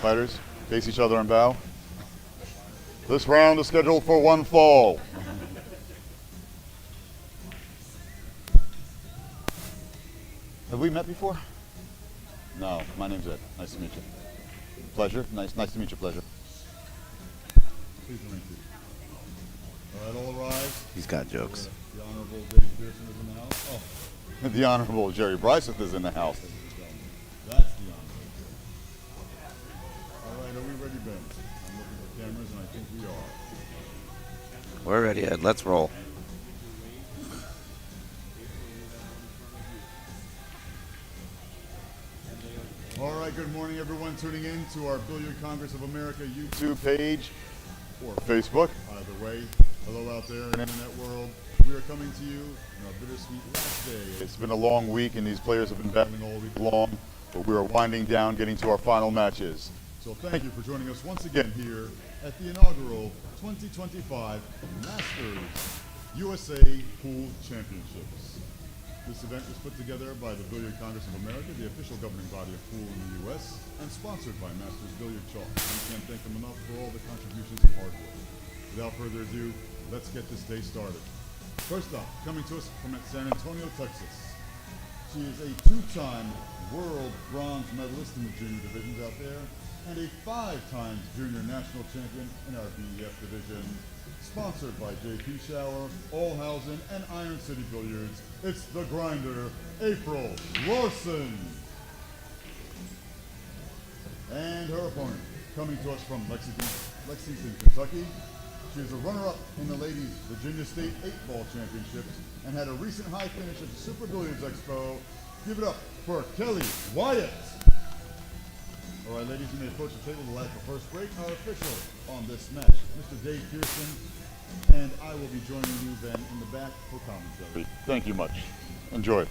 fighters face each other and bow. This round is scheduled for one fall. Have we met before? No, my name's Ed. Nice to meet you. Pleasure. Nice to meet you. Pleasure. Please remain seated. All right, all rise. He's got jokes. The Honorable Dave Pearson is in the house. Oh, the Honorable Jerry Bryceth is in the house. That's the Honorable. All right, are we ready, Ben? I'm looking at the cameras, and I think we are. We're ready, Ed. Let's roll. All right, good morning, everyone tuning in to our Belieu Congress of America YouTube page or Facebook. Either way, hello out there in the internet world. We are coming to you on our bittersweet last day. It's been a long week, and these players have been battling all week long, but we are winding down, getting to our final matches. So thank you for joining us once again here at the inaugural 2025 Masters USA Pool Championships. This event was put together by the Belieu Congress of America, the official governing body of pool in the U.S., and sponsored by Masters Billiard Chalk. We can't thank them enough for all the contributions and hard work. Without further ado, let's get this day started. First up, coming to us from San Antonio, Texas. She is a two-time world bronze medalist in the junior divisions out there, and a 5-time junior national champion in our BEF division. Sponsored by JP Shower, Allhausen, and Iron City Billiards, it's the grinder, April Larson. And her opponent, coming to us from Lexington, Kentucky. She is a runner-up in the Ladies Virginia State 8-Ball Championships and had a recent high finish at the Super Billiards Expo. Give it up for Kelly Wyatt. All right, ladies, you may approach the table to light the first break. Our official on this match, Mr. Dave Pearson, and I will be joining you then in the back for commentary. Thank you much. Enjoy.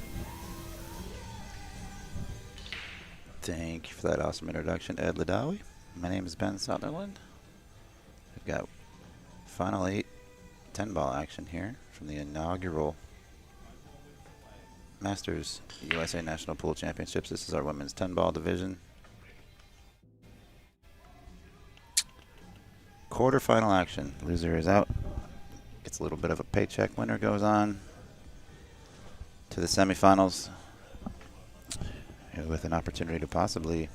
Thank you for that awesome introduction, Ed Ladawi. My name is Ben Sutherland. We've got Final 8 10-ball action here from the inaugural Masters USA National Pool Championships. This is our women's 10-ball division. Quarterfinal action. Loser is out. Gets a little bit of a paycheck. Winner goes on to the semifinals with an opportunity to possibly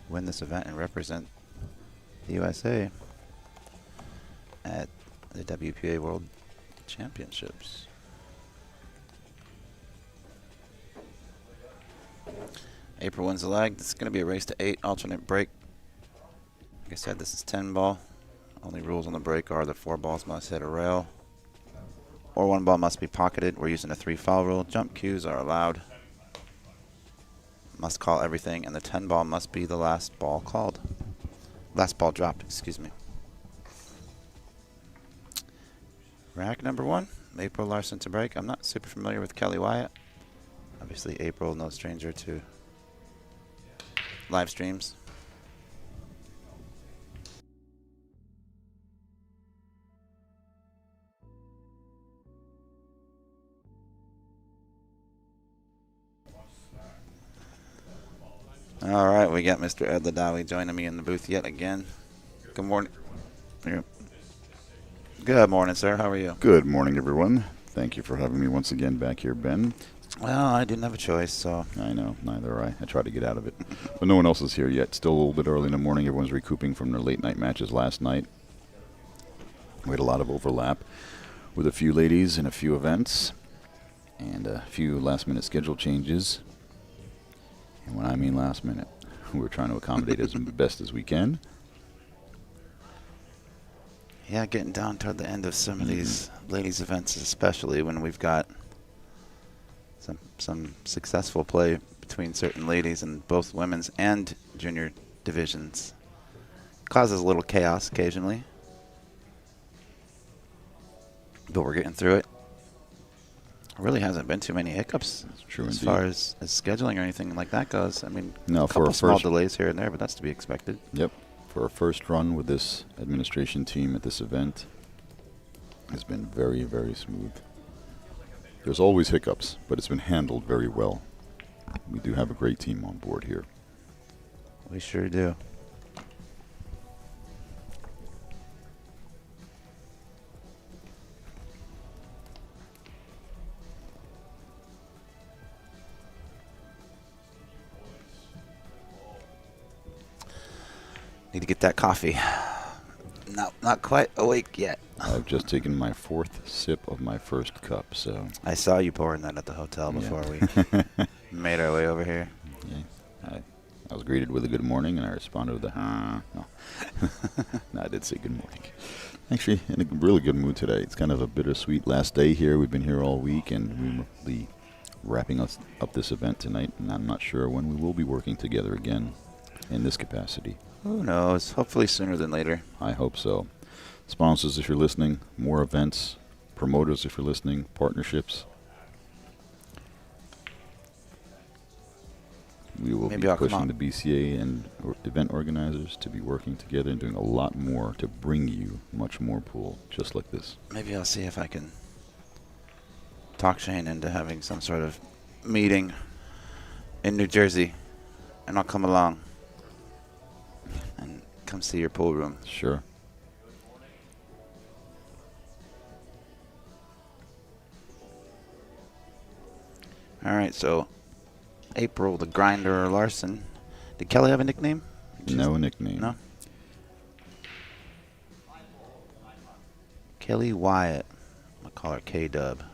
win this event and represent the USA at the WPA World Championships. April wins the leg. This is going to be a race to 8, alternate break. Like I said, this is 10-ball. Only rules on the break are the 4 balls must hit a rail, or 1 ball must be pocketed. We're using a 3-foul rule. Jump cues are allowed. Must call everything, and the 10-ball must be the last ball called. Last ball dropped, excuse me. Rack number 1, April Larson to break. I'm not super familiar with Kelly Wyatt. Obviously, April, no stranger to live streams. All right, we got Mr. Ed Ladawi joining me in the booth yet again. Good morning. Here. Good morning, sir. How are you? Good morning, everyone. Thank you for having me once again back here, Ben. Well, I didn't have a choice, so. I know, neither I. I tried to get out of it. But no one else is here yet. Still a little bit early in the morning. Everyone's recouping from their late night matches last night. We had a lot of overlap with a few ladies and a few events and a few last-minute schedule changes. And when I mean last minute, we're trying to accommodate as best as we can. Yeah, getting down toward the end of some of these ladies' events, especially when we've got some successful play between certain ladies in both women's and junior divisions. Causes a little chaos occasionally, but we're getting through it. Really hasn't been too many hiccups as far as scheduling or anything like that goes. I mean, no, a couple small delays here and there, but that's to be expected. Yep. For our first run with this administration team at this event has been very, very smooth. There's always hiccups, but it's been handled very well. We do have a great team on board here. We sure do. Need to get that coffee. Not quite awake yet. I've just taken my 4th sip of my first cup, so. I saw you pouring that at the hotel before we made our way over here. Yeah, I was greeted with a good morning, and I responded with a no. No, I did say good morning. Actually, in a really good mood today. It's kind of a bittersweet last day here. We've been here all week, and we will be wrapping up this event tonight, and I'm not sure when we will be working together again in this capacity. Who knows? Hopefully sooner than later. I hope so. Sponsors, if you're listening, more events. Promoters, if you're listening, partnerships. We will Maybe be I'll come pushing on. the BCA and event organizers to be working together and doing a lot more to bring you much more pool, just like this. Maybe I'll see if I can talk Shane into having some sort of meeting in New Jersey, and I'll come along and come see your pool room. Sure. All right, so April, the Grinder, or Larson. Did Kelly have a nickname? No nickname. No? Kelly Wyatt. I'll call her K-Dub.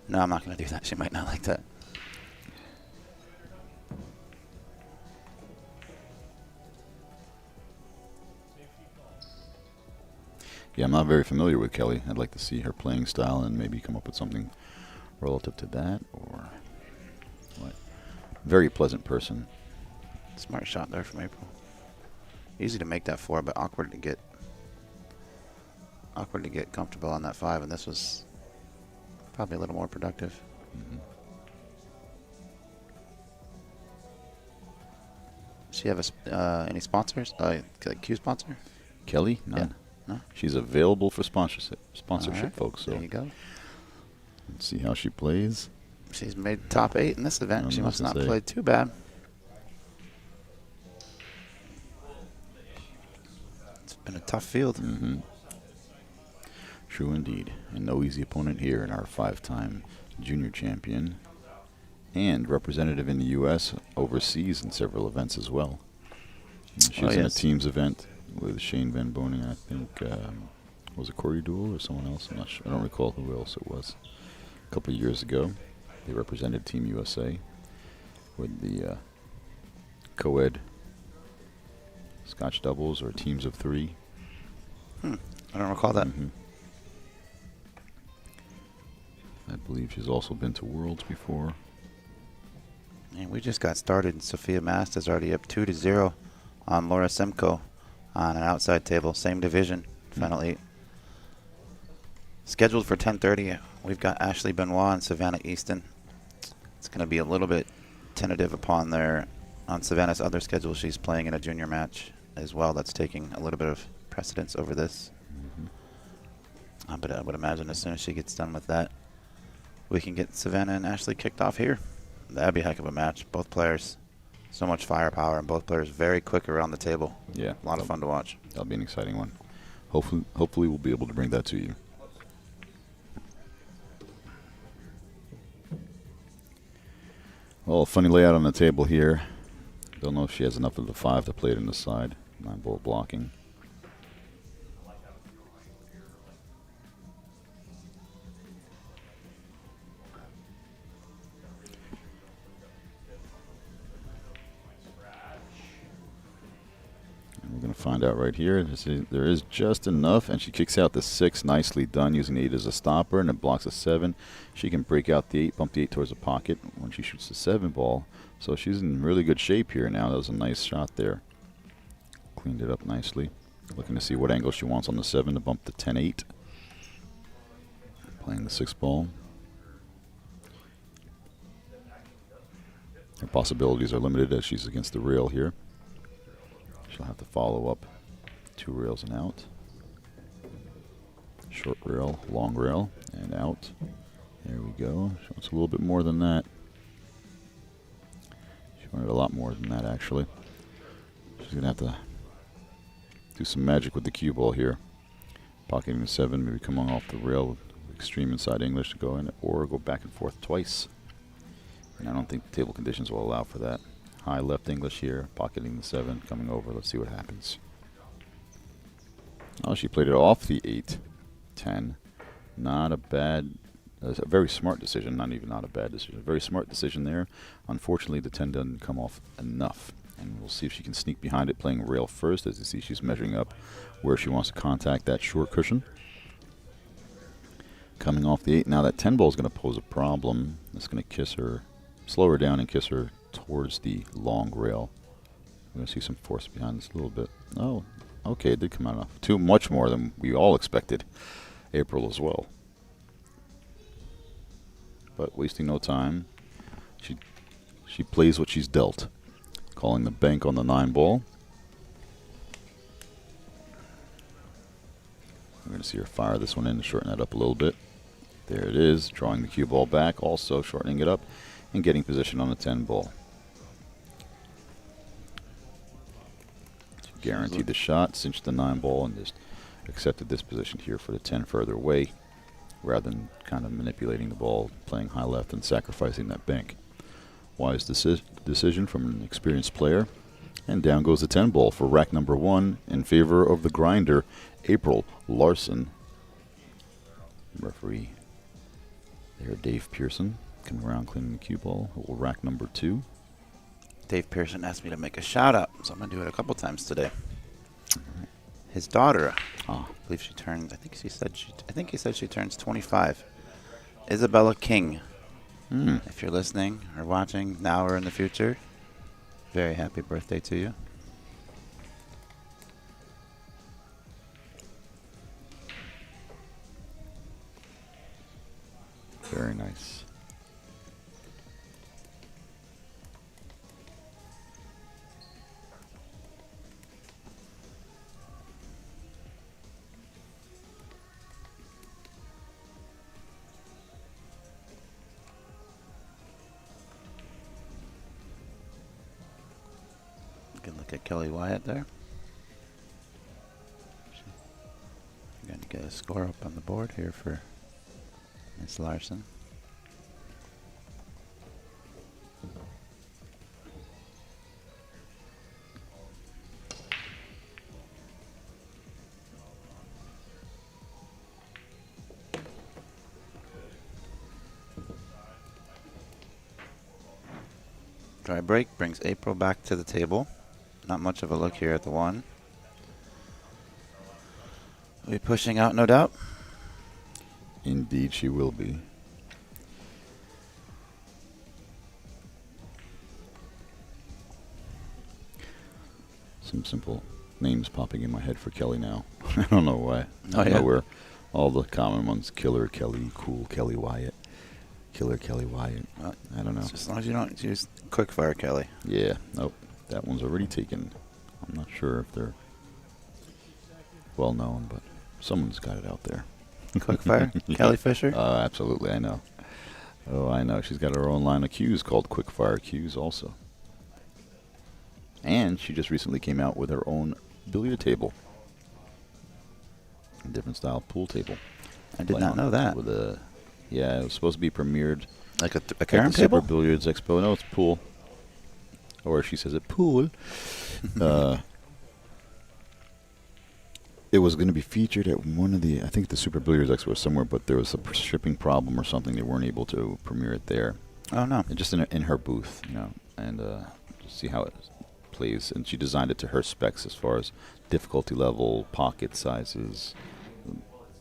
No, I'm not going to do that. She might not like that. Yeah, I'm not very familiar with Kelly. I'd like to see her playing style and maybe come up with something relative to that, or what? Very pleasant person. Smart shot there from April. Easy to make that 4, but awkward to get comfortable on that 5, and this was probably a little more productive. Does she have any sponsors? Like Q sponsor? Kelly? None. No? She's available for sponsorship, All right. folks. So There you go. let's see how she plays. She's made top 8 in this event. She know must what not to say. play too bad. It's been a tough field. True indeed. And no easy opponent here in our 5-time junior champion and representative in the U.S., overseas in several events as well. She was in a teams event with Shane Van Boning, I think. Was it Corey Duel or someone else? I'm not sure. I don't recall who else it was. A couple of years ago, they represented Team USA with the co-ed Scotch doubles or teams of 3. I don't recall that. I believe she's also been to Worlds before. And we just got started. Sofia Mast is already up 2-0 on Laura Semko on an outside table, same division, final 8. Scheduled for 10:30, we've got Ashley Benoit and Savannah Easton. It's going to be a little bit tentative on Savannah's other schedule. She's playing in a junior match as well. That's taking a little bit of precedence over this. But I would imagine as soon as she gets done with that, we can get Savannah and Ashley kicked off here. That'd be a heck of a match. Both players, so much firepower, and both players very quick around the table. Yeah. A lot of fun to watch. That'll be an exciting one. Hopefully we'll be able to bring that to you. Well, funny layout on the table here. Don't know if she has enough of the 5 to play it in the side. 9-ball blocking. And we're going to find out right here. There is just enough, and she kicks out the 6. Nicely done, using the 8 as a stopper, and it blocks a 7. She can break out the 8, bump the 8 towards the pocket when she shoots the 7 ball. So she's in really good shape here now. That was a nice shot there. Cleaned it up nicely. Looking to see what angle she wants on the 7 to bump the 10-8. Playing the 6 ball. Her possibilities are limited as she's against the rail here. She'll have to follow up 2 rails and out. Short rail, long rail, and out. There we go. So it's a little bit more than that. She wanted a lot more than that, actually. She's going to have to do some magic with the cue ball here. Pocketing the 7, maybe coming off the rail with extreme inside English to go in, or go back and forth twice. And I don't think the table conditions will allow for that. high left English here, pocketing the 7, coming over. Let's see what happens. Oh, she played it off the 8, 10. Not a bad, a very smart decision. Not a bad decision. A very smart decision there. Unfortunately, the 10 doesn't come off enough. And we'll see if she can sneak behind it, playing rail first. As you see, she's measuring up where she wants to contact that short cushion. Coming off the 8. Now that 10 ball is going to pose a problem. It's going to kiss her, slow her down and kiss her towards the long rail. We're going to see some force behind this a little bit. Oh, okay, it did come out enough. Too much more than we all expected. April as well. But wasting no time, she plays what she's dealt. Calling the bank on the 9 ball. We're going to see her fire this one in to shorten that up a little bit. There it is, drawing the cue ball back, also shortening it up and getting position on the 10 ball. She guaranteed the shot, cinched the 9 ball, and just accepted this position here for the 10 further away, rather than kind of manipulating the ball, playing high left and sacrificing that bank. Wise decision from an experienced player. And down goes the 10 ball for rack number 1 in favor of the grinder, April Larson. Referee there, Dave Pearson, coming around cleaning the cue ball. Rack number 2. Dave Pearson asked me to make a shout out, so I'm going to do it a couple times today. His daughter, I believe she turned, I think he said she turns 25. Isabella King. If you're listening or watching now or in the future, very happy birthday to you. Very nice. Good look at Kelly Wyatt there. Going to get a score up on the board here for Miss Larson. Dry break brings April back to the table. Not much of a look here at the 1. Will be pushing out, no doubt. Indeed, she will be. Some simple names popping in my head for Kelly now. I don't know why. I don't know where all the common ones: Killer Kelly, Cool Kelly Wyatt, Killer Kelly Wyatt. I don't know. As long as you don't use Quickfire Kelly. Yeah. Nope. That one's already taken. I'm not sure if they're well known, but someone's got it out there. Quickfire? Kelly Fisher? Absolutely, I know. Oh, I know. She's got her own line of cues called Quickfire Cues also. And she just recently came out with her own billiard table. A different style pool table. I did not know that. With yeah, it was supposed to be premiered Like a at carom the table? Super Billiards Expo. No, it's pool. Or she says it pool. It was going to be featured at one of the, I think the Super Billiards Expo somewhere, but there was a shipping problem or something. They weren't able to premiere it there. Oh, no. And just in her booth, you know, and just see how it plays. And she designed it to her specs as far as difficulty level, pocket sizes,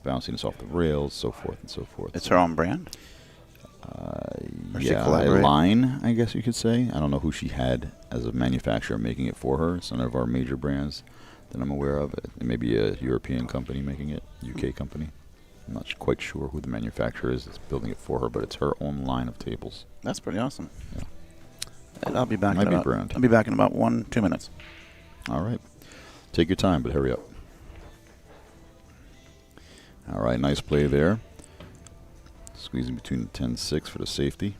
bounciness off the rails, so forth and so forth. It's her own brand? Or she Yeah, a collaborate? line, I guess you could say. I don't know who she had as a manufacturer making it for her. It's none of our major brands that I'm aware of. It may be a European company making it, UK company. I'm not quite sure who the manufacturer is that's building it for her, but it's her own line of tables. That's pretty awesome. Yeah. And I'll be back Might in be about, brand. I'll be back in about 1-2 minutes. All right. Take your time, but hurry up. All right, nice play there. Squeezing between the 10-6 for the safety.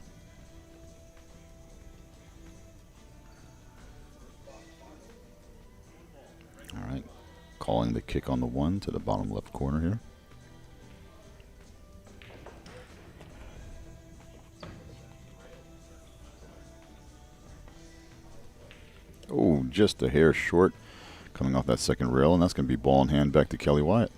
All right, calling the kick on the 1 to the bottom left corner here. just a hair short coming off that second rail, and that's going to be ball in hand back to Kelly Wyatt.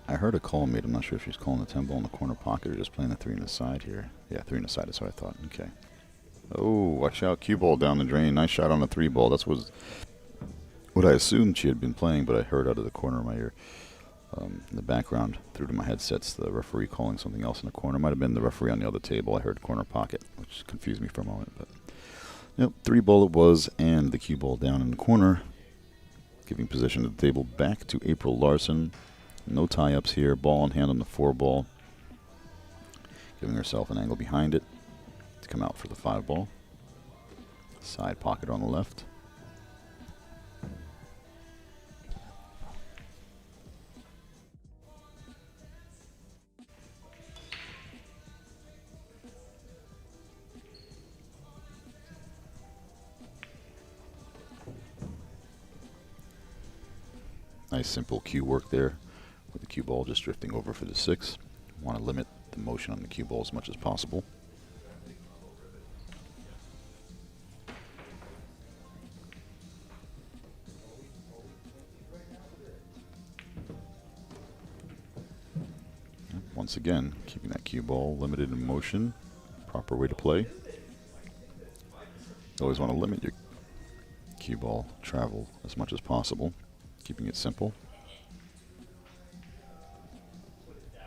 I heard a call made. I'm not sure if she's calling the 10 ball in the corner pocket or just playing the 3 in the side here. Yeah, 3 in the side is what I thought. Okay. Oh, watch out. Cue ball down the drain. Nice shot on the 3 ball. That's what I assumed she had been playing, but I heard out of the corner of my ear in the background through to my headsets the referee calling something else in the corner. Might have been the referee on the other table. I heard corner pocket, which confused me for a moment. But yep, 3 ball it was, and the cue ball down in the corner, giving position at the table back to April Larson. No tie-ups here. Ball in hand on the 4 ball. Giving herself an angle behind it to come out for the 5 ball. Side pocket on the left. Nice simple cue work there, with the cue ball just drifting over for the 6. Want to limit the motion on the cue ball as much as possible. Once again, keeping that cue ball limited in motion, proper way to play. You always want to limit your cue ball travel as much as possible, keeping it simple.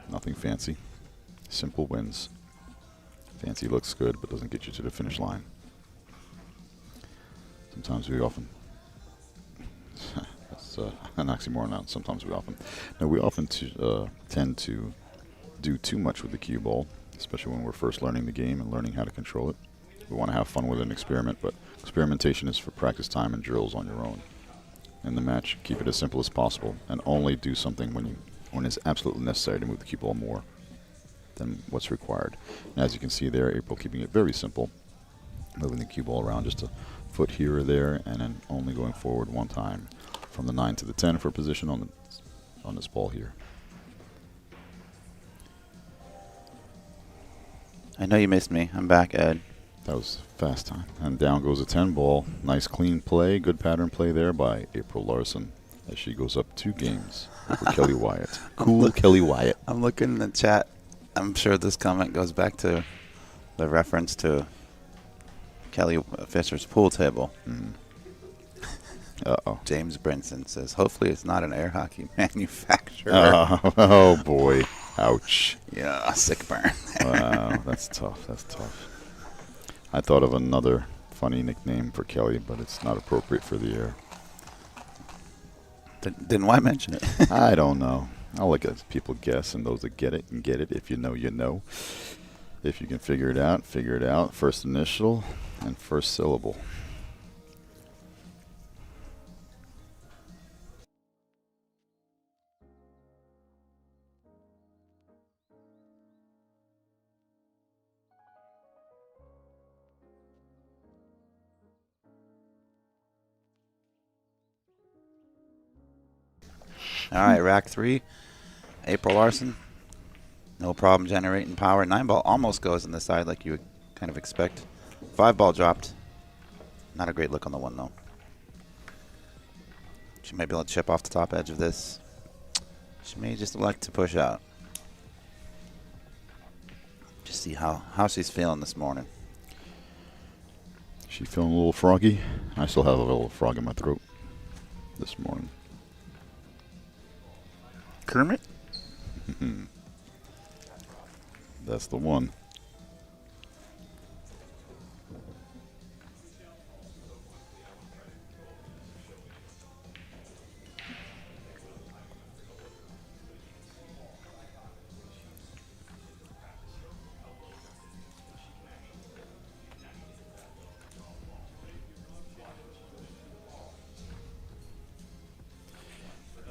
Nothing fancy. Simple wins. Fancy looks good, but doesn't get you to the finish line. Sometimes we often... that's an oxymoron now. Sometimes we often... No, we often tend to do too much with the cue ball, especially when we're first learning the game and learning how to control it. We want to have fun with an experiment, but experimentation is for practice time and drills on your own. In the match, keep it as simple as possible, and only do something when it's absolutely necessary to move the cue ball more than what's required. And as you can see there, April keeping it very simple, moving the cue ball around just a foot here or there, and then only going forward 1 time from the 9 to the 10 for position on this ball here. I know you missed me. I'm back, Ed. That was fast time. And down goes a 10 ball. Nice clean play. Good pattern play there by April Larson as she goes up 2 games over Kelly Wyatt. Cool Kelly Wyatt. I'm looking in the chat. I'm sure this comment goes back to the reference to Kelly Fisher's pool table. Mm. Uh-oh. James Brinson says, hopefully it's not an air hockey manufacturer. Oh boy. Ouch. Yeah, sick burn. Wow, that's tough. That's tough. I thought of another funny nickname for Kelly, but it's not appropriate for the air. Then why mention it? I don't know. I'll let people guess, and those that get it can get it. If you know, you know. If you can figure it out, figure it out. First initial and first syllable. All right, rack 3. April Larson. No problem generating power. 9 ball almost goes in the side like you would kind of expect. 5 ball dropped. Not a great look on the 1, though. She may be able to chip off the top edge of this. She may just like to push out. Just see how she's feeling this morning. She feeling a little froggy? I still have a little frog in my throat this morning. Kermit? That's the one.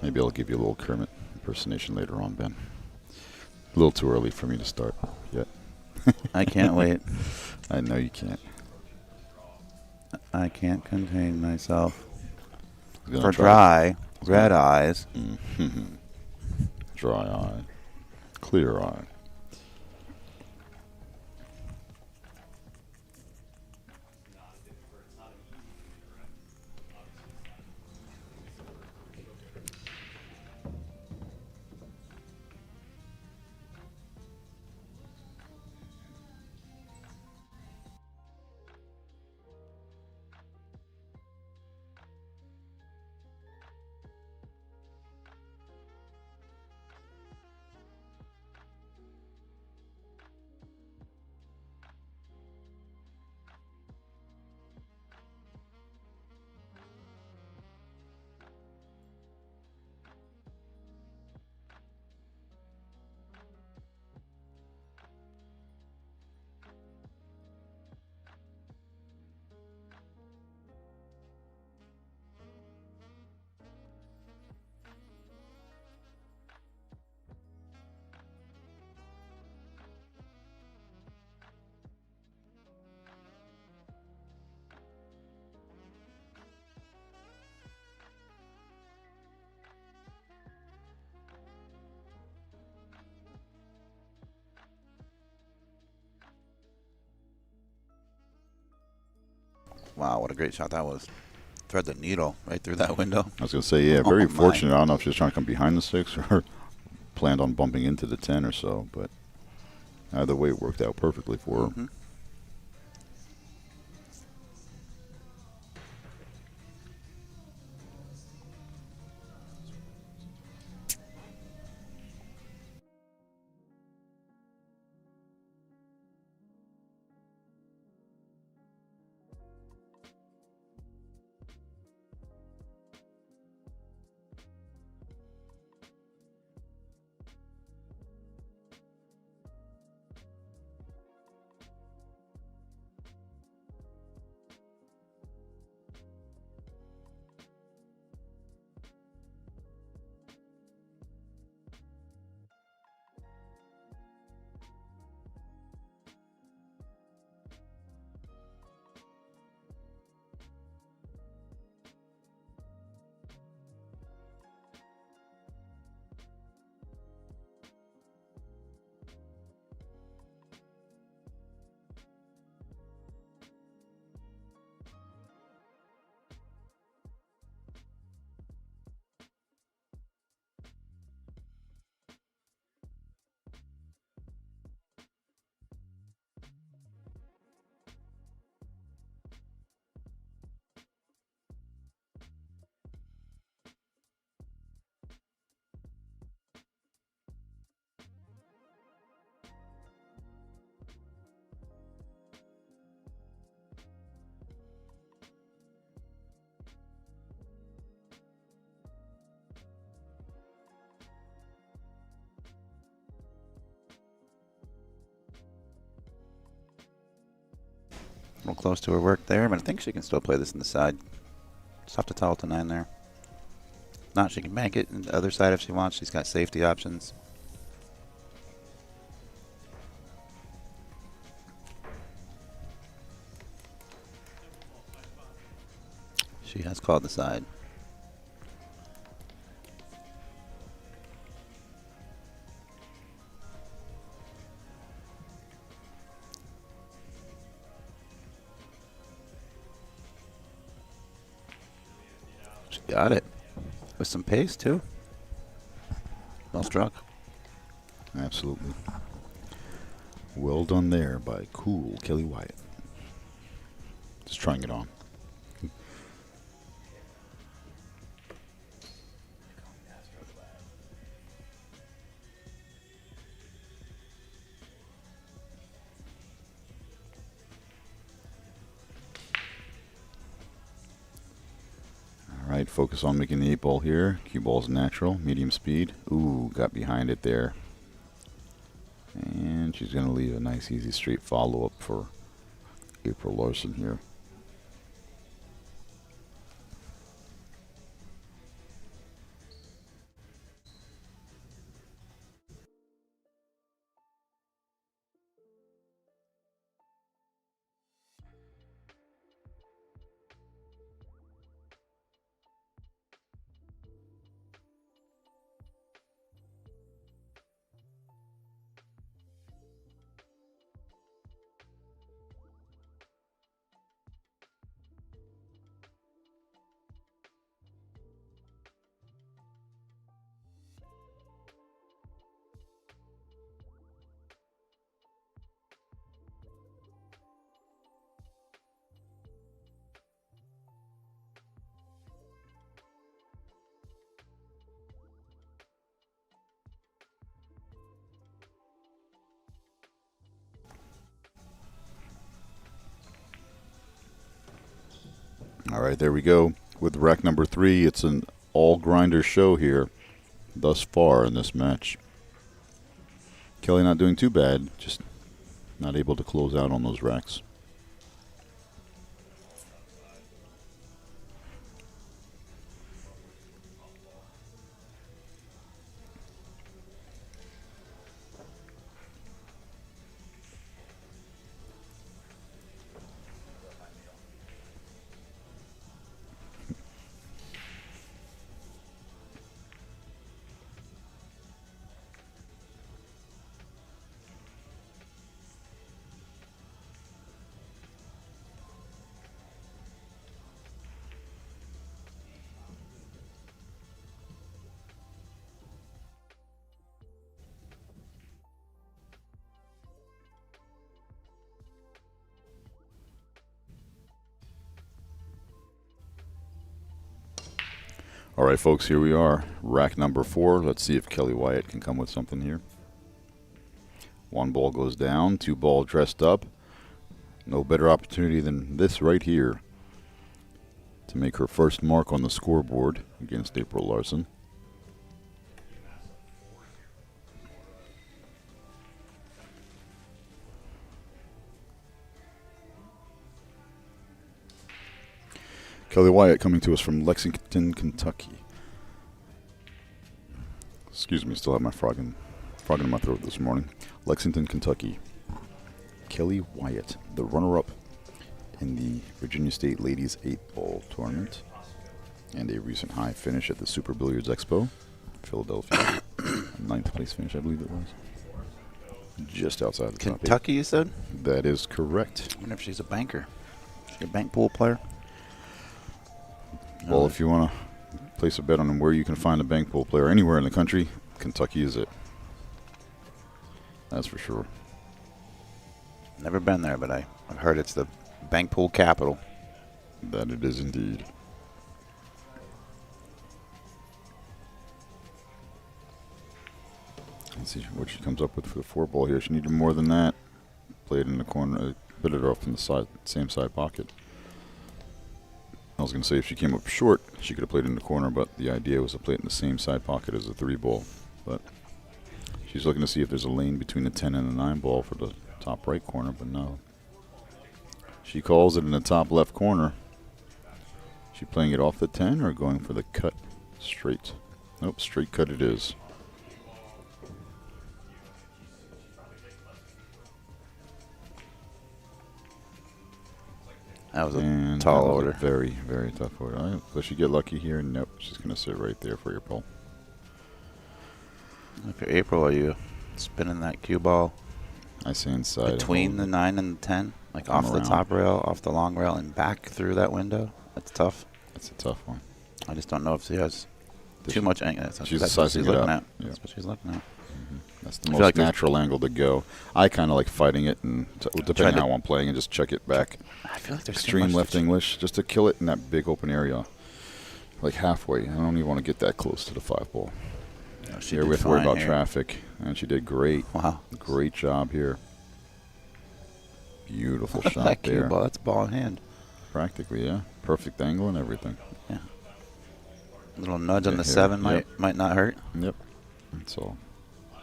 Maybe I'll give you a little Kermit impersonation later on, Ben. A little too early for me to start yet. I can't wait. I know you can't. I can't contain myself. Gonna For try dry, red eyes. Dry eye. Clear eye. Wow, what a great shot that was. Thread the needle right through that window. I was going to say, yeah, very Oh, fortunate. my. I don't know if she was trying to come behind the 6 or planned on bumping into the 10 or so, but either way, it worked out perfectly for her. A little close to her work there, but I think she can still play this in the side. Just have to towel to 9 there. Not, she can bank it in the other side if she wants. She's got safety options. She has called the side. She got it. With some pace, too. Well struck. Absolutely. Well done there by cool Kelly Wyatt. Just trying it on. All right, focus on making the 8-ball here. Cue ball's natural, medium speed. Ooh, got behind it there. And she's going to leave a nice, easy, straight follow-up for April Larson here. All right, there we go. With rack number 3, it's an all-grinder show here thus far in this match. Kelly not doing too bad, just not able to close out on those racks. All right, folks, here we are. Rack number 4. Let's see if Kelly Wyatt can come with something here. 1 ball goes down, 2 ball dressed up. No better opportunity than this right here to make her first mark on the scoreboard against April Larson. Kelly Wyatt coming to us from Lexington, Kentucky. Excuse me, still have my frog in my throat this morning. Lexington, Kentucky. Kelly Wyatt, the runner-up in the Virginia State Ladies 8-Ball Tournament and a recent high finish at the Super Billiards Expo, Philadelphia. 9th place finish, I believe it was. Just outside the top 8. Kentucky, you said? That is correct. I wonder if she's a banker. Is she a bank pool player? Well, if you want to place a bet on where you can find a bank pool player anywhere in the country, Kentucky is it. That's for sure. Never been there, but I've heard it's the bank pool capital. That it is indeed. Let's see what she comes up with for the 4-ball here. She needed more than that. Play it in the corner, bit it off in the same side pocket. I was going to say if she came up short, she could have played in the corner, but the idea was to play it in the same side pocket as the 3-ball. But she's looking to see if there's a lane between the 10 and the 9-ball for the top right corner, but no. She calls it in the top left corner. She playing it off the 10 or going for the cut straight? Nope, straight cut it is. That was a And tall that was order. a very, very tough order. All right, does she get lucky here? Nope, she's going to sit right there for your pull. If you're April, are you spinning that cue ball I say inside. between the 9 and the 10? Like Come off the around. top rail, off the long rail, and back through that window? That's tough. That's a tough one. I just don't know if she has too much angle. She's That's what sizing she's it looking up. at. Yeah. That's what she's looking at. That's the I most feel like there's- natural angle to go. I kind of like fighting it and depending on how I'm playing and just check it back. I feel like there's too Extreme much left English just to kill it in that big open area, like halfway. I don't even want to get that close to the 5-ball. No, Here we have to worry about traffic, and she did great. Wow. Great job here. Beautiful shot that there. cue ball. That's a ball in hand. Practically, yeah. Perfect angle and everything. Yeah. A little nudge on the here, 7 yep. might not hurt. Yep. So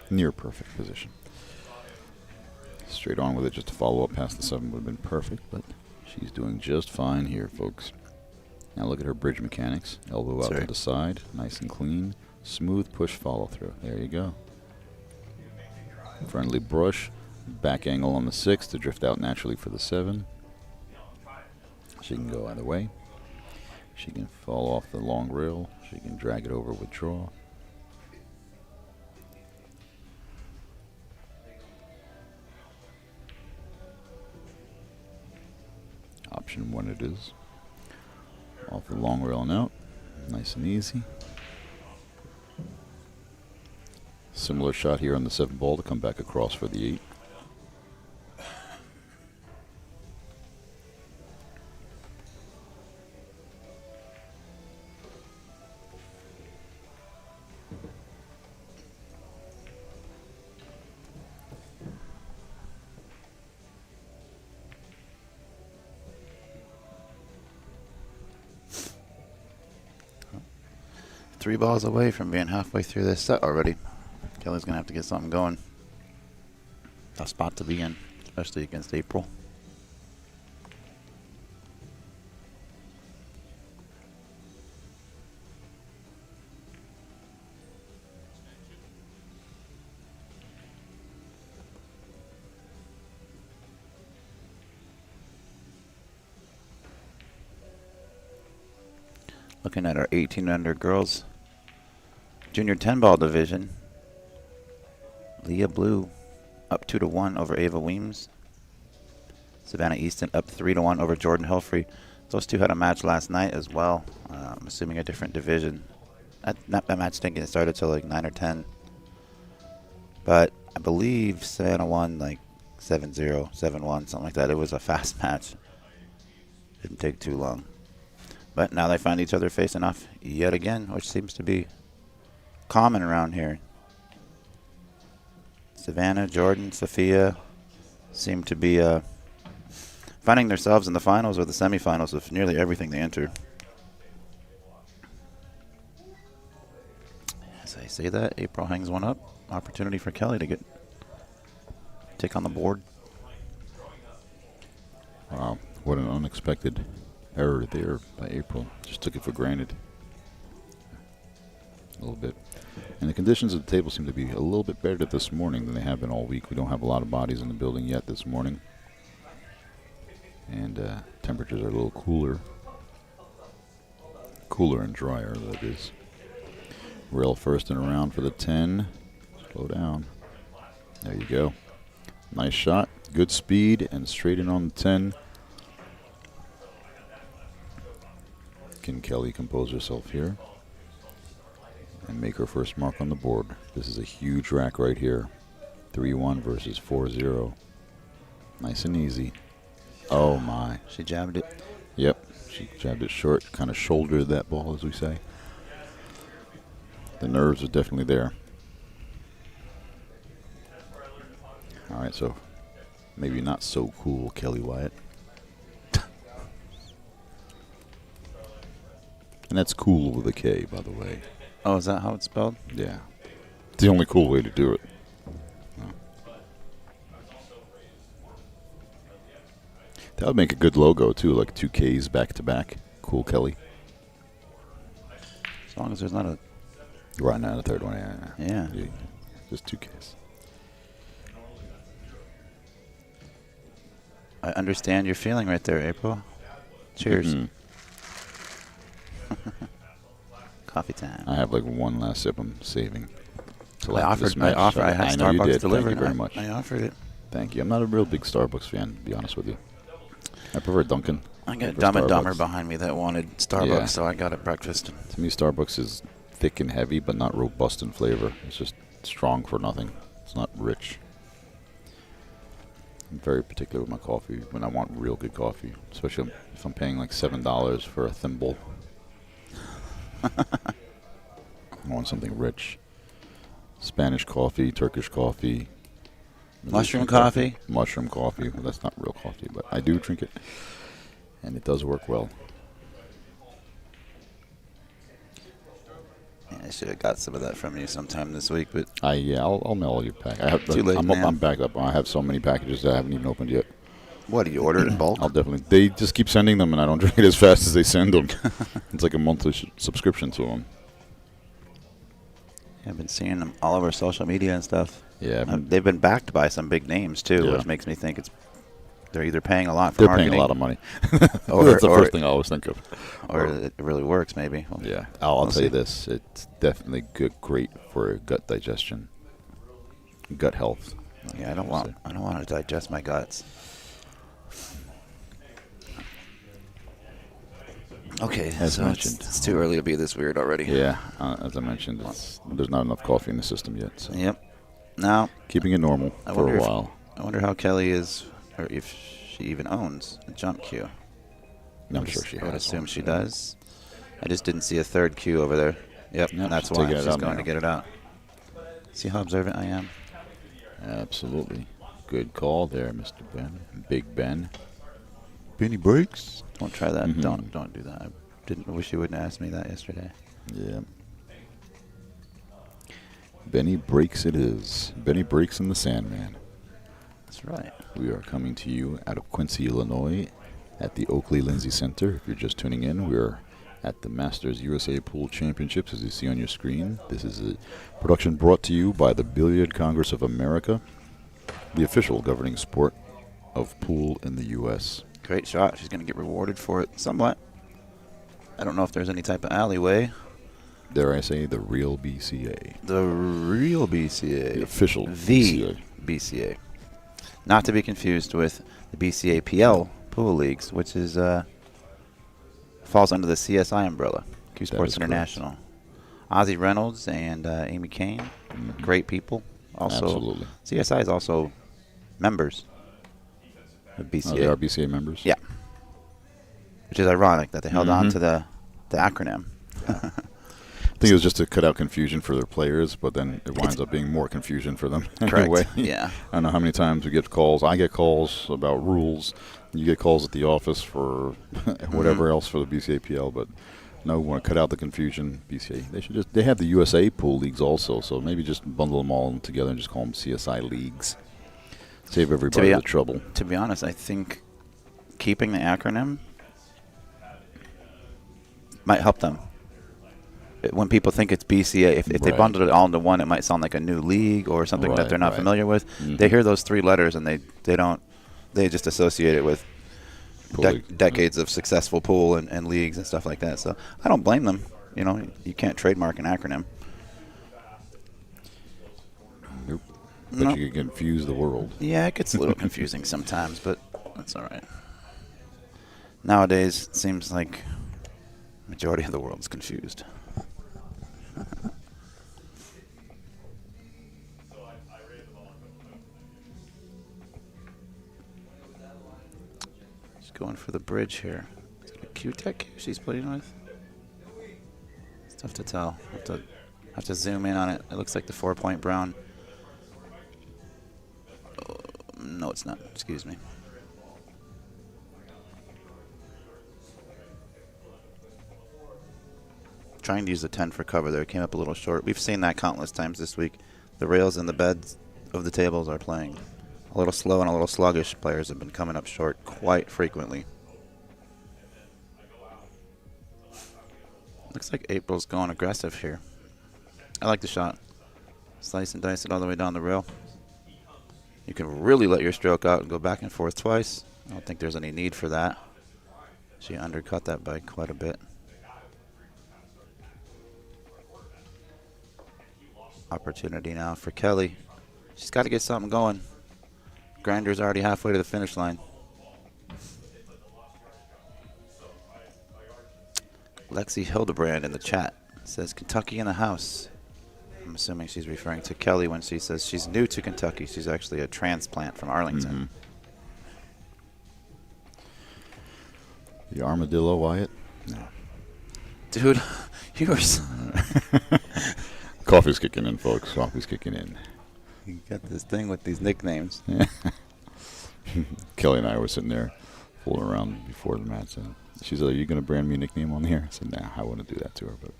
near perfect position. Straight on with it, just to follow up past the 7 would have been perfect, but she's doing just fine here, folks. Now look at her bridge mechanics. Elbow out to the side, nice and clean. Smooth push follow through. There you go. Friendly brush. Back angle on the 6 to drift out naturally for the 7. She can go either way. She can fall off the long rail. She can drag it over with draw. Option 1 it is. Off the long rail and out. Nice and easy. Similar shot here on the 7 ball to come back across for the 8. Three balls away from being halfway through this set already. Kelly's going to have to get something going. Tough spot to be in, especially against April. Looking at our 18 under girls junior 10 ball division. Leigha Belieu up 2-1 over Ava Weems. Savannah Easton up 3-1 over Jordan Helfrey. Those two had a match last night as well. I'm assuming a different division. That match didn't get started till like 9 or 10. But I believe Savannah won like 7-0, 7-1, something like that. It was a fast match. Didn't take too long. But now they find each other facing off yet again, which seems to be common around here. Savannah, Jordan, Sofia seem to be finding themselves in the finals or the semifinals of nearly everything they enter. As I say that, April hangs one up. Opportunity for Kelly to take on the board. Wow, what an unexpected error there by April. Just took it for granted. A little bit. And the conditions of the table seem to be a little bit better this morning than they have been all week. We don't have a lot of bodies in the building yet this morning. And temperatures are a little cooler. Cooler and drier, that is. Rail first and around for the 10. Slow down. There you go. Nice shot. Good speed and straight in on the 10. Can Kelly compose herself here and make her first mark on the board? This is a huge rack right here. 3-1 versus 4-0. Nice and easy. Oh my. She jabbed it. Yep. She jabbed it short, kind of shouldered that ball, as we say. The nerves are definitely there. All right, so maybe not so cool, Kelly Wyatt. And that's cool with a K, by the way. Oh, is that how it's spelled? Yeah. It's the only cool way to do it. That would make a good logo, too, like 2 Ks back to back. Cool Kelly. As long as there's not a... Right now, the third one. Yeah. Just 2 Ks. I understand your feeling right there, April. Cheers. Mm-hmm. Coffee time. I have like one last sip I'm saving. I offered. I had know you Starbucks did. delivered. Thank you very much. I offered it. Thank you. I'm not a real big Starbucks fan, to be honest with you. I prefer Dunkin'. I got over Dumb and Dumber Starbucks. behind me that wanted Starbucks, Yeah. so I got it breakfast. To me, Starbucks is thick and heavy, but not robust in flavor. It's just strong for nothing. It's not rich. I'm very particular with my coffee when I want real good coffee, especially if I'm paying like $7 for a thimble. I want something rich. Spanish coffee, Turkish coffee. Mushroom coffee? Mushroom coffee. Well, that's not real coffee, but I do drink it, and it does work well. Yeah, I should have got some of that from you sometime this week, but I'll mail you a pack. Too late, man. I'm backed up. I have so many packages that I haven't even opened yet. what, do you order it in bulk? I'll definitely. They just keep sending them, and I don't drink it as fast as they send them. It's like a monthly subscription to them. I've been seeing them all over social media and stuff. Yeah, They've been backed by some big names too, Yeah. which makes me think they're either paying a lot for they're marketing, paying a lot of money. Or- That's the or- first thing I always think of. or it really works maybe. Well, Yeah, I'll we'll tell you see. this: it's definitely great for gut digestion, gut health. Yeah, I don't want to digest my guts. Okay, As so mentioned. it's too early to be this weird already. Yeah, as I mentioned, there's not enough coffee in the system yet. So Yep. Now, keeping it normal I for wonder a if- while. I wonder how Kelly is, or if she even owns a jump queue. I'm sure she I would has. assume one. she does. I just didn't see a third queue over there. Yep, Yep, that's she's why taking it she's out going now. to get it out. See how observant I am? Absolutely, good call there, Mr. Ben, Big Ben. Benny breaks. Don't try that. Mhm. Don't do that. I wish you wouldn't ask me that yesterday. Yeah. Benny breaks it is. Benny breaks in the Sandman. That's right. We are coming to you out of Quincy, Illinois, at the Oakley Lindsay Center. If you're just tuning in, we're at the Masters USA Pool Championships, as you see on your screen. This is a production brought to you by the Billiard Congress of America, the official governing sport of pool in the U.S. Great shot. She's going to get rewarded for it somewhat. I don't know if there's any type of alleyway. Dare I say, the real BCA. The real BCA. The official The BCA. BCA. Not to be confused with the BCA PL pool leagues, which is falls under the CSI umbrella, Q That Sports is correct. International. Ozzie Reynolds and Amy Kane, great people. Also, Absolutely. CSI is also members of BCA. Oh, they are BCA members? Yeah. Which is ironic that they held on Mhm. to the acronym. I think it was just to cut out confusion for their players, but then it winds up being more confusion for them Correct. anyway. Yeah. I don't know how many times we get calls. I get calls about rules. You get calls at the office for whatever else for the BCAPL, but no, we want to cut out the confusion. BCA. They have the USA pool leagues also, so maybe just bundle them all together and just call them CSI leagues. Save everybody the trouble. To be honest, I think keeping the acronym might help them. When people think it's BCA, if they Right. bundled it all into one, it might sound like a new league or something that Right, they're not right. familiar with. Mhm. They hear those three letters and they just associate it with Pool league. decades of successful pool and leagues and stuff like that. So I don't blame them. You know, you can't trademark an acronym. Nope. But No. you can confuse the world. Yeah, it gets a little confusing sometimes, but that's all right. Nowadays, it seems like majority of the world's confused. She's going for the bridge here. Is it a Q-Tech she's playing with? It's tough to tell. Have to zoom in on it. It looks like the 4-point brown. Oh, no, it's not. Excuse me. Trying to use the 10 for cover there. Came up a little short. We've seen that countless times this week. The rails and the beds of the tables are playing a little slow and a little sluggish. Players have been coming up short quite frequently. Looks like April's going aggressive here. I like the shot. Slice and dice it all the way down the rail. You can really let your stroke out and go back and forth twice. I don't think there's any need for that. She undercut that by quite a bit. Opportunity now for Kelly. She's got to get something going. Grinder's already halfway to the finish line. Lexi Hildebrand in the chat. It says Kentucky in the house. I'm assuming she's referring to Kelly when she says she's new to Kentucky. She's actually a transplant from Arlington. The armadillo, Wyatt? No. Dude, you were Coffee's kicking in, folks. Coffee's kicking in. you got this thing with these nicknames. Kelly and I were sitting there fooling around before the match, and she said, "Are you going to brand me a nickname on here?" I said, "Nah, I wouldn't do that to her." But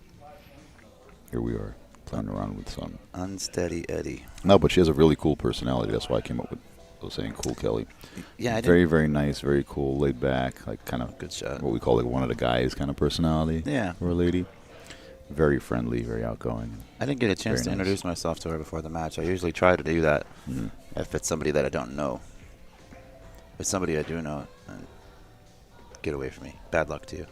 here we are, playing around with some. Unsteady Eddie. No, but she has a really cool personality. That's why I came up with saying "Cool Kelly." Yeah, I very, very nice, very cool, laid back, like kind of good shot. what we call like one of the guys kind of personality. Yeah. For a lady. Very friendly, very outgoing. I didn't get a chance to introduce myself to her before the match. I usually try to do that if it's somebody that I don't know. If it's somebody I do know, get away from me. Bad luck to you.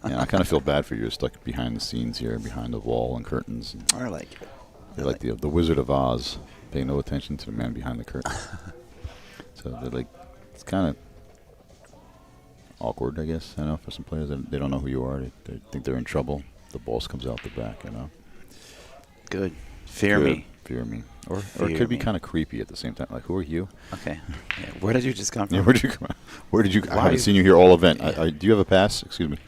Yeah, I kind of feel bad for you. You're stuck behind the scenes here, behind the wall and curtains. I like it. You're like the Wizard of Oz, paying no attention to the man behind the curtain. So they're like, it's kind of awkward, I guess. I know for some players, they don't know who you are. They think they're in trouble. The boss comes out the back, you know. Good. Fear me. Fear me. Or it could be kind of creepy at the same time. Like, who are you? Okay. Yeah, where did you just come from? Yeah, where did you come? Where did you? I haven't seen you here all event. Do you have a pass? Excuse me.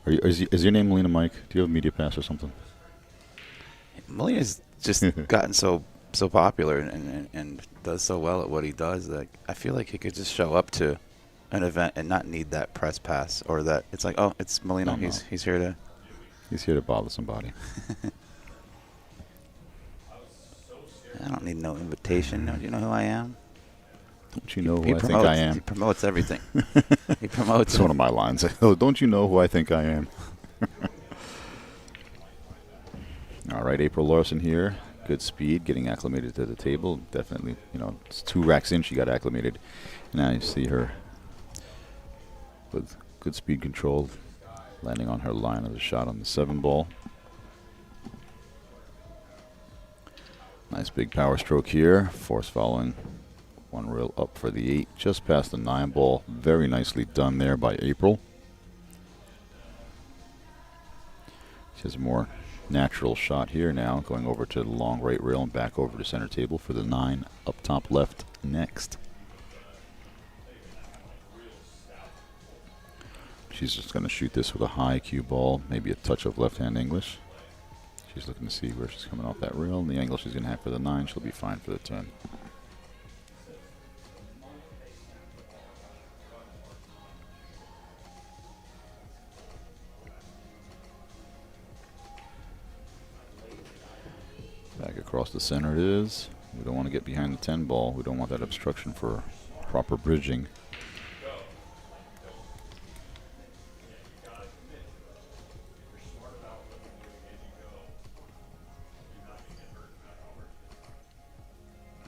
Is your name Melina Mike? Do you have a media pass or something? Melina's just gotten so popular and does so well at what he does. Like, I feel like he could just show up to an event and not need that press pass or that it's like, oh, it's Melina. No. He's here to. He's here to bother somebody. I don't need no invitation. Don't you know who I am? Don't you know who I think I am? He promotes everything. He promotes. It's one of my lines. Oh, don't you know who I think I am? All right, April Larson here. Good speed, getting acclimated to the table. Definitely, it's 2 racks in, she got acclimated. Now you see her with good speed control, landing on her line of the shot on the 7 ball. Nice big power stroke here. Force following. 1 rail up for the 8, just past the 9 ball. Very nicely done there by April. She has a more natural shot here now, going over to the long right rail and back over to center table for the 9 up top left next. She's just going to shoot this with a high cue ball, maybe a touch of left-hand English. She's looking to see where she's coming off that rail, and the angle she's going to have for the 9, she'll be fine for the 10. Back across the center it is. We don't want to get behind the 10 ball. We don't want that obstruction for proper bridging.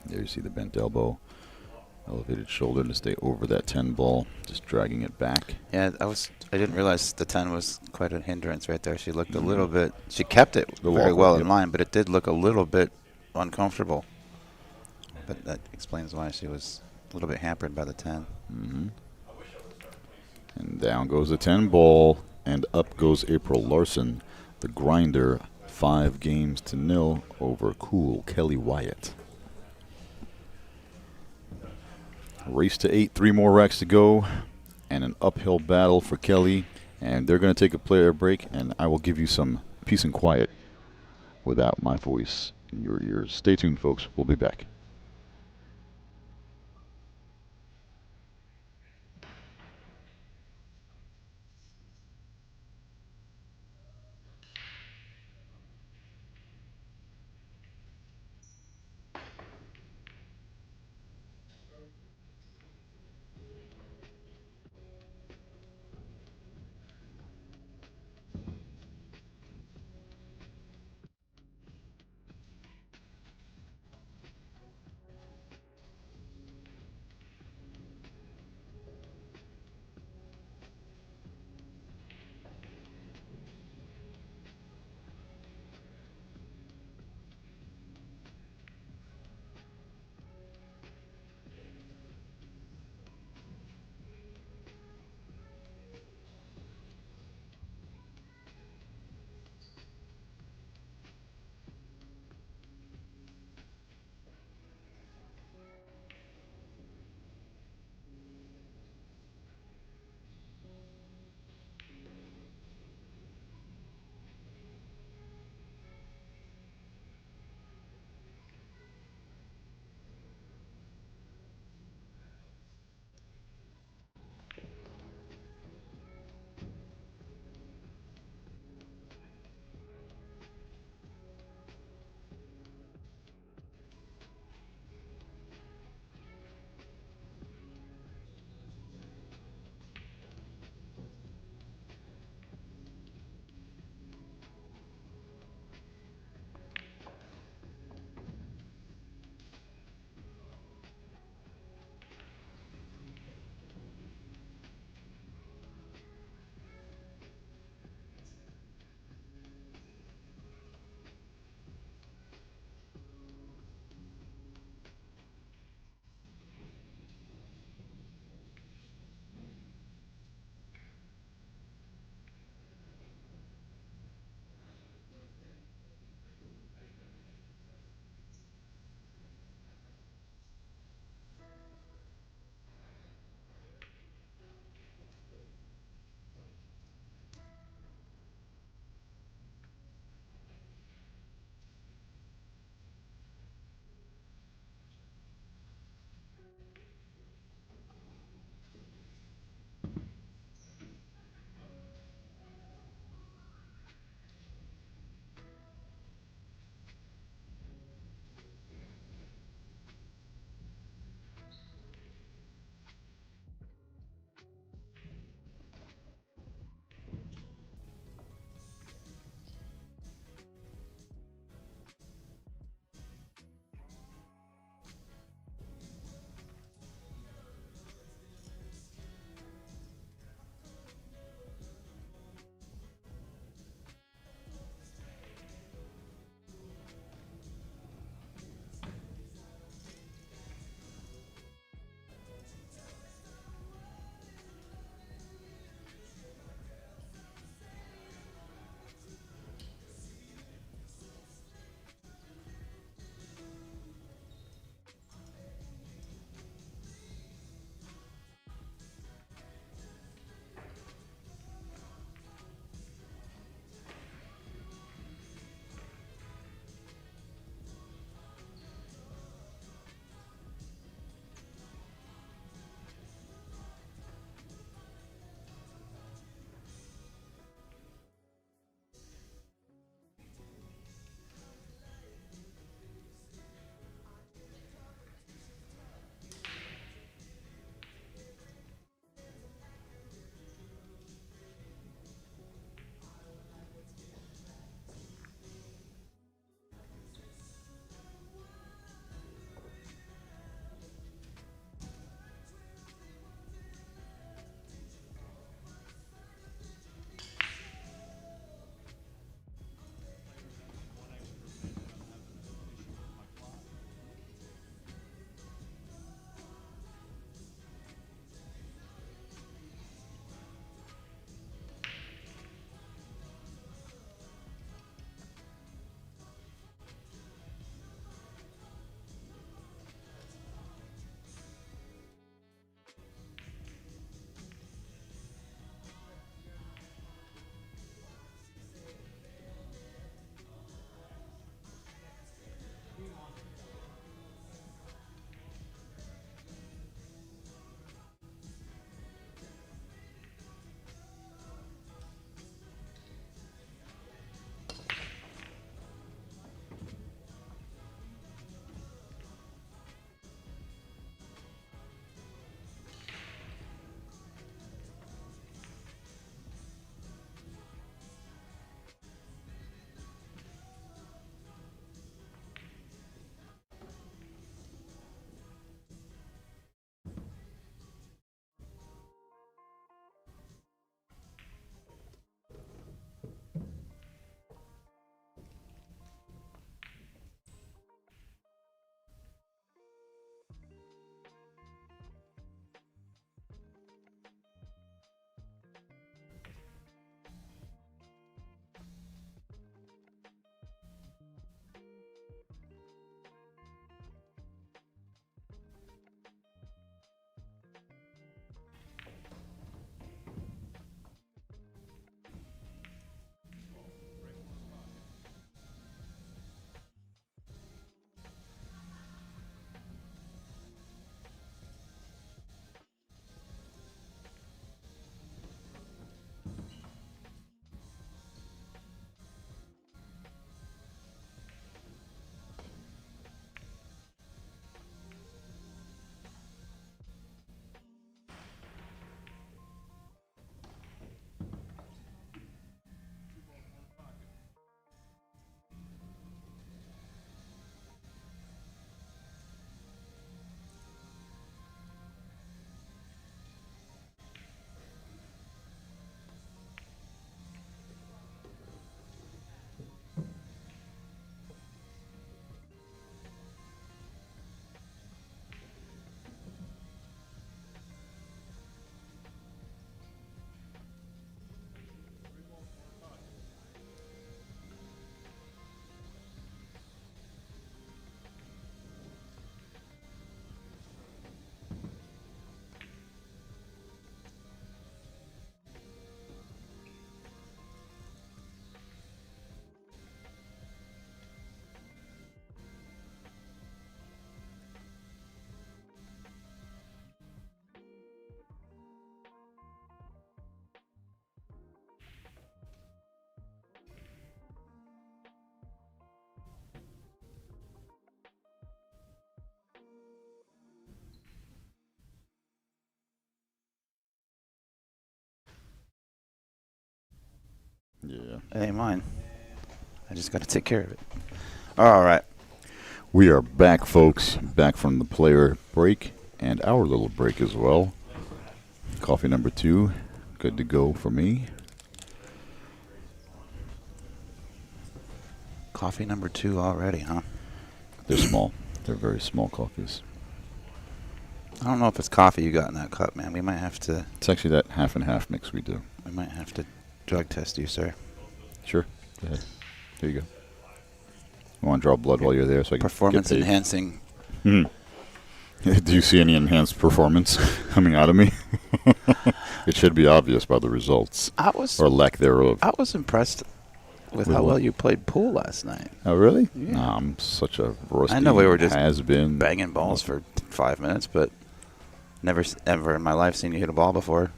There you see the bent elbow, elevated shoulder to stay over that 10 ball, just dragging it back. Yeah, I didn't realize the 10 was quite a hindrance right there. She looked a little bit. She kept it very well in line, but it did look a little bit uncomfortable. But that explains why she was a little bit hampered by the 10. And down goes the 10 ball, and up goes April Larson, the grinder, 5-0 over cool Kelly Wyatt. Race to 8, 3 more racks to go, and an uphill battle for Kelly. And they're going to take a player break, and I will give you some peace and quiet without my voice in your ears. Stay tuned, folks. We'll be back. Yeah. It ain't mine. I just got to take care of it. All right. We are back, folks. Back from the player break and our little break as well. Coffee number 2. Good to go for me. Coffee number 2 already, huh? They're small. They're very small coffees. I don't know if it's coffee you got in that cup, man. We might have to. It's actually that half and half mix we do. We might have to drug test you, sir. Sure. Go ahead. There you go. You want to draw blood while you're there so I can Performance get paid? enhancing. Do you see any enhanced performance coming out of me? It should be obvious by the results. Or lack thereof. I was impressed with how what? well you played pool last night. Oh, really? Yeah. Nah, I'm such a rusty I know we were just has-been. banging balls for 5 minutes, but never ever in my life seen you hit a ball before.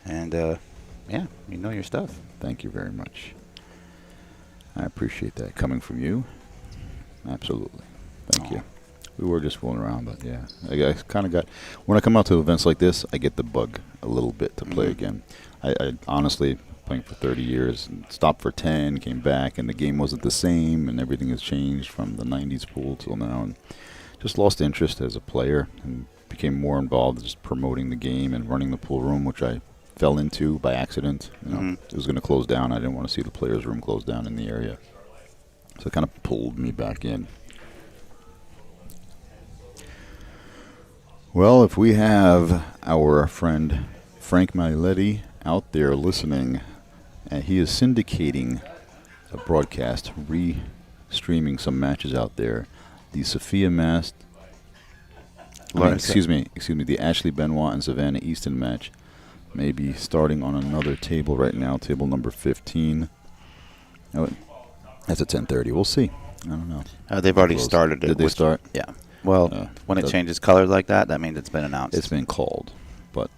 And, yeah, you know your stuff. Thank you very much. I appreciate that coming from you. Absolutely. Thank you. We were just fooling around, but yeah. I kind of got, when I come out to events like this, I get the bug a little bit to play again. I honestly, playing for 30 years, and stopped for 10, came back, and the game wasn't the same, and everything has changed from the 90s pool till now, and just lost interest as a player, and became more involved just promoting the game and running the pool room, which I fell into by accident. You know, it was going to close down. I didn't want to see the players' room close down in the area. So it kind of pulled me back in. Well, if we have our friend Frank Mailetti out there listening, and he is syndicating a broadcast, re-streaming some matches out there. The Sofia Mast, excuse me, the Ashley Benoit and Savannah Easton match may be starting on another table right now, table number 15. Oh, that's at 10:30. We'll see. I don't know. They've already started it. Did they start? Yeah. Well, when it changes color like that, that means it's been announced. It's been called, but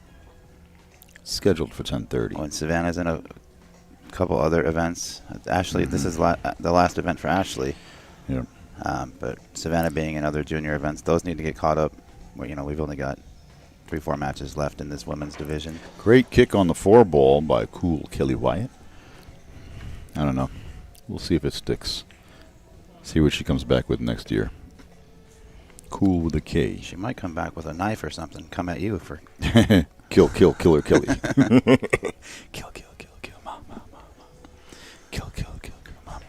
scheduled for 10:30. When Savannah's in a couple other events. Ashley, this is the last event for Ashley. Yeah. But Savannah being in other junior events, those need to get caught up. Well, we've only got 3-4 matches left in this women's division. Great kick on the 4-ball by cool Kelly Wyatt. I don't know. We'll see if it sticks. See what she comes back with next year. Cool with a K. She might come back with a knife or something. Come at you for Killer Kelly. kill, mom. Kill, mom.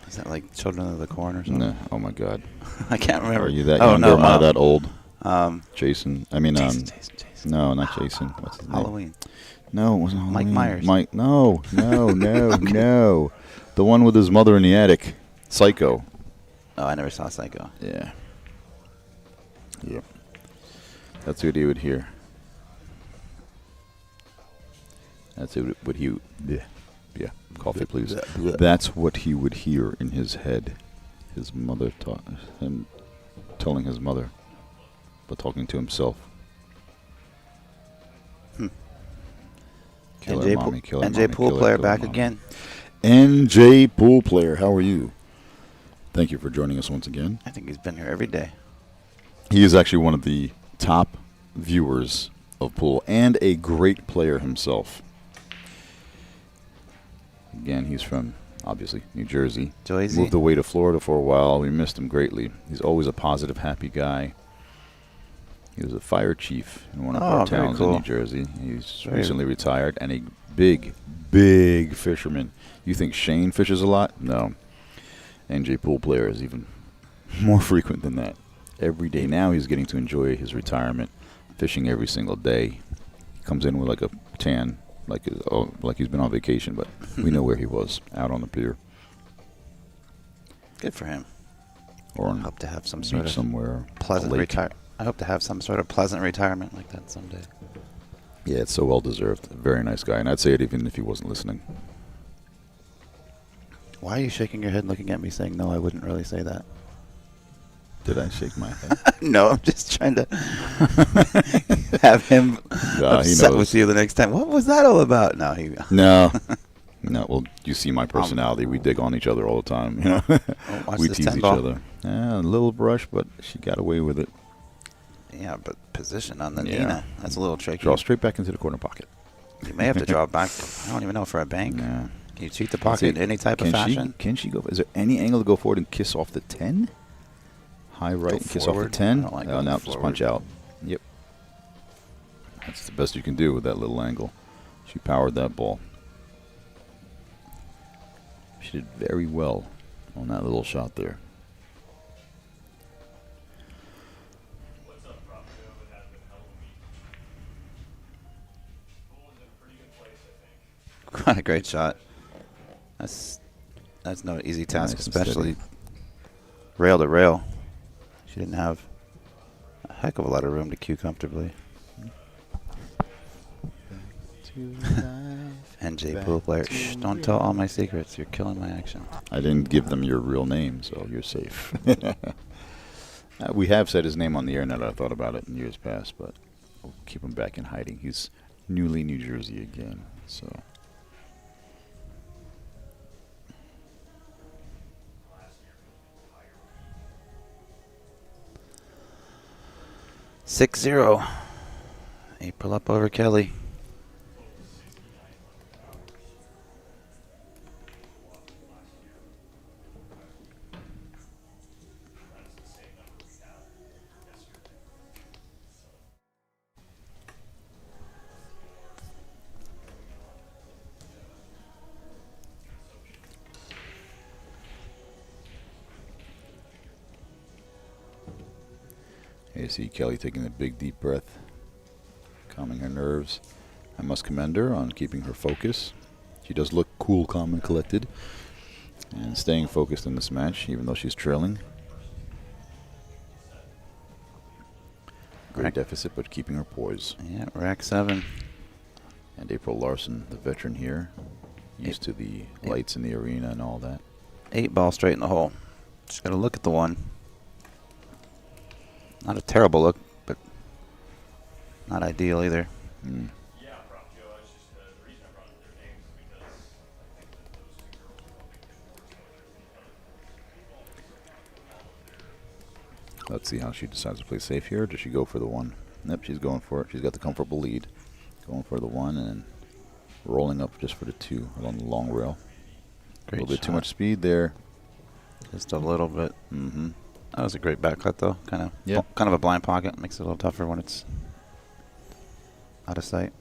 Is that like Children of the Corn or something? No. Oh my God. I can't remember. Are you that young? Am I that old? Jason. I mean, Jason. No, not Jason. What's his name? Halloween. No, it wasn't Halloween. Mike Myers. Mike. No. No. The one with his mother in the attic. Psycho. Oh, I never saw Psycho. Yeah. Yep. That's what he would hear. That's what he. Yeah. Coffee, please. That's what he would hear in his head. His mother him telling his mother, but talking to himself. Killer mommy, killer NJ Pool player back again. NJ Pool player, how are you? Thank you for joining us once again. I think he's been here every day. He is actually one of the top viewers of pool and a great player himself. Again, he's from, obviously, New Jersey. Jersey. Moved away to Florida for a while. We missed him greatly. He's always a positive, happy guy. He was a fire chief in one of our towns in New Jersey. He's recently retired and a big, big fisherman. You think Shane fishes a lot? No. NJ Pool player is even more frequent than that. Every day now he's getting to enjoy his retirement, fishing every single day. He comes in with like a tan, like he's been on vacation, but we know where he was, out on the pier. Good for him. Or on I hope to have some sort of somewhere pleasant I hope to have some sort of pleasant retirement like that someday. Yeah, it's so well deserved. Very nice guy, and I'd say it even if he wasn't listening. Why are you shaking your head looking at me saying, no, I wouldn't really say that? Did I shake my head? No, I'm just trying to have him upset with you the next time. What was that all about? No. Well, you see my personality. We dig on each other all the time. You know, we tease each other. Yeah, a little brush, but she got away with it. Yeah, but position on the Nina. That's a little tricky. Draw straight back into the corner pocket. You may have to draw back. I don't even know for a bank. Nah. Can you cheat the pocket in any type of fashion? Can she go? Is there any angle to go forward and kiss off the 10? High right and kiss off the 10? I don't like Oh, going no, just punch out. Yep. That's the best you can do with that little angle. She powered that ball. She did very well on that little shot there. What a great shot. That's no easy task, Nice and especially steady. rail to rail. She didn't have a heck of a lot of room to cue comfortably. NJ pool player. Shh, don't tell all my secrets. You're killing my action. I didn't give them your real name, so you're safe. We have said his name on the air now that I thought about it in years past, but we'll keep him back in hiding. He's newly New Jersey again, so. Six 0. April up over Kelly. You see Kelly taking a big deep breath, calming her nerves. I must commend her on keeping her focus. She does look cool, calm, and collected, and staying focused in this match, even though she's trailing. Great deficit, but keeping her poise. Yeah, rack 7. And April Larson, the veteran here, used to the lights in the arena and all that. 8 ball straight in the hole. Just got to look at the one. Not a terrible look, but not ideal either. Mm. Let's see how she decides to play safe here. Does she go for the one? Yep, she's going for it. She's got the comfortable lead. Going for the one and rolling up just for the 2 along the long rail. Great a little bit shot. too much speed there. Just a little bit. Mm-hmm. That was a great back cut, though. Kind Yeah. of a blind pocket. Makes it a little tougher when it's out of sight.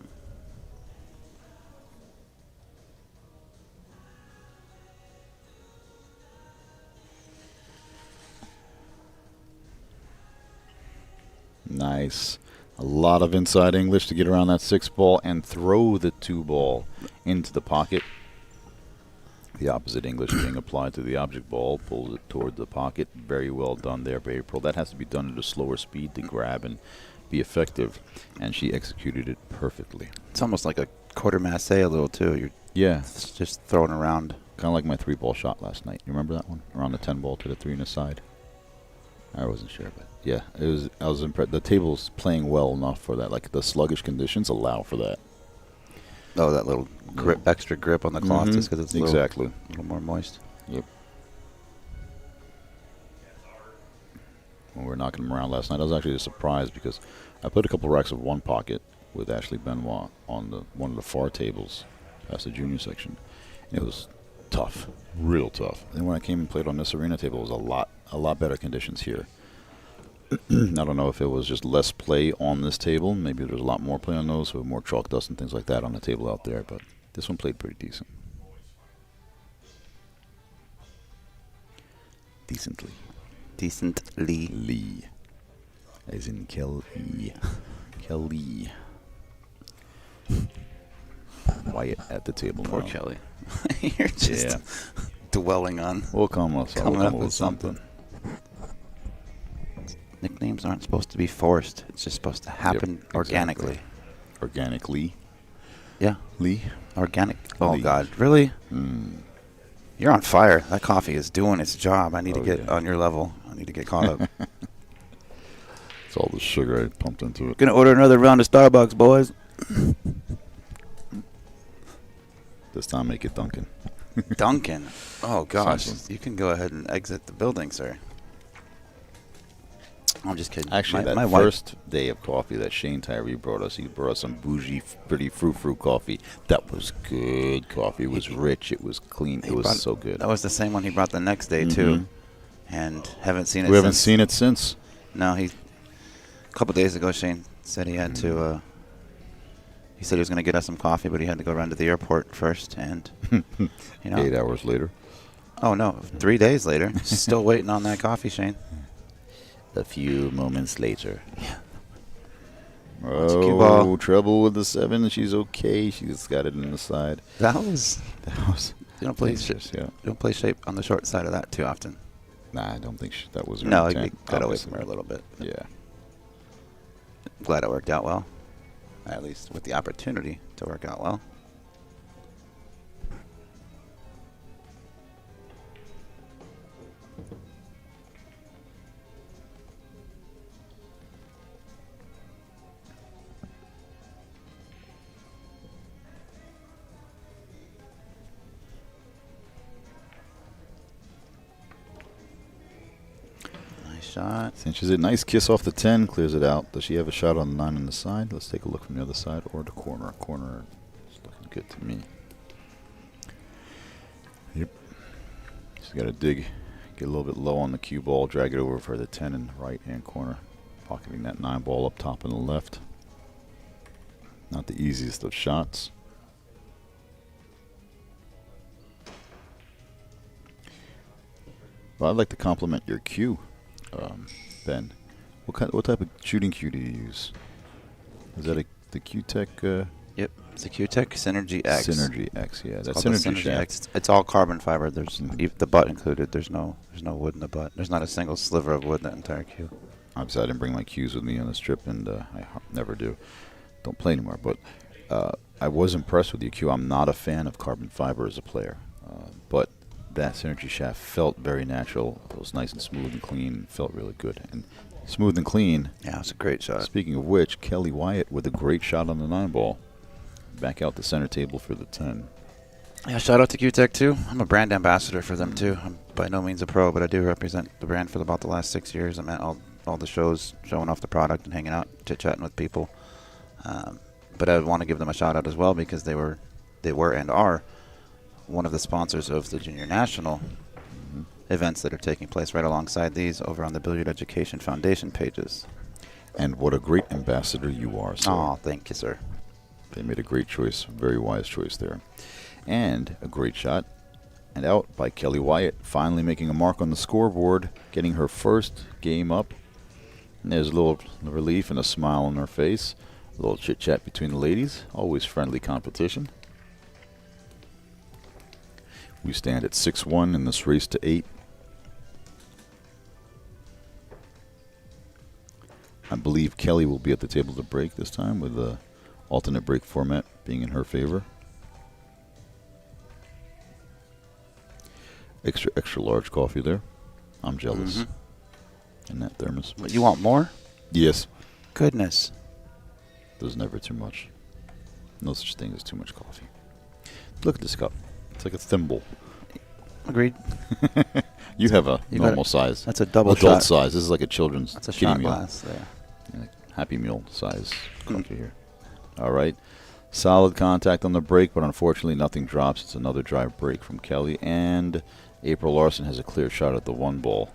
Nice. A lot of inside English to get around that 6 ball and throw the 2 ball into the pocket. The opposite English being applied to the object ball, pulls it toward the pocket. Very well done there by April. That has to be done at a slower speed to grab and be effective, and she executed it perfectly. It's almost like a quarter masse a little, too. Yeah. It's just throwing around. Kind of like my 3-ball shot last night. You remember that one? Around the 10 ball to the 3 in the side. I wasn't sure, but yeah, it was. I was impressed. The table's playing well enough for that. Like the sluggish conditions allow for that. Oh, that little grip, extra grip on the cloth, just because it's a exactly little more moist. Yep. When we were knocking them around last night, I was actually surprised because I put a couple racks of one pocket with Ashley Benoit on one of the far tables past the junior section. And it was tough, real tough. And when I came and played on this arena table, it was a lot better conditions here. I don't know if it was just less play on this table. Maybe there's a lot more play on those, with more chalk dust and things like that on the table out there. But this one played pretty decent. Decently. Decently. Lee. As in Kelly. Kelly. Wyatt at the table Poor now. Kelly. You're just dwelling on. We'll come up with something. Nicknames aren't supposed to be forced. It's just supposed to happen Exactly. organically. Organically. Yeah. Lee. Organic. Oh, Lee. God. Really? Mm. You're on fire. That coffee is doing its job. I need to Oh, get yeah. on your level. I need to get caught up. It's all the sugar I pumped into it. Gonna order another round of Starbucks, boys. This time make it Dunkin'. Duncan. Oh, gosh. Something. You can go ahead and exit the building, sir. I'm just kidding. Actually, my that wife- first day of coffee that Shane Tyree brought us, he brought us some bougie, pretty frou-frou coffee. That was good coffee. It was rich. It was clean. It was so good. That was the same one he brought the next day, too. And haven't seen it We haven't since. seen it since. No, a couple days ago, Shane said he had to, he said he was going to get us some coffee, but he had to go run to the airport first. And, 8 hours later. Oh, no, 3 days later. Still waiting on that coffee, Shane. A few moments later. Yeah. Oh, trouble with the 7. She's okay. She's got it in the side. That was you don't play dangerous, yeah. you don't play shape on the short side of that too often. Nah, I don't think that was her No, intent, he got away obviously. from her a little bit. Yeah. Glad it worked out well. At least with the opportunity to work out well. Shot. Cinches it. Nice kiss off the 10. Clears it out. Does she have a shot on the 9 on the side? Let's take a look from the other side or the corner. Corner is looking good to me. Yep. She's got to dig. Get a little bit low on the cue ball. Drag it over for the 10 in the right-hand corner. Pocketing that 9 ball up top on the left. Not the easiest of shots. Well, I'd like to compliment your cue. Ben, what type of shooting cue do you use? Is that the Q-Tech? Yep, it's a Q-Tech Synergy X. Synergy X, yeah. It's That called the Synergy shaft. X. It's all carbon fiber. There's the butt included. There's no wood in the butt. There's not a single sliver of wood in that entire cue. Obviously, I didn't bring my cues with me on this trip, and I never do. Don't play anymore. But I was impressed with your cue. I'm not a fan of carbon fiber as a player, but that Synergy shaft felt very natural. It was nice and smooth and clean. Felt really good. And smooth and clean. Yeah, it's a great shot. Speaking of which, Kelly Wyatt with a great shot on the 9 ball. Back out the center table for the 10. Yeah, shout out to Q-Tech too. I'm a brand ambassador for them too. I'm by no means a pro, but I do represent the brand for about the last 6 years. I'm at all the shows, showing off the product and hanging out, chit-chatting with people. But I want to give them a shout out as well because they were and are one of the sponsors of the Junior National events that are taking place right alongside these over on the Belieu Education Foundation pages. And what a great ambassador you are, sir. Oh, thank you, sir. They made a great choice, very wise choice there. And a great shot. And out by Kelly Wyatt, finally making a mark on the scoreboard, getting her first game up. And there's a little relief and a smile on her face. A little chit-chat between the ladies. Always friendly competition. We stand at 6-1 in this race to 8. I believe Kelly will be at the table to break this time with the alternate break format being in her favor. Extra large coffee there. I'm jealous. In that thermos. What, you want more? Yes. Goodness. There's never too much. No such thing as too much coffee. Look at this cup. It's like a thimble. Agreed. You have a You normal got it. size. That's a double adult shot. size. This is like a children's That's a kiddie shot meal. glass there. Yeah, Happy Meal size coffee here. All right. Solid contact on the break, but unfortunately nothing drops. It's another drive break from Kelly. And April Larson has a clear shot at the 1 ball.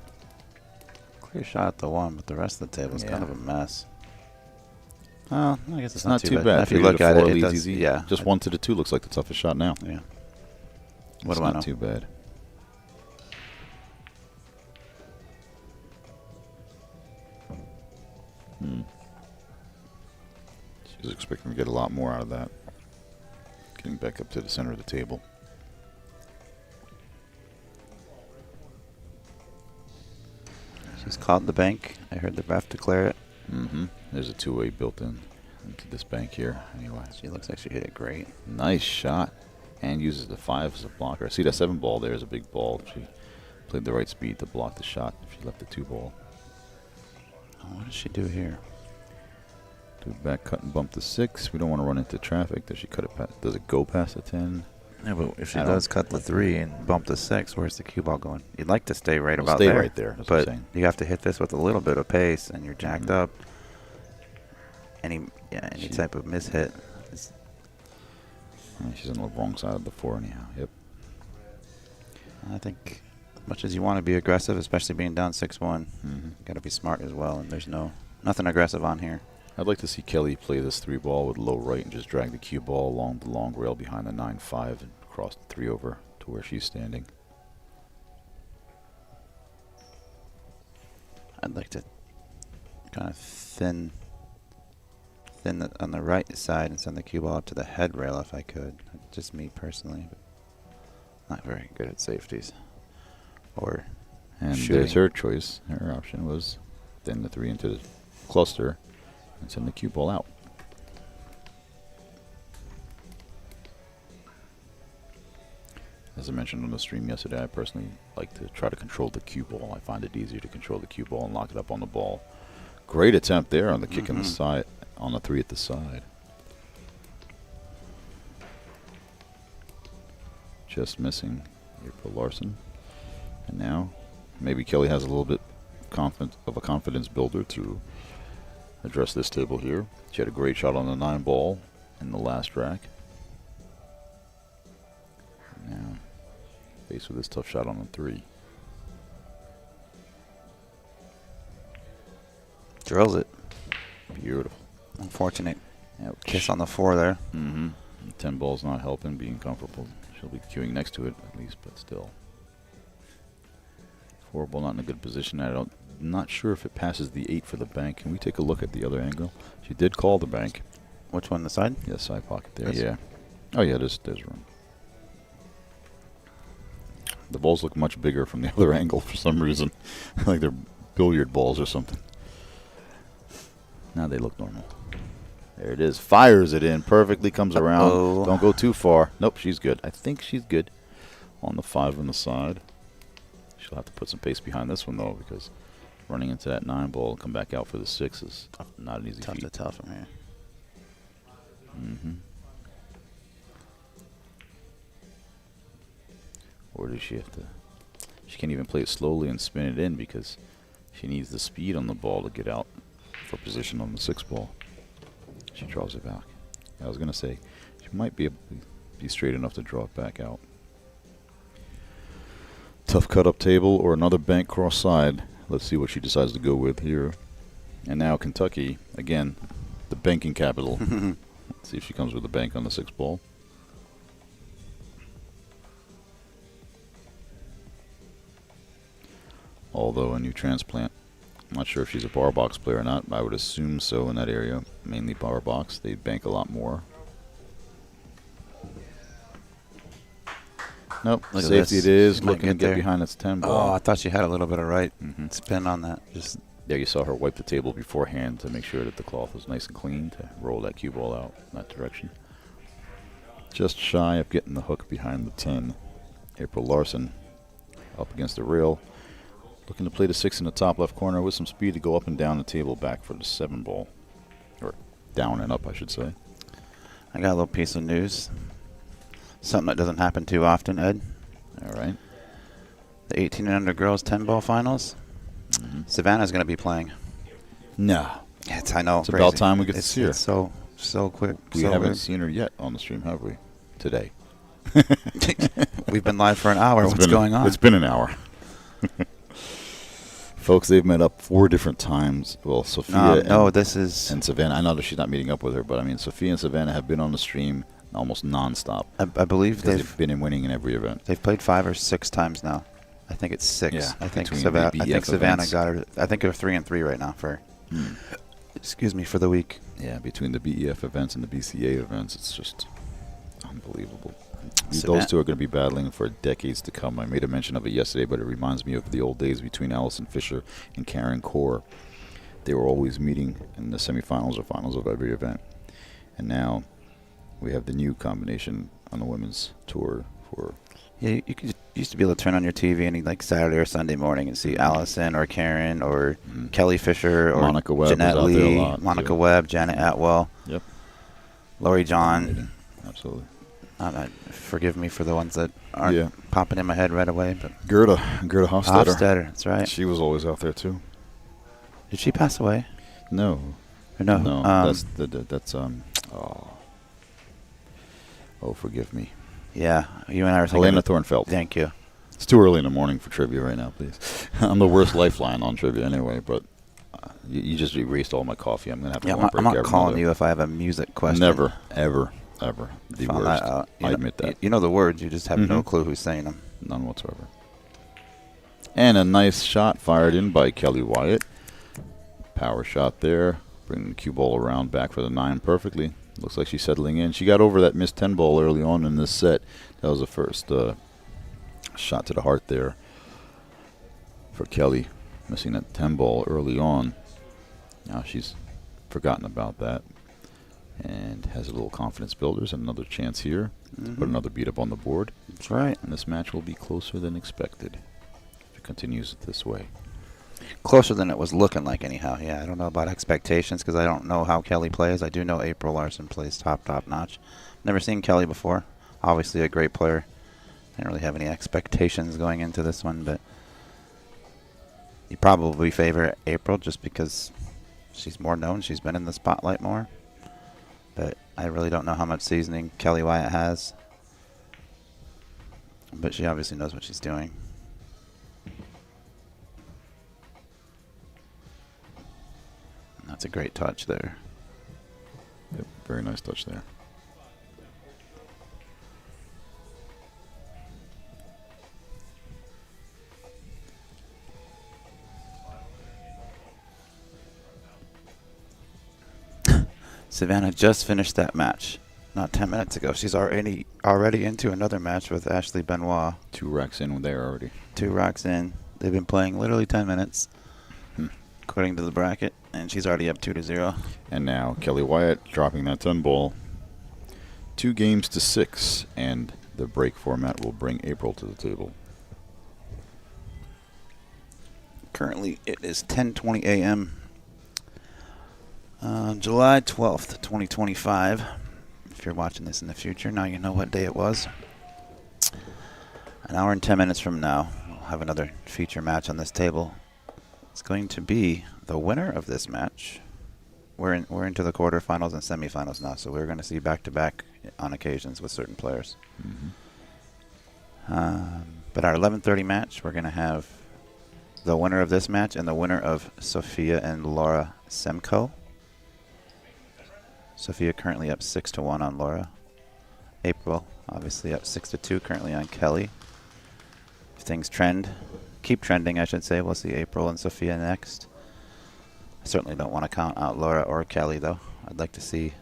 Clear shot at the 1, but the rest of the table is kind Yeah. of a mess. Well, I guess It's not too bad. If you 3 to look at 4 it, it leads does, easy. yeah. Just 1 to the 2 looks like the toughest shot now. Yeah. It's What do I know? not too bad. She was expecting to get a lot more out of that. Getting back up to the center of the table. She's caught the bank. I heard the ref declare it. There's a 2-way built in into this bank here. Anyway, She looks like she hit it great. nice shot. And uses the 5 as a blocker. See, that 7 ball there is a big ball. She played the right speed to block the shot if she left the 2 ball. Oh, what does she do here? Do back cut and bump the 6. We don't want to run into traffic. Does she cut it past? Does it go past the 10? Yeah, but if she I don't does cut the like 3 and bump the 6, where's the cue ball going? You'd like to stay right It'll about stay there. right there, that's what I'm But saying. you have to hit this with a little bit of pace, and you're jacked Mhm. up. Any type of mishit is She's on the wrong side of the 4 anyhow. Yep. I think as much as you want to be aggressive, especially being down 6-1, Mhm. you got to be smart as well. And there's nothing aggressive on here. I'd like to see Kelly play this 3 ball with low right and just drag the cue ball along the long rail behind the 9-5 and cross the 3 over to where she's standing. I'd like to kind of thin on the right side and send the cue ball up to the head rail if I could. Just me personally, but not very good at safeties or And shooting. there's her choice. Her option was thin the 3 into the cluster and send the cue ball out. As I mentioned on the stream yesterday, I personally like to try to control the cue ball. I find it easier to control the cue ball and lock it up on the ball. Great attempt there on the kick in the side, on the 3 at the side. Just missing April Larson. And now maybe Kelly has a little bit of a confidence builder to address this table here. She had a great shot on the 9 ball in the last rack. Now faced with this tough shot on the 3. Drills it. Beautiful. Unfortunate Ouch. kiss on the 4 there. Mm-hmm. 10 ball's not helping, being comfortable. She'll be queuing next to it at least, but still. 4 ball not in a good position. Not sure if it passes the 8 for the bank. Can we take a look at the other angle? She did call the bank. Which one, the side? Yeah, side pocket there. This? Yeah. Oh yeah, there's room. The balls look much bigger from the other angle for some reason. Like they're billiard balls or something. Now they look normal. There it is. Fires it in. Perfectly comes around. Don't go too far. Nope, she's good. I think she's good on the 5 on the side. She'll have to put some pace behind this one, though, because running into that 9 ball and come back out for the 6 is not an easy Tough feat. to tell from here. Mm-hmm. Or does she have to... She can't even play it slowly and spin it in because she needs the speed on the ball to get out for position on the 6 ball. She draws it back. I was going to say, she might be able to be straight enough to draw it back out. Tough cut-up table or another bank cross side. Let's see what she decides to go with here. And now Kentucky, again, the banking capital. Let's see if she comes with a bank on the 6 ball. Although a new transplant. I'm not sure if she's a bar box player or not. I would assume so in that area. Mainly bar box. They bank a lot more. Nope. Look at Safety this. it is. She might Looking to get get there. behind its 10 Oh, ball. I thought she had a little bit of right Mhm. spin on that. Just There you saw her wipe the table beforehand to make sure that the cloth was nice and clean to roll that cue ball out in that direction. Just shy of getting the hook behind the 10. April Larson up against the rail. Looking to play the 6 in the top left corner with some speed to go up and down the table back for the 7 ball. Or down and up, I should say. I got a little piece of news. Something that doesn't happen too often, Ed. All right. The 18 and under girls 10 ball finals. Savannah's going to be playing. No. I know. It's about time we get to see her. It's so quick. We so haven't good. seen her yet on the stream, have we? Today. We've been live for an hour. What's going on? It's been an hour. Folks, they've met up 4 different times. Well, Sofia this is... and Savannah. I know that she's not meeting up with her, but I mean, Sofia and Savannah have been on the stream almost nonstop. I believe They've been in winning in every event. They've played 5 or 6 times now. I think it's 6. Yeah, I think between Savannah. the I think BEF Savannah events. got her. I think they're 3-3 right now for. Excuse me, for the week. Yeah, between the BEF events and the BCA events, it's just unbelievable. Those Savannah- two are going to be battling for decades to come. I made a mention of it yesterday, but it reminds me of the old days between Allison Fisher and Karen Core. They were always meeting in the semifinals or finals of every event. And now we have the new combination on the women's tour for... Yeah, you used to be able to turn on your TV any like Saturday or Sunday morning and see Allison or Karen or Kelly Fisher or Monica Webb Jeanette was out there a Lee, lot, Monica too. Webb, Janet Atwell, Yep. Lori John. Absolutely. Forgive me for the ones that aren't popping in my head right away. But Gerda Hofstetter. Hofstetter, that's right. She was always out there too. Did she pass away? No. Or no. No. Oh, forgive me. Yeah, you and I were thinking. Helena Thornfeld. Thank you. It's too early in the morning for trivia right now, please. I'm the worst lifeline on trivia anyway, but you just erased all my coffee. I'm going to have to go on break. I'm not calling you if I have a music question. Never, ever, ever. The Found worst. that out. I admit that. You know the words, you just have no clue who's saying them. None whatsoever. And a nice shot fired in by Kelly Wyatt. Power shot there. Bringing the cue ball around back for the 9 perfectly. Looks like she's settling in. She got over that missed 10 ball early on in this set. That was the first shot to the heart there for Kelly. Missing that 10 ball early on. Now she's forgotten about that. And has a little confidence builders and another chance here. Put another beat up on the board. That's right. And this match will be closer than expected if it continues this way. Closer than it was looking like anyhow. Yeah, I don't know about expectations because I don't know how Kelly plays. I do know April Larson plays top notch. Never seen Kelly before. Obviously a great player. Didn't really have any expectations going into this one, but you probably favor April just because she's more known. She's been in the spotlight more. But I really don't know how much seasoning Kelly Wyatt has. But she obviously knows what she's doing. That's a great touch there. Yep, very nice touch there. Savannah just finished that match not 10 minutes ago. She's already into another match with Ashley Benoit. 2 racks in there already. 2 racks in. They've been playing literally 10 minutes, according to the bracket, and she's already up 2-0. And now Kelly Wyatt dropping that 10 ball. 2 games to 6, and the break format will bring April to the table. Currently, it is 10:20 a.m. July 12th, 2025. If you're watching this in the future, now you know what day it was. An hour and 10 minutes from now, we'll have another feature match on this table. It's going to be the winner of this match. We're into the quarterfinals and semifinals now, so we're going to see back-to-back on occasions with certain players. But our 11:30 match, we're going to have the winner of this match and the winner of Sofia and Laura Semco. Sofia currently up 6-1 on Laura. April obviously up 6-2 currently on Kelly. If things keep trending, I should say, we'll see April and Sofia next. I certainly don't want to count out Laura or Kelly though. I'd like to see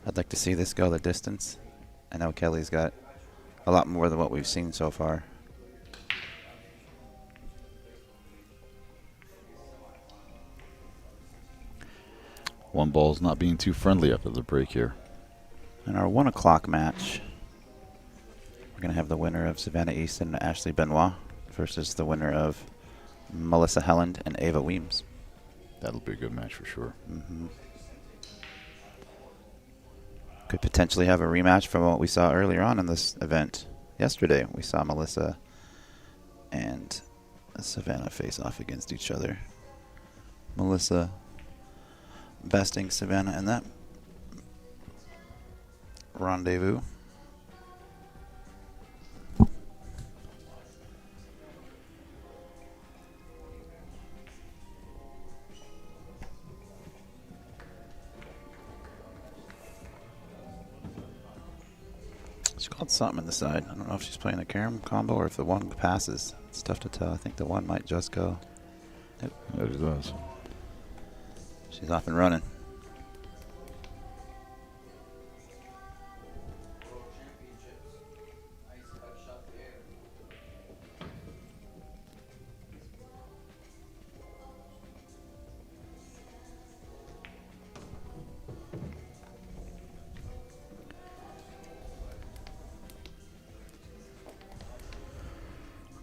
this go the distance. I know Kelly's got a lot more than what we've seen so far. One ball's not being too friendly after the break here. In our 1 o'clock match, we're going to have the winner of Savannah Easton and Ashley Benoit versus the winner of Melissa Helland and Ava Weems. That'll be a good match for sure. Could potentially have a rematch from what we saw earlier on in this event. Yesterday, we saw Melissa and Savannah face off against each other. Melissa besting Savannah in that rendezvous. She called something in the side. I don't know if she's playing a carom combo or if the one passes. It's tough to tell. I think the one might just go. Yep. That it does. She's off and running.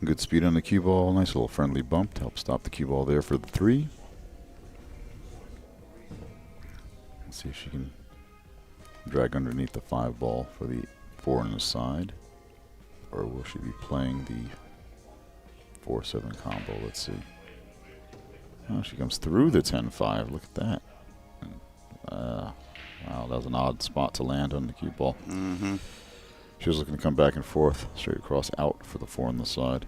Good speed on the cue ball. Nice little friendly bump to help stop the cue ball there for the 3. Let's see if she can drag underneath the 5 ball for the 4 on the side. Or will she be playing the 4-7 combo? Let's see. Oh, she comes through the 10-5. Look at that. Wow, that was an odd spot to land on the cue ball. Mm-hmm. She was looking to come back and forth, straight across out for the 4 on the side.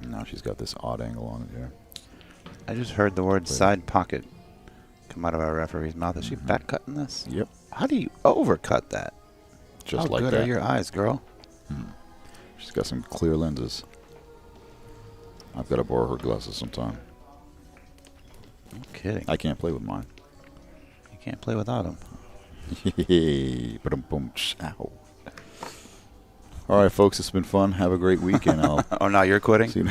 Now she's got this odd angle on it here. I just heard the word side pocket come out of our referee's mouth. Is she back cutting this? Yep. How do you overcut that? Just How like good that. are your eyes, girl? She's got some clear lenses. I've got to borrow her glasses sometime. No kidding. I can't play with mine. You can't play without them. Boom. Ow. All right, folks, it's been fun. Have a great weekend. I'll Oh, now you're quitting? see you.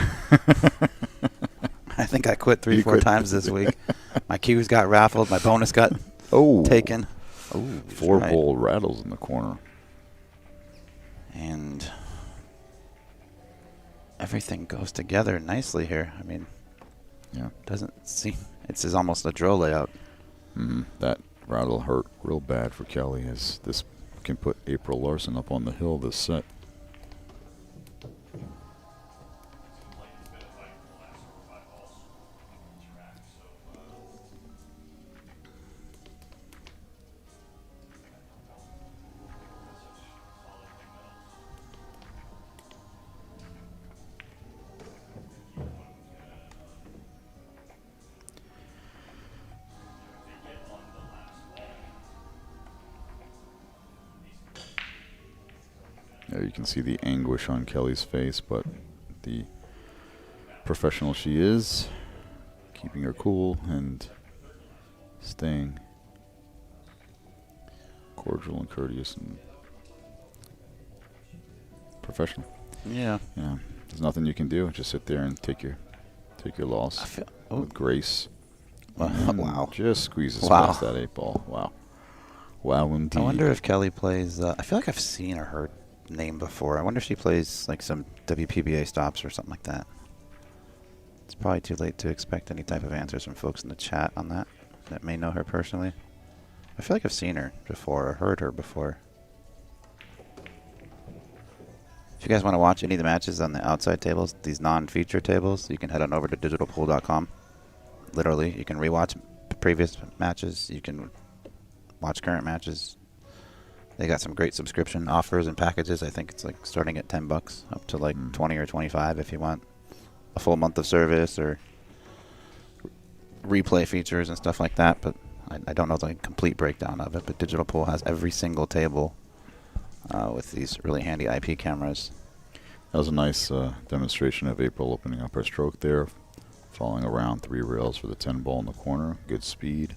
I think I quit You 3-4 quit. times this week. My cues got raffled. My bonus got Oh, taken. Oh, 4 ball rattles in the corner. And everything goes together nicely here. I mean, Yeah. doesn't seem it's almost a draw layout. That rattle hurt real bad for Kelly, as this can put April Larson up on the hill this set. There you can see the anguish on Kelly's face, but the professional she is, keeping her cool and staying cordial and courteous and professional. Yeah. Yeah, there's nothing you can do. Just sit there and take your loss I feel, with grace. Wow. And Wow. just squeezes Wow. past that 8-ball. Wow. Wow, indeed. I wonder if Kelly plays. I feel like I've seen or heard name before. I wonder if she plays like some WPBA stops or something like that. It's probably too late to expect any type of answers from folks in the chat on that may know her personally. I feel like I've seen her before or heard her before. If you guys want to watch any of the matches on the outside tables, these non-feature tables, you can head on over to digitalpool.com. Literally, you can rewatch previous matches. You can watch current matches. They got some great subscription offers and packages. I think it's like starting at $10 up to like 20 or 25 if you want a full month of service or replay features and stuff like that. But I don't know the complete breakdown of it. But Digital Pool has every single table with these really handy IP cameras. That was a nice demonstration of April opening up her stroke there, following around 3 rails for the 10 ball in the corner. Good speed.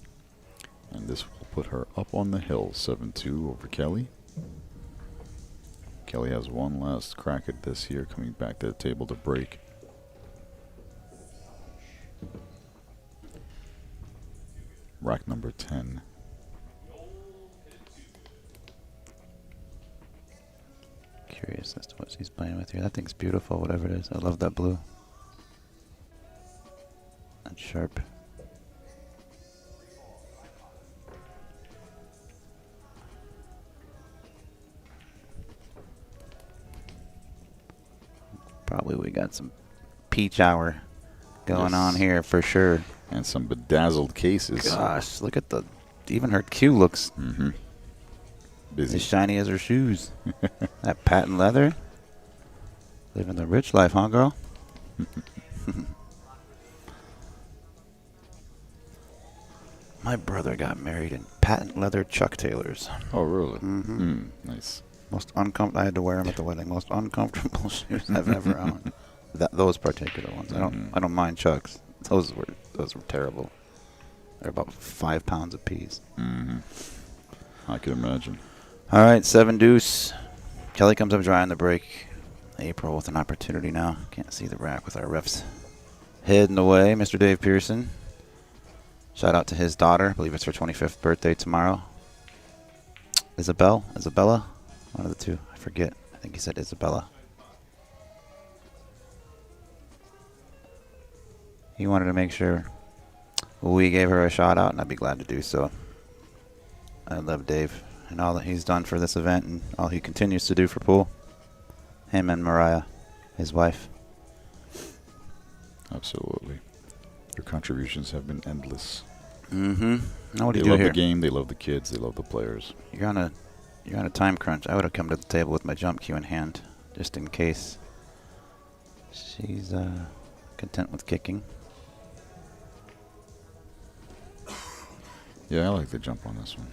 And this will put her up on the hill, 7-2 over Kelly. Kelly has one last crack at this here, coming back to the table to break. Rack number 10. Curious as to what she's playing with here. That thing's beautiful, whatever it is. I love that blue. That's sharp. Probably we got some peach hour going on here for sure. And some bedazzled cases. Gosh, look at the... Even her cue looks Busy. as shiny as her shoes. That patent leather. Living the rich life, huh, girl? My brother got married in patent leather Chuck Taylors. Oh, really? Nice. Most uncomfortable. I had to wear them at the wedding. Most uncomfortable shoes I've ever owned. Those particular ones. I don't mind Chucks. Those were terrible. They're about 5 pounds a piece. I can imagine. All right, 7 deuce. Kelly comes up dry on the break. April with an opportunity now. Can't see the rack with our refs heading away. Mr. Dave Pearson. Shout out to his daughter. I believe it's her 25th birthday tomorrow. Isabella? One of the two. I forget. I think he said Isabella. He wanted to make sure we gave her a shout out, and I'd be glad to do so. I love Dave. and all that he's done for this event and all he continues to do for pool. Him and Mariah, his wife. Absolutely. Their contributions have been endless. Mm-hmm. Now what do They you do love here? the game, they love the kids, they love the players. You're on a time crunch. I would have come to the table with my jump cue in hand, just in case. She's content with kicking. Yeah, I like the jump on this one.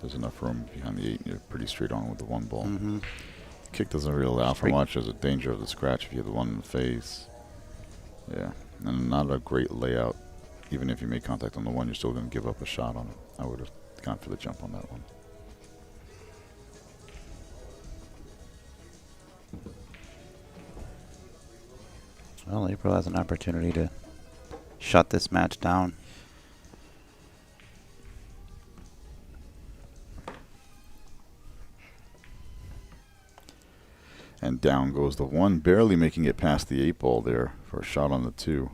There's enough room behind the 8, and you're pretty straight on with the 1 ball. Mm-hmm. Kick doesn't really allow for much. There's a danger of the scratch if you have the 1 in the face. Yeah, and not a great layout. Even if you make contact on the 1, you're still going to give up a shot on it. I would have gone for the jump on that one. Well, April has an opportunity to shut this match down. And down goes the 1, barely making it past the 8 ball there for a shot on the 2.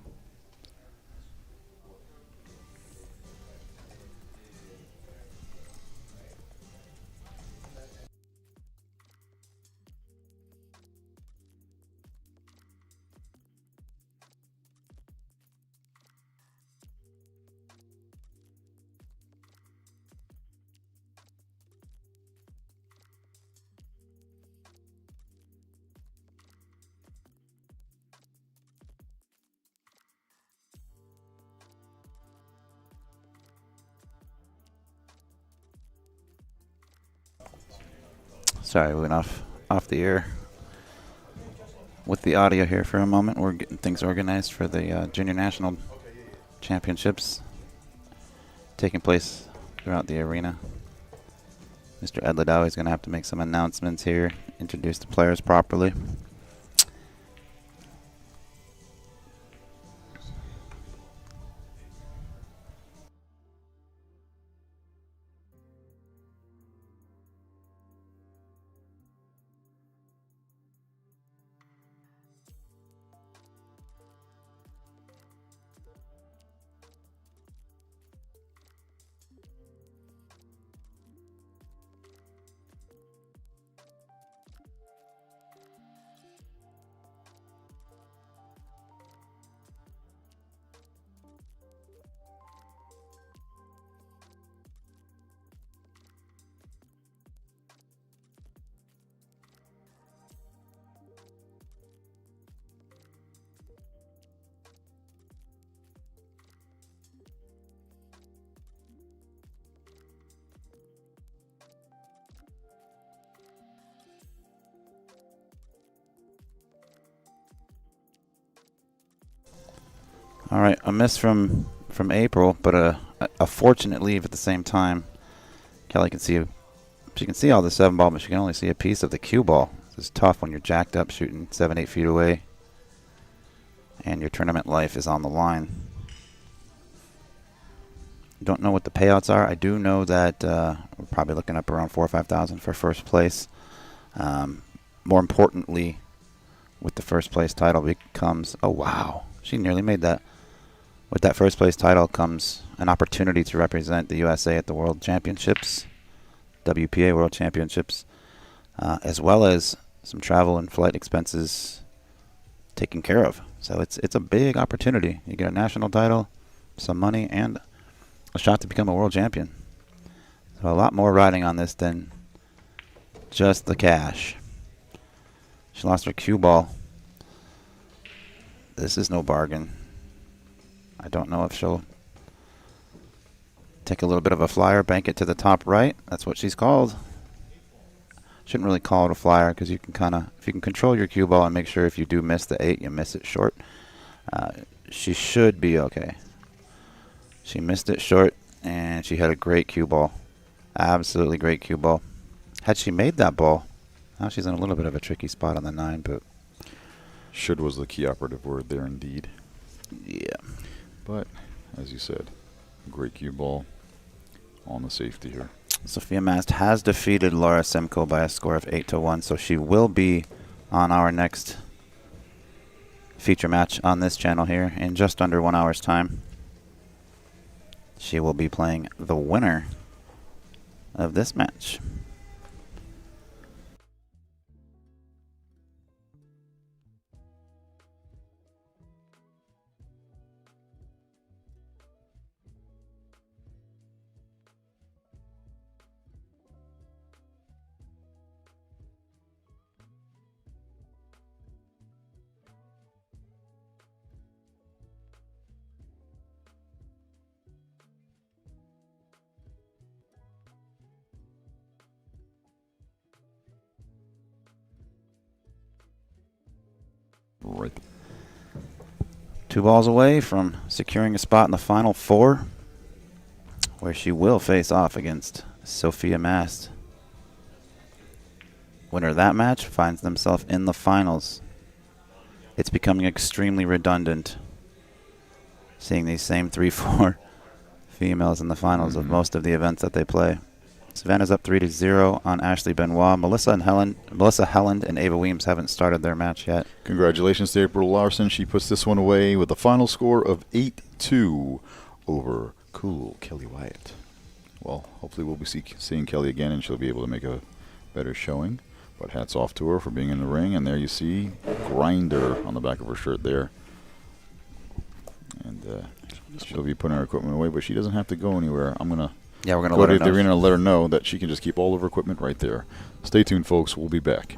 Sorry, we went off the air with the audio here for a moment. We're getting things organized for the Junior National Championships taking place throughout the arena. Mr. Ed Ladow is going to have to make some announcements here, introduce the players properly. All right, a miss from April, but a fortunate leave at the same time. Kelly can see, she can see all the 7 ball, but she can only see a piece of the cue ball. This is tough when you're jacked up shooting 7-8 feet away and your tournament life is on the line. Don't know what the payouts are. I do know that we're probably looking up around $4,000 or $5,000 for first place. More importantly, with the first place title becomes, oh wow, she nearly made that. With that first place title comes an opportunity to represent the USA at the World Championships, WPA World Championships, as well as some travel and flight expenses taken care of. So it's a big opportunity. You get a national title, some money, and a shot to become a world champion. So a lot more riding on this than just the cash. She lost her cue ball. This is no bargain. I don't know if she'll take a little bit of a flyer, bank it to the top right. That's what she's called. Shouldn't really call it a flyer because you can kind of, if you can control your cue ball and make sure if you do miss the 8, you miss it short. She should be okay. She missed it short, and she had a great cue ball. Absolutely great cue ball. Had she made that ball, now she's in a little bit of a tricky spot on the 9, but Should was the key operative word there indeed. yeah. But, as you said, great cue ball on the safety here. Sofia Mast has defeated Laura Semko by a score of 8-1, so she will be on our next feature match on this channel here in just under 1 hour's time. She will be playing the winner of this match. Right. 2 balls away from securing a spot in the final 4, where she will face off against Sofia Mast. Winner of that match finds themselves in the finals. It's becoming extremely redundant seeing these same 3-4 females in the finals of most of the events that they play. Savannah's up 3-0 on Ashley Benoit. Melissa Helland and Ava Weems haven't started their match yet. Congratulations to April Larson. She puts this one away with a final score of 8-2 over cool Kelly Wyatt. Well, hopefully we'll be seeing Kelly again, and she'll be able to make a better showing. But hats off to her for being in the ring. And there you see Grinder on the back of her shirt there. And she'll be putting her equipment away, but she doesn't have to go anywhere. I'm going to Yeah, we're going to go let to her the know. arena and let her know that she can just keep all of her equipment right there. Stay tuned, folks. We'll be back.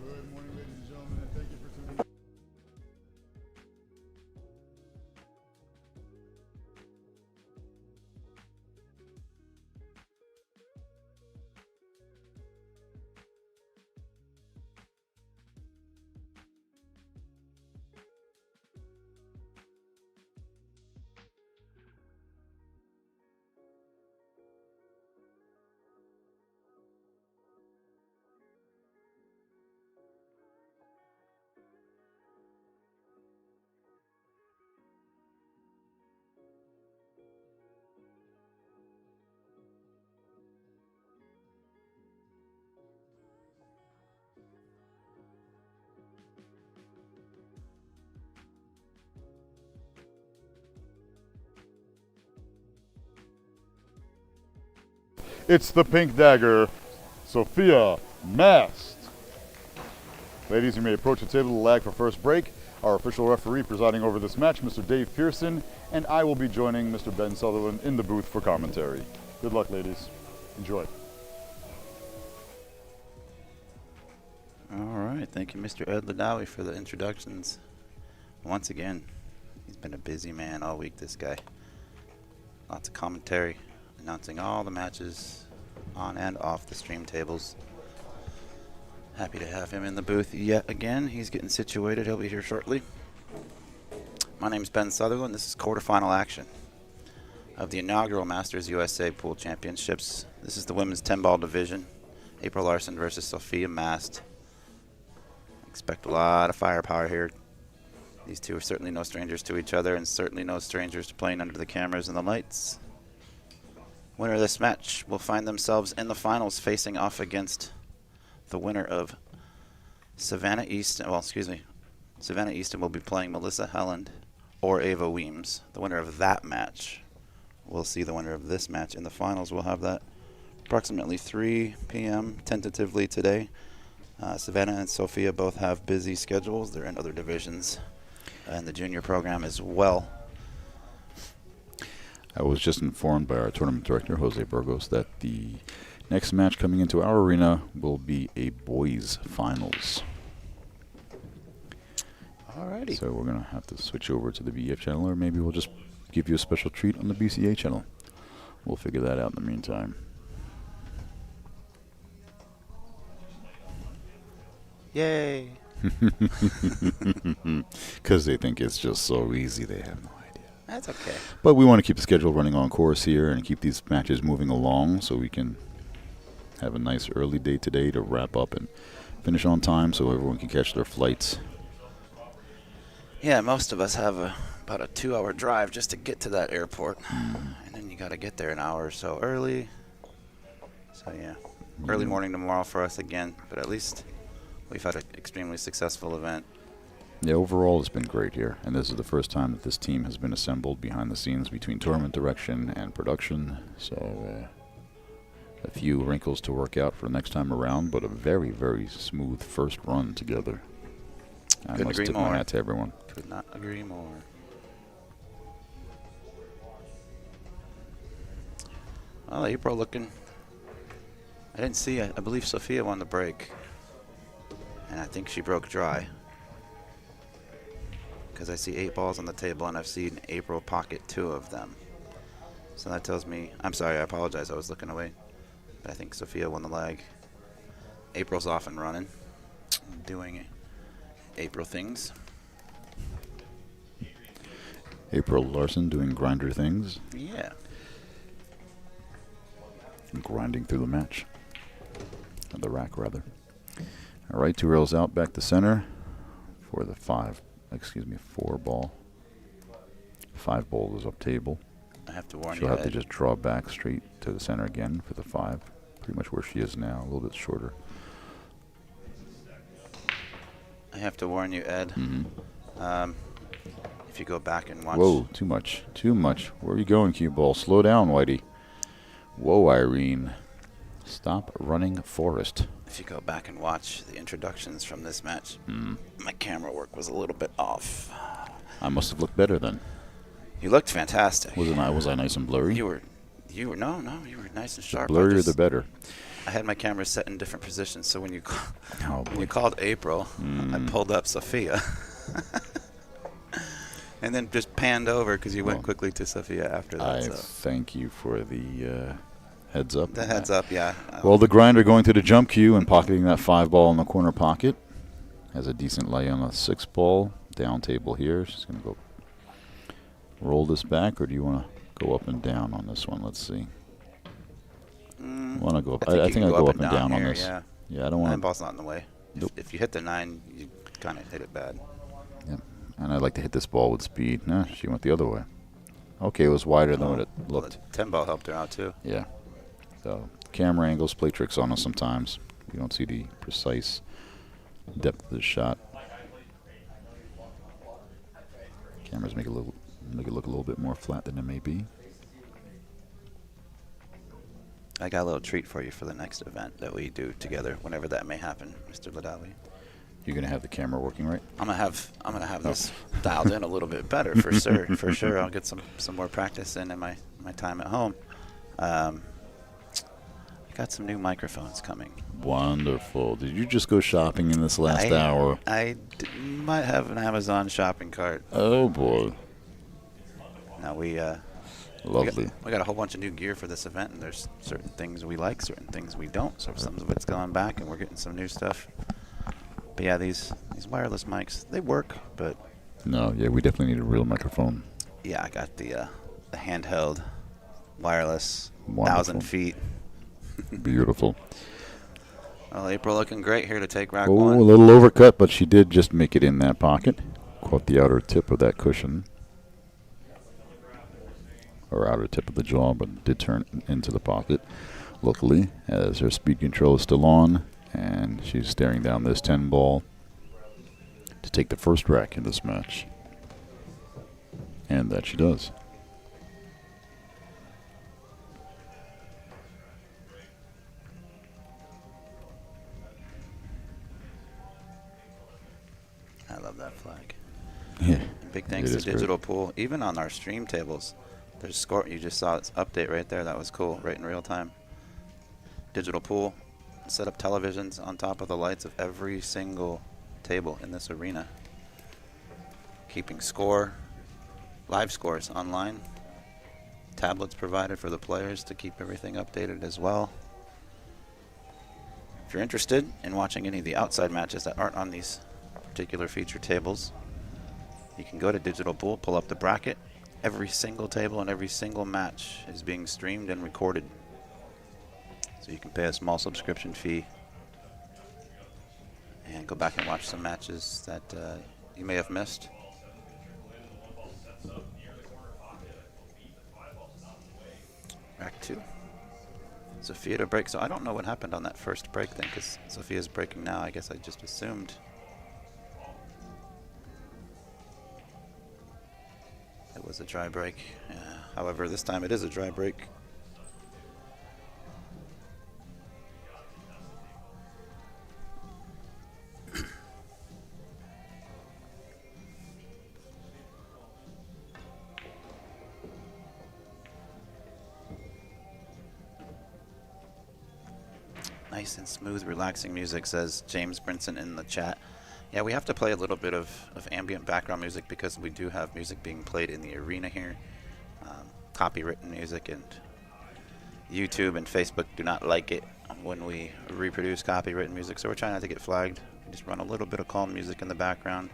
Good morning, ladies and gentlemen, and thank you for tuning in. It's the Pink Dagger, Sofia, Mast. Ladies, you may approach the table to lag for first break. Our official referee presiding over this match, Mr. Dave Pearson, and I will be joining Mr. Ben Sutherland in the booth for commentary. Good luck, ladies. Enjoy. All right. Thank you, Mr. Ed Ladawi, for the introductions. Once again, he's been a busy man all week, this guy. Lots of commentary, announcing all the matches on and off the stream tables. Happy to have him in the booth yet again. He's getting situated. He'll be here shortly. My name's Ben Sutherland. This is quarterfinal action of the inaugural Masters USA Pool Championships. This is the women's 10-ball division. April Larson versus Sofia Mast. Expect a lot of firepower here. These two are certainly no strangers to each other, and certainly no strangers to playing under the cameras and the lights. Winner of this match will find themselves in the finals, facing off against the winner of Savannah Easton. Well, excuse me. Savannah Easton will be playing Melissa Helland or Ava Weems. The winner of that match will see the winner of this match in the finals. We'll have that approximately 3 p.m. tentatively today. Savannah and Sofia both have busy schedules. They're in other divisions and the junior program as well. I was just informed by our tournament director, Jose Burgos, that the next match coming into our arena will be a boys' finals. Alrighty. So we're going to have to switch over to the BF channel, or maybe we'll just give you a special treat on the BCA channel. We'll figure that out in the meantime. Yay. Because they think it's just so easy, they have no idea. That's okay. But we want to keep the schedule running on course here and keep these matches moving along so we can have a nice early day today to wrap up and finish on time so everyone can catch their flights. Yeah, most of us have about a 2-hour drive just to get to that airport. And then you got to get there an hour or so early. So, yeah, early morning tomorrow for us again. But at least we've had an extremely successful event. Yeah, overall it's been great here. And this is the first time that this team has been assembled behind the scenes between tournament direction and production. So, a few wrinkles to work out for next time around, but a very, very smooth first run together. I must tip my hat to everyone. Could not agree more. Well, April looking. I didn't see it. I believe Sofia won the break. And I think she broke dry. Because I see 8 balls on the table, and I've seen April pocket 2 of them. So that tells me, I'm sorry, I apologize, I was looking away. But I think Sofia won the leg. April's off and running, doing April things. April Larson doing grinder things. Yeah. Grinding through the match. Or the rack, rather. All right, 2 rails out, back to center for the 4 ball. 5 ball goes up table. I have to warn you. She'll have to just draw back straight to the center again for the 5. Pretty much where she is now, a little bit shorter. I have to warn you, Ed. If you go back and watch. Whoa, too much. Too much. Where are you going, cue ball? Slow down, Whitey. Whoa, Irene. Stop running, Forrest. If you go back and watch the introductions from this match, my camera work was a little bit off. I must have looked better then. You looked fantastic. Was I nice and blurry? You were nice and sharp. The blurrier the better. I had my camera set in different positions, so when you Oh, when boy. you called April, I pulled up Sofia. And then just panned over because you went Well, quickly to Sofia after that. I So thank you for the heads up. the heads up, yeah. Well, the grinder going to the jump cue and pocketing that 5 ball in the corner pocket. Has a decent lay on a 6 ball. Down table here. She's going to go roll this back, or do you want to go up and down on this one? Let's see. I want to go up. I think I'll go up and down on here, this. Yeah, Yeah, I don't 9 want to. ball's not in the way. Nope. If you hit the 9, you kind of hit it bad. Yeah. And I'd like to hit this ball with speed. No, she went the other way. Okay, it was wider than what it Well, looked. the 10 ball helped her out too. Yeah. So camera angles play tricks on us sometimes. You don't see the precise depth of the shot. Cameras make it look a little bit more flat than it may be. I got a little treat for you for the next event that we do together, whenever that may happen, Mr. Ladawi. You're gonna have the camera working, right? I'm gonna have this dialed in a little bit better for sure. For sure, I'll get some more practice in my time at home. I got some new microphones coming. Wonderful. Did you just go shopping in this last hour? I might have an Amazon shopping cart. Oh boy, Now we lovely. we got a whole bunch of new gear for this event, and there's certain things we like, certain things we don't. So some of it's going back, and we're getting some new stuff. But yeah, these wireless mics, they work, but No, yeah, we definitely need a real microphone. yeah, I got the handheld wireless, Wonderful. 1,000 feet. Beautiful. Well, April looking great here to take rack Oh, one. a little overcut, but she did just make it in that pocket. Caught the outer tip of that cushion. Or outer tip of the jaw, but did turn into the pocket. Luckily, as her speed control is still on, and she's staring down this 10 ball to take the first rack in this match. And that she does. I love that flag. Yeah. And big thanks It to is great. Digital Pool. Even on our stream tables, there's score. You just saw its update right there. That was cool, right in real time. Digital Pool set up televisions on top of the lights of every single table in this arena, keeping score, live scores online. Tablets provided for the players to keep everything updated as well. If you're interested in watching any of the outside matches that aren't on these particular feature tables, you can go to Digital Pool, pull up the bracket. Every single table and every single match is being streamed and recorded. So you can pay a small subscription fee and go back and watch some matches that you may have missed. Rack 2. Sofia to break. So I don't know what happened on that first break then, because Sofia's breaking now. I guess I just assumed it was a dry break. However, this time it is a dry break. Nice and smooth, relaxing music, says James Brinson in the chat. Yeah, we have to play a little bit of ambient background music because we do have music being played in the arena here. Copywritten music, and YouTube and Facebook do not like it when we reproduce copywritten music, so we're trying not to get flagged. We just run a little bit of calm music in the background.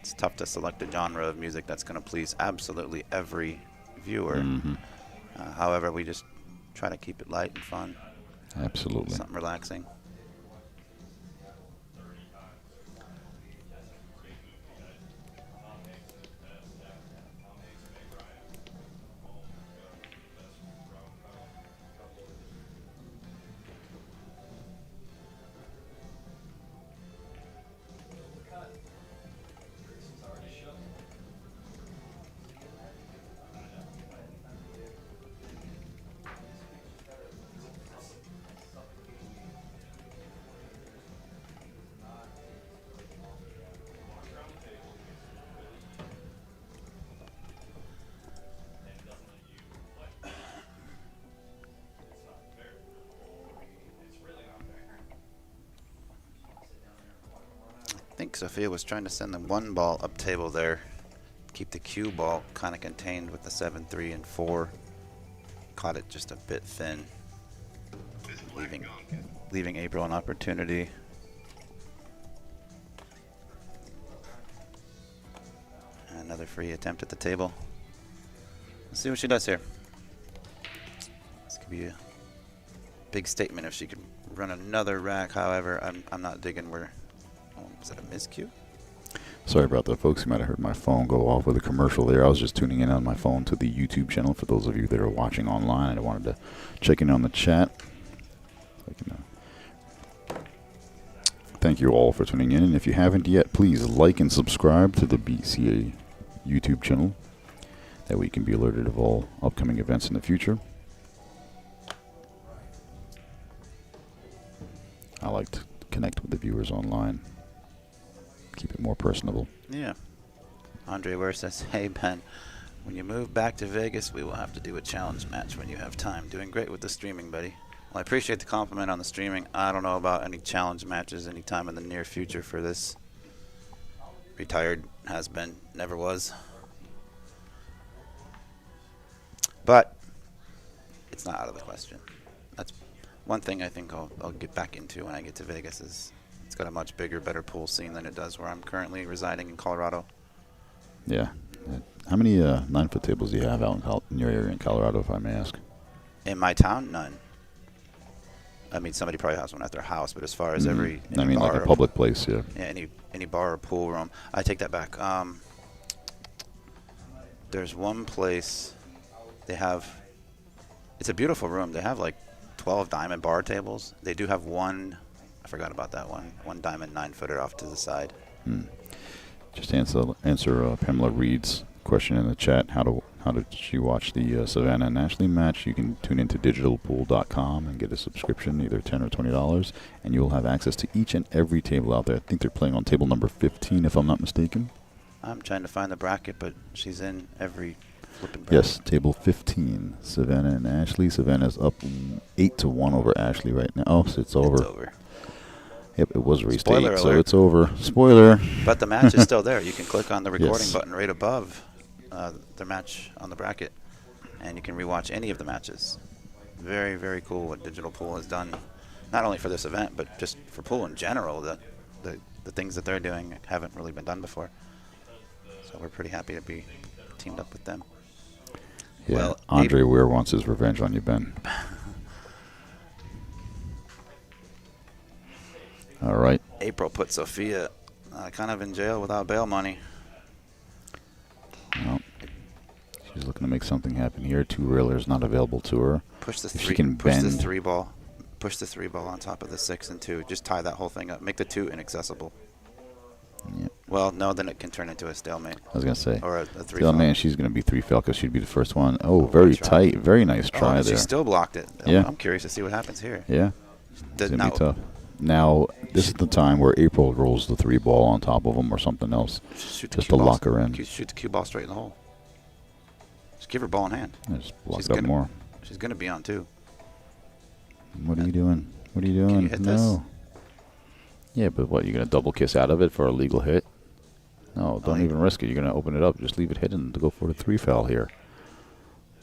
It's tough to select a genre of music that's going to please absolutely every viewer. Mm-hmm. However, we just try to keep it light and fun. Absolutely. Something relaxing. Sofia was trying to send the 1 ball up table there. Keep the cue ball kind of contained with the 7, 3, and 4. Caught it just a bit thin, leaving April an opportunity. Another free attempt at the table. Let's see what she does here. This could be a big statement if she could run another rack. However, I'm not digging where. Oh, was that a miscue? Sorry about that, folks. You might have heard my phone go off with a commercial there. I was just tuning in on my phone to the YouTube channel. For those of you that are watching online, I wanted to check in on the chat. Thank you all for tuning in. And if you haven't yet, please like and subscribe to the BCA YouTube channel. That way you can be alerted of all upcoming events in the future. I like to connect with the viewers online. Keep it more personable. Yeah. Andre Ware says, hey, Ben, when you move back to Vegas, we will have to do a challenge match when you have time. Doing great with the streaming, buddy. Well, I appreciate the compliment on the streaming. I don't know about any challenge matches anytime in the near future for this. Retired, has been, never was. But it's not out of the question. That's one thing I think I'll get back into when I get to Vegas is it's got a much bigger, better pool scene than it does where I'm currently residing in Colorado. Yeah. How many 9-foot tables do you have out in your area in Colorado, if I may ask? In my town, none. I mean, somebody probably has one at their house, but as far as any bar like a public place, yeah. Yeah, any bar or pool room. I take that back. There's one place they have. It's a beautiful room. They have like 12 diamond bar tables. They do have one. I forgot about that one. One diamond 9-footer off to the side. Just answer Pamela Reed's question in the chat. How did she watch the Savannah and Ashley match? You can tune into digitalpool.com and get a subscription, either $10 or $20, and you'll have access to each and every table out there. I think they're playing on table number 15, if I'm not mistaken. I'm trying to find the bracket, but she's in every flipping bracket. Yes, table 15, Savannah and Ashley. Savannah's up 8-1 over Ashley right now. Oh, so it's over. It's over. Yep, it was race to 8, Spoiler so alert. it's over. Spoiler. But the match is still there. You can click on the recording Yes. button right above the match on the bracket, and you can rewatch any of the matches. Very, very cool what Digital Pool has done, not only for this event, but just for pool in general. The things that they're doing haven't really been done before. So we're pretty happy to be teamed up with them. Yeah, Well, Andre Ware wants his revenge on you, Ben. All right. April put Sofia kind of in jail without bail money. Well, she's looking to make something happen here. 2 railers not available to her. Push the If three. she can Push the bend. 3 ball. Push the 3 ball on top of the 6 and 2. Just tie that whole thing up. Make the 2 inaccessible. Yep. Well, no, then it can turn into a stalemate I was going to say. or a 3. Oh, man, she's going to be 3-fail because she'd be the first one. Oh, very try. tight. Very nice try Oh, there. she still blocked it. Yeah. I'm curious to see what happens here. Yeah. Does It's going to now be tough. Now, this is the time where April rolls the 3 ball on top of them or something else. shoot the Just cue to ball- lock her in. Shoot the cue ball straight in the hole. Just give her ball in hand. Yeah, just block She's it up gonna- more. She's going to be on 2. What are you doing? What are you doing? you hit no. this? Yeah, but what, you're going to double kiss out of it for a legal hit? No, don't yeah. even risk it. You're going to open it up. Just leave it hidden to go for the 3 foul here.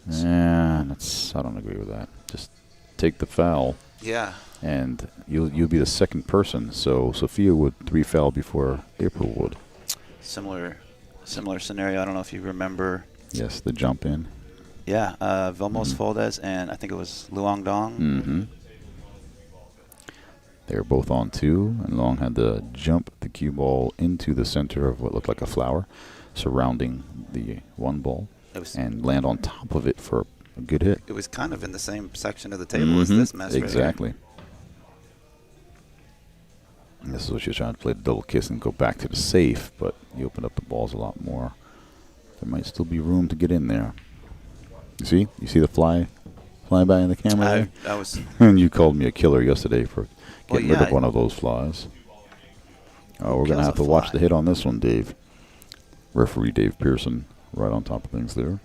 Yeah, I don't agree with that. Just take the foul, Yeah. and you'll be the second person. So Sofia would 3 foul before April would. Similar scenario. I don't know if you remember. Yes, the jump in. Yeah, Vilmos Foldes and I think it was Luong Dong. Mm-hmm. They were both on 2, and Long had to jump the cue ball into the center of what looked like a flower surrounding the 1 ball and land on top of it for a good hit. It was kind of in the same section of the table as this mess. Exactly. And this is what she was trying to play, the double kiss and go back to the safe, but you opened up the balls a lot more. There might still be room to get in there. You see the fly by in the camera there? I was. And you called me a killer yesterday for Well, getting rid of yeah. one of those flies. Oh, we're going to Kills have a to watch fly? the hit on this one, Dave. Referee Dave Pearson right on top of things there.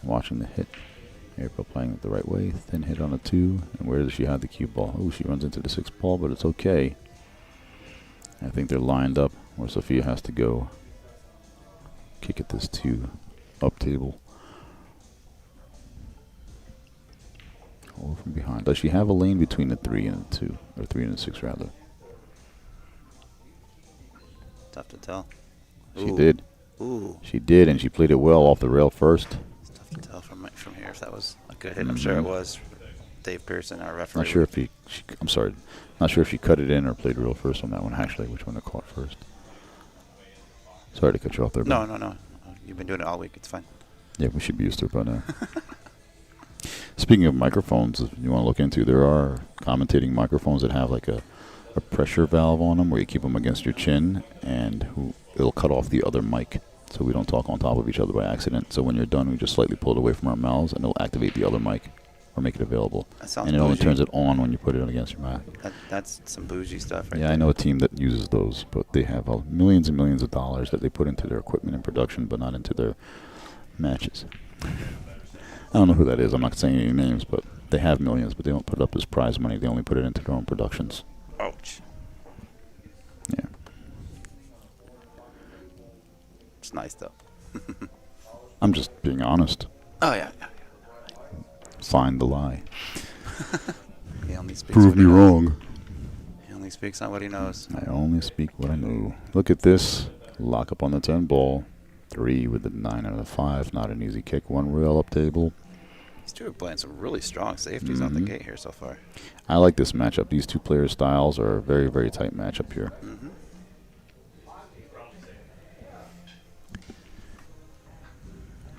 Watching the hit. April playing it the right way. Thin hit on a 2. And where does she have the cue ball? Oh, she runs into the 6 ball, but it's okay. I think they're lined up where Sofia has to go kick at this 2 up table. All from behind. Does she have a lane between the 3 and the 2? Or 3 and the 6, rather? Tough to tell. She Ooh. did. Ooh. She did, and she played it well off the rail first. It's tough to tell from here if that was a good hit. I'm sure it was. Dave Pearson, our referee. Not sure if I'm sorry. Not sure if she cut it in or played real first on that one. Actually, which one I caught first. Sorry to cut you off there. No. You've been doing it all week. It's fine. Yeah, we should be used to it by now. Speaking of microphones, if you want to look into, there are commentating microphones that have like a pressure valve on them where you keep them against your chin, and it'll cut off the other mic, so we don't talk on top of each other by accident. So when you're done, we just slightly pull it away from our mouths, and it'll activate the other mic or make it available. That sounds and it only bougie. turns it on when you put it against your mouth. That's some bougie stuff, right? Yeah, I know a team that uses those, but they have millions and millions of dollars that they put into their equipment and production, but not into their matches. I don't know who that is. I'm not saying any names, but they have millions, but they don't put it up as prize money. They only put it into their own productions. Ouch. Yeah. It's nice though. I'm just being honest. Oh yeah. Find the lie. He only speaks Prove what he me knows. wrong. He only speaks on what he knows. I only speak what I know. Look at this. Lock up on the 10 ball. 3 with the 9 and the 5. Not an easy kick. 1 rail up table. These two are playing some really strong safeties out the gate here so far. I like this matchup. These two players' styles are a very, very tight matchup here. Mm-hmm.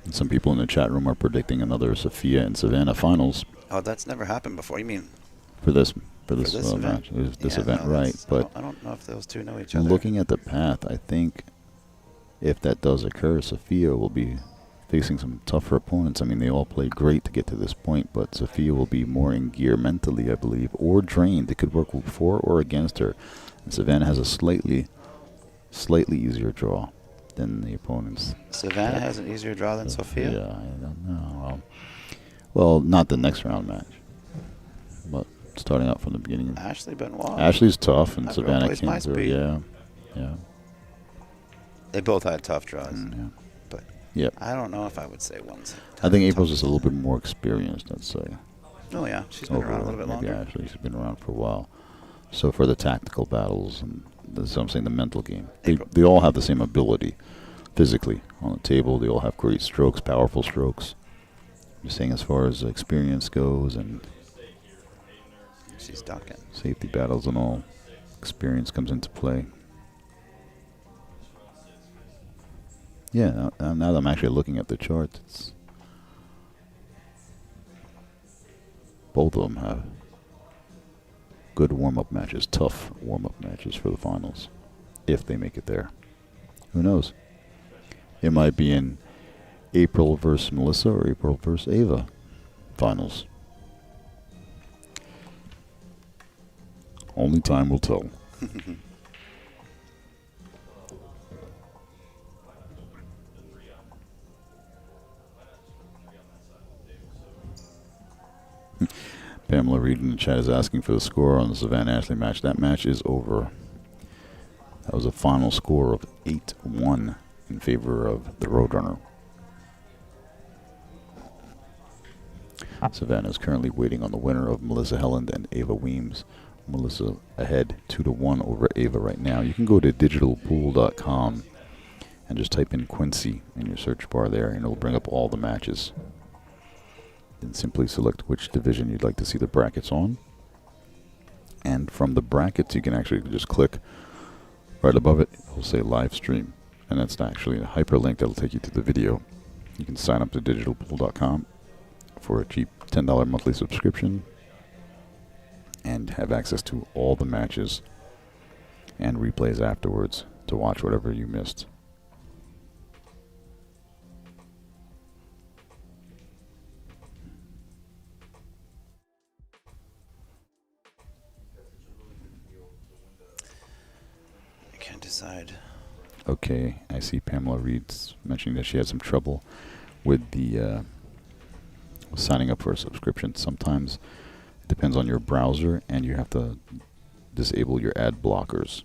And some people in the chat room are predicting another Sofia and Savannah finals Oh, that's never happened before. You mean for this this event? match. This Yeah, event, no, right? that's- But I don't know if those two know each other. looking at the path, I think if that does occur, Sofia will be facing some tougher opponents. I mean, they all played great to get to this point, but Sofia will be more in gear mentally, I believe, or drained. It could work for or against her. And Savannah has a slightly easier draw than the opponents. Savannah has an easier draw than Sofia? Yeah, I don't know. Well, not the next round match, but starting out from the beginning. Ashley Benoit. Ashley's tough, and That girl Savannah plays my came through. speed. Yeah. They both had tough draws. Yeah. But Yep. I don't know if I would say one's I think April's just a little bit more experienced, I'd say. Oh, yeah. She's been around a little bit Maybe longer. Ashley, she's been around for a while. So for the tactical battles, and that's what I'm saying, the mental game, they all have the same ability physically on the table. They all have great strokes, powerful strokes. I'm just saying as far as experience goes and She's ducking. safety battles and all, experience comes into play. Yeah, now that I'm actually looking at the chart, both of them have good warm-up matches, tough warm-up matches for the finals, if they make it there. Who knows? It might be in April versus Melissa or April versus Ava finals. Only time will tell. Pamela Reed in the chat is asking for the score on the Savannah Ashley match. That match is over. That was a final score of 8-1 in favor of the Roadrunner. Savannah is currently waiting on the winner of Melissa Helland and Ava Weems. Melissa ahead 2-1 over Ava right now. You can go to digitalpool.com and just type in Quincy in your search bar there, and it'll bring up all the matches. Then simply select which division you'd like to see the brackets on. And from the brackets, you can actually just click right above it. It'll say live stream. And that's actually a hyperlink that'll take you to the video. You can sign up to digitalpool.com for a cheap $10 monthly subscription and have access to all the matches and replays afterwards to watch whatever you missed. I can't decide. Okay, I see Pamela Reed's mentioning that she had some trouble with the signing up for a subscription. Sometimes it depends on your browser, and you have to disable your ad blockers.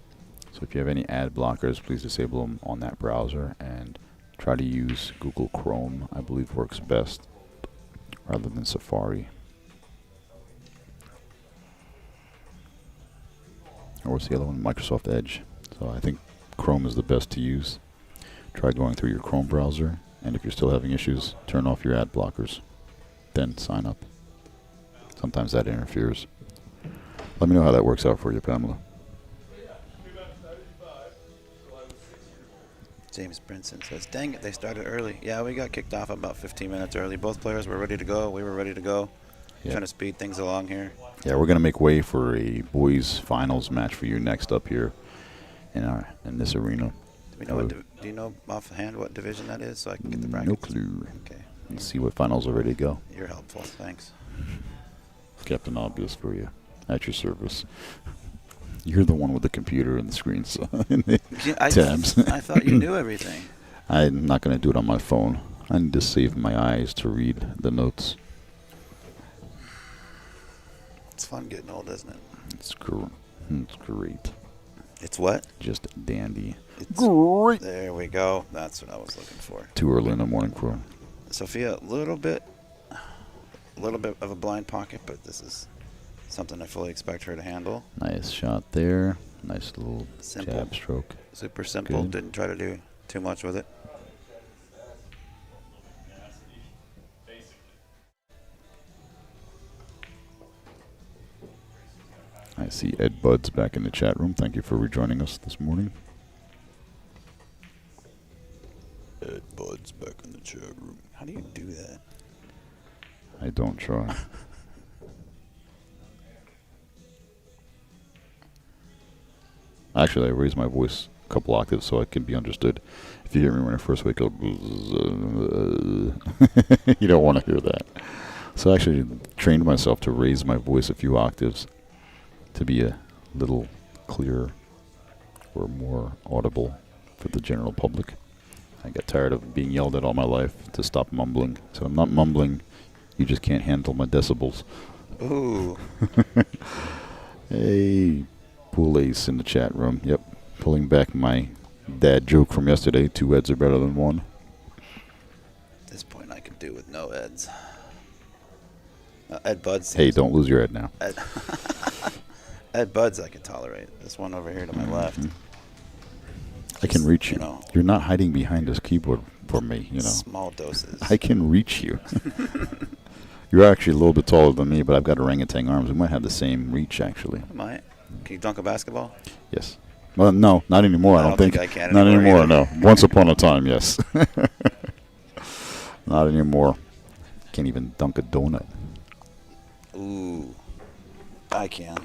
So if you have any ad blockers, please disable them on that browser and try to use Google Chrome. I believe works best rather than Safari. Or what's the other one? Microsoft Edge. So I think Chrome is the best to use. Try going through your Chrome browser, and if you're still having issues, turn off your ad blockers. Then sign up. Sometimes that interferes. Let me know how that works out for you, Pamela. James Brinson says, dang it, they started early. Yeah, we got kicked off about 15 minutes early. Both players were ready to go. We were ready to go. Yeah. Trying to speed things along here. Yeah, we're going to make way for a boys finals match for you next up here in this arena. Do we know do you know offhand what division that is so I can get the brackets? No clue. Okay. Let's see what finals are ready to go. You're helpful. Thanks. Captain Obvious for you. At your service. You're the one with the computer and the screens and the tabs. I thought you knew everything. I'm not going to do it on my phone. I need to save my eyes to read the notes. It's fun getting old, isn't it? It's great. It's what? Just dandy. It's great. There we go. That's what I was looking for. Too early in the morning for him. Sofia, a little bit of a blind pocket, but this is something I fully expect her to handle. Nice shot there. Nice little Simple. jab stroke. Super simple. Good. Didn't try to do too much with it. I see Ed Buds back in the chat room. Thank you for rejoining us this morning. Ed Buds back in the chat room. How do you do that? I don't try. Actually, I raised my voice a couple octaves so it can be understood. If you hear me when I first wake up, you don't want to hear that. So I actually trained myself to raise my voice a few octaves to be a little clearer or more audible for the general public. I got tired of being yelled at all my life to stop mumbling. So I'm not mumbling. You just can't handle my decibels. Ooh. Hey, Pool Ace in the chat room. Yep, pulling back my dad joke from yesterday. 2 Eds are better than 1. At this point, I could do with no Eds. Ed Buds. Hey, don't lose your head now. Ed Buds I can tolerate. This one over here to my left. I can reach you. You know. You're not hiding behind this keyboard for me, you know. Small doses. I can reach you. You're actually a little bit taller than me, but I've got orangutan arms. We might have the same reach, actually. I might. Can you dunk a basketball? Yes. Well, no, not anymore. I don't think I can not anymore. either. No. Once upon a time, yes. Not anymore. Can't even dunk a donut. Ooh, I can.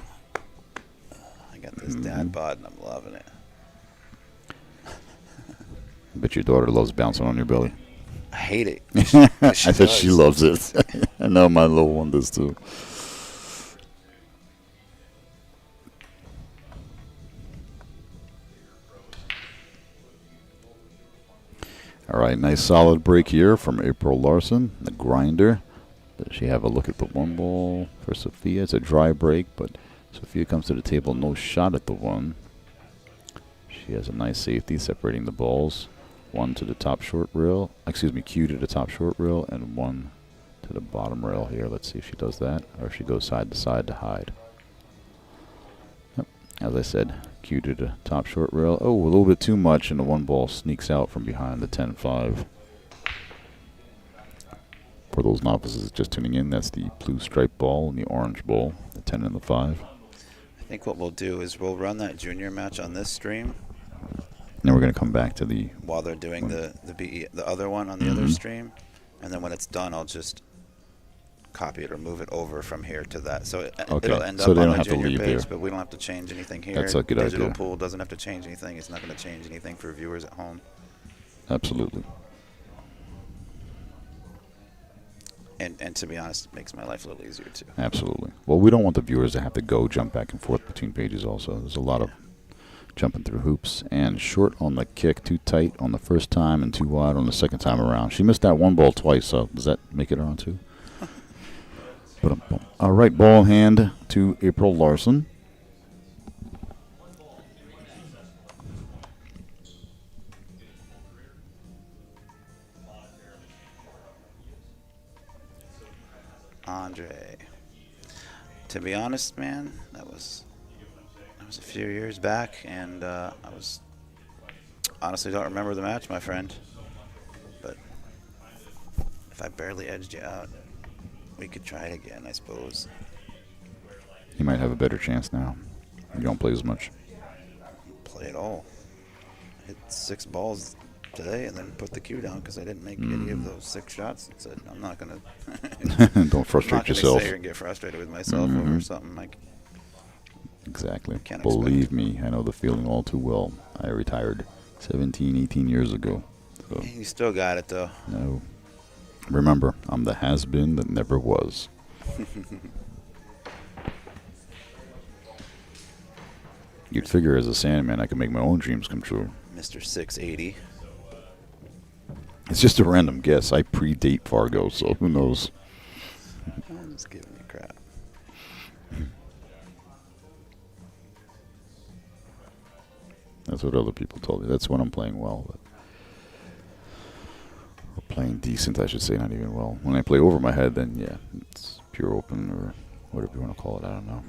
I got this dad bod and I'm loving it. I bet your daughter loves bouncing on your belly. I hate it. I bet she loves it. I know my little one does too. All right, nice solid break here from April Larson, the grinder. Does she have a look at the 1 ball for Sofia? It's a dry break, but Sofia comes to the table, no shot at the 1. She has a nice safety separating the balls. 1 to the top short rail, Q to the top short rail, and 1 to the bottom rail here. Let's see if she does that, or if she goes side to side to hide. Yep. As I said, Q to the top short rail. Oh, a little bit too much, and the 1 ball sneaks out from behind the 10-5. For those novices just tuning in, that's the blue striped ball and the orange ball, the 10 and the 5. I think what we'll do is we'll run that junior match on this stream. Then we're going to come back to the... While they're doing the other one on the other stream. And then when it's done, I'll just copy it or move it over from here to that. So it'll end up on the junior page, but we don't have to change anything here. That's a good Digital idea. Pool doesn't have to change anything. It's not going to change anything for viewers at home. Absolutely. And to be honest, it makes my life a little easier too. Absolutely. Well, we don't want the viewers to have to jump back and forth between pages also. There's a lot of jumping through hoops. And short on the kick, too tight on the first time and too wide on the second time around. She missed that 1 ball twice, so does that make it around 2? All right, ball hand to April Larson. Andre. To be honest, man, that was a few years back, and I honestly don't remember the match, my friend. But if I barely edged you out, we could try it again, I suppose. You might have a better chance now. You don't play as much. Play it all. Hit 6 balls today and then put the cue down because I didn't make any of those 6 shots. And said, I'm not going to... Don't frustrate yourself. I'm not going to sit here and get frustrated with myself over something like... Exactly. Can't Believe me, I know the feeling all too well. I retired 17, 18 years ago. So. You still got it, though. No. Remember, I'm the has-been that never was. You'd figure as a Sandman I could make my own dreams come true. Mr. 680. It's just a random guess. I predate Fargo, so who knows? I'm just giving you crap. That's what other people told me. That's when I'm playing well. But or playing decent, I should say, not even well. When I play over my head, then yeah, it's pure open or whatever you want to call it. I don't know.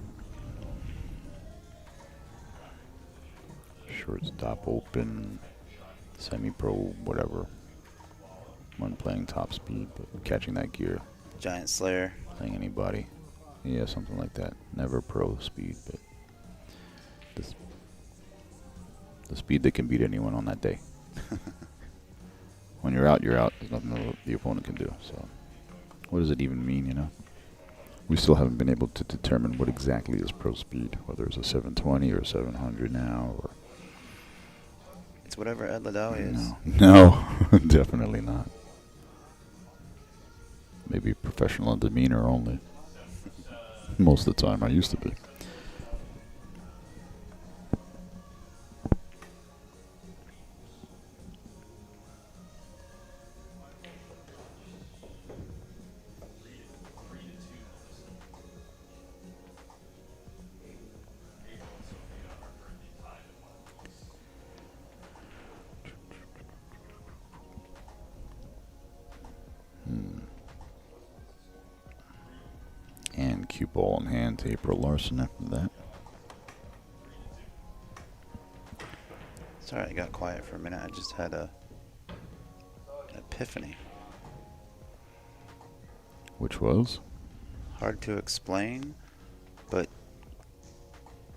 Shortstop open, semi-pro, whatever. When playing top speed, but catching that gear. Giant Slayer. Playing anybody. Yeah, something like that. Never pro speed, but the speed that can beat anyone on that day. When you're out, you're out. There's nothing the opponent can do. So, what does it even mean, you know? We still haven't been able to determine what exactly is pro speed, whether it's a 720 or 700 now, or... It's whatever Ed Liddell is. No, definitely not. Maybe professional in demeanor only. Most of the time, I used to be. And cue ball in hand to April Larson after that. Sorry, I got quiet for a minute. I just had an epiphany. Which was? Hard to explain, but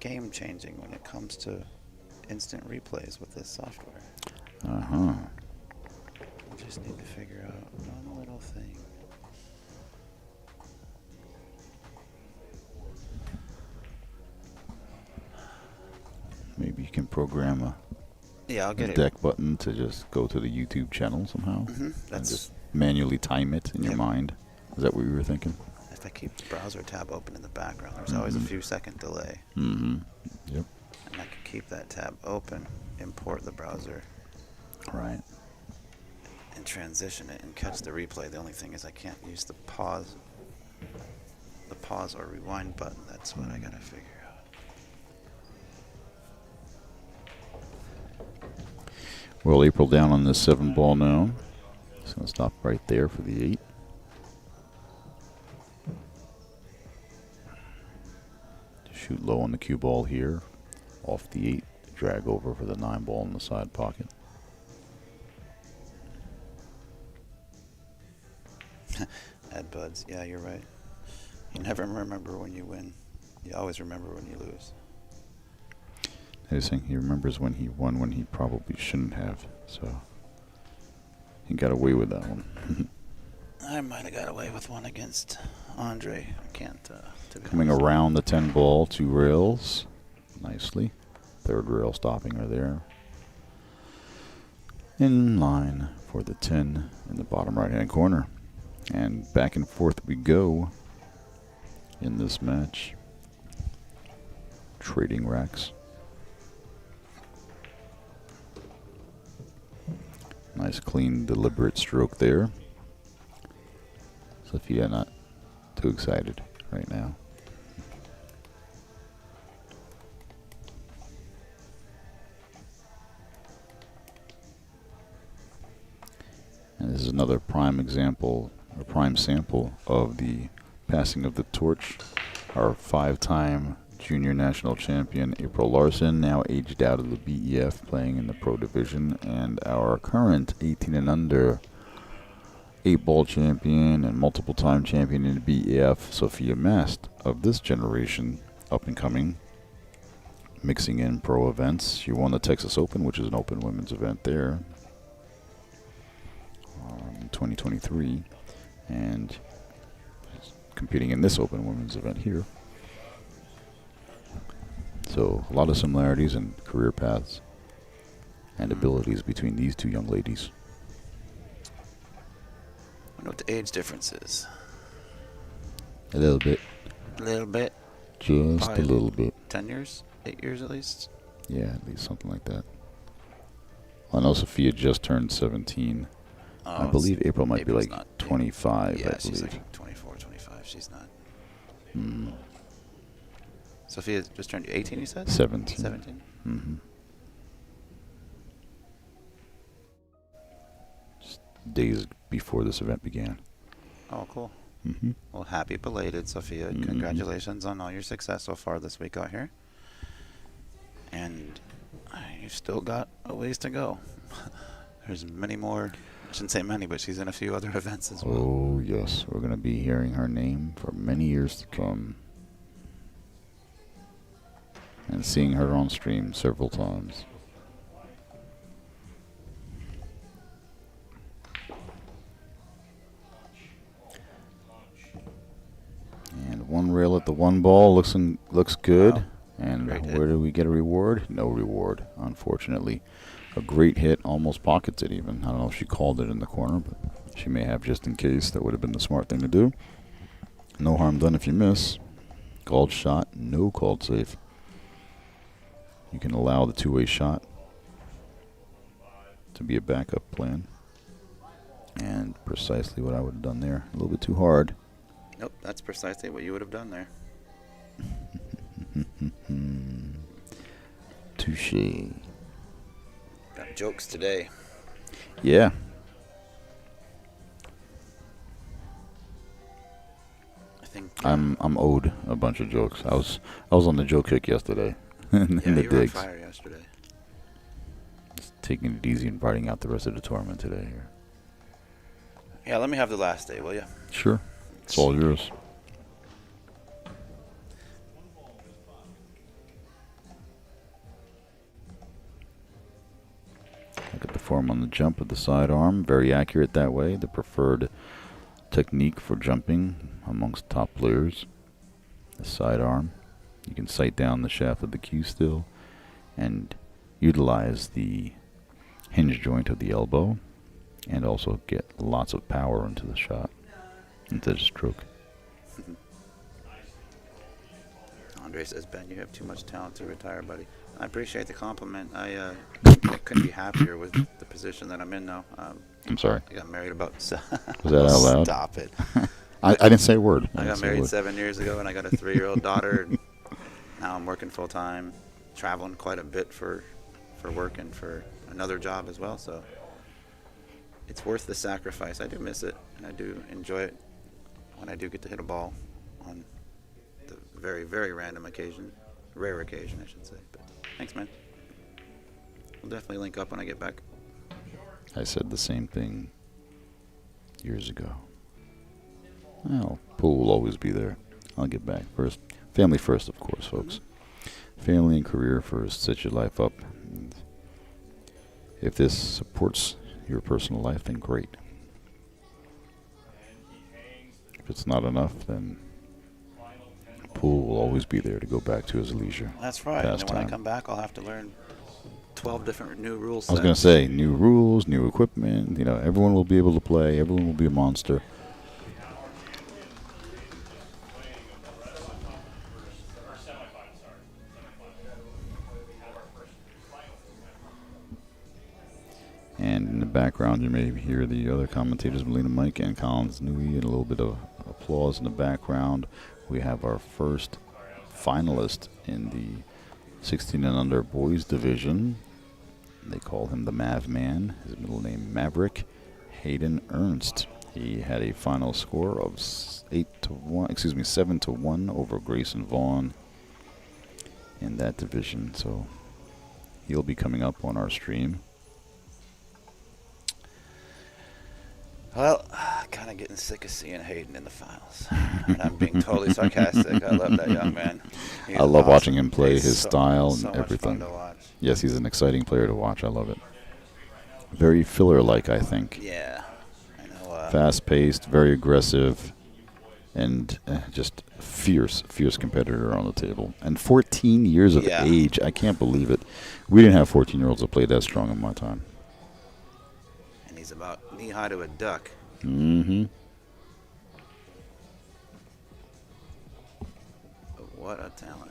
game-changing when it comes to instant replays with this software. Uh-huh. I just need to figure out one little thing. Maybe you can program I'll a get it. deck button to just go to the YouTube channel somehow. And just manually time it in your mind. Is that what you were thinking? If I keep the browser tab open in the background, there's always a few second delay. Yep. And I can keep that tab open, import the browser, Right. and transition it and catch the replay. The only thing is I can't use the pause or rewind button. That's what I gotta figure out. Well, April down on this 7 ball now. Just going to stop right there for the 8. Shoot low on the cue ball here. Off the 8. Drag over for the 9 ball in the side pocket. Ed Buds, yeah, you're right. You never remember when you win. You always remember when you lose. He's saying he remembers when he won when he probably shouldn't have. So he got away with that one. I might have got away with one against Andre. I can't. Coming around the 10 ball, 2 rails. Nicely. 3rd rail stopping her there. In line for the 10 in the bottom right hand corner. And back and forth we go in this match. Trading racks. Nice, clean, deliberate stroke there. Sofia not too excited right now. And this is another prime example, or prime sample of the passing of the torch. Our 5-time junior national champion, April Larson, now aged out of the BEF, playing in the pro division, and our current 18 and under 8-ball champion and multiple-time champion in the BEF, Sofia Mast, of this generation, up and coming, mixing in pro events. She won the Texas Open, which is an open women's event there, in 2023, and competing in this open women's event here. So a lot of similarities in career paths and abilities between these two young ladies. I wonder what the age difference is. A little bit. A little bit. Just Probably a little bit. 10 years? 8 years at least? Yeah, at least something like that. I know Sofia just turned 17. I believe April might be like 25, yeah, I believe. she's like 24, 25. She's not. Sophia just turned 18, you said? 17. 17? Mm-hmm. Just days before this event began. Oh, cool. Mm-hmm. Well, happy belated, Sophia. Congratulations on all your success so far this week out here. And you've still got a ways to go. There's many more. I shouldn't say many, but she's in a few other events as well. Oh, yes. We're going to be hearing her name for many years to come. And seeing her on stream several times. And one rail at the 1 ball looks good. Wow. And Great where hit. do we get a reward? No reward, unfortunately. A great hit, almost pockets it even. I don't know if she called it in the corner, but she may have just in case. That would have been the smart thing to do. No harm done if you miss. Called shot, no called safe. You can allow the two-way shot to be a backup plan. And precisely what I would have done there. A little bit too hard. Nope, that's precisely what you would have done there. Touché. Got jokes today. Yeah. I think. I'm owed a bunch of jokes. I was on the joke kick yesterday. in yeah, the you were on digs. fire yesterday. Just taking it easy and riding out the rest of the tournament today here. Yeah, let me have the last day, will you? Sure. It's all yours. Look at the form on the jump with the sidearm. Very accurate that way. The preferred technique for jumping amongst top players. The sidearm. You can sight down the shaft of the cue still and utilize the hinge joint of the elbow and also get lots of power into the shot, into the stroke. Andre says, Ben, you have too much talent to retire, buddy. I appreciate the compliment. I couldn't be happier with the position that I'm in now. I'm sorry. I got married about... Was that out loud? Stop it. I didn't say a word. I got married 7 years ago, and I got a 3-year-old daughter. And now I'm working full-time, traveling quite a bit for work and for another job as well. So it's worth the sacrifice. I do miss it, and I do enjoy it when I do get to hit a ball on the very, very random occasion. Rare occasion, I should say. But thanks, man. We'll definitely link up when I get back. I said the same thing years ago. Well, pool will always be there. I'll get back first. Family first, of course, folks. Family and career first. Set your life up. And if this supports your personal life, then great. If it's not enough, then pool will always be there to go back to as a leisure. That's right. And then when I pastime. come back, I'll have to learn 12 different new rules. I was going to say, new rules, new equipment. You know, everyone will be able to play. Everyone will be a monster. And in the background, you may hear the other commentators, Melina Mike and Collins Nui, and a little bit of applause in the background. We have our first finalist in the 16 and under boys division. They call him the Mav Man. His middle name Maverick. Hayden Ernst. He had a final score of 7-1 over Grayson Vaughn in that division. So he'll be coming up on our stream. Well, kind of getting sick of seeing Hayden in the finals. And I'm being totally sarcastic. I love that young man. He's I love awesome. watching him play, He's his style and so everything. much fun to watch. Yes, he's an exciting player to watch. I love it. Very filler-like, I think. Yeah. I know. Fast-paced, very aggressive, and just fierce competitor on the table. And 14 years of age. I can't believe it. We didn't have 14-year-olds that played that strong in my time. And he's about knee-high to a duck. Mm-hmm. What a talent.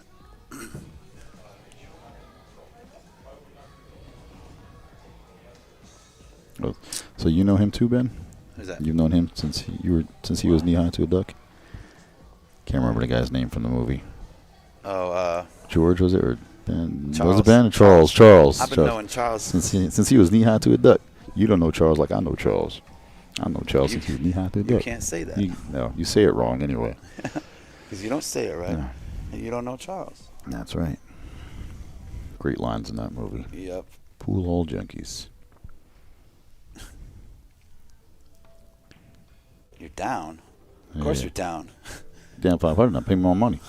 Oh, so you know him too, Ben? Who's that? You've known him since he was knee-high to a duck? Can't remember the guy's name from the movie. Oh, George, was it? Or Ben? Charles. Was it Ben? Charles. I've been knowing Charles. Since he was knee-high to a duck. You don't know Charles like I know Charles. I know Charles since he was knee-high to a duck. You can't say that. No, you say it wrong anyway. Because you don't say it right. Yeah. And you don't know Charles. That's right. Great lines in that movie. Yep. Pool hall junkies. You're down. Of course you're down. Down 500. Now pay me more money.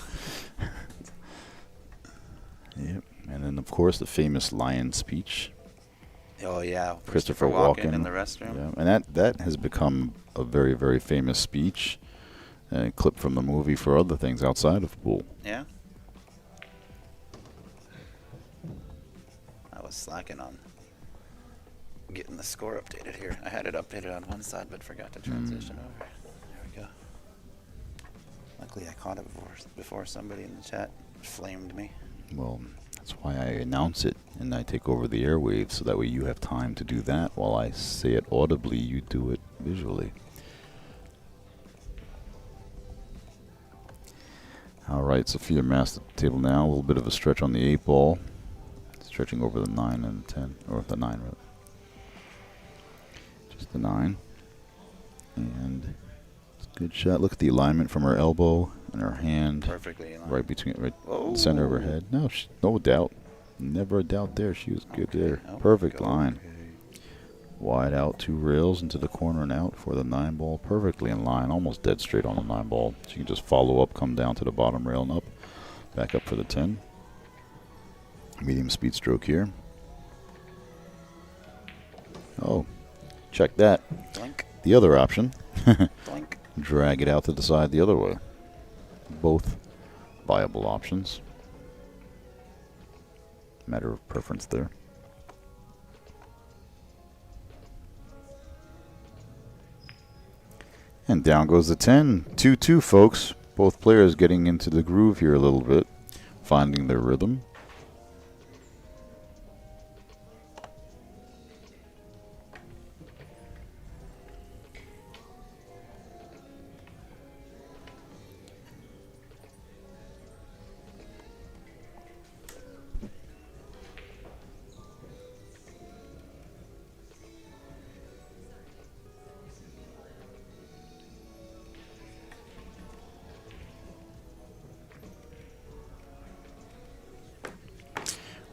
Yep. And then, of course, the famous lion speech. Oh, yeah. Christopher Walken in the restroom. Yeah. And that has become a very, very famous speech. Clip from the movie for other things outside of pool. Yeah. I was slacking on getting the score updated here. I had it updated on one side, but forgot to transition over. There we go. Luckily, I caught it before somebody in the chat flamed me. Well, that's why I announce it and I take over the airwaves, so that way you have time to do that while I say it audibly. You do it visually. All right, Sofia Mast at the table now. A little bit of a stretch on the 8 ball. Stretching over the 9 and 10, or the 9 rather. Just the 9. And it's a good shot. Look at the alignment from her elbow and her hand. Perfectly aligned. Right between, right in the center of her head. No, no doubt. Never a doubt there. She was good there. Oh, Perfect line. Wide out, 2 rails into the corner and out for the 9 ball. Perfectly in line, almost dead straight on the 9 ball. She can just follow up, come down to the bottom rail and up. Back up for the 10. Medium speed stroke here. Oh, check that. Blink. The other option. Blink. Drag it out to the side the other way. Both viable options. Matter of preference there. And down goes the 10. 2-2, folks. Both players getting into the groove here a little bit, finding their rhythm.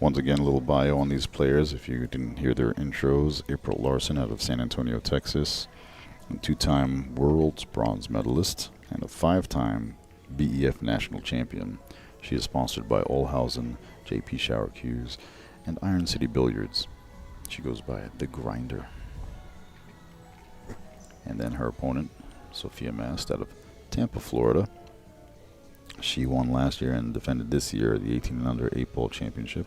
Once again, a little bio on these players. If you didn't hear their intros, April Larson out of San Antonio, Texas, a 2-time world's bronze medalist and a 5-time BEF national champion. She is sponsored by Olhausen, JP Shower Cues, and Iron City Billiards. She goes by The Grinder. And then her opponent, Sofia Mast out of Tampa, Florida. She won last year and defended this year the 18 and under 8 ball championship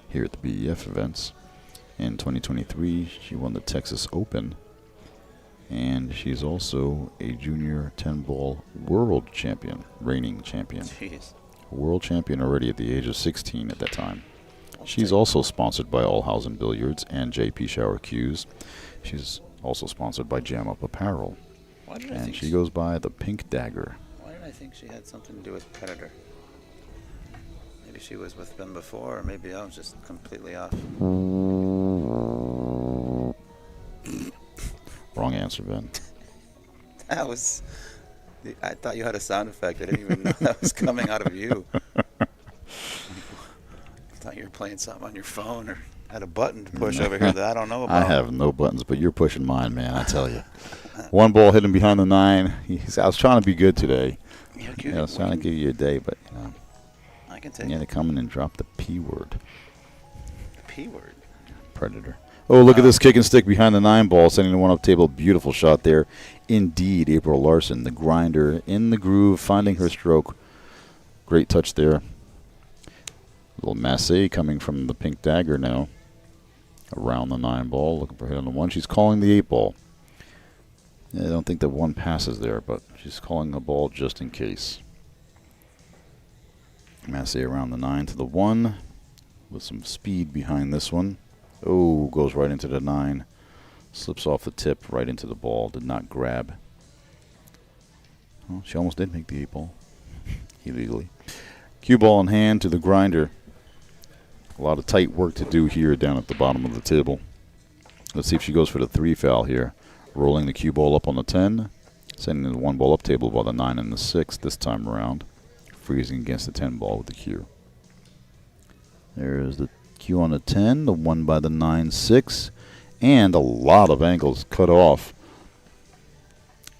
here at the BEF events. In 2023, she won the Texas Open, and she's also a junior 10 ball world champion, reigning champion. Jeez. World champion already at the age of 16 at that time. She's also sponsored by Olhausen Billiards and JP Shower Cues. She's also sponsored by Jam Up Apparel. Why did I And think she goes by the Pink Dagger. Why did I think she had something to do with Predator? Maybe she was with them before, or maybe I was just completely off. Wrong answer, Ben. That was. I thought you had a sound effect. I didn't even know that was coming out of you. I thought you were playing something on your phone or had a button to push over here that I don't know about. I have no buttons, but you're pushing mine, man. I tell you. One ball hit him behind the 9. I was trying to be good today. I was trying to give you a day, but I can take you had to come in and drop the P word. P word. Predator. Oh, look at this kick and stick behind the 9 ball, sending the one up table. Beautiful shot there. Indeed, April Larson, the grinder, in the groove, finding her stroke. Great touch there. Little Massey coming from the pink dagger now. Around the 9 ball, looking for a hit on the 1. She's calling the 8 ball. I don't think the 1 passes there, but she's calling the ball just in case. Massey around the 9 to the 1 with some speed behind this one. Oh, goes right into the 9. Slips off the tip right into the ball. Did not grab. Well, she almost did make the 8 ball. Illegally. Cue ball in hand to the grinder. A lot of tight work to do here down at the bottom of the table. Let's see if she goes for the 3 foul here. Rolling the cue ball up on the 10. Sending the 1 ball up table by the 9 and the 6 this time around. Freezing against the 10 ball with the cue. There's the cue on the 10. The 1 by the 9-6. And a lot of angles cut off.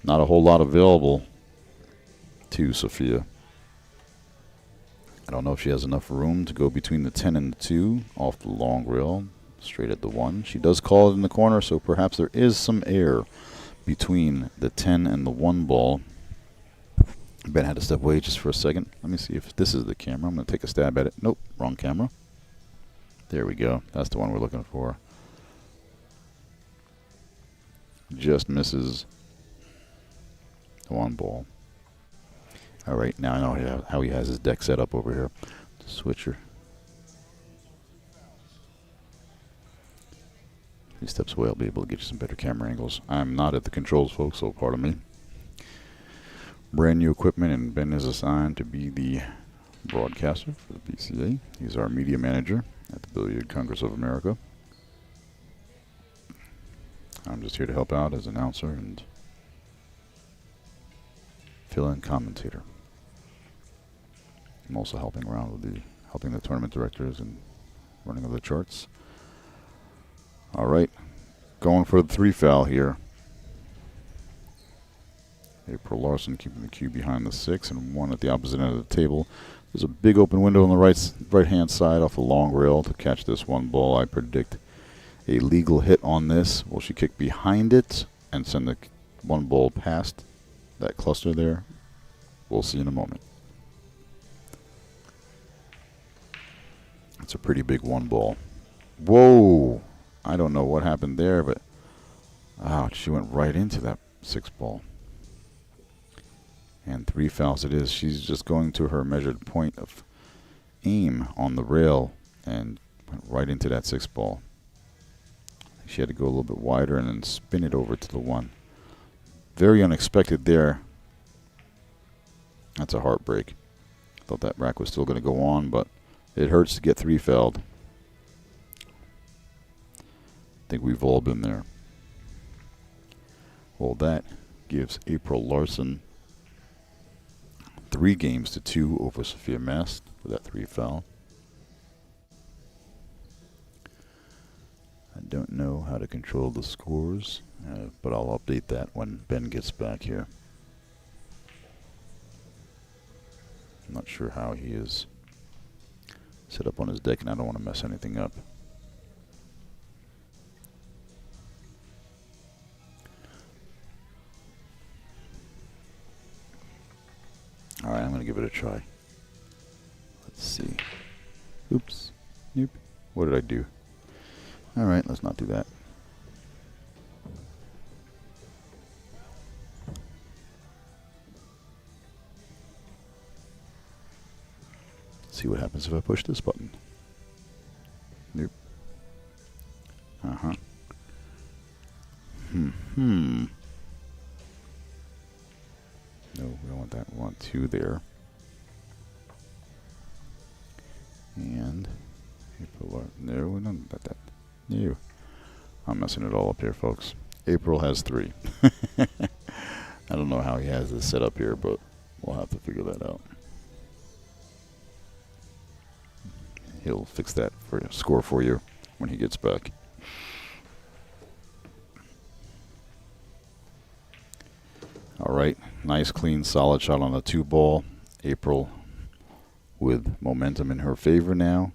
Not a whole lot available to Sofia. I don't know if she has enough room to go between the 10 and the 2 off the long rail, straight at the 1. She does call it in the corner, so perhaps there is some air between the 10 and the 1 ball. Ben had to step away just for a second. Let me see if this is the camera. I'm going to take a stab at it. Nope, wrong camera. There we go. That's the one we're looking for. Just misses the 1 ball. All right, now I know how he has his deck set up over here. Switcher. If he steps away, I'll be able to get you some better camera angles. I'm not at the controls, folks, so pardon me. Brand new equipment, and Ben is assigned to be the broadcaster for the BCA. He's our media manager at the Belieu Congress of America. I'm just here to help out as announcer and fill-in commentator. I'm also helping around with helping the tournament directors and running of the charts. All right, going for the 3 foul here. April Larson keeping the cue behind the 6 and 1 at the opposite end of the table. There's a big open window on the right-hand side off the long rail to catch this 1 ball. I predict a legal hit on this. Will she kick behind it and send the 1 ball past that cluster there? We'll see in a moment. It's a pretty big 1 ball. Whoa! I don't know what happened there, but ouch, she went right into that 6 ball. And 3 fouls it is. She's just going to her measured point of aim on the rail and went right into that 6 ball. She had to go a little bit wider and then spin it over to the 1. Very unexpected there. That's a heartbreak. Thought that rack was still going to go on, but it hurts to get 3 fouled. I think we've all been there. Well, that gives April Larson 3 games to 2 over Sofia Mast with that 3 foul. I don't know how to control the scores, but I'll update that when Ben gets back here. I'm not sure how he is set up on his deck, and I don't want to mess anything up. All right, I'm going to give it a try. Let's see. Oops. Nope. What did I do? All right, let's not do that. Let's see what happens if I push this button. Nope. Uh-huh. No, we don't want that. We want 2 there. And no, we don't want that. No. I'm messing it all up here, folks. April has 3. I don't know how he has this set up here, but we'll have to figure that out. He'll fix that for score for you when he gets back. All right, nice, clean, solid shot on the 2-ball. April with momentum in her favor now.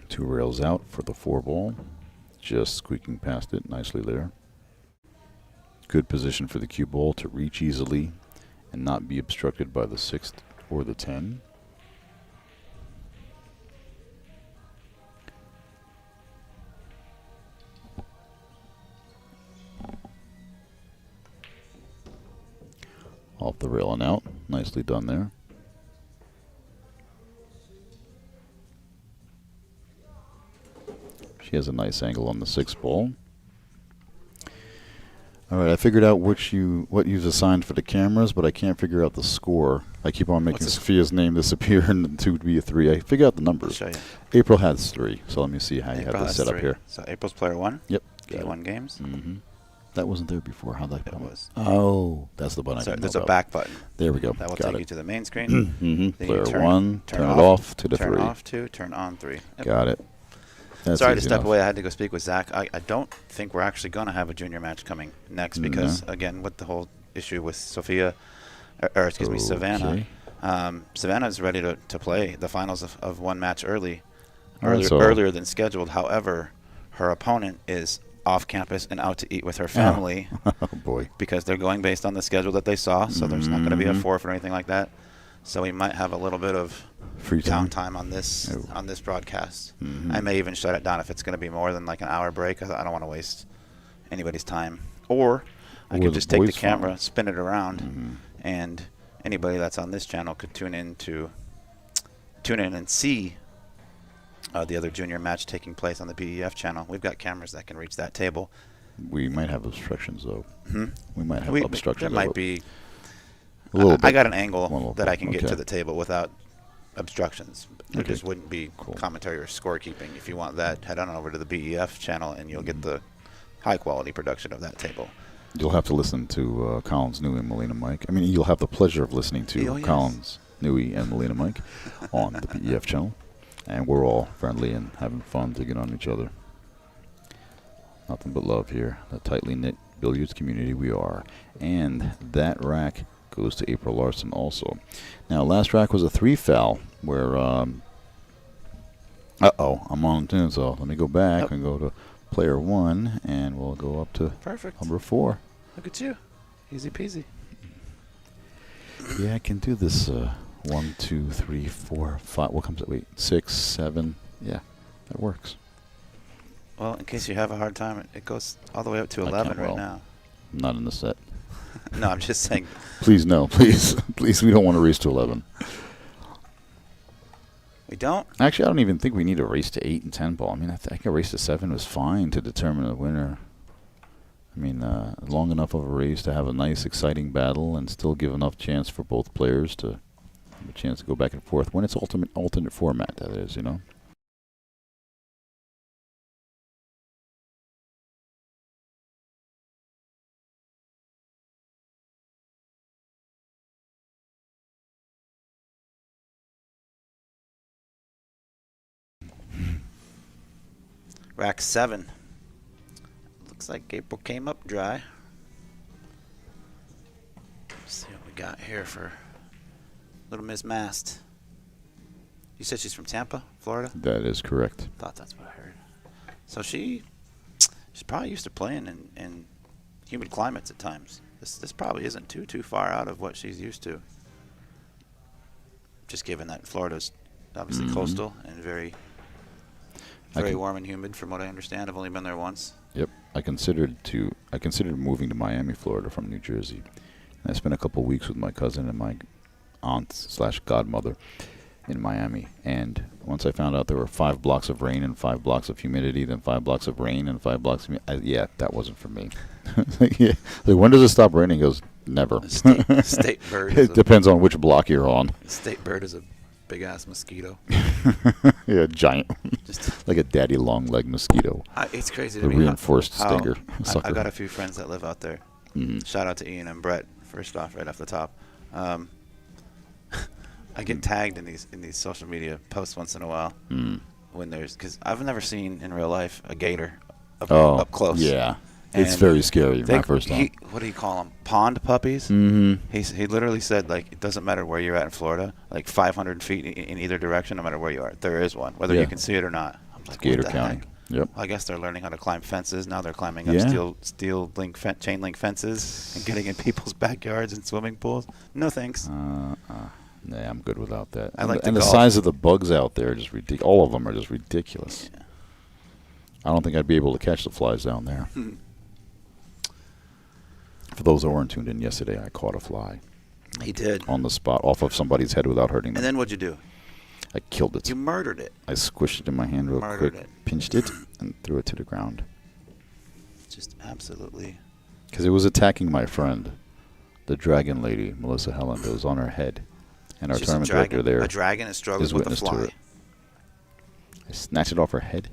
Two rails out for the 4-ball. Just squeaking past it nicely there. Good position for the cue ball to reach easily and not be obstructed by the 6 or the 10. Off the rail and out. Nicely done there. She has a nice angle on the 6-ball. All right, I figured out what you've assigned for the cameras, but I can't figure out the score. I keep on making Sophia's name disappear and the 2 to be a 3. I figure out the numbers. I'll show you. April has 3, so let me see how you have this set up here. So April's player 1. Yep. D1 games. Mm-hmm. That wasn't there before. How'd that come? It was. Oh, that's the button I Sorry, didn't there's know a about. back button. There we go. That will Got take it. you to the main screen. Mm-hmm. Then you Player 1, turn it off to the 3. Turn off 2, turn on 3. Yep. Got it. That's Sorry to easy step enough. away. I had to go speak with Zach. I don't think we're actually going to have a junior match coming next because, again, with the whole issue with Sofia, or excuse me, Savannah. Savannah is ready to play the finals of one match earlier than scheduled. However, her opponent is off campus and out to eat with her family. Oh boy. Because they're going based on the schedule that they saw, so there's not going to be a forfeit or anything like that. So we might have a little bit of free downtime on this broadcast. I may even shut it down if it's going to be more than like an hour break. I don't want to waste anybody's time. Or I could just take the camera, spin it around, and anybody that's on this channel could tune in and see the other junior match taking place on the BEF channel. We've got cameras that can reach that table. We might have obstructions though. We might have obstructions. There might be. I got an angle that I can get to the table without obstructions. There just wouldn't be commentary or scorekeeping. If you want that, head on over to the BEF channel and you'll get the high-quality production of that table. You'll have to listen to Collins, Newey, and Melina Mike. I mean, you'll have the pleasure of listening to Collins, Newey, and Melina Mike on the BEF channel. And we're all friendly and having fun digging on each other. Nothing but love here. The tightly knit billiards community we are. And that rack goes to April Larson also. Now, last rack was a 3-foul where, I'm on tune, so let me go back and go to player 1, and we'll go up to number 4. Look at you. Easy peasy. Yeah, I can do this 1, 2, 3, 4, 5. What comes up? Wait, 6, 7. Yeah, that works. Well, in case you have a hard time, it goes all the way up to 11 right now. I'm not in the set. No, I'm just saying. Please, no. Please. Please, we don't want to race to 11. We don't? Actually, I don't even think we need a race to 8 and 10 ball. I mean, I think a race to 7 was fine to determine a winner. I mean, long enough of a race to have a nice, exciting battle and still give enough chance for both players to have a chance to go back and forth when it's alternate format, that is, you know. Rack 7. Looks like April came up dry. Let's see what we got here for little Miss Mast. You said she's from Tampa, Florida? That is correct. Thought that's what I heard. So she's probably used to playing in humid climates at times. This probably isn't too far out of what she's used to. Just given that Florida's obviously coastal and very warm and humid, from what I understand. I've only been there once. Yep, I considered moving to Miami, Florida from New Jersey. And I spent a couple weeks with my cousin and my aunt/godmother in Miami. And once I found out there were 5 blocks of rain and 5 blocks of humidity, then 5 blocks of rain and 5 blocks of yeah, that wasn't for me. Yeah. Like, when does it stop raining? He goes, Never. A state bird. It depends on which block you're on. A state bird is a big-ass mosquito. Yeah, giant. Just like a daddy long-legged mosquito. it's crazy The to me. reinforced how stinger. I got a few friends that live out there. Shout out to Ian and Brett, first off, right off the top. I get tagged in these social media posts once in a while when because I've never seen in real life a gator up close. Yeah, And it's very scary. My first time. What do you call them? Pond puppies. Mm-hmm. He literally said, like, it doesn't matter where you're at in Florida, like 500 feet in either direction, no matter where you are, there is one, whether you can see it or not. I'm like, Gator what the County. heck? Yep. Well, I guess they're learning how to climb fences. Now they're climbing up chain link fences and getting in people's backyards and swimming pools. No thanks. Nah, I'm good without that. And the size of the bugs out there are just ridiculous. All of them are just ridiculous. Yeah. I don't think I'd be able to catch the flies down there. For those that weren't tuned in yesterday, I caught a fly. He did. On the spot, off of somebody's head without hurting them. And then what'd you do? I killed it. You murdered it. I squished it in my hand real quick, pinched it, and threw it to the ground. Just absolutely. Because it was attacking my friend, the dragon lady, Melissa Helland. It was on her head. And our tournament director there a dragon is struggling with a fly. I snatched it off her head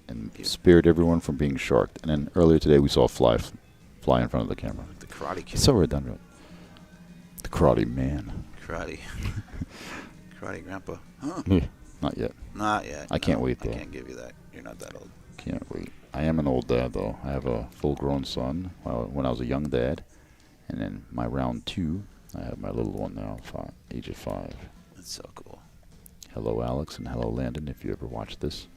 and spared everyone from being sharked. And then earlier today we saw a fly in front of the camera. The Karate Kid. It's so redundant. The Karate Man. Karate Grandpa. Huh. Not yet. Not yet. I can't wait, though. I can't give you that. You're not that old. Can't wait. I am an old dad, though. I have a full-grown son when I was a young dad. And then my round 2, I have my little one now, age of 5. That's so cool. Hello, Alex, and hello, Landon, if you ever watch this.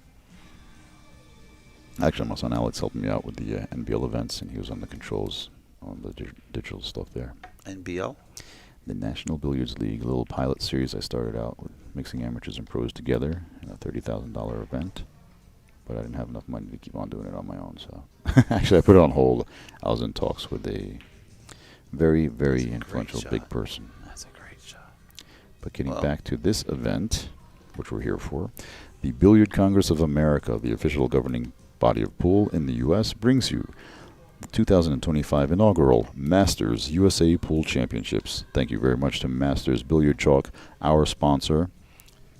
Actually, my son Alex helped me out with the NBL events, and he was on the controls on the digital stuff there. NBL? The National Billiards League, a little pilot series I started out with, mixing amateurs and pros together in a $30,000 event. But I didn't have enough money to keep on doing it on my own, so actually I put it on hold. I was in talks with a very, very influential big person. That's a great shot. But getting back to this event, which we're here for, the Billiard Congress of America, the official governing body of pool in the U.S., brings you the 2025 inaugural Masters USA Pool Championships. Thank you very much to Masters Billiard Chalk, our sponsor.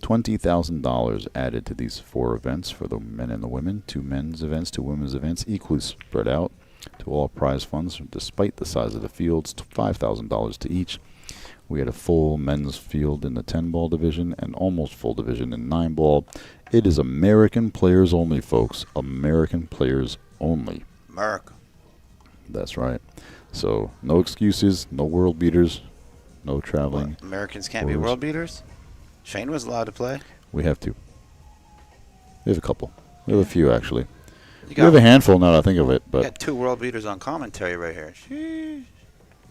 $20,000 added to these 4 events for the men and the women, 2 men's events, 2 women's events, equally spread out to all prize funds, despite the size of the fields, $5,000 to each. We had a full men's field in the 10-ball division and almost full division in 9-ball. It is American players only, folks. American players only. America. That's right. So no excuses, no world beaters, no traveling. What, Americans can't be world beaters? Shane was allowed to play. We have to. We have a couple. We have a few, actually. We have a handful now that I think of it. But you got 2 world beaters on commentary right here. Sheesh.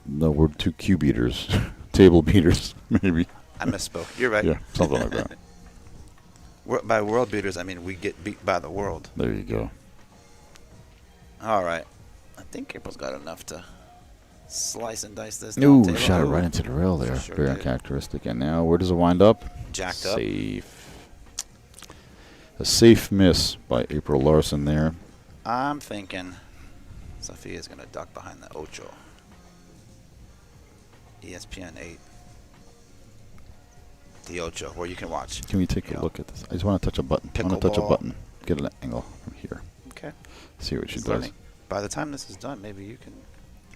No, we're 2 Q beaters. Table beaters, maybe. I misspoke. You're right. Yeah, something like that. By world beaters, I mean we get beat by the world. There you go. All right. I think April's got enough to slice and dice this. Ooh, shot it right into the rail there. Sure Very did. uncharacteristic. And now, where does it wind up? Jacked up. Safe. A safe miss by April Larson there. I'm thinking Sofia's going to duck behind the Ocho. ESPN 8. The Ocho, where you can watch. Can we take a look at this? I just want to touch a button. I want to touch a button. Get an angle from here. Okay. See what she does. Learning. By the time this is done, maybe you can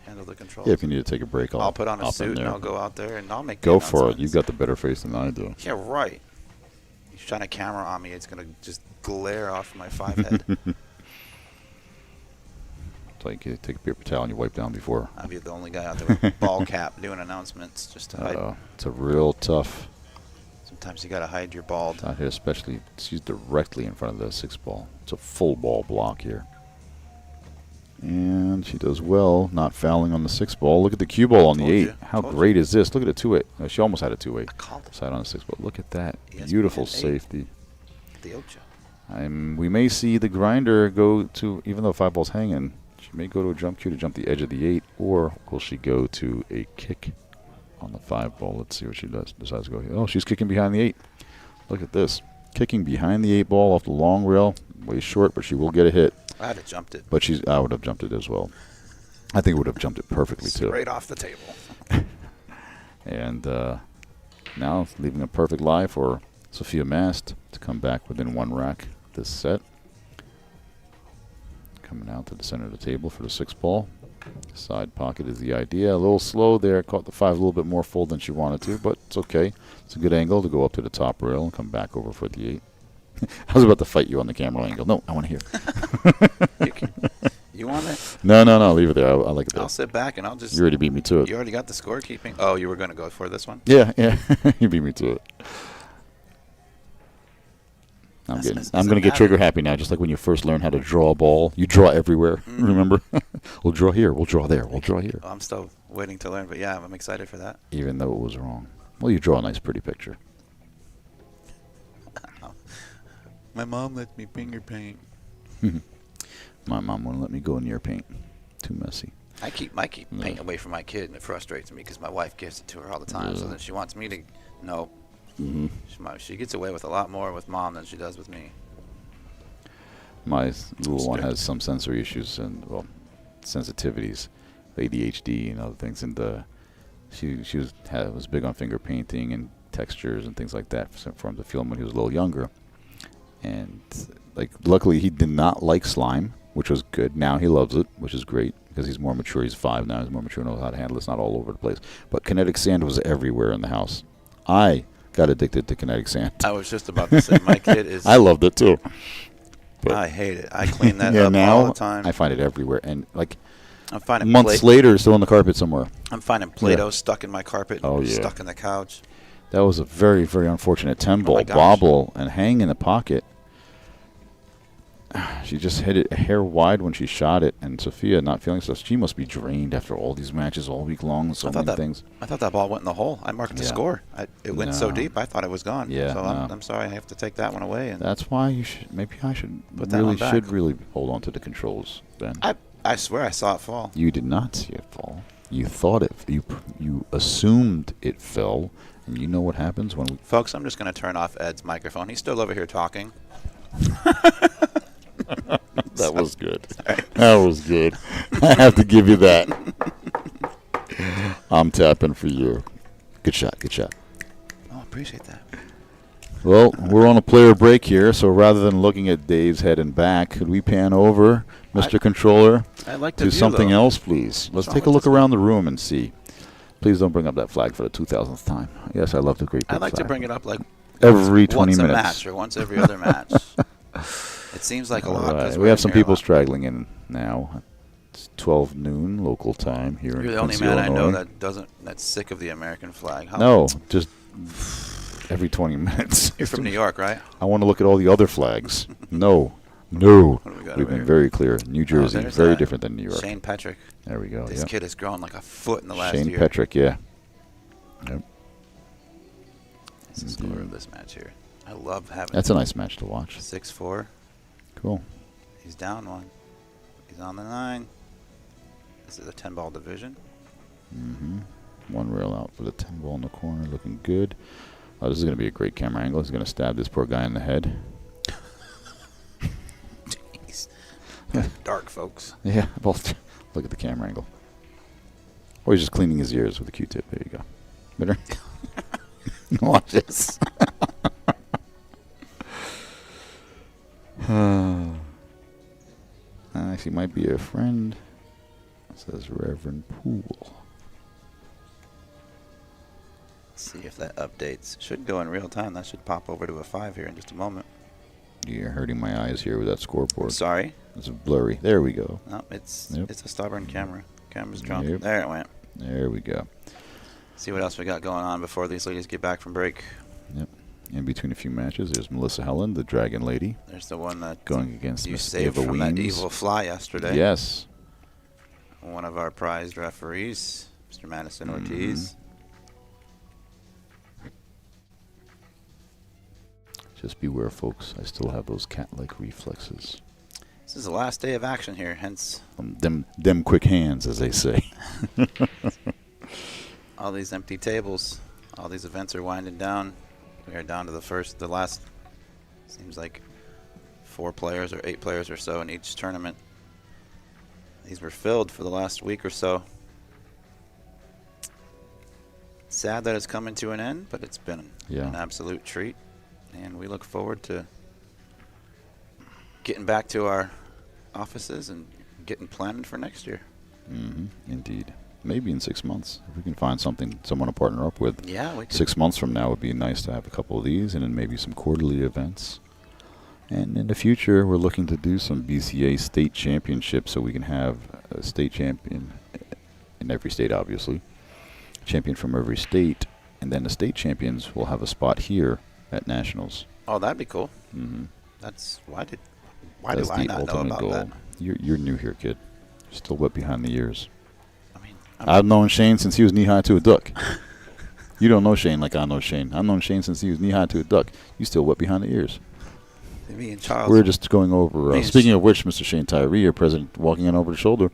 handle the controls. Yeah, if you need to take a break, I'll put on a hop in suit and there. I'll go out there and I'll make. Go for it. You've got the better face than I do. Yeah, right. You shine a camera on me, it's gonna just glare off my 5 head. It's like you take a paper towel and you wipe down before. I'll be the only guy out there with a ball cap doing announcements just to hide. It's a real tough. Sometimes you gotta hide your bald. Out here, especially she's directly in front of the 6 ball. It's a full ball block here. And she does well, not fouling on the 6 ball. Look at the cue ball on the 8. How great is this? Look at the 2-8. She almost had a 2-8. Side on the 6 ball. Look at that. Beautiful safety. The Ocho. We may see the grinder go to, even though 5 ball's hanging, she may go to a jump cue to jump the edge of the 8, or will she go to a kick on the 5 ball? Let's see what she does. Decides to go here. Oh, she's kicking behind the 8. Look at this. Kicking behind the 8 ball off the long rail. Way short, but she will get a hit. I'd have jumped it. But I would have jumped it as well. I think it would have jumped it perfectly, too. Straight off the table. And now leaving a perfect lie for Sofia Mast to come back within 1 rack this set. Coming out to the center of the table for the 6 ball. Side pocket is the idea. A little slow there. Caught the 5 a little bit more full than she wanted to, but it's okay. It's a good angle to go up to the top rail and come back over for the 8. I was about to fight you on the camera angle. No, I want to hear. You want it? No, leave it there. I like it there. I'll sit back and I'll just. You already beat me to it. You already got the scorekeeping. Oh, you were going to go for this one? Yeah. You beat me to it. I'm going to get trigger happy now, just like when you first learn how to draw a ball. You draw everywhere, remember? We'll draw here, we'll draw there, we'll draw here. Oh, I'm still waiting to learn, but yeah, I'm excited for that. Even though it was wrong. Well, you draw a nice, pretty picture. My mom lets me finger paint. My mom wouldn't let me go near paint. Too messy. I keep paint away from my kid, and it frustrates me because my wife gives it to her all the time. So then she wants me to. No. She gets away with a lot more with mom than she does with me. My little one has some sensory issues and, well, sensitivities, ADHD and other things. And she was big on finger painting and textures and things like that from the film when he was a little younger. And, like, luckily he did not like slime, which was good. Now he loves it, which is great because he's more mature. He's 5 now. He's more mature, knows how to handle it. It's not all over the place. But kinetic sand was everywhere in the house. I got addicted to kinetic sand. I was just about to say, my kid is. I loved it too. But I hate it. I clean that up all the time. I find it everywhere, and like I'm finding months later, it's still on the carpet somewhere. I'm finding Play-Doh stuck in my carpet, stuck in the couch. That was a very, very unfortunate 10-ball bobble and hang in the pocket. She just hit it a hair wide when she shot it, and Sofia not feeling so. She must be drained after all these matches all week long and so many things. I thought that ball went in the hole. I marked the score. It went so deep, I thought it was gone. Yeah, so I'm sorry, I have to take that one away. And that's why you should. Maybe I should really hold on to the controls, Ben. I swear I saw it fall. You did not see it fall. You thought it. You assumed it fell, and you know what happens when we. Folks, I'm just going to turn off Ed's microphone. He's still over here talking. That was good. That was good. I have to give you that. I'm tapping for you. Good shot. Good shot. Oh, appreciate that. Well, we're on a player break here, so rather than looking at Dave's head and back, could we pan over, Mr. Controller, to something else, please? Let's take a look around the room and see. Please don't bring up that flag for the 2000th time. Yes, I love the great big I'd like flag. to bring it up like every 20 once minutes. Once a match or once every other match. It seems like a lot. Right. We have some people straggling in now. It's 12 noon local time here in Quincy, You're the only man Illinois. I know that's sick of the American flag. No, just every 20 minutes. You're from New York, right? I want to look at all the other flags. No. We've been very clear. New Jersey, very different than New York. Shane Petrick. There we go. This kid has grown like a foot in the last year. Shane Petrick, yeah. Yep. That's the score of this match here. I love having. That's a nice match to watch. 6-4. Cool. He's down 1. He's on the 9. This is a 10-ball division. 1 rail out for the 10-ball in the corner, looking good. Oh, this is going to be a great camera angle. He's going to stab this poor guy in the head. Jeez. Dark, folks. Yeah, both. Look at the camera angle. Or he's just cleaning his ears with a Q-tip. There you go. Better? Watch this. She might be a friend. Says Reverend Poole. Let's see if that updates. Should go in real time. That should pop over to a 5 here in just a moment. You're hurting my eyes here with that scoreboard. Sorry. It's blurry. There we go. No, it's a stubborn camera. Camera's drunk. Yep. There it went. There we go. See what else we got going on before these ladies get back from break. Yep. In between a few matches, there's Melissa Helland, the Dragon Lady. There's the one that going against you Miss saved Ava from Weems. that evil fly yesterday. Yes. One of our prized referees, Mr. Madison Ortiz. Just beware, folks. I still have those cat-like reflexes. This is the last day of action here, hence them quick hands, as they say. all these empty tables. All these events are winding down. We are down to the last, seems like 4 players or 8 players or so in each tournament. These were filled for the last week or so. Sad that it's coming to an end, but it's been an absolute treat. And we look forward to getting back to our offices and getting planning for next year. Indeed. Maybe in 6 months, if we can find someone to partner up with. Yeah, we could. 6 months from now would be nice to have a couple of these, and then maybe some quarterly events. And in the future, we're looking to do some BCA state championships, so we can have a state champion in every state, obviously. Champion from every state, and then the state champions will have a spot here at nationals. Oh, that'd be cool. That's why do the I not know ultimate about goal. that? You're new here, kid. You're still wet behind the ears. I mean, I've known Shane since he was knee-high to a duck. You don't know Shane like I know Shane. I've known Shane since he was knee-high to a duck. You still wet behind the ears. Me and Charles. We're just going over, speaking of which, Mr. Shane Tyree, our president, walking in over the shoulder,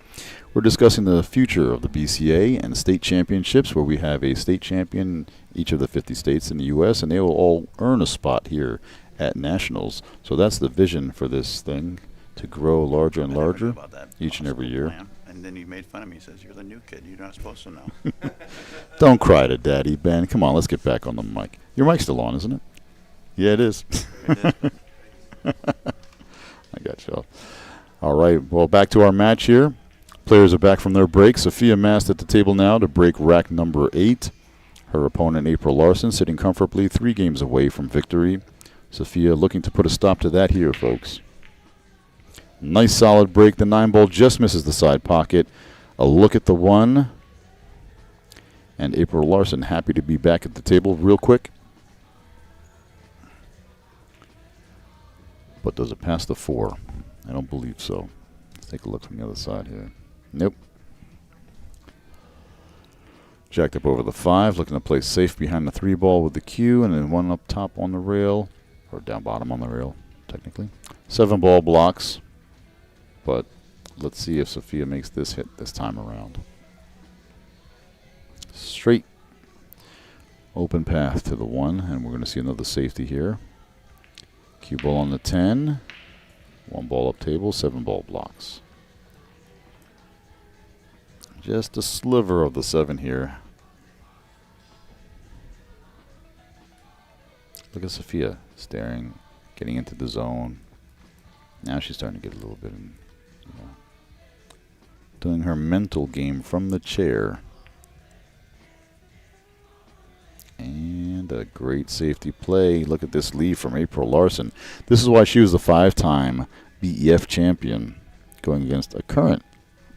we're discussing the future of the BCA and the state championships, where we have a state champion in each of the 50 states in the U.S., and they will all earn a spot here at nationals. So that's the vision for this thing, to grow larger and larger each and every year. Man. And then you made fun of me. He says, you're the new kid. You're not supposed to know. Don't cry to Daddy, Ben. Come on, let's get back on the mic. Your mic's still on, isn't it? Yeah, it is. It is. I got you. All right, well, back to our match here. Players are back from their break. Sofia Mast at the table now to break rack number 8. Her opponent, April Larson, sitting comfortably 3 games away from victory. Sofia looking to put a stop to that here, folks. Nice solid break. The 9-ball just misses the side pocket. A look at the 1. And April Larson happy to be back at the table real quick. But does it pass the 4? I don't believe so. Let's take a look from the other side here. Nope. Jacked up over the 5, looking to play safe behind the 3-ball with the cue, and then 1 up top on the rail, or down bottom on the rail, technically. 7-ball blocks, but let's see if Sofia makes this hit this time around. Straight. Open path to the 1, and we're going to see another safety here. Cue ball on the 10. 1 ball up table, 7-ball blocks. Just a sliver of the 7 here. Look at Sofia staring, getting into the zone. Now she's starting to get a little bit in, doing her mental game from the chair. And a great safety play. Look at this lead from April Larson. This is why she was the 5-time BEF champion, going against a current,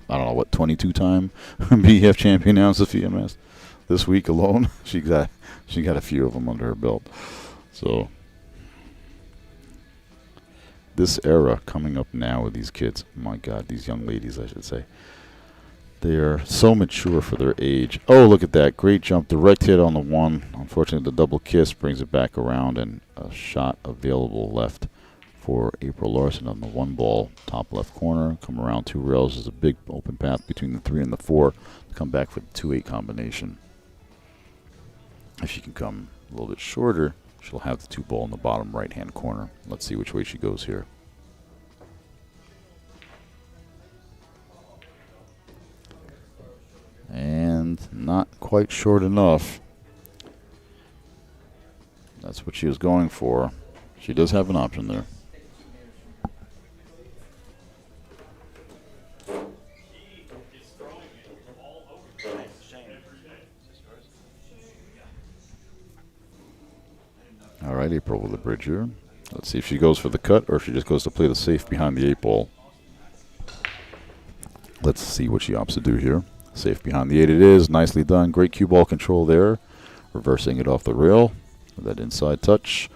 22-time BEF champion now, Sofia Mast. This week alone, she got a few of them under her belt. So this era coming up now with these kids, my God, these young ladies, I should say. They are so mature for their age. Oh, look at that. Great jump. Direct hit on the 1. Unfortunately, the double kiss brings it back around, and a shot available left for April Larson on the 1-ball, top left corner. Come around 2 rails. There's a big open path between the 3 and the 4 to come back for the 2-8 combination. If she can come a little bit shorter, she'll have the 2-ball in the bottom right-hand corner. Let's see which way she goes here. And not quite short enough. That's what she was going for. She does have an option there. All right, April with the bridge here. Let's see if she goes for the cut or if she just goes to play the safe behind the 8-ball. Let's see what she opts to do here. Safe behind the 8 it is. Nicely done. Great cue ball control there. Reversing it off the rail with that inside touch.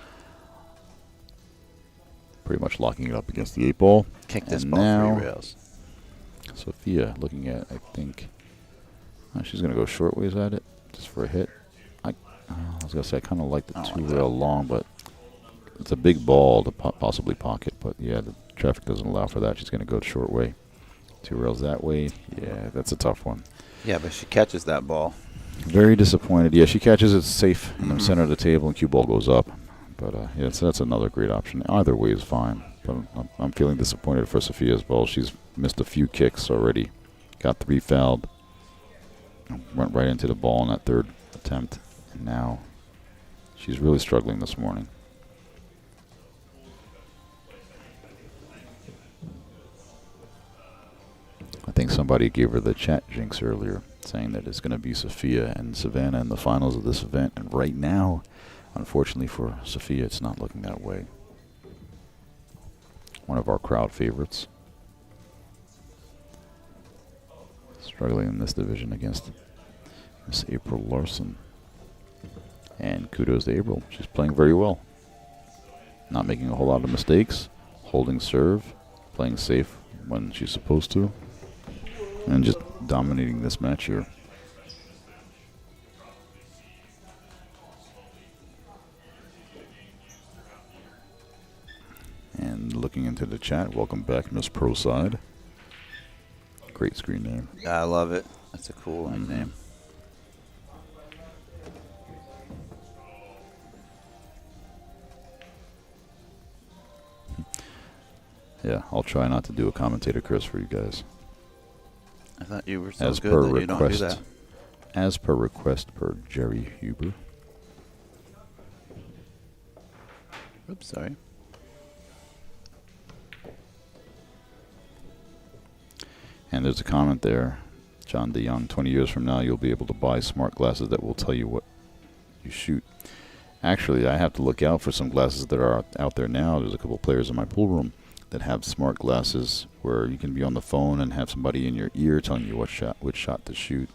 Pretty much locking it up against the 8-ball. Kick this and ball now 3 rails. Sofia looking at, I think, she's going to go short ways at it just for a hit. I was going to say I kind of like the 2-rail long, but it's a big ball to possibly pocket. But, yeah, the traffic doesn't allow for that. She's going to go short way. 2 rails that way. Yeah, that's a tough one. Yeah, but she catches that ball. Very disappointed. Yeah, she catches it safe in the center of the table, and cue ball goes up. But, yeah, so that's another great option. Either way is fine. But I'm feeling disappointed for Sofia's ball. She's missed a few kicks already. Got 3 fouled. Went right into the ball on that 3rd attempt. And now she's really struggling this morning. I think somebody gave her the chat jinx earlier, saying that it's going to be Sofia and Savannah in the finals of this event. And right now, unfortunately for Sofia, it's not looking that way. One of our crowd favorites. Struggling in this division against Miss April Larson. And kudos to April. She's playing very well. Not making a whole lot of mistakes. Holding serve. Playing safe when she's supposed to. And just dominating this match here. And looking into the chat, welcome back, Miss Proside. Great screen name. Yeah, I love it. That's a cool nickname. Yeah, I'll try not to do a commentator curse for you guys. I thought you were so As good per that you don't do request, that. as per request per Jerry Huber. Oops, sorry. And there's a comment there, John DeYoung, 20 years from now you'll be able to buy smart glasses that will tell you what you shoot. Actually, I have to look out for some glasses that are out there now. There's a couple of players in my pool room that have smart glasses where you can be on the phone and have somebody in your ear telling you which shot to shoot.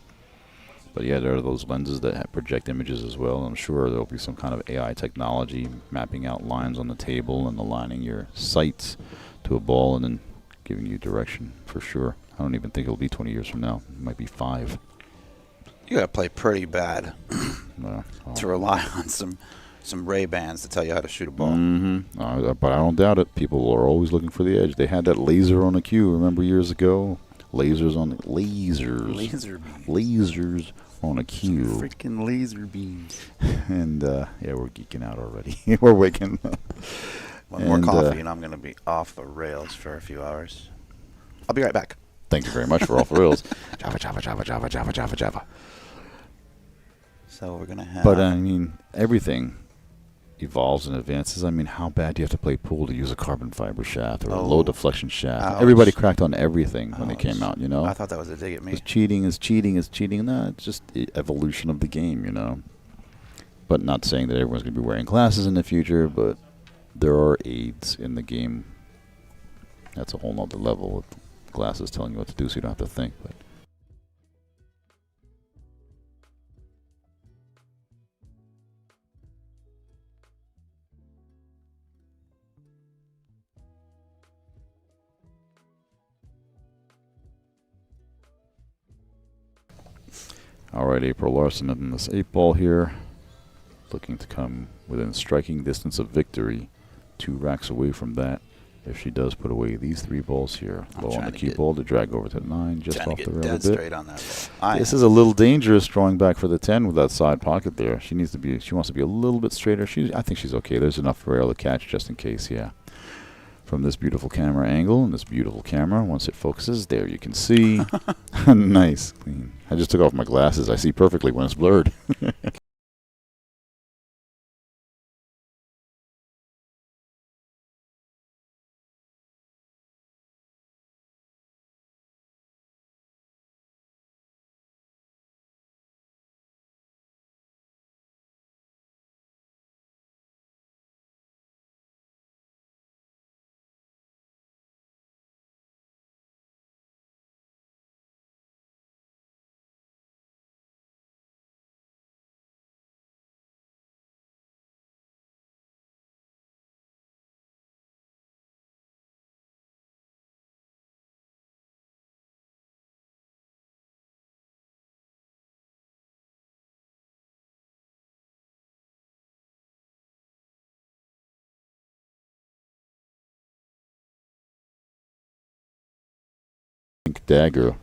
But yeah, there are those lenses that project images as well. I'm sure there'll be some kind of AI technology mapping out lines on the table and aligning your sights to a ball and then giving you direction for sure. I don't even think it'll be 20 years from now. It might be 5. You gotta play pretty bad to rely on some Ray-Bans to tell you how to shoot a ball. But I don't doubt it. People are always looking for the edge. They had that laser on the cue. Remember years ago? Lasers on a cue. Freaking laser beams. And yeah, we're geeking out already. We're waking up. One more coffee and I'm gonna be off the rails for a few hours. I'll be right back. Thank you very much for off the rails. Java. So we're gonna have. But I mean, everything evolves and advances. I mean, how bad do you have to play pool to use a carbon fiber shaft or a low deflection shaft? Ouch. Everybody cracked on everything when they came out, you know? I thought that was a dig at me. It's cheating. No, it's just the evolution of the game, you know? But not saying that everyone's going to be wearing glasses in the future, but there are aids in the game. That's a whole nother level with glasses telling you what to do so you don't have to think. But all right, April Larson in this 8-ball here, looking to come within striking distance of victory. 2 racks away from that. If she does put away these 3 balls here, low on the cue ball to drag over to 9, just off the rail a bit. Straight on that ball. This is a little dangerous, drawing back for the 10 with that side pocket there. She needs to be. She wants to be a little bit straighter. I think she's okay. There's enough rail to catch just in case. Yeah. From this beautiful camera angle and this beautiful camera, once it focuses, there you can see. Nice, clean. I just took off my glasses. I see perfectly when it's blurred. Dagger.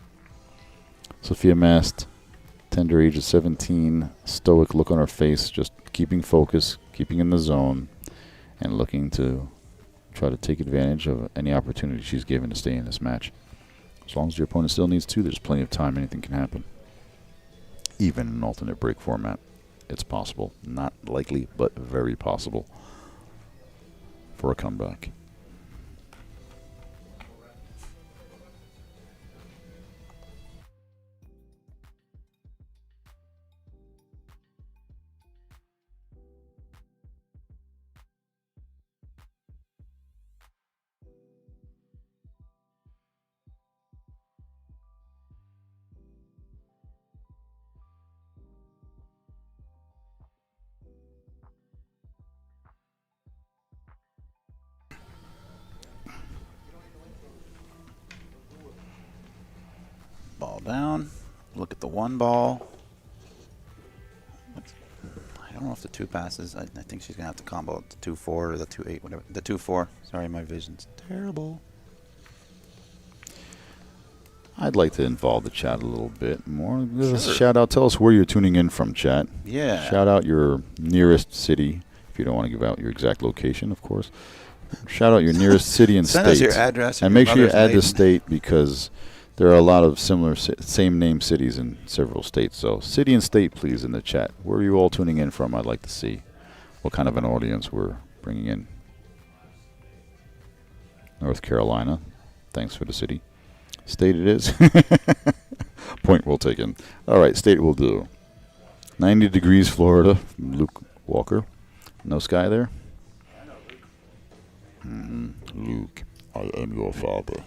Sofia Mast, tender age of 17, stoic look on her face, just keeping focus, keeping in the zone, and looking to try to take advantage of any opportunity she's given to stay in this match. As long as your opponent still needs 2, there's plenty of time. Anything can happen. Even in an alternate break format, it's possible. Not likely, but very possible for a comeback. Ball down. Look at the 1 ball. I don't know if the 2 passes. I think she's going to have to combo the 2-4 or the 2-8, whatever. The 2-4. Sorry, my vision's terrible. I'd like to involve the chat a little bit more. Give us a Sure. shout out. Tell us where you're tuning in from, chat. Yeah. Shout out your nearest city, if you don't want to give out your exact location, of course. Shout out your nearest city and Send state. us your address And your make sure you mother's add the maiden. state, because there are a lot of similar same name cities in several states. So city and state, please, in the chat. Where are you all tuning in from? I'd like to see what kind of an audience we're bringing in. North Carolina. Thanks for the city. State it is. Point well taken. All right, state will do. 90 degrees, Florida. Luke Walker. No sky there? Luke, I am your father.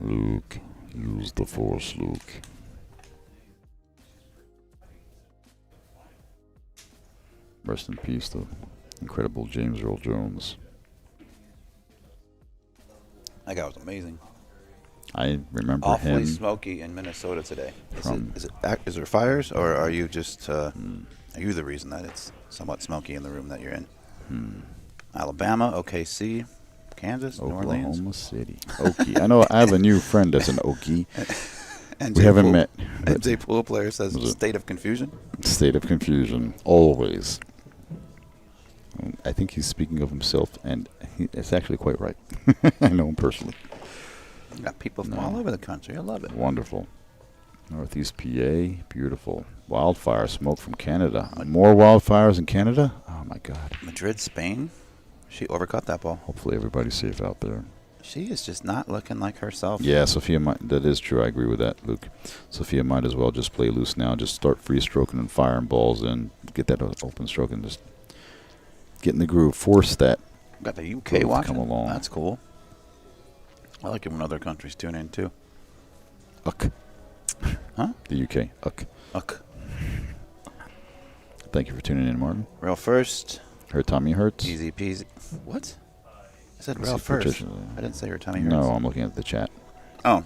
Luke, use the Force, Luke. Rest in peace, the incredible James Earl Jones. That guy was amazing. I remember Awfully him. smoky in Minnesota today. From- Is there fires, or are you just are you the reason that it's somewhat smoky in the room that you're in? Alabama, OKC, Kansas, New Orleans, Oklahoma City. Okie. I know I have a new friend that's an Okie. NJ We haven't pool, met. but NJ pool player says Was it- state of confusion. State of confusion, always. I think he's speaking of himself, and it's actually quite right. I know him personally. You got people from No. all over the country. I love it. Wonderful. Northeast PA, beautiful. Wildfire smoke from Canada. More wildfires in Canada? Oh, my God. Madrid, Spain. She overcut that ball. Hopefully everybody's safe out there. She is just not looking like herself. Yeah, Sofia, that is true. I agree with that, Luke. Sofia might as well just play loose now. Just start free stroking and firing balls in. Get that open stroke and just get in the groove. Force that. Got the UK Growth watching. come along. That's cool. I like it when other countries tune in too. Uck. Huh? The UK. Uck. Uck. Thank you for tuning in, Martin. Rail first. Her tummy hurts. Easy peasy. What? I said This rail is first. Patricia. I didn't say her tummy hurts. No, I'm looking at the chat. Oh.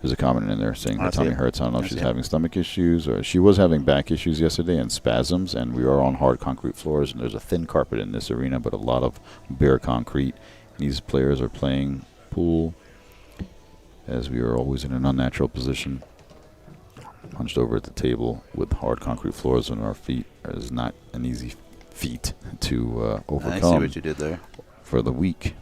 There's a comment in there saying Oh, her I see tummy it. hurts. I don't know I if she's see it. having stomach issues, or she was having back issues yesterday and spasms, and we are on hard concrete floors, and there's a thin carpet in this arena, but a lot of bare concrete. These players are playing pool, as we are always in an unnatural position, hunched over at the table with hard concrete floors on our feet. It is not an easy feat to I see overcome what you did there. for the week.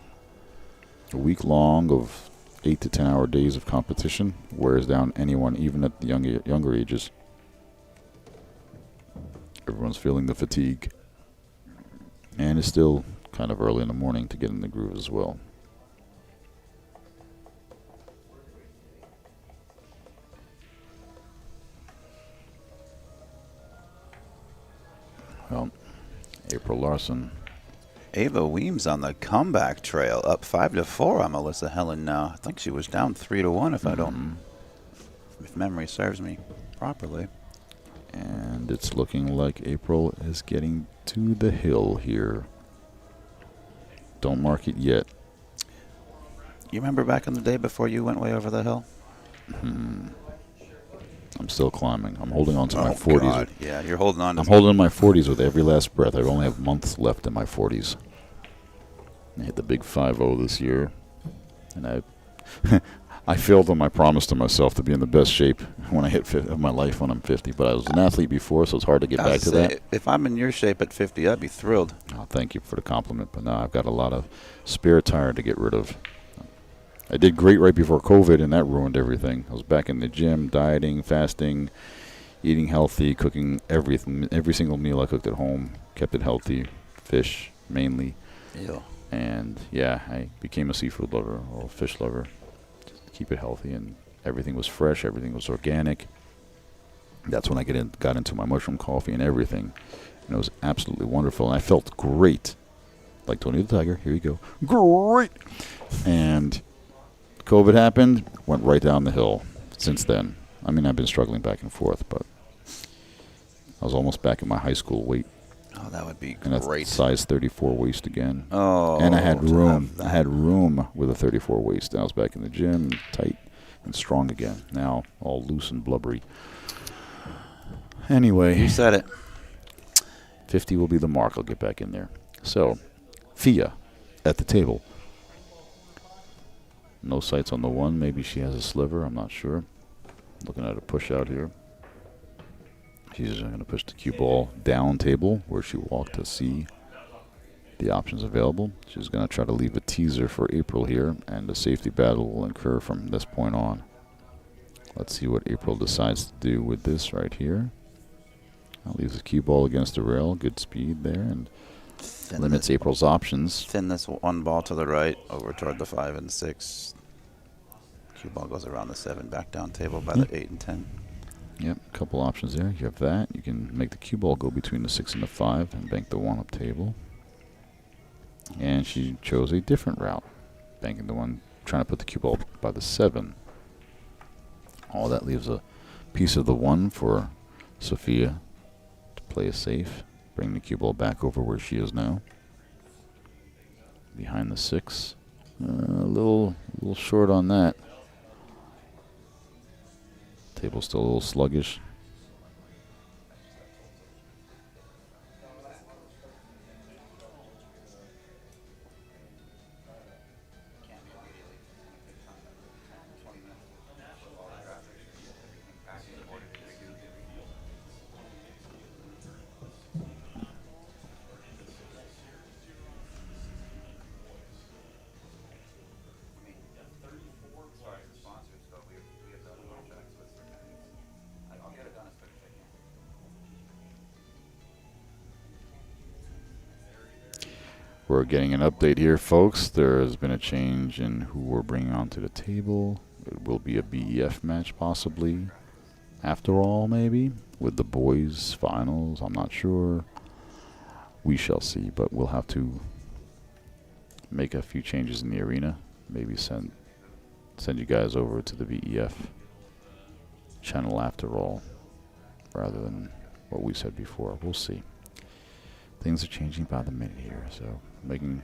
A week long of 8 to 10 hour days of competition wears down anyone, even at the younger ages. Everyone's feeling the fatigue. And it's still kind of early in the morning to get in the groove as well. Well, April Larson. Ava Weems on the comeback trail, up 5-4 on Melissa Helland now. I think she was down 3-1 if memory serves me properly. And it's looking like April is getting to the hill here. Don't mark it yet. You remember back in the day before you went way over the hill? I'm still climbing. I'm holding on to my 40s. God. Yeah, you're holding on to I'm holding my 40s with every last breath. I only have months left in my 40s. I hit the big 5-0 this year, and I I failed on my promise to myself to be in the best shape when I hit of my life when I'm 50. But I was an athlete before, so it's hard to get back to that. If I'm in your shape at 50, I'd be thrilled. Oh, thank you for the compliment. But now I've got a lot of spare tire to get rid of. I did great right before COVID, and that ruined everything. I was back in the gym, dieting, fasting, eating healthy, cooking everything, every single meal I cooked at home, kept it healthy, fish mainly. Ew. And, yeah, I became a seafood lover or a fish lover, just to keep it healthy. And everything was fresh, everything was organic. That's when I got into my mushroom coffee and everything. And it was absolutely wonderful. And I felt great. Like Tony the Tiger, here you go. Great! And COVID happened, went right down the hill since then. I mean, I've been struggling back and forth, but I was almost back at my high school weight. Oh, that would be And great. that's size 34 waist again. Oh. And I had room. I had room with a 34 waist. And I was back in the gym, tight and strong again. Now, all loose and blubbery. Anyway. You said it. 50 will be the mark. I'll get back in there. So, Fia at the table. No sights on the one. Maybe she has a sliver. I'm not sure. Looking at a push out here. She's going to push the cue ball down table where she walked to see the options available. She's going to try to leave a teaser for April here, and the safety battle will incur from this point on. Let's see what April decides to do with this right here. Leaves the cue ball against the rail. Good speed there, and limits April's options. Thin this one ball to the right over toward the 5 and 6. Cue ball goes around the 7, back down table by the 8 and 10. Yep, a couple options there. You have that. You can make the cue ball go between the 6 and the 5 and bank the 1 up table. And she chose a different route, banking the 1, trying to put the cue ball by the 7. All that leaves a piece of the 1 for Sofia to play it safe. Bring the cue ball back over where she is now. Behind the 6. A little short on that. Table's still a little sluggish. We're getting an update here, folks. There has been a change in who we're bringing onto the table. It will be a BEF match, possibly. After all, maybe. With the boys' finals, I'm not sure. We shall see, but we'll have to make a few changes in the arena. Maybe send you guys over to the BEF channel after all, rather than what we said before. We'll see. Things are changing by the minute here, so making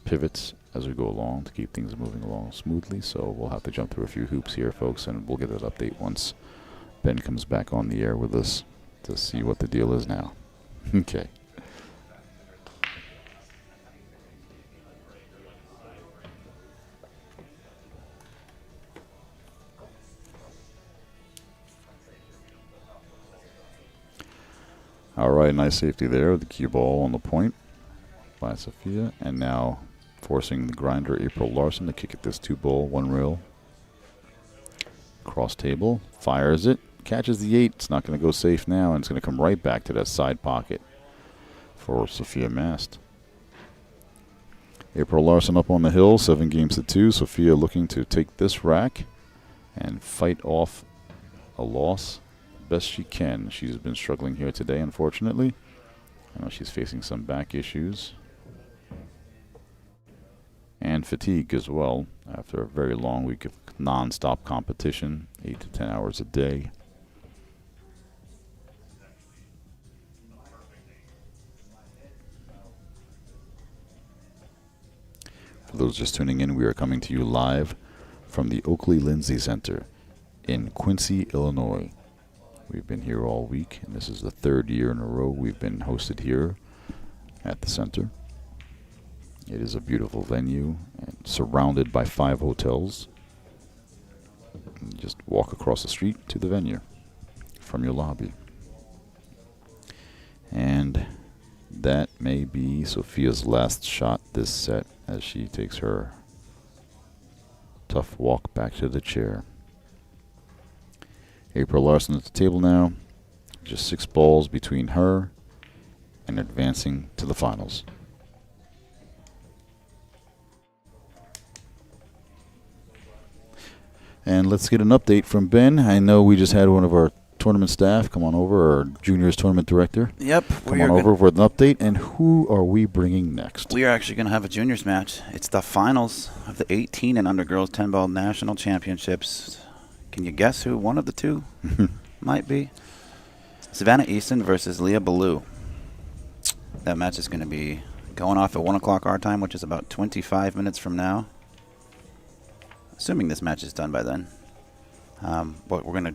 pivots as we go along to keep things moving along smoothly. So we'll have to jump through a few hoops here, folks, and we'll get that update once Ben comes back on the air with us to see what the deal is now. Okay. All right, nice safety there with the cue ball on the point by Sofia. And now forcing the grinder, April Larson, to kick at this 2-ball, 1 rail. Cross table, fires it, catches the 8. It's not going to go safe now, and it's going to come right back to that side pocket for Sofia Mast. April Larson up on the hill, 7-2. Sofia looking to take this rack and fight off a loss best she can. She's been struggling here today, unfortunately. I know she's facing some back issues and fatigue as well after a very long week of non-stop competition, 8 to 10 hours a day. For those just tuning in, we are coming to you live from the Oakley Lindsay Center in Quincy, Illinois. We've been here all week, and this is the 3rd year in a row we've been hosted here at the center. It is a beautiful venue and surrounded by 5 hotels. You just walk across the street to the venue from your lobby. And that may be Sofia's last shot this set as she takes her tough walk back to the chair. April Larson at the table now. Just 6 balls between her and advancing to the finals. And let's get an update from Ben. I know we just had one of our tournament staff come on over, our juniors tournament director. Yep. Come on over for an update. And who are we bringing next? We are actually going to have a juniors match. It's the finals of the 18 and under girls 10-ball national championships. Can you guess who one of the two might be? Savannah Easton versus Leigha Belieu. That match is going to be going off at 1 o'clock our time, which is about 25 minutes from now. Assuming this match is done by then. But we're going to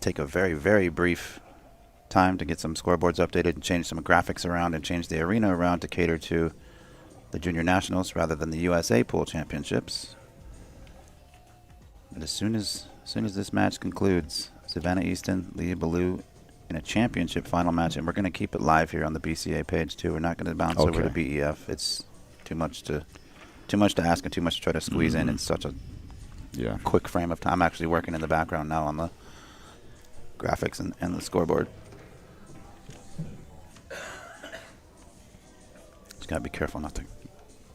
take a very, very brief time to get some scoreboards updated and change some graphics around and change the arena around to cater to the junior nationals rather than the USA pool championships. But as soon as this match concludes, Savannah Easton, Leigha Belieu in a championship final match, and we're going to keep it live here on the BCA page too. We're not going to bounce over to BEF. It's too much to ask and too much to try to squeeze in such a quick frame of time. I'm actually working in the background now on the graphics and the scoreboard. Just gotta be careful not to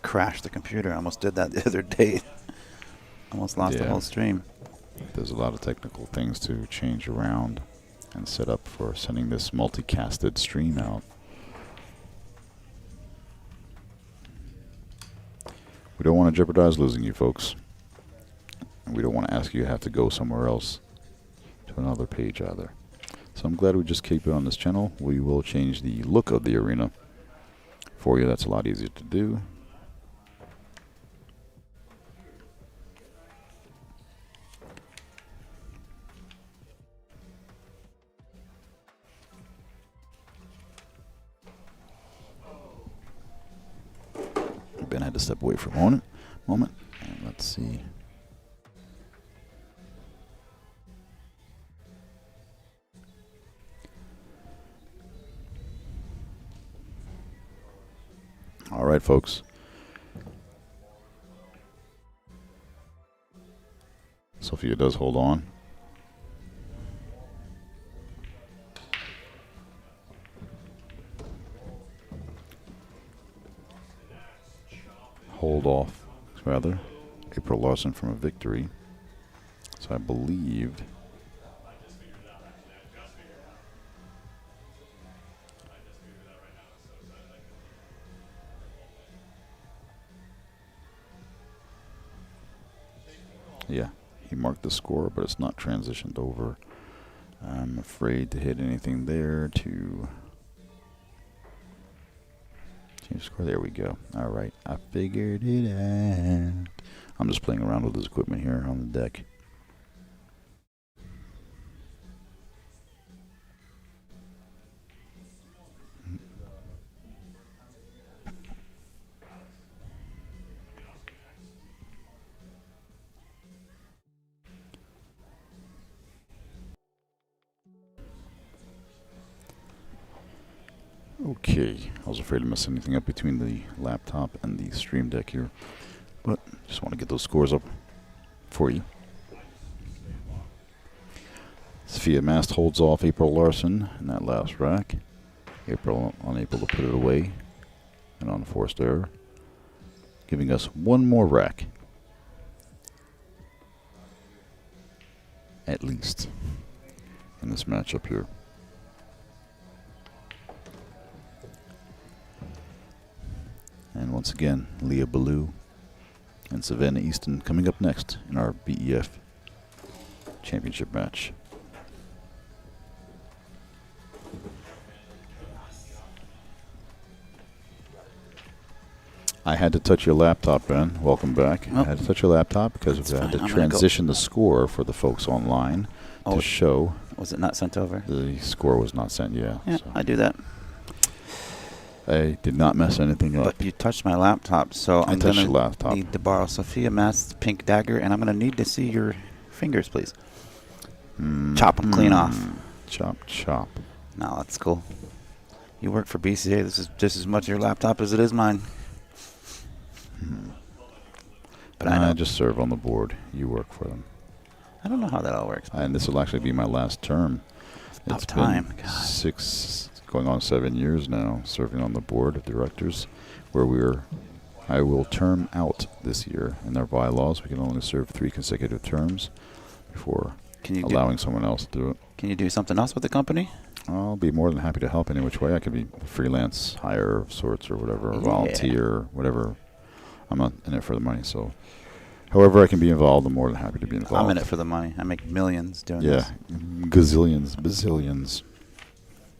crash the computer. I almost did that the other day. Almost lost the whole stream. There's a lot of technical things to change around and set up for sending this multicasted stream out. We don't want to jeopardize losing you folks. And we don't want to ask you to have to go somewhere else to another page either. So I'm glad we just keep it on this channel. We will change the look of the arena for you. That's a lot easier to do. Ben had to step away for a moment. And let's see. All right, folks. Sofia does hold on. Hold off, rather. April Larson from a victory. So I believed. Yeah, he marked the score, but it's not transitioned over. I'm afraid to hit anything there to change score. There we go. All right, I figured it out. I'm just playing around with his equipment here on the deck. Okay, I was afraid to mess anything up between the laptop and the stream deck here, but just want to get those scores up for you. Sofia Mast holds off April Larson in that last rack. April unable to put it away and on forced error, giving us one more rack at least in this matchup here. And once again, Leigha Belieu and Savannah Easton coming up next in our BEF championship match. I had to touch your laptop, Ben. Welcome back. I had to touch your laptop because we had to transition the score for the folks online to show. Was it not sent over? The score was not sent, yeah. So. I do that. I did not mess anything up. But you touched my laptop, so I'm going to need to borrow Sofia Mast's pink dagger, and I'm going to need to see your fingers, please. Chop them clean off. Chop, chop. No, that's cool. You work for BCA. This is just as much your laptop as it is mine. But I know. I just serve on the board. You work for them. I don't know how that all works. And this will actually be my last term. About time. Been God. 6, going on 7 years now, serving on the board of directors, where I will term out this year. In their bylaws, we can only serve 3 consecutive terms before allowing someone else to do it. Can you do something else with the company? I'll be more than happy to help any which way. I could be freelance hire of sorts or whatever, or volunteer, whatever. I'm not in it for the money, so however I can be involved, I'm more than happy to be involved. I'm in it for the money. I make millions doing this. Yeah, gazillions, bazillions.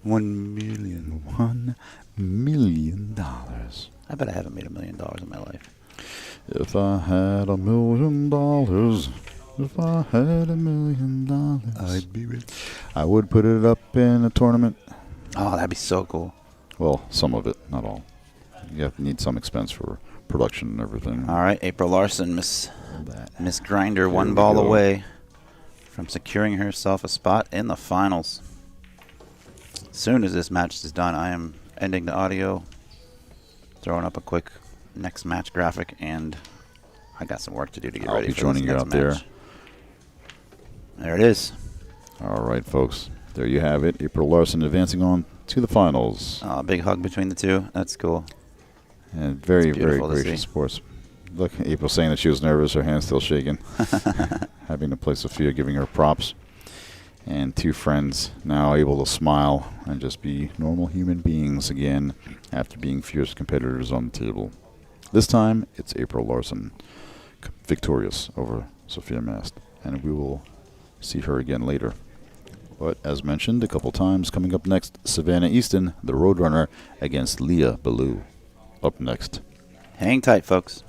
1 million. $1 million. I bet I haven't made $1 million in my life. If I had $1 million, if I had $1 million, I'd be rich. I would put it up in a tournament. Oh, that'd be so cool. Well, some of it, not all. You need some expense for production and everything. All right, April Larson, Miss Grinder, Here one we ball go. away from securing herself a spot in the finals. As soon as this match is done, I am ending the audio, throwing up a quick next match graphic, and I got some work to do to get I'll ready be for joining this you next out there. match. There it is. All right, folks. There you have it. April Larson advancing on to the finals. A big hug between the two. That's cool. And very, It's very beautiful to gracious see. sports. Look, April saying that she was nervous, her hand's still shaking. Having to play Sofia, giving her props. And 2 friends now able to smile and just be normal human beings again after being fierce competitors on the table. This time, it's April Larson victorious over Sofia Mast. And we will see her again later. But as mentioned a couple times, coming up next, Savannah Easton, the Roadrunner, against Leigha Belieu. Up next. Hang tight, folks.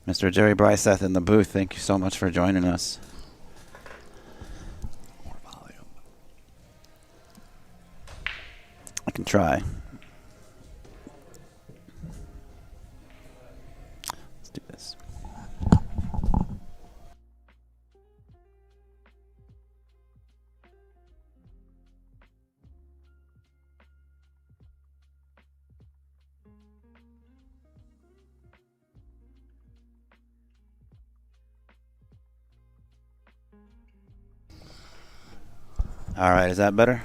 Mr. Jerry Bryseth in the booth, thank you so much for joining us. More volume. I can try. Let's do this. All right, is that better?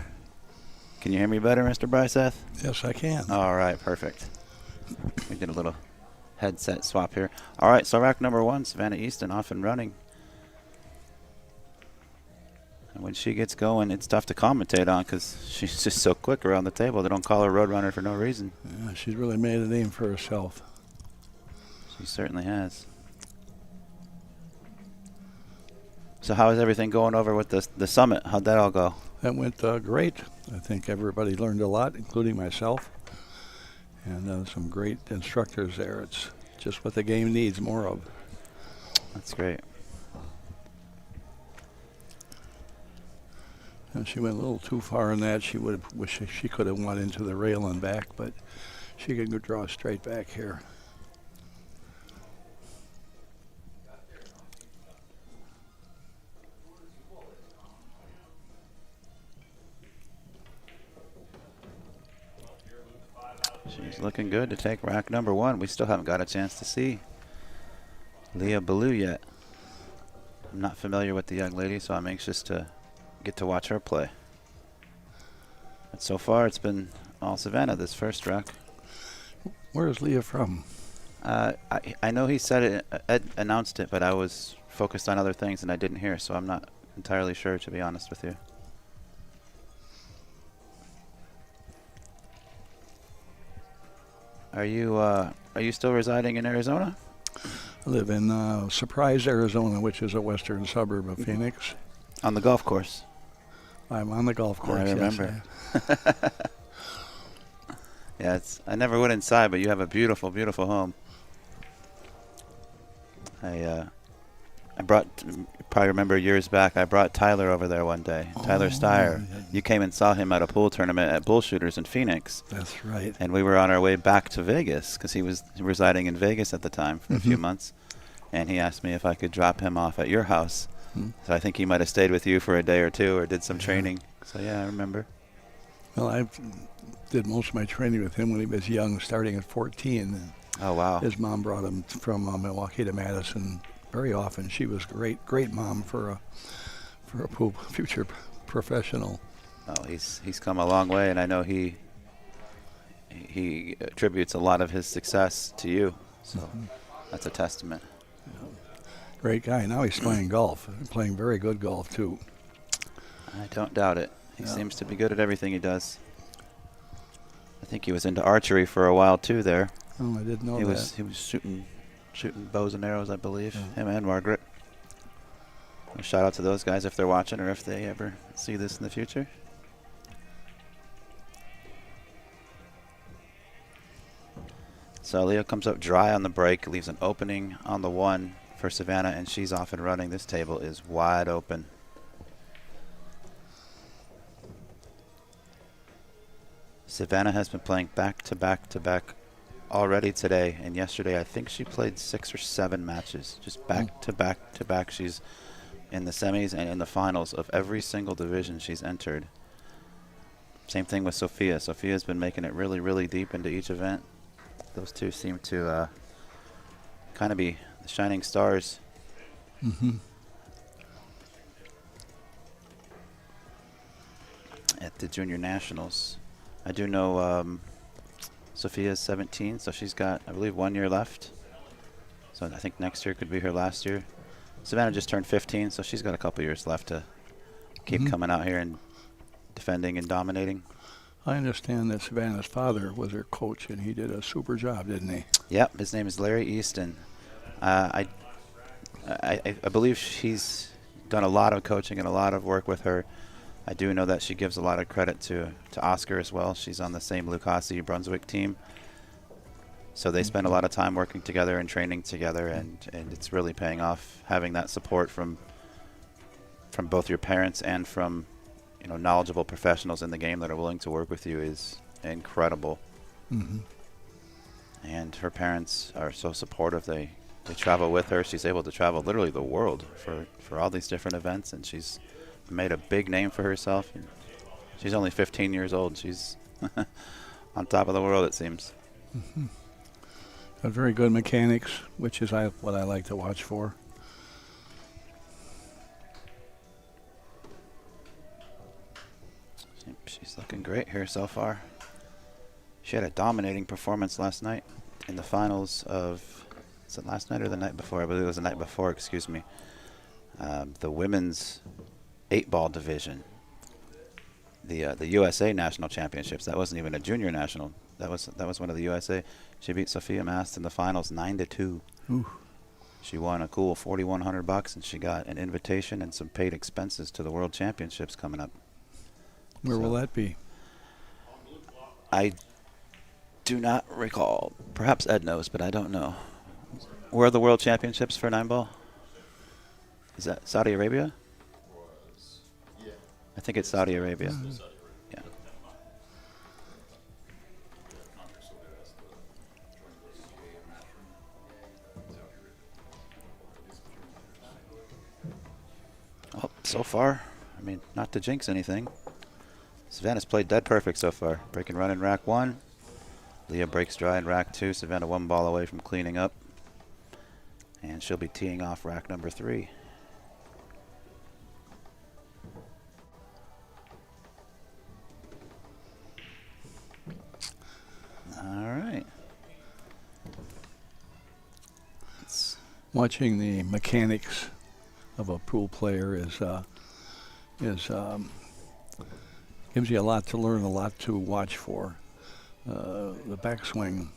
Can you hear me better, Mr. Bryseth? Yes, I can. All right, perfect. We did a little headset swap here. All right, so rack number 1, Savannah Easton, off and running. And when she gets going, it's tough to commentate on because she's just so quick around the table. They don't call her Roadrunner for no reason. Yeah, she's really made a name for herself. She certainly has. So how is everything going over with the summit? How'd that all go? That went great. I think everybody learned a lot, including myself. And some great instructors there. It's just what the game needs more of. That's great. And she went a little too far in that. She would have wished she could have went into the rail and back, but she can go draw straight back here. She's looking good to take rack number 1. We still haven't got a chance to see Leigha Belieu yet. I'm not familiar with the young lady, so I'm anxious to get to watch her play. But so far, it's been all Savannah this first rack. Where is Leigha from? I know he said it, Ed announced it, but I was focused on other things and I didn't hear, so I'm not entirely sure, to be honest with you. Are you still residing in Arizona? I live in Surprise, Arizona, which is a western suburb of Phoenix. On the golf course. I'm on the golf course. I remember. Yes, Yeah, I never went inside, but you have a beautiful, beautiful home. I brought, you probably remember years back, I brought Tyler over there one day. Tyler Steyer. yeah. You came and saw him at a pool tournament at Bull Shooters in Phoenix. That's right. And we were on our way back to Vegas because he was residing in Vegas at the time for a few months. And he asked me if I could drop him off at your house. So I think he might have stayed with you for a day or two or did some training. So yeah, I remember. Well, I did most of my training with him when he was young, starting at 14. Oh, wow. His mom brought him from Milwaukee to Madison very often. She was great mom for a future professional. Oh, he's come a long way, and I know he attributes a lot of his success to you. So that's a testament. Great guy. Now he's playing golf, playing very good golf too. I don't doubt it. He seems to be good at everything he does. I think he was into archery for a while too there. Oh, I didn't know He that. was shooting bows and arrows, I believe. Him and Margaret. A shout out to those guys if they're watching or if they ever see this in the future. So Leigha comes up dry on the break, leaves an opening on the 1 for Savannah, and she's off and running. This table is wide open. Savannah has been playing back to back to back already today, and yesterday I think she played 6 or 7 matches, just back to back to back. She's in the semis and in the finals of every single division she's entered. Same thing with Sofia. Sofia's been making it really, really deep into each event. Those two seem to kind of be the shining stars. At the junior nationals. I do know Sofia's 17, so she's got, I believe, 1 year left. So I think next year could be her last year. Savannah just turned 15, so she's got a couple years left to keep coming out here and defending and dominating. I understand that Savannah's father was her coach, and he did a super job, didn't he? Yep, his name is Larry Easton. I believe she's done a lot of coaching and a lot of work with her. I do know that she gives a lot of credit to Oscar as well. She's on the same Lucasi Brunswick team. So they spend a lot of time working together and training together, and it's really paying off. Having that support from both your parents and from knowledgeable professionals in the game that are willing to work with you is incredible. And her parents are so supportive. They travel with her. She's able to travel literally the world for all these different events, and she's made a big name for herself. And she's only 15 years old. She's on top of the world, it seems. Got very good mechanics, which is what I like to watch for. She's looking great here so far. She had a dominating performance last night in the finals of, is it last night or the night before? I believe it was the night before, excuse me. The women's 8-ball division. The USA National Championships. That wasn't even a junior national. That was one of the USA. She beat Sofia Mast in the finals 9-2. Ooh. She won a cool $4,100, and she got an invitation and some paid expenses to the World Championships coming up. Where will that be? I do not recall. Perhaps Ed knows, but I don't know. Where are the World Championships for 9-ball? Is that Saudi Arabia? I think it's Saudi Arabia. Yeah. Well, so far, I mean, not to jinx anything, Savannah's played dead perfect so far. Break and run in rack 1. Leigha breaks dry in rack 2. Savannah 1 ball away from cleaning up. And she'll be teeing off rack number 3. All right. Watching the mechanics of a pool player gives you a lot to learn, a lot to watch for. The backswing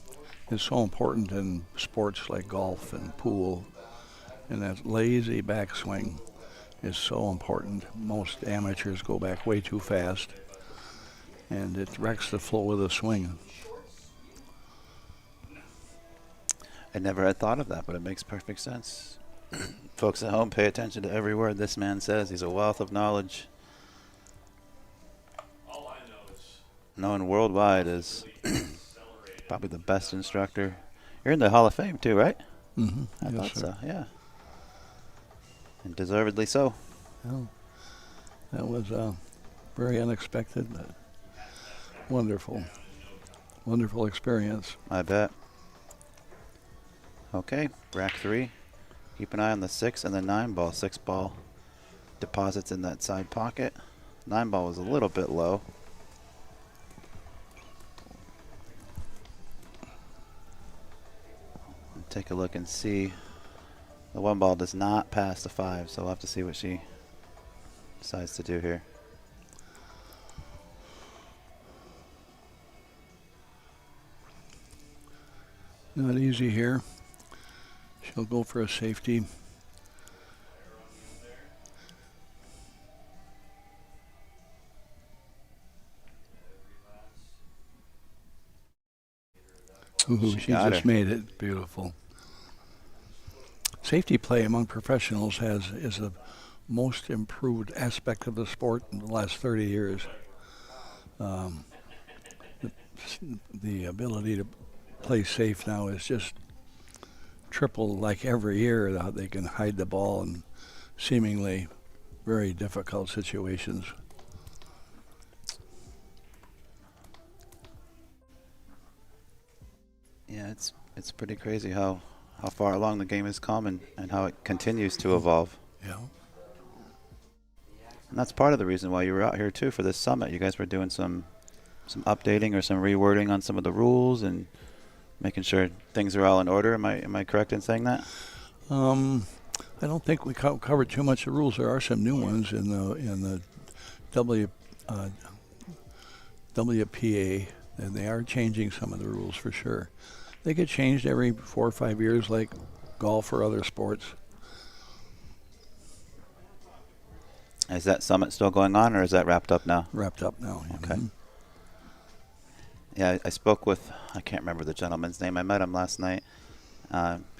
is so important in sports like golf and pool, and that lazy backswing is so important. Most amateurs go back way too fast, and it wrecks the flow of the swing. I never had thought of that, but it makes perfect sense. Folks at home, pay attention to every word this man says. He's a wealth of knowledge. All I know is Known worldwide as probably the best instructor. You're in the Hall of Fame too, right? Mm-hmm. I thought so, yeah. And deservedly so. Well, that was very unexpected, but wonderful. Wonderful experience. I bet. Okay, rack 3. Keep an eye on the 6 and the 9 ball. 6 ball deposits in that side pocket. 9 ball was a little bit low. Take a look and see. The 1 ball does not pass the 5, so we'll have to see what she decides to do here. Not easy here. She'll go for a safety. Ooh, she got just her. made it. Beautiful. Safety play among professionals is the most improved aspect of the sport in the last 30 years. The ability to play safe now is just triple, like every year. How they can hide the ball in seemingly very difficult situations. Yeah, it's pretty crazy how far along the game has come and how it continues to evolve. Yeah. And that's part of the reason why you were out here too for this summit. You guys were doing some updating or some rewording on some of the rules and making sure things are all in order. Am I correct in saying that? I don't think we covered too much of the rules. There are some new ones in the WPA, and they are changing some of the rules for sure. They get changed every 4 or 5 years, like golf or other sports. Is that summit still going on, or is that wrapped up now? Wrapped up now. Okay. Mm-hmm. Yeah, I spoke with, I can't remember the gentleman's name. I met him last night.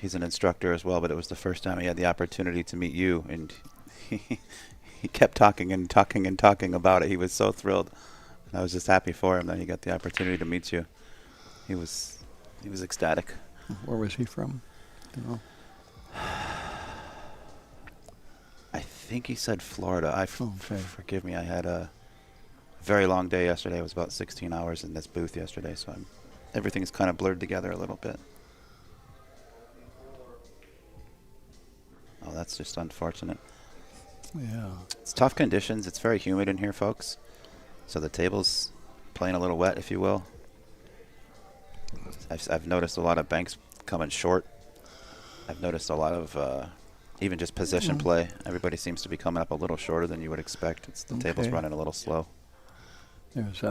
He's an instructor as well, but it was the first time he had the opportunity to meet you, and he kept talking and talking and talking about it. He was so thrilled. And I was just happy for him that he got the opportunity to meet you. He was ecstatic. Where was he from? You know? I think he said Florida. Okay. Forgive me. I had a very long day yesterday. It was about 16 hours in this booth yesterday, so everything's kind of blurred together a little bit. Oh, that's just unfortunate. Yeah. It's tough conditions. It's very humid in here, folks. So the table's playing a little wet, if you will. I've noticed a lot of banks coming short. I've noticed a lot of even just position play. Everybody seems to be coming up a little shorter than you would expect. The table's running a little slow. There's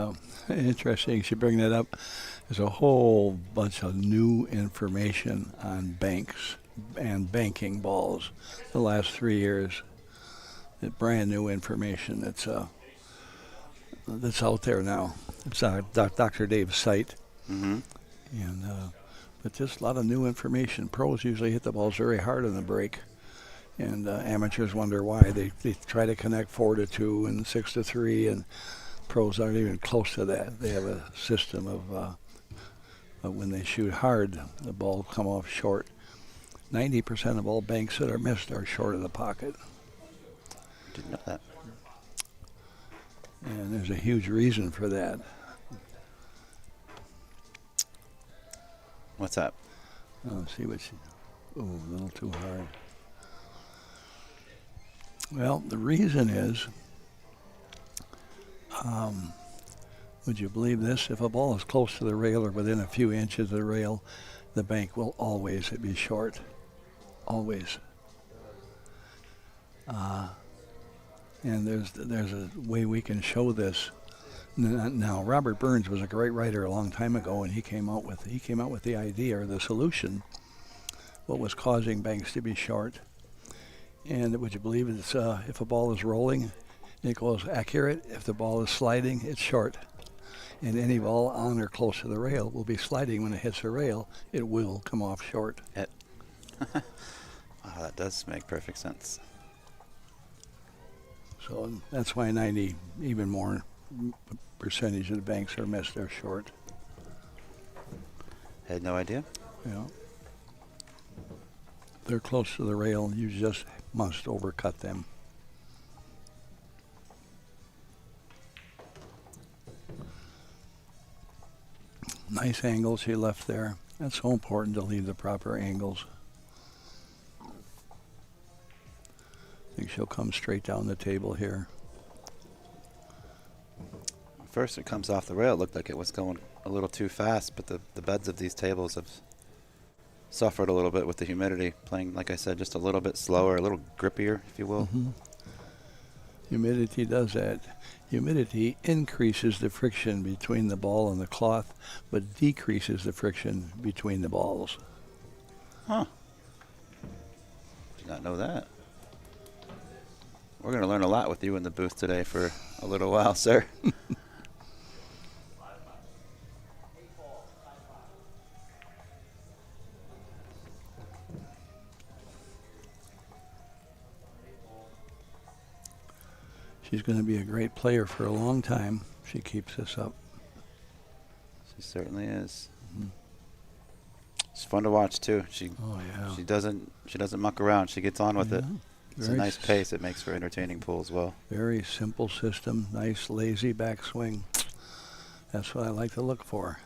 interesting. You should bring that up. There's a whole bunch of new information on banks and banking balls the last 3 years. Brand new information that's out there now. It's on Dr. Dave's site. Mm-hmm. And but just a lot of new information. Pros usually hit the balls very hard on the break, and amateurs wonder why. They try to connect 4-2 and 6-3, and pros aren't even close to that. They have a system of when they shoot hard, the ball come off short. 90% of all banks that are missed are short of the pocket. Didn't know that. And there's a huge reason for that. What's that? Let's see what she... Oh, a little too hard. Well, the reason is, would you believe this? If a ball is close to the rail or within a few inches of the rail, the bank will always be short. Always. And there's a way we can show this. Now, Robert Burns was a great writer a long time ago, and he came out with the idea or the solution, what was causing banks to be short. And would you believe it's if a ball is rolling, it goes accurate. If the ball is sliding, it's short. And any ball on or close to the rail will be sliding when it hits the rail. It will come off short. Wow, that does make perfect sense. So that's why 90, even more percentage of the banks are missed. They're short. Had no idea. Yeah. They're close to the rail. You just must overcut them. Nice angle she left there. That's so important to leave the proper angles. think she'll come straight down the table here. First, it comes off the rail. It looked like it was going a little too fast, but the beds of these tables have suffered a little bit with the humidity. Playing, like I said, just a little bit slower, a little grippier, if you will. Humidity does that. Humidity increases the friction between the ball and the cloth, but decreases the friction between the balls. Huh. Did not know that. We're going to learn a lot with you in the booth today for a little while, sir. She's going to be a great player for a long time. She keeps this up. She certainly is. It's fun to watch too. She doesn't muck around. She gets on with it. It's a nice pace. It makes for entertaining pool as well. Very simple system. Nice lazy backswing. That's what I like to look for.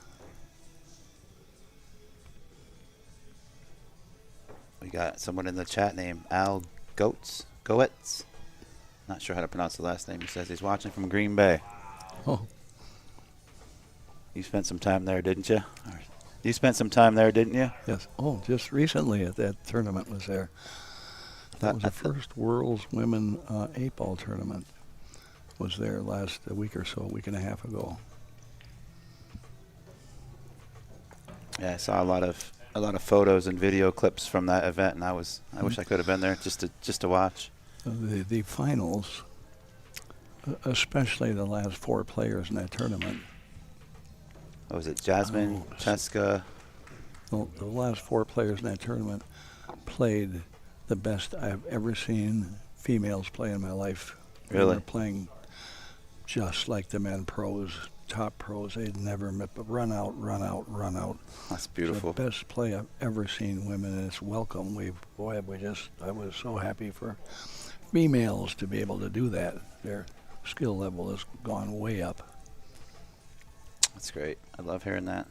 We got someone in the chat named Al Goetz. Not sure how to pronounce the last name. He says he's watching from Green Bay. Oh. You spent some time there, didn't you? You spent some time there, didn't you? Yes. Oh, just recently at that tournament was there. That was the first World's Women 8-ball tournament. Was there a week and a half ago. Yeah, I saw a lot of photos and video clips from that event, and I wish I could have been there just to watch. The finals, especially the last 4 players in that tournament. What was it, Jasmine, Cheska? The last 4 players in that tournament played the best I've ever seen females play in my life. Really? They were playing just like the men pros, top pros. They'd never met, but run out. That's beautiful. It's the best play I've ever seen women, and it's welcome. I was so happy for females to be able to do that. Their skill level has gone way up. That's great. I love hearing that.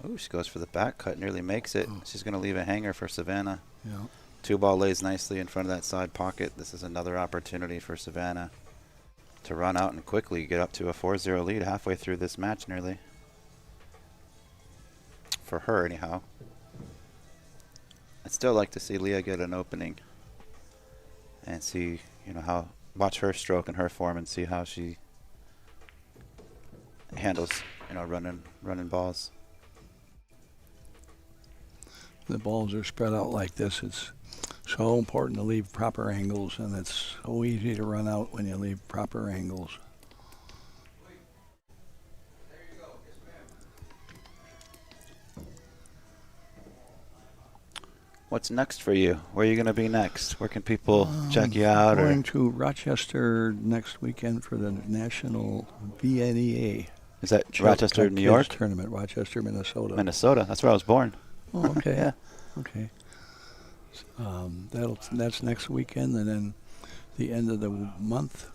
Oh, she goes for the back cut, nearly makes it. She's going to leave a hanger for Savannah. Yeah. 2-ball lays nicely in front of that side pocket. This is another opportunity for Savannah to run out and quickly get up to a 4-0 lead halfway through this match nearly. For her, anyhow. I'd still like to see Leigha get an opening and see, watch her stroke and her form and see how she handles, running balls. The balls are spread out like this. It's so important to leave proper angles, and it's so easy to run out when you leave proper angles. What's next for you? Where are you going to be next? Where can people check you out? Going to Rochester next weekend for the National VNEA. Is that Rochester, New York? Tournament, Rochester, Minnesota. Minnesota. That's where I was born. Oh, okay. Yeah. Okay. That's next weekend, and then the end of the month,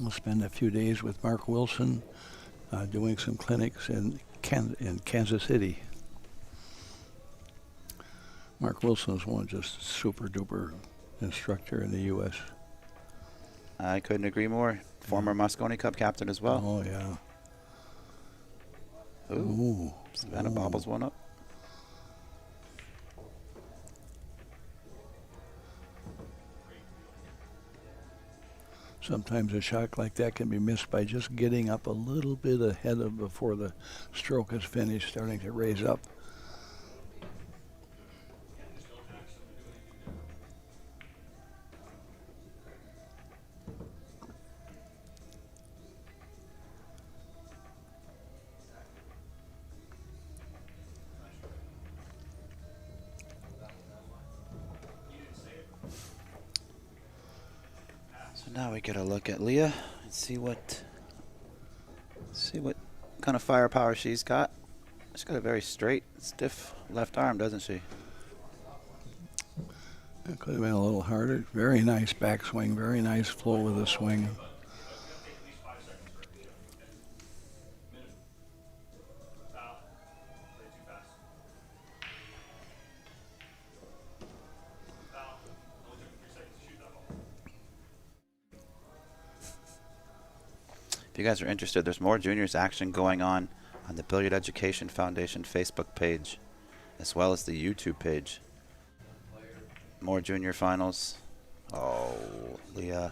we'll spend a few days with Mark Wilson doing some clinics in Kansas City. Mark Wilson is one just super duper instructor in the U.S. I couldn't agree more. Former Mosconi Cup captain as well. Oh, yeah. Ooh. Savannah bobbles one up. Sometimes a shot like that can be missed by just getting up a little bit ahead of before the stroke is finished, starting to raise up. Now we get a look at Leigha and see what kind of firepower she's got. She's got a very straight, stiff left arm, doesn't she? It could have been a little harder. Very nice backswing, very nice flow with the swing. If you guys are interested, there's more juniors action going on the Billiard Education Foundation Facebook page, as well as the YouTube page. More junior finals. Oh, Leigha.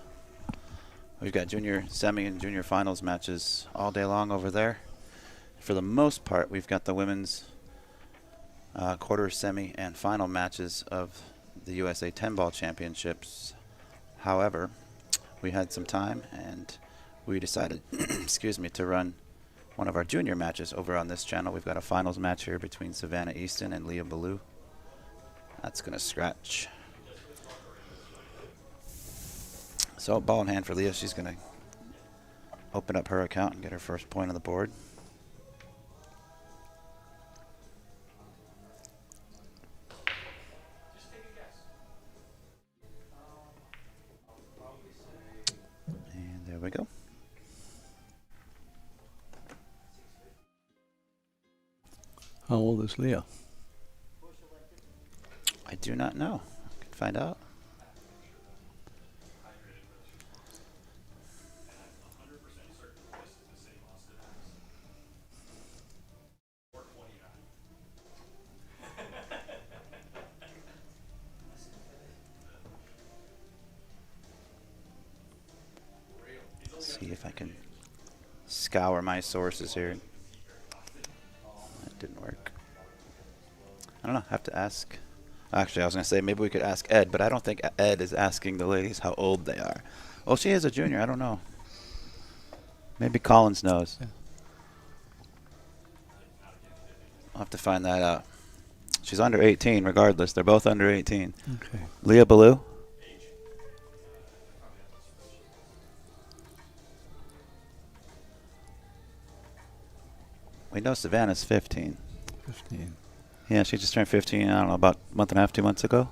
We've got junior semi and junior finals matches all day long over there. For the most part, we've got the women's quarter, semi, and final matches of the USA 10-ball championships. However, we had some time, and we decided, excuse me, to run one of our junior matches over on this channel. We've got a finals match here between Savannah, Easton, and Leigha Belieu. That's going to scratch. So ball in hand for Leigha. She's going to open up her account and get her first point on the board. And there we go. How old is Leigha? I do not know. I can find out. See if I can scour my sources here. That didn't work. I don't know. I have to ask. Actually, I was going to say maybe we could ask Ed, but I don't think Ed is asking the ladies how old they are. Well, she is a junior. I don't know. Maybe Collins knows. Yeah. I'll have to find that out. She's under 18 regardless. They're both under 18. Okay. Leigha Belieu? We know Savannah's 15. 15. Yeah, she just turned 15, I don't know, about a month and a half, 2 months ago.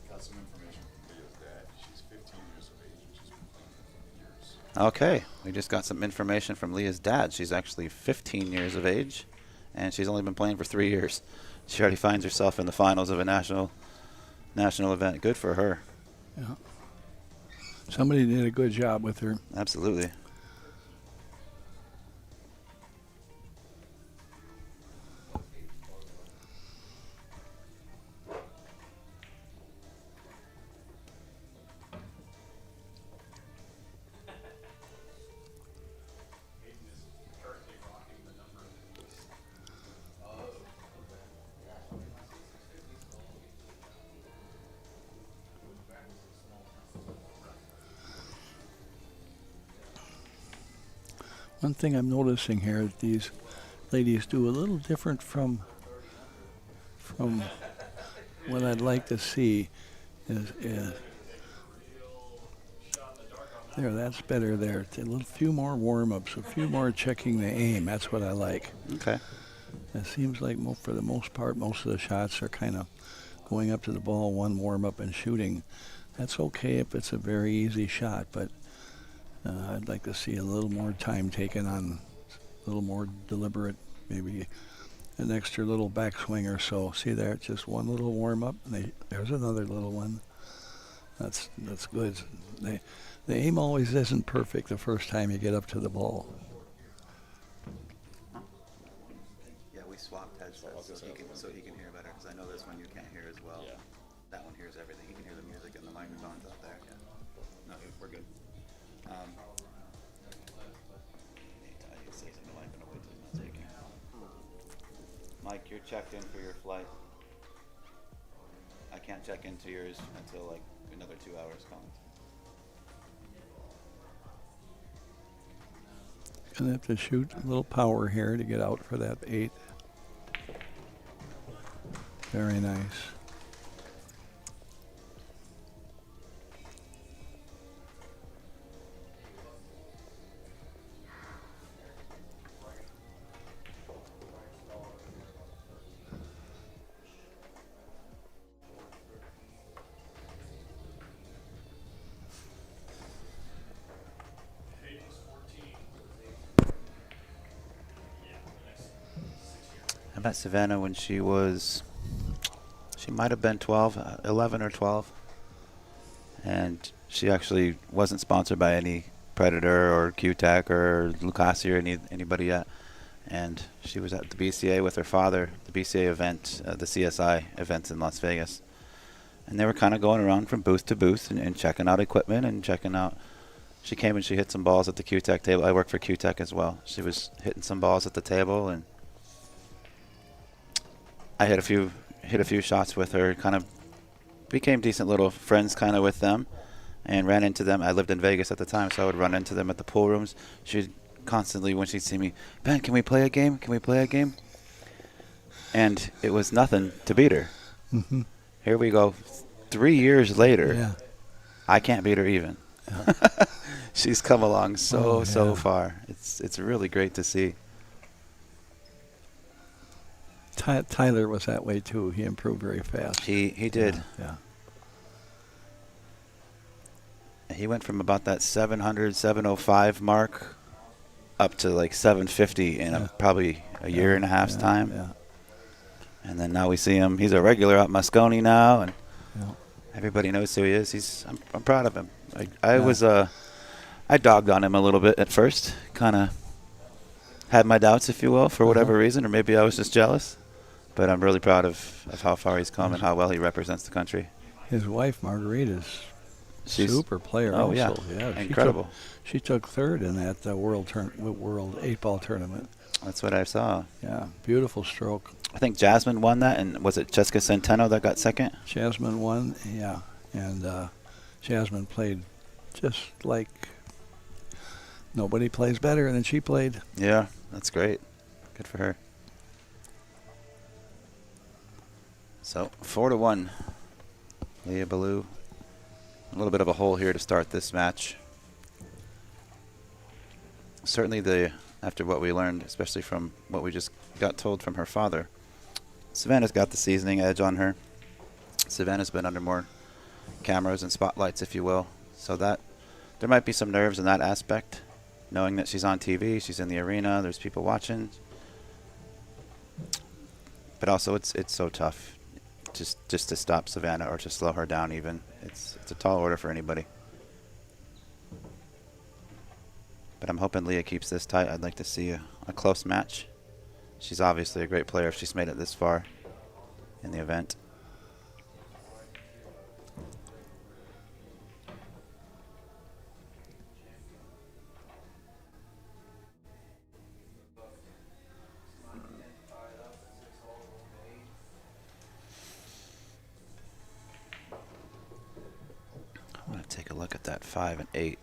Got some information from Leah's dad. She's 15 years of age and she's been playing for years. Okay, we just got some information from Leah's dad. She's actually 15 years of age, and she's only been playing for 3 years. She already finds herself in the finals of a national event. Good for her. Yeah. Somebody did a good job with her. Absolutely. One thing I'm noticing here that these ladies do a little different from what I'd like to see is there, that's better there. A little few more warm-ups, a few more checking the aim. That's what I like. Okay. It seems like for the most part, most of the shots are kind of going up to the ball, one warm-up and shooting. That's okay if it's a very easy shot, but I'd like to see a little more time taken on, a little more deliberate, maybe an extra little backswing or so. See there, just one little warm-up, and there's another little one. That's good. The aim always isn't perfect the first time you get up to the ball. Yeah, we swapped headsets so he can hear better, because I know this one you can't hear as well. Yeah. That one hears everything. He can hear the music and the microphones out there. Yeah. No, we're good. Mike, you're checked in for your flight. I can't check into yours until like another 2 hours, Collins. Gonna have to shoot a little power here to get out for that 8. Very nice. I met Savannah when she might have been 11 or 12. And she actually wasn't sponsored by any Predator or QTech or Lucasi or anybody yet. And she was at the BCA with her father, the BCA event, the CSI events in Las Vegas. And they were kind of going around from booth to booth and checking out equipment and checking out. She came and she hit some balls at the QTech table. I work for QTech as well. She was hitting some balls at the table, and I hit a few shots with her. Kind of became decent little friends kind of with them, and ran into them. I lived in Vegas at the time, so I would run into them at the pool rooms. She'd constantly, when she'd see me, Ben, can we play a game? Can we play a game? And it was nothing to beat her. Mm-hmm. Here we go. 3 years later, Yeah. I can't beat her even. Yeah. She's come along so yeah. far. It's really great to see. Tyler was that way too. He improved very fast. He did. Yeah. He went from about that 700, 705 mark up to like 750 in probably a year and a half's time. Yeah. And then now we see him. He's a regular at Moscone now, and Yeah. everybody knows who he is. I'm proud of him. I dogged on him a little bit at first. Kind of had my doubts, if you will, for whatever reason, or maybe I was just jealous. But I'm really proud of how far he's come and how well he represents the country. His wife Margarita's She's super player. Oh, also. yeah. She Incredible. She took third in that world 8-ball tournament. That's what I saw. Yeah, beautiful stroke. I think Jasmine won that, and was it Jessica Centeno that got second? Jasmine won, yeah, and Jasmine played just like nobody plays better than she played. Yeah, that's great. Good for her. So 4-1, Leigha Belieu. A little bit of a hole here to start this match. Certainly after what we learned, especially from what we just got told from her father, Savannah's got the seasoning edge on her. Savannah's been under more cameras and spotlights, if you will. So that there might be some nerves in that aspect, knowing that she's on TV, she's in the arena, there's people watching. But also it's so tough just to stop Savannah or to slow her down even. It's a tall order for anybody. But I'm hoping Leigha keeps this tight. I'd like to see a close match. She's obviously a great player if she's made it this far in the event. I want to take a look at that 5 and 8.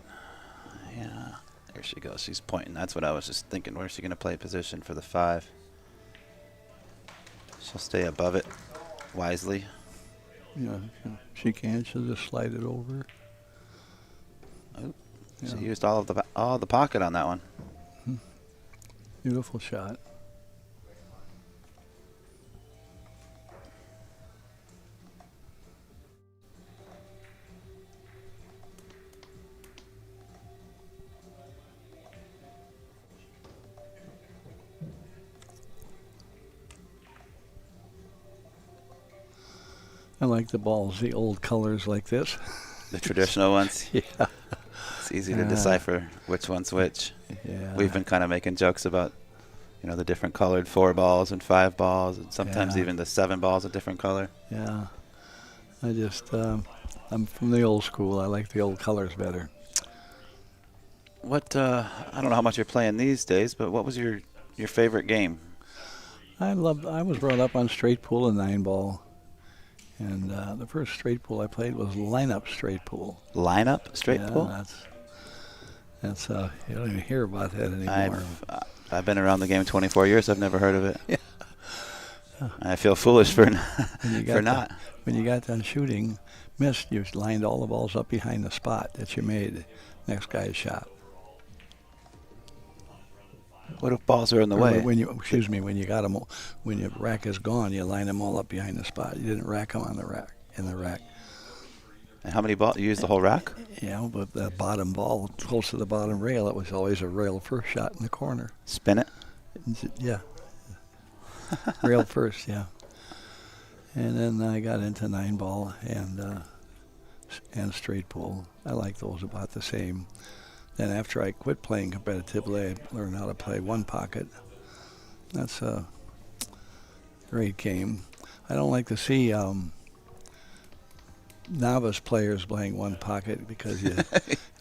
Yeah. There she goes. She's pointing. That's what I was just thinking. Where's she going to play position for the 5? She'll stay above it wisely. Yeah, she can. She'll just slide it over. Oh, Yeah. she used all the pocket on that one. Beautiful shot. I like the balls, the old colors like this. The traditional ones. Yeah. It's easy to decipher which one's which. Yeah. We've been kind of making jokes about, the different colored 4 balls and 5 balls, and sometimes Yeah. even the 7 balls a different color. Yeah. I just, I'm from the old school. I like the old colors better. What, I don't know how much you're playing these days, but what was your favorite game? I was brought up on straight pool and 9-ball. And the first straight pool I played was lineup straight pool. Lineup straight Yeah, pool? That's you don't even hear about that anymore. I've been around the game 24 years. I've never heard of it. Yeah. I feel foolish for not. When you got done shooting, missed, you lined all the balls up behind the spot that you made. Next guy's shot. What if balls are in the Or way? when you got them, when your rack is gone, you line them all up behind the spot. You didn't rack them on the rack, in the rack. And how many balls? You used the whole rack? Yeah, but the bottom ball, close to the bottom rail, it was always a rail first shot in the corner. Spin it? Yeah. Rail first, yeah. And then I got into 9-ball and straight pool. I like those about the same. Then after I quit playing competitively, I learned how to play one pocket. That's a great game. I don't like to see novice players playing one pocket because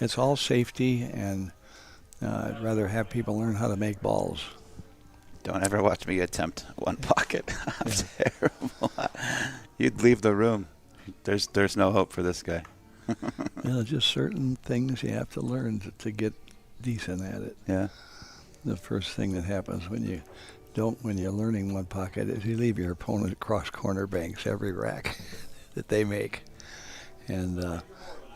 it's all safety, and I'd rather have people learn how to make balls. Don't ever watch me attempt one pocket. I'm terrible. You'd leave the room. There's no hope for this guy. Just certain things you have to learn to get decent at it. Yeah. The first thing that happens when you're learning one pocket is you leave your opponent across corner banks every rack that they make. And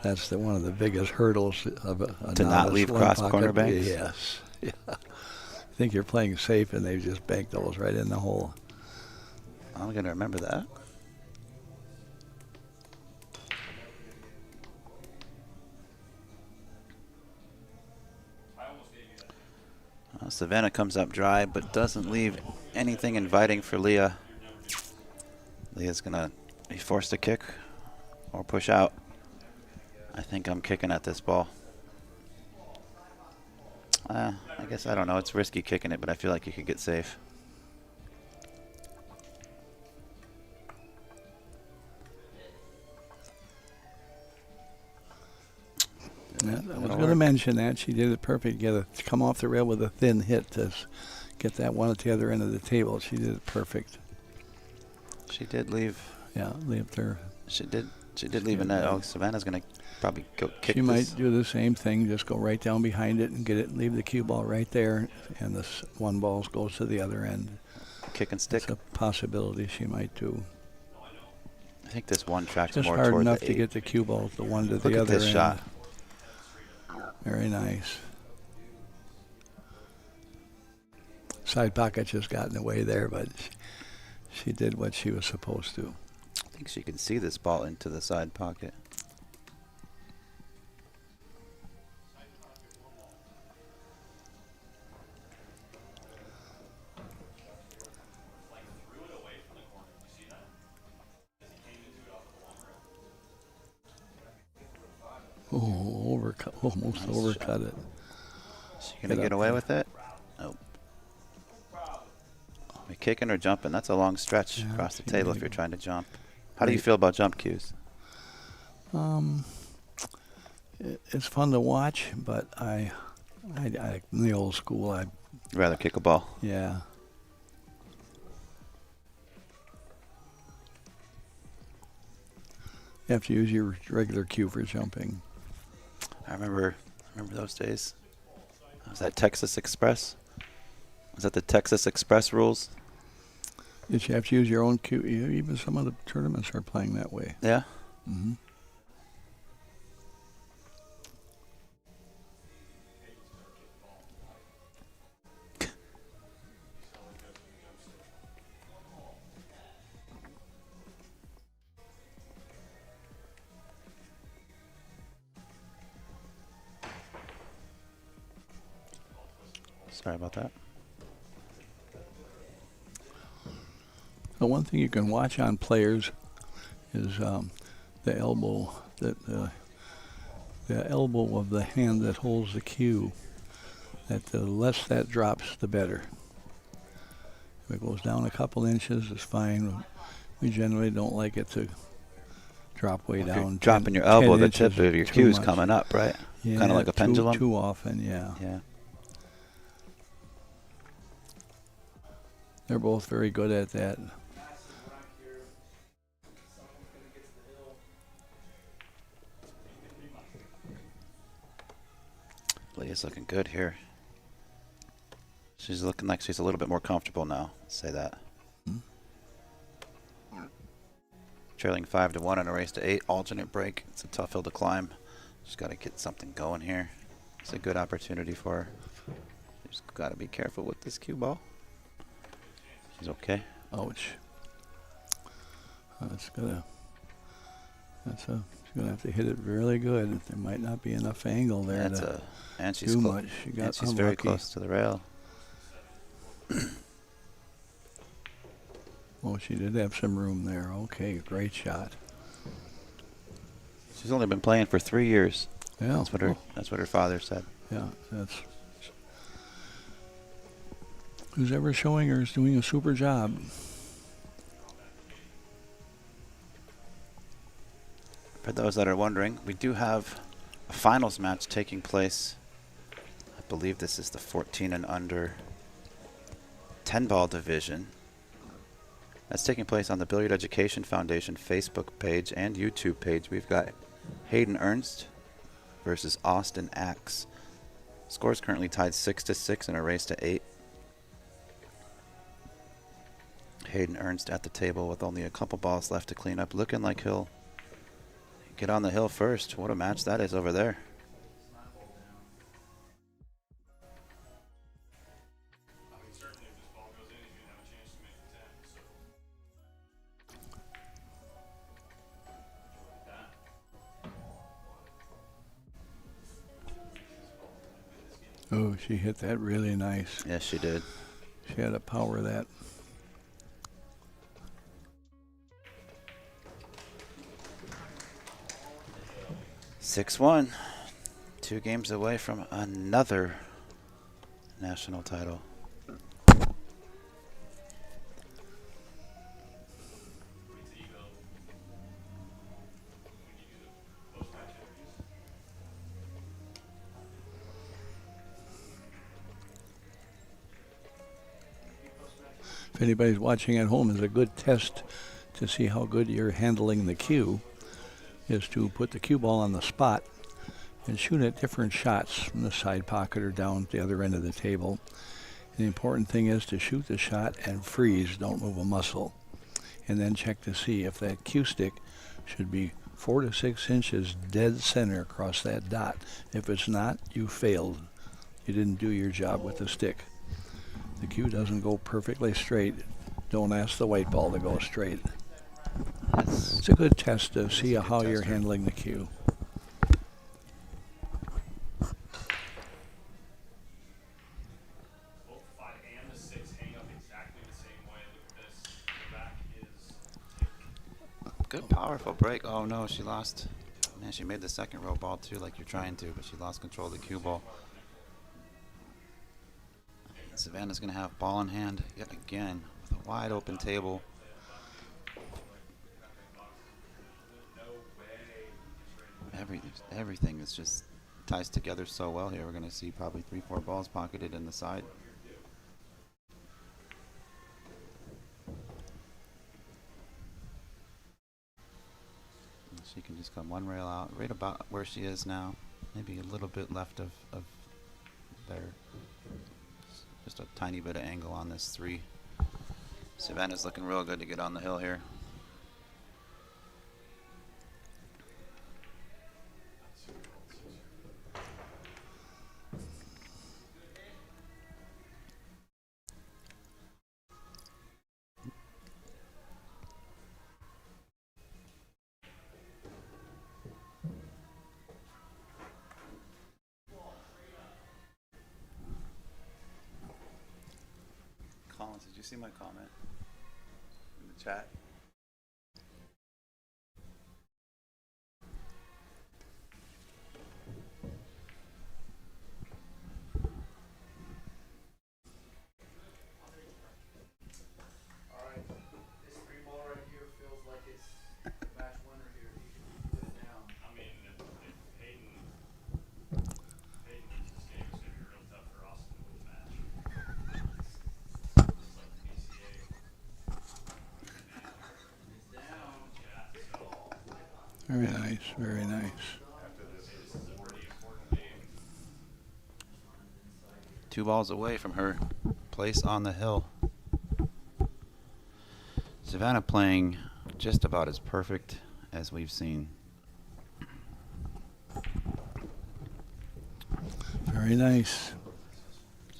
that's one of the biggest hurdles of a To not novice leave one cross pocket. corner banks? Yes. Yeah. I think you're playing safe, and they just bank those right in the hole. I'm going to remember that. Savannah comes up dry, but doesn't leave anything inviting for Leigha. Leah's going to be forced to kick or push out. I think I'm kicking at this ball. I guess, I don't know. It's risky kicking it, but I feel like you could get safe. Yeah, I was going to mention that. She did it perfect. To come off the rail with a thin hit to get that one at the other end of the table. She did it perfect. She did leave. Yeah, leave there. She did leave a net. Oh, Savannah's going to probably go kick She this. might do the same thing, just go right down behind it and get it, leave the cue ball right there, and this one ball goes to the other end. Kick and stick. It's a possibility she might do. I think this one tracks Just more hard toward enough the to 8. get the cue ball the one to Look the at other this end. shot. Very nice. Side pocket just got in the way there, but she did what she was supposed to. I think she can see this ball into the side pocket. Oh, almost Nice overcut it. Is she going to Get get up away there. with it? Nope. Are we kicking or jumping? That's a long stretch Yeah, across the she table may if you're go. trying to jump. How do you feel about jump cues? It's fun to watch, but I in the old school, Rather kick a ball. yeah. You have to use your regular cue for jumping. I remember those days. Was that Texas Express? Was that the Texas Express rules? Did you have to use your own cue? Even some of the tournaments are playing that way. Yeah. Mm-hmm. Sorry about that. The one thing you can watch on players is the elbow, the elbow of the hand that holds the cue. That the less that drops, the better. If it goes down a couple inches, it's fine. We generally don't like it to drop way If you're down. dropping 10 your elbow, 10 the inches tip of your too cue's much. coming up, right? Yeah, Kind of like a pendulum. Too often, yeah. Yeah. They're both very good at that. Leah's looking good here. She's looking like she's a little bit more comfortable now. Let's say that. Trailing 5-1 in a race to 8. Alternate break. It's a tough hill to climb. She's got to get something going here. It's a good opportunity for her. She's got to be careful with this cue ball. She's okay. Ouch. She's gonna have to hit it really good. There might not be enough angle there to and she's do clo- much. She got and she's very unlucky. close to the rail. Oh, she did have some room there. Okay, great shot. She's only been playing for 3 years. Yeah. That's what her father said. Yeah, that's. Who's ever showing her is doing a super job. For those that are wondering, we do have a finals match taking place. I believe this is the 14 and under 10-ball division. That's taking place on the Billiard Education Foundation Facebook page and YouTube page. We've got Hayden Ernst versus Austin Axe. Score's currently tied 6-6 in a race to 8. Hayden Ernst at the table with only a couple balls left to clean up, looking like he'll get on the hill first. What a match that is over there. Oh, she hit that really nice. Yes, she did. She had to power that. (6-1). 2 games away from another national title. If anybody's watching at home, is a good test to see how good you're handling the cue is to put the cue ball on the spot and shoot at different shots from the side pocket or down at the other end of the table. And the important thing is to shoot the shot and freeze, don't move a muscle. And then check to see if that cue stick should be 4 to 6 inches dead center across that dot. If it's not, you failed. You didn't do your job with the stick. The cue doesn't go perfectly straight. Don't ask the white ball to go straight. It's a good test to see how you're handling the cue. Good, powerful break. Oh no, she lost. Man, she made the second row ball too, like you're trying to, but she lost control of the cue ball. Savannah's going to have ball in hand yet again with a wide open table. Everything is just ties together so well here. We're going to see probably 3-4 balls pocketed in the side. She can just come one rail out, right about where she is now. Maybe a little bit left of there. Just a tiny bit of angle on this 3. Savannah's looking real good to get on the hill here. Collins, did you see my comment in the chat? Alright, this 3 ball right here feels like it's the match winner here. He can put it down. I mean, if Hayden's game is going to be real tough for Austin to win the match. Just like the BCA. It's down. Very nice, very nice. 2 balls away from her place on the hill. Savannah playing just about as perfect as we've seen. Very nice.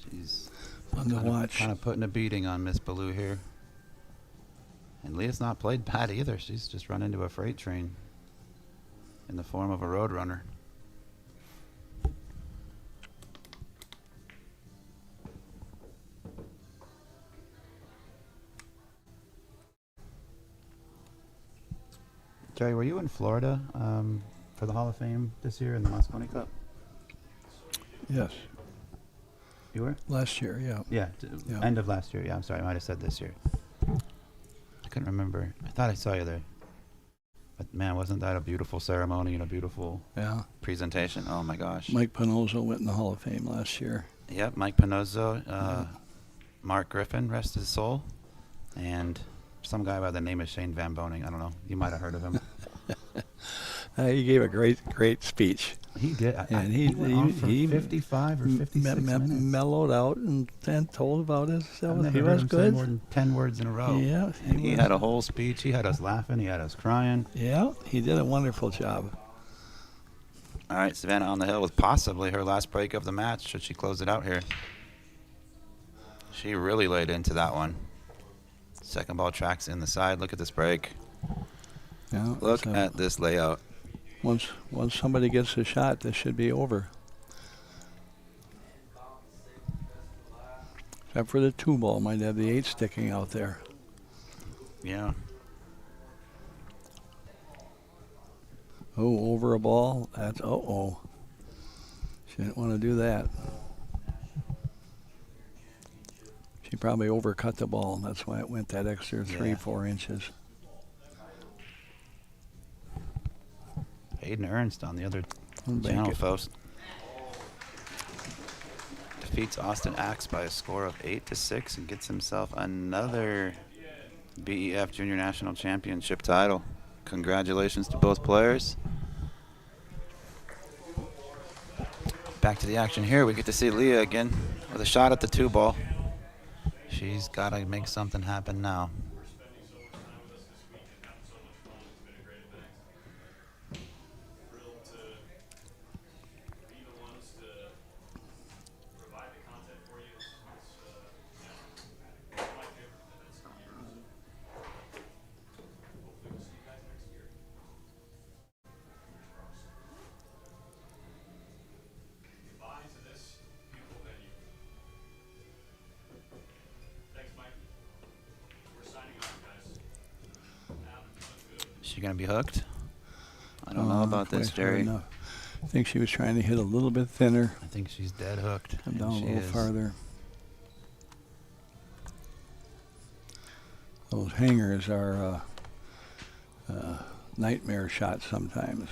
She's Fun to watch. kind of putting a beating on Miss Belieu here. And Leigh's not played bad either. She's just run into a freight train in the form of a road runner. Jerry, were you in Florida for the Hall of Fame this year in the Moscone Cup? Yes. You were? Last year, yeah. Yeah, Yeah. end of last year. Yeah, I'm sorry. I might have said this year. I couldn't remember. I thought I saw you there. But man, wasn't that a beautiful ceremony and a beautiful Yeah. Presentation. Oh my gosh. Mike Pinozzo went in the Hall of Fame last year. Yep, Mike Pinozzo, Mark Griffin, rest his soul, and some guy by the name of Shane Van Boning. I don't know. You might have heard of him. He gave a great speech. He did. And he went on for he 55 or 56 minutes. mellowed out and told about his. I've never He heard was him say good. more than 10 words in a row. Yeah, And he was. had a whole speech. He had us laughing. He had us crying. Yeah, he did a wonderful job. All right, Savannah on the hill with possibly her last break of the match. Should she close it out here? She really laid into that one. Second ball tracks in the side. Look at this break. Yeah, Look so at this layout. once somebody gets a shot, this should be over. Except for the 2 ball, might have the 8 sticking out there. Yeah. Oh, over a ball. That's uh-oh. She didn't want to do that. She probably overcut the ball. That's why it went that extra 3-4 inches. Hayden Ernst on the other Bank channel, it. folks. Defeats Austin Axe by a score of 8-6 and gets himself another BEF Junior National Championship title. Congratulations to both players. Back to the action here. We get to see Leigha again with a shot at the 2 ball. She's got to make something happen now. Is she going to be hooked? I don't know about this, Quite far Jerry. enough. I think she was trying to hit a little bit thinner. I think she's dead hooked. Come and down a she little is. farther. Those hangers are nightmare shots sometimes.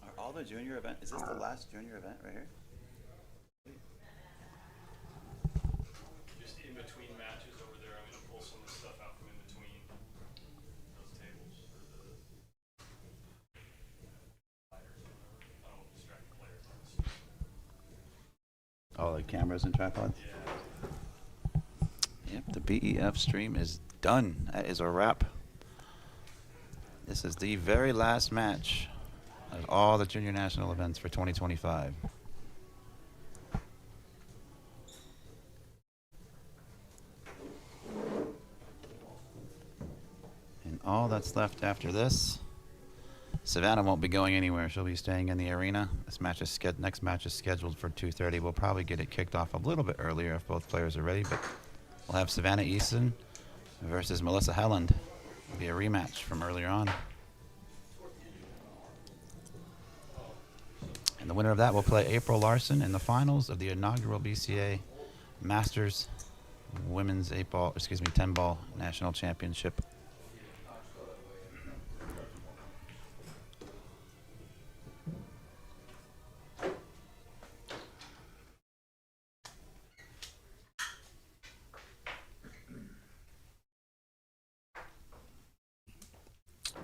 Are all the junior event? Is this the last junior event right here? Just in between matches over there, I'm going to pull some of the stuff out from in between those tables for the fighters. I don't want to distract the players. Oh, the cameras and tripods? Yep, the BEF stream is done. That is a wrap. This is the very last match of all the junior national events for 2025. And all that's left after this, Savannah won't be going anywhere. She'll be staying in the arena. This match is next match is scheduled for 2:30. We'll probably get it kicked off a little bit earlier if both players are ready, but we'll have Savannah Easton versus Melissa Helland. It'll be a rematch from earlier on. And the winner of that will play April Larson in the finals of the inaugural BCA Masters Women's 10 ball National Championship.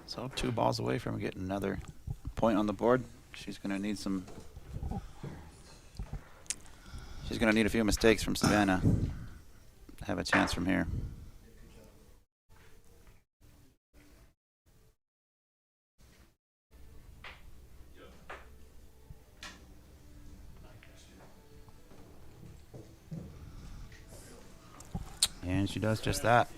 So 2 balls away from getting another point on the board. She's going to need some. She's going to need a few mistakes from Savannah to have a chance from here. And she does just that.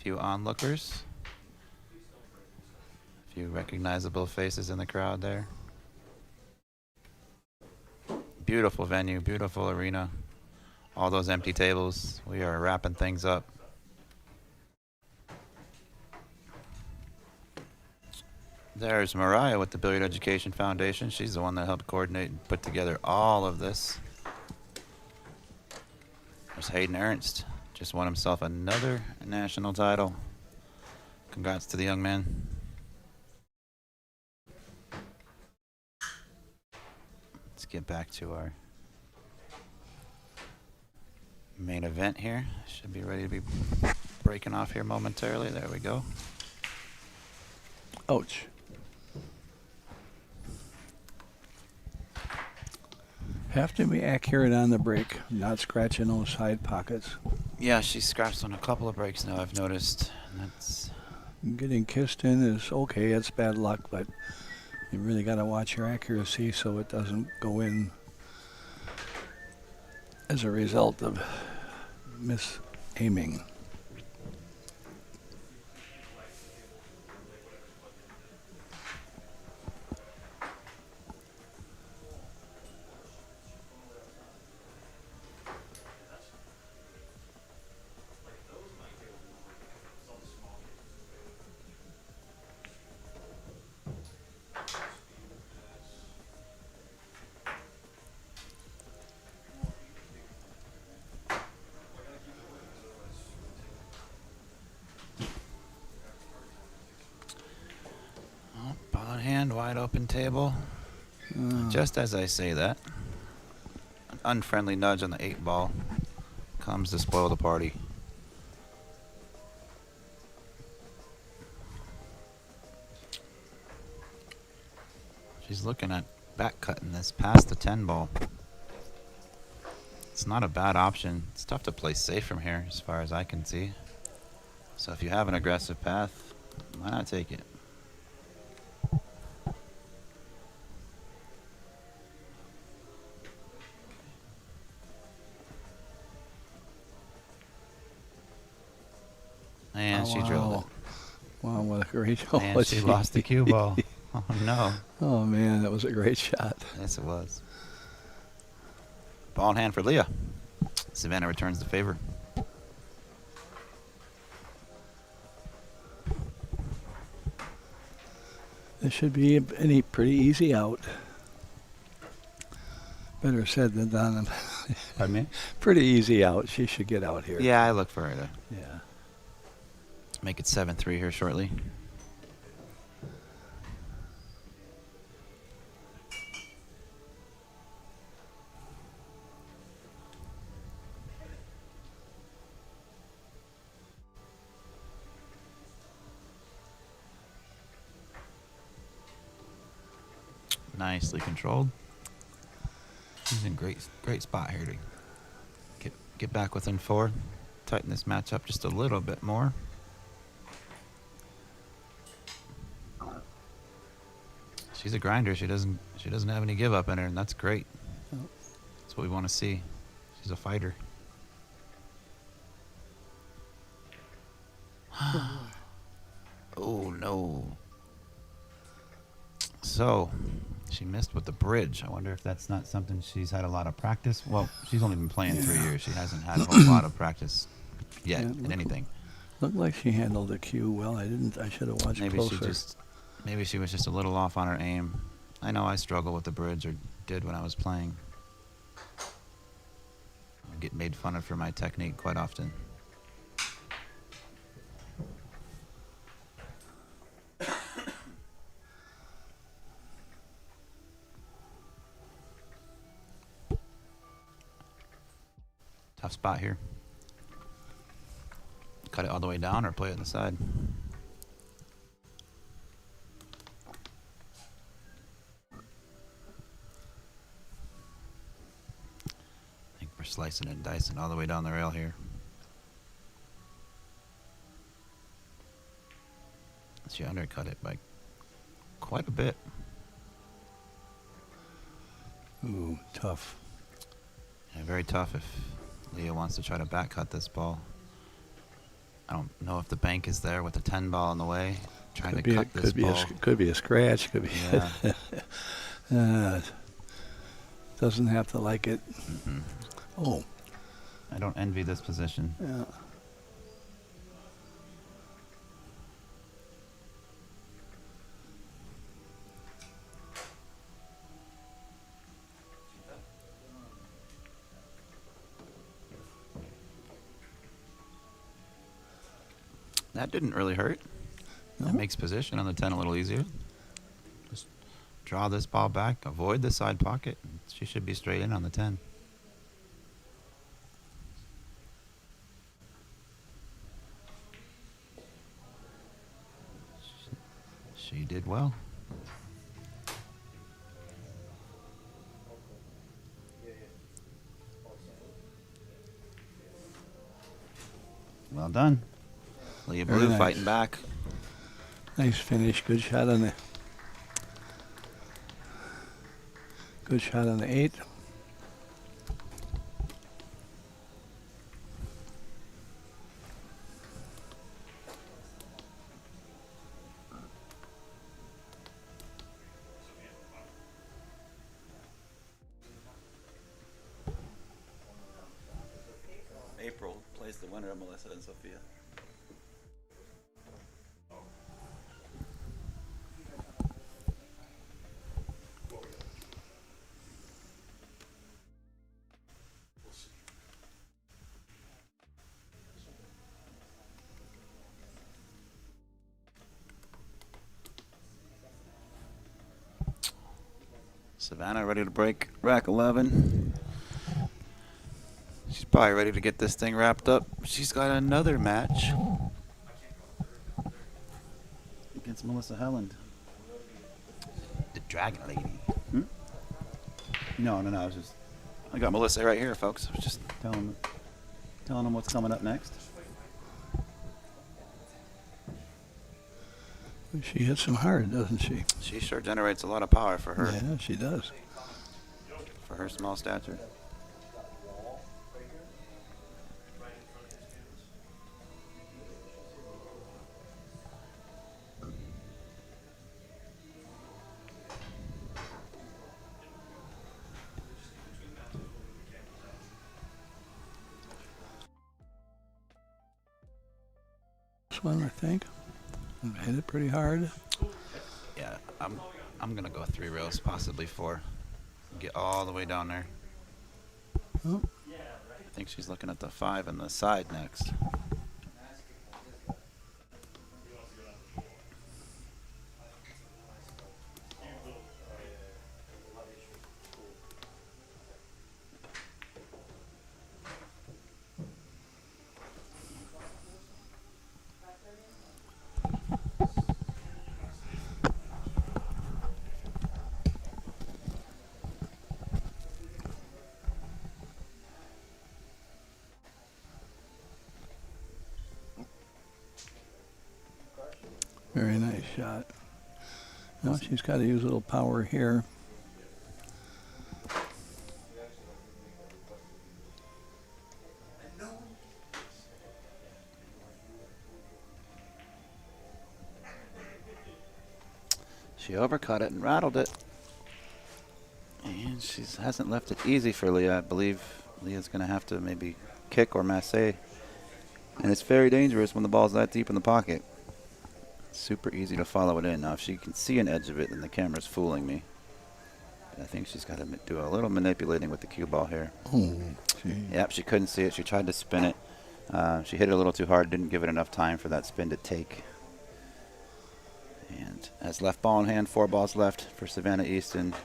few onlookers. A few recognizable faces in the crowd there. Beautiful venue, beautiful arena. All those empty tables. We are wrapping things up. There's Mariah with the Billiard Education Foundation. She's the one that helped coordinate and put together all of this. There's Hayden Ernst. Just won himself another national title. Congrats to the young man. Let's get back to our main event here. Should be ready to be breaking off here momentarily. There we go. Ouch. Have to be accurate on the break, not scratching those side pockets. Yeah, she scraps on a couple of breaks now, I've noticed. And that's Getting kissed in is okay, it's bad luck, but you really got to watch your accuracy so it doesn't go in as a result of misaiming. ball in hand, wide open table. Just as I say that, an unfriendly nudge on the 8 ball comes to spoil the party. She's looking at back cutting this past the 10 ball. It's not a bad option. It's tough to play safe from here as far as I can see. So if you have an aggressive path, why not take it? And she drilled it. Wow, what a great And she lost the cue ball. Oh no. Oh man, that was a great shot. Yes, it was. Ball in hand for Leigha. Savannah returns the favor. This should be a pretty easy out. Better said than done. Pardon me? Pretty easy out. She should get out here. Yeah, I look for her to Yeah. make it 7-3 here shortly. Nicely controlled. She's in great spot here to get back within 4. Tighten this match up just a little bit more. She's a grinder. She doesn't have any give up in her, and that's great. That's what we want to see. She's a fighter. Oh no. So she missed with the bridge. I wonder if that's not something she's had a lot of practice. Well, she's only been playing 3 years. She hasn't had a whole lot of practice yet in anything. Looked like she handled the cue well. I should have watched closer. Maybe she was just a little off on her aim. I know I struggle with the bridge, or did when I was playing. I get made fun of for my technique quite often. Tough spot here. Cut it all the way down or play it on the side. I think we're slicing and dicing all the way down the rail here. She undercut it by quite a bit. Ooh, tough. Yeah, very tough if Leigha wants to try to back cut this ball. I don't know if the bank is there with the 10 ball in the way. Trying to cut this could be ball. could be a scratch. Could be. Yeah. Doesn't have to like it. Mm-mm. Oh, I don't envy this position. yeah. That didn't really hurt. No? That makes position on the 10 a little easier. Just draw this ball back, avoid the side pocket. She should be straight in on the 10. She did well. Well done. Leigha Very Belieu nice. fighting back. Nice finish. Good shot on the. Good shot on the 8. April plays the winner of Melissa and Sofia. Savannah ready to break rack 11. She's probably ready to get this thing wrapped up. She's got another match against Melissa Helland. The Dragon Lady. Hmm? No, I got Melissa right here, folks. I was just telling them what's coming up next. She hits them hard, doesn't she? She sure generates a lot of power for her, Yeah, she does. for her small stature. This one, I think. Hit it pretty hard. Yeah, I'm gonna go 3 rails, possibly 4. Get all the way down there. Oh, I think she's looking at the 5 and the side next. very nice shot. Now she's got to use a little power here. She overcut it and rattled it. And she hasn't left it easy for Leigha. I believe Leah's going to have to maybe kick or masse. And it's very dangerous when the ball's that deep in the pocket. Super easy to follow it in. Now, if she can see an edge of it, then the camera's fooling me. But I think she's got to do a little manipulating with the cue ball here. Oh, gee. Yep, she couldn't see it. She tried to spin it. She hit it a little too hard, didn't give it enough time for that spin to take. And as left ball in hand, 4 balls left for Savannah Easton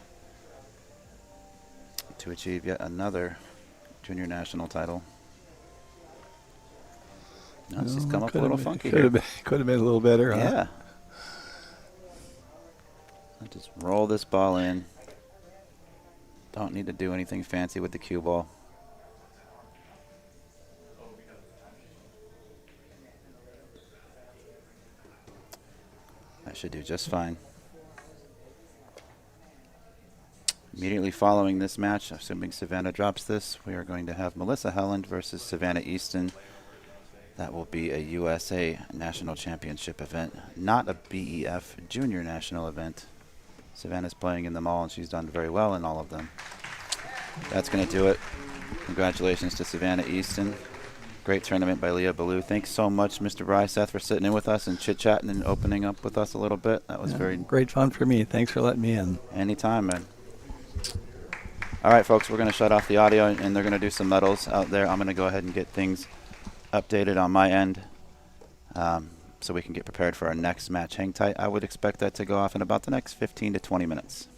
to achieve yet another junior national title. Now she's come up a little funky here. Could have been a little better, huh? Yeah. I just roll this ball in. Don't need to do anything fancy with the cue ball. That should do just fine. Immediately following this match, assuming Savannah drops this, we are going to have Melissa Helland versus Savannah Easton. That will be a USA National Championship event, not a BEF Junior National event. Savannah's playing in them all, and she's done very well in all of them. That's going to do it. Congratulations to Savannah Easton. Great tournament by Leigha Belieu. Thanks so much, Mr. Bryseth, for sitting in with us and chit-chatting and opening up with us a little bit. That was very great fun for me. Thanks for letting me in. Anytime, man. All right, folks, we're going to shut off the audio, and they're going to do some medals out there. I'm going to go ahead and get things updated on my end so we can get prepared for our next match. Hang tight. I would expect that to go off in about the next 15 to 20 minutes.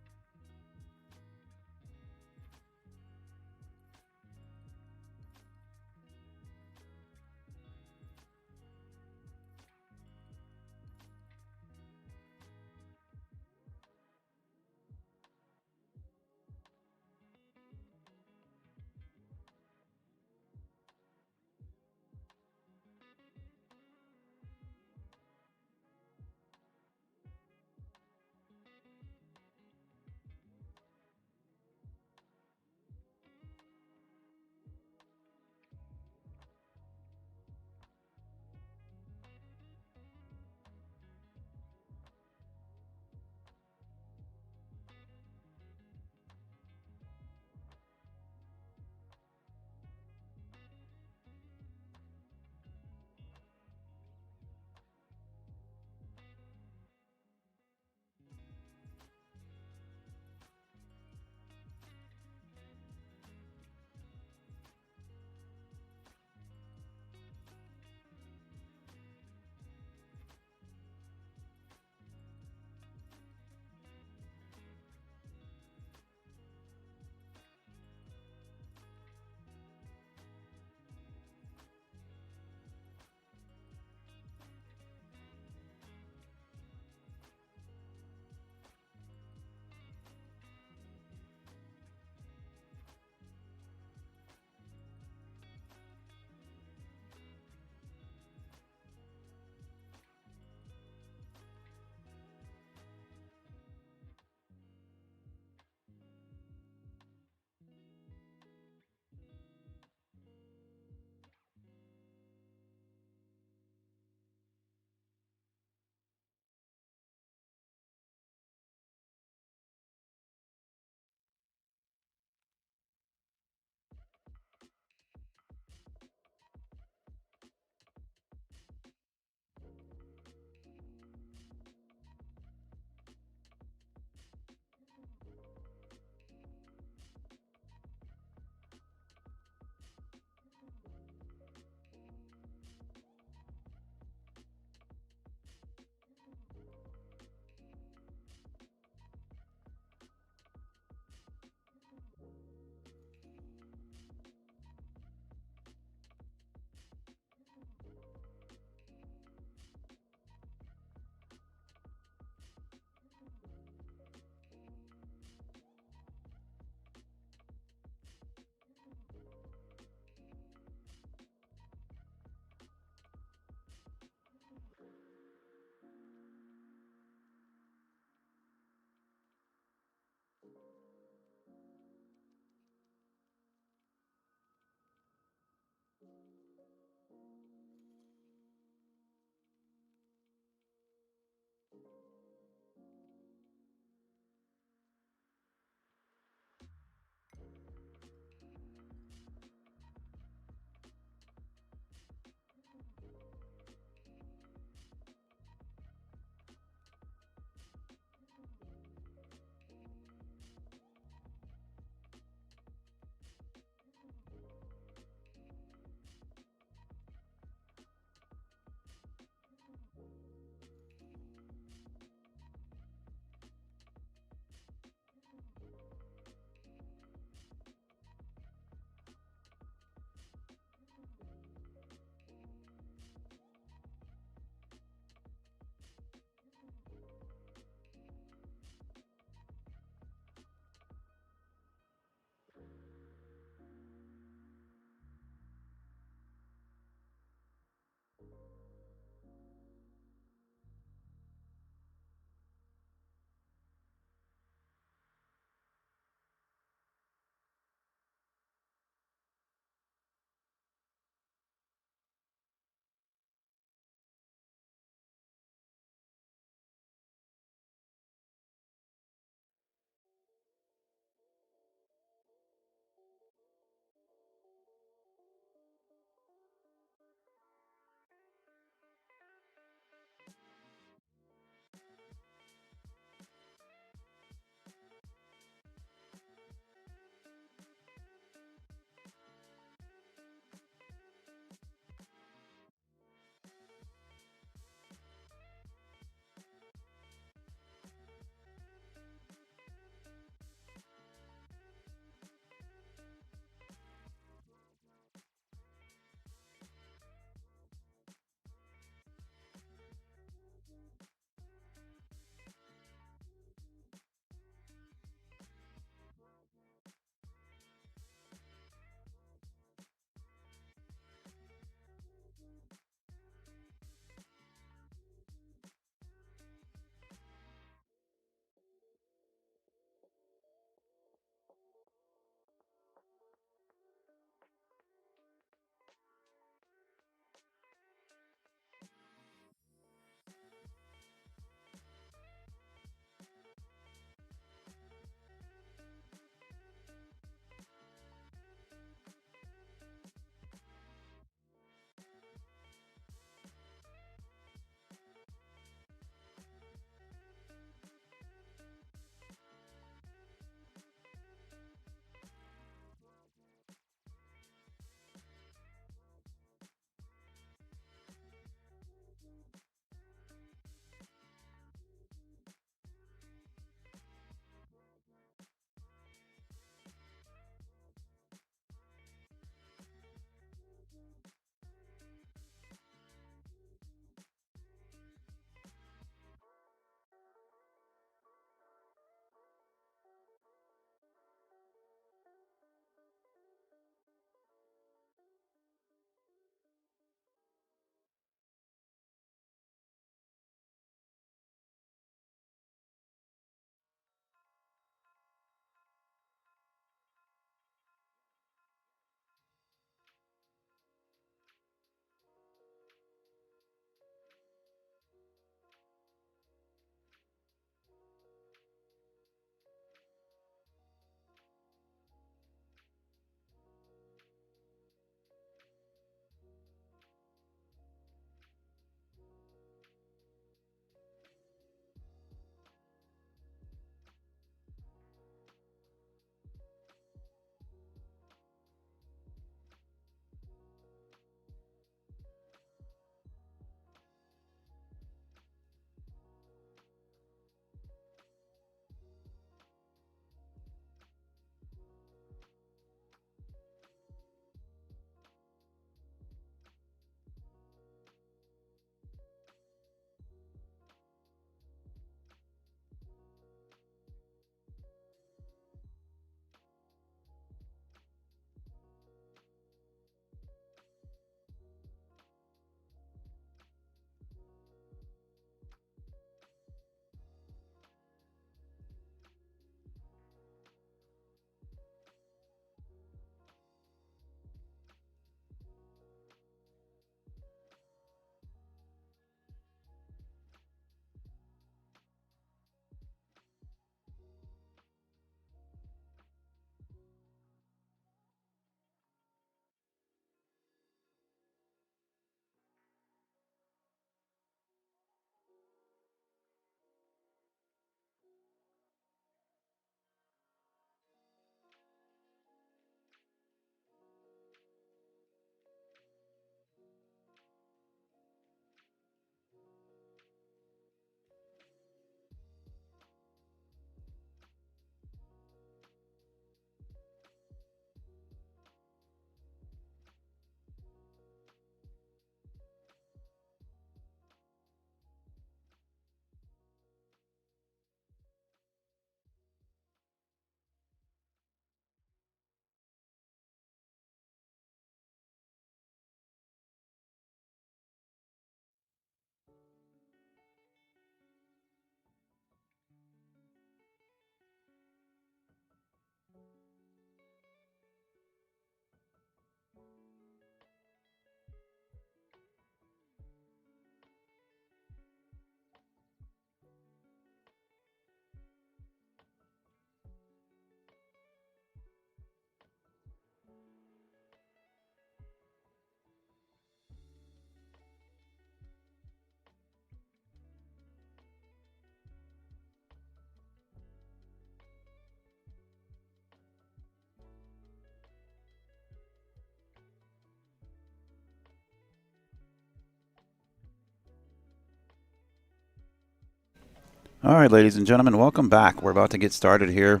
All right, ladies and gentlemen, welcome back. We're about to get started here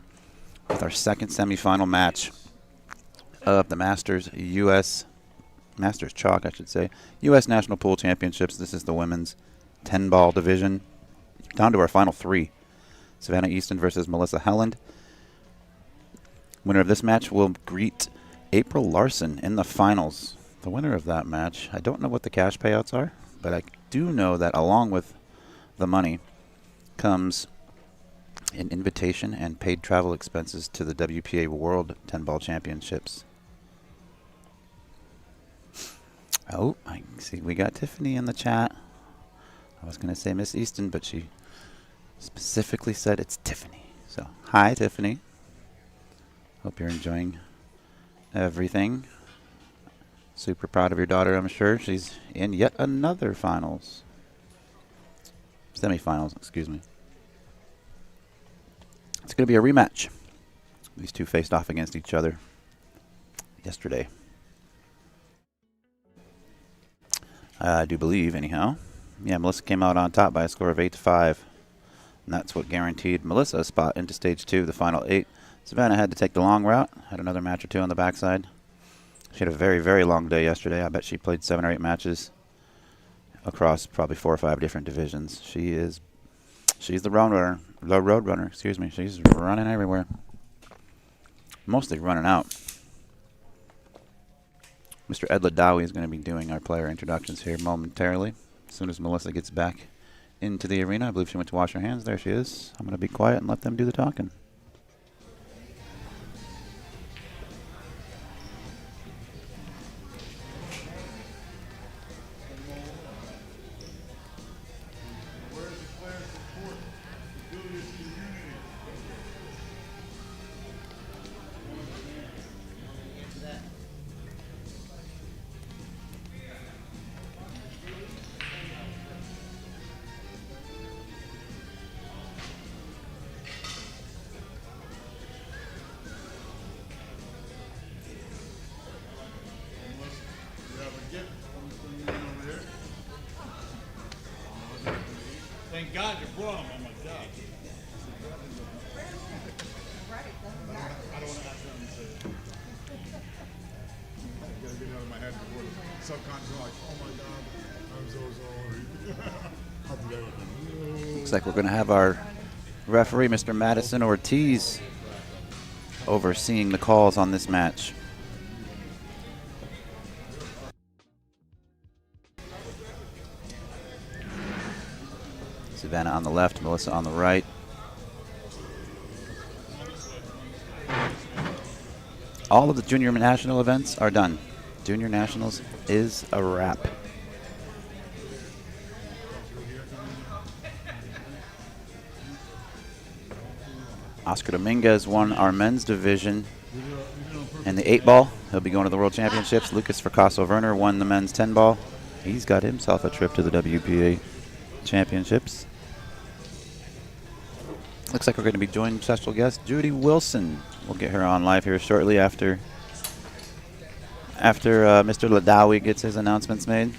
with our second semifinal match of the Masters Chalk, I should say, U.S. National Pool Championships. This is the women's 10-ball division. Down to our final three. Savannah Easton versus Melissa Helland. Winner of this match will greet April Larson in the finals. The winner of that match, I don't know what the cash payouts are, but I do know that along with the money comes an invitation and paid travel expenses to the WPA World 10-ball Championships. Oh, I see we got Tiffany in the chat. I was going to say Miss Easton, but she specifically said it's Tiffany. So, hi, Tiffany. Hope you're enjoying everything. Super proud of your daughter, I'm sure. She's in yet another finals. Semifinals, excuse me. It's going to be a rematch. These two faced off against each other yesterday. I do believe, anyhow. Yeah, Melissa came out on top by a score of 8-5. And that's what guaranteed Melissa a spot into stage 2, the final 8. Savannah had to take the long route. Had another match or two on the backside. She had a very, very long day yesterday. I bet she played 7 or 8 matches across probably 4 or 5 different divisions. She's the road runner, excuse me. She's running everywhere. Mostly running out. Mr. Ed Ladawi is going to be doing our player introductions here momentarily. As soon as Melissa gets back into the arena. I believe she went to wash her hands. There she is. I'm going to be quiet and let them do the talking. Thank God you brought him. Oh my God. I don't want to ask them to say it. I gotta get it out of my head before the subconscious like, oh my God, I'm so sorry. I'll do that with them. Looks like we're going to have our referee, Mr. Madison Ortiz, overseeing the calls on this match. Savannah on the left, Melissa on the right. All of the junior national events are done. Junior nationals is a wrap. Oscar Dominguez won our men's division in the 8-ball. He'll be going to the World Championships. Lucas Fracasso-Werner won the men's 10-ball. He's got himself a trip to the WPA Championships. Looks like we're going to be joined special guest Judy Wilson. We'll get her on live here shortly after Mr. Ladawi gets his announcements made.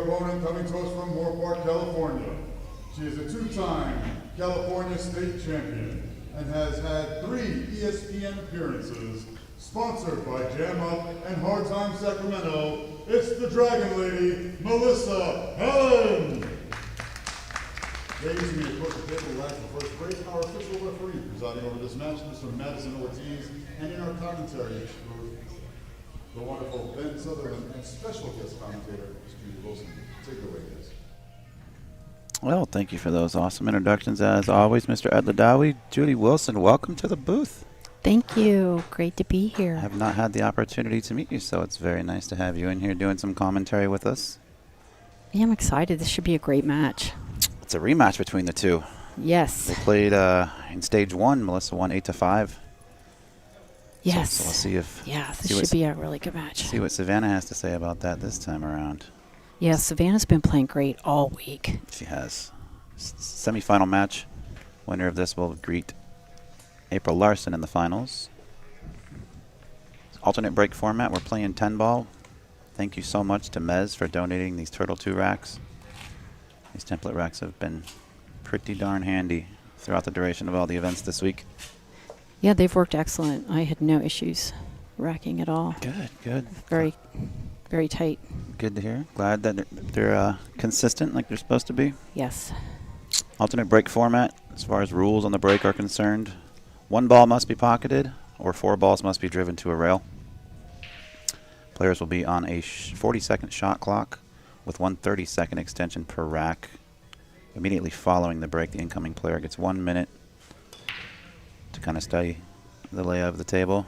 opponent coming to us from Moorpark, California. She is a two-time California state champion and has had 3 ESPN appearances, sponsored by Jam Up and Hard Time Sacramento. It's the Dragon Lady, Melissa Helland. Ladies, we approach the table right for the first break. Our official referee presiding over this match, Mr. Madison Ortiz, and in our commentary booth, the wonderful Ben Sutherland and special guest commentator, Mr. Judy Wilson. Take it away, guys. Well, thank you for those awesome introductions. As always, Mr. Adladawi, Judy Wilson, welcome to the booth. Thank you. Great to be I here. have not had the opportunity to meet you, so it's very nice to have you in here doing some commentary with us. Yeah, I'm excited. This should be a great match. It's a rematch between the two. Yes. They played in stage 1. Melissa won 8-5. Yes. So we'll see if Yeah, see this what should be a really good match. see what Savannah has to say about that this time around. Yeah, Savannah's been playing great all week. She has. Semifinal match. Winner of this will greet April Larson in the finals. Alternate break format. We're playing 10 ball. Thank you so much to Mez for donating these Turtle 2 racks. These template racks have been pretty darn handy throughout the duration of all the events this week. Yeah, they've worked excellent. I had no issues racking at all. Good, good. Very, very tight. Good to hear. Glad that they're consistent like they're supposed to be. Yes. Alternate break format, as far as rules on the break are concerned. 1 ball must be pocketed, or 4 balls must be driven to a rail. Players will be on a 40-second shot clock with 1 30-second extension per rack. Immediately following the break, the incoming player gets 1 minute to kind of study the layout of the table.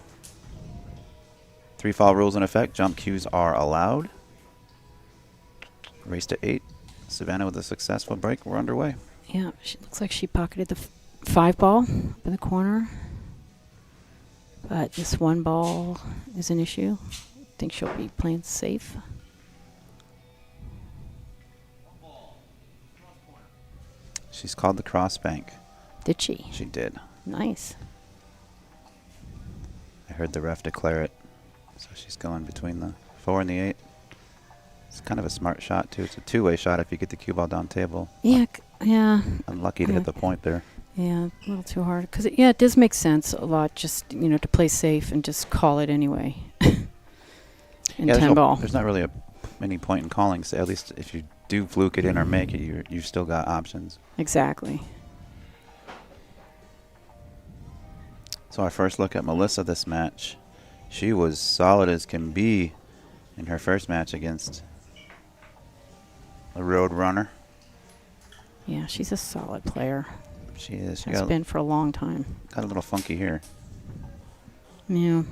3 fall rules in effect. Jump cues are allowed. Race to 8. Savannah with a successful break. We're underway. Yeah, she looks like she pocketed the 5 ball up in the corner. But this 1 ball is an issue. I think she'll be playing safe. She's called the cross bank. Did she? She did. Nice. I heard the ref declare it. So she's going between the 4 and the 8. It's kind of a smart shot, too. It's a 2-way shot if you get the cue ball down table. Yeah, yeah. Unlucky to hit the point there. Yeah, a little too hard. Because, yeah, it does make sense a lot just, to play safe and just call it anyway. In 10 ball. There's not really any point in calling. So at least if you do fluke it in or make it, you've still got options. Exactly. So our first look at Melissa this match. She was solid as can be in her first match against the Road Runner. Yeah, she's a solid player. She is. She Has been for a long time. got a little funky here. Yeah. Do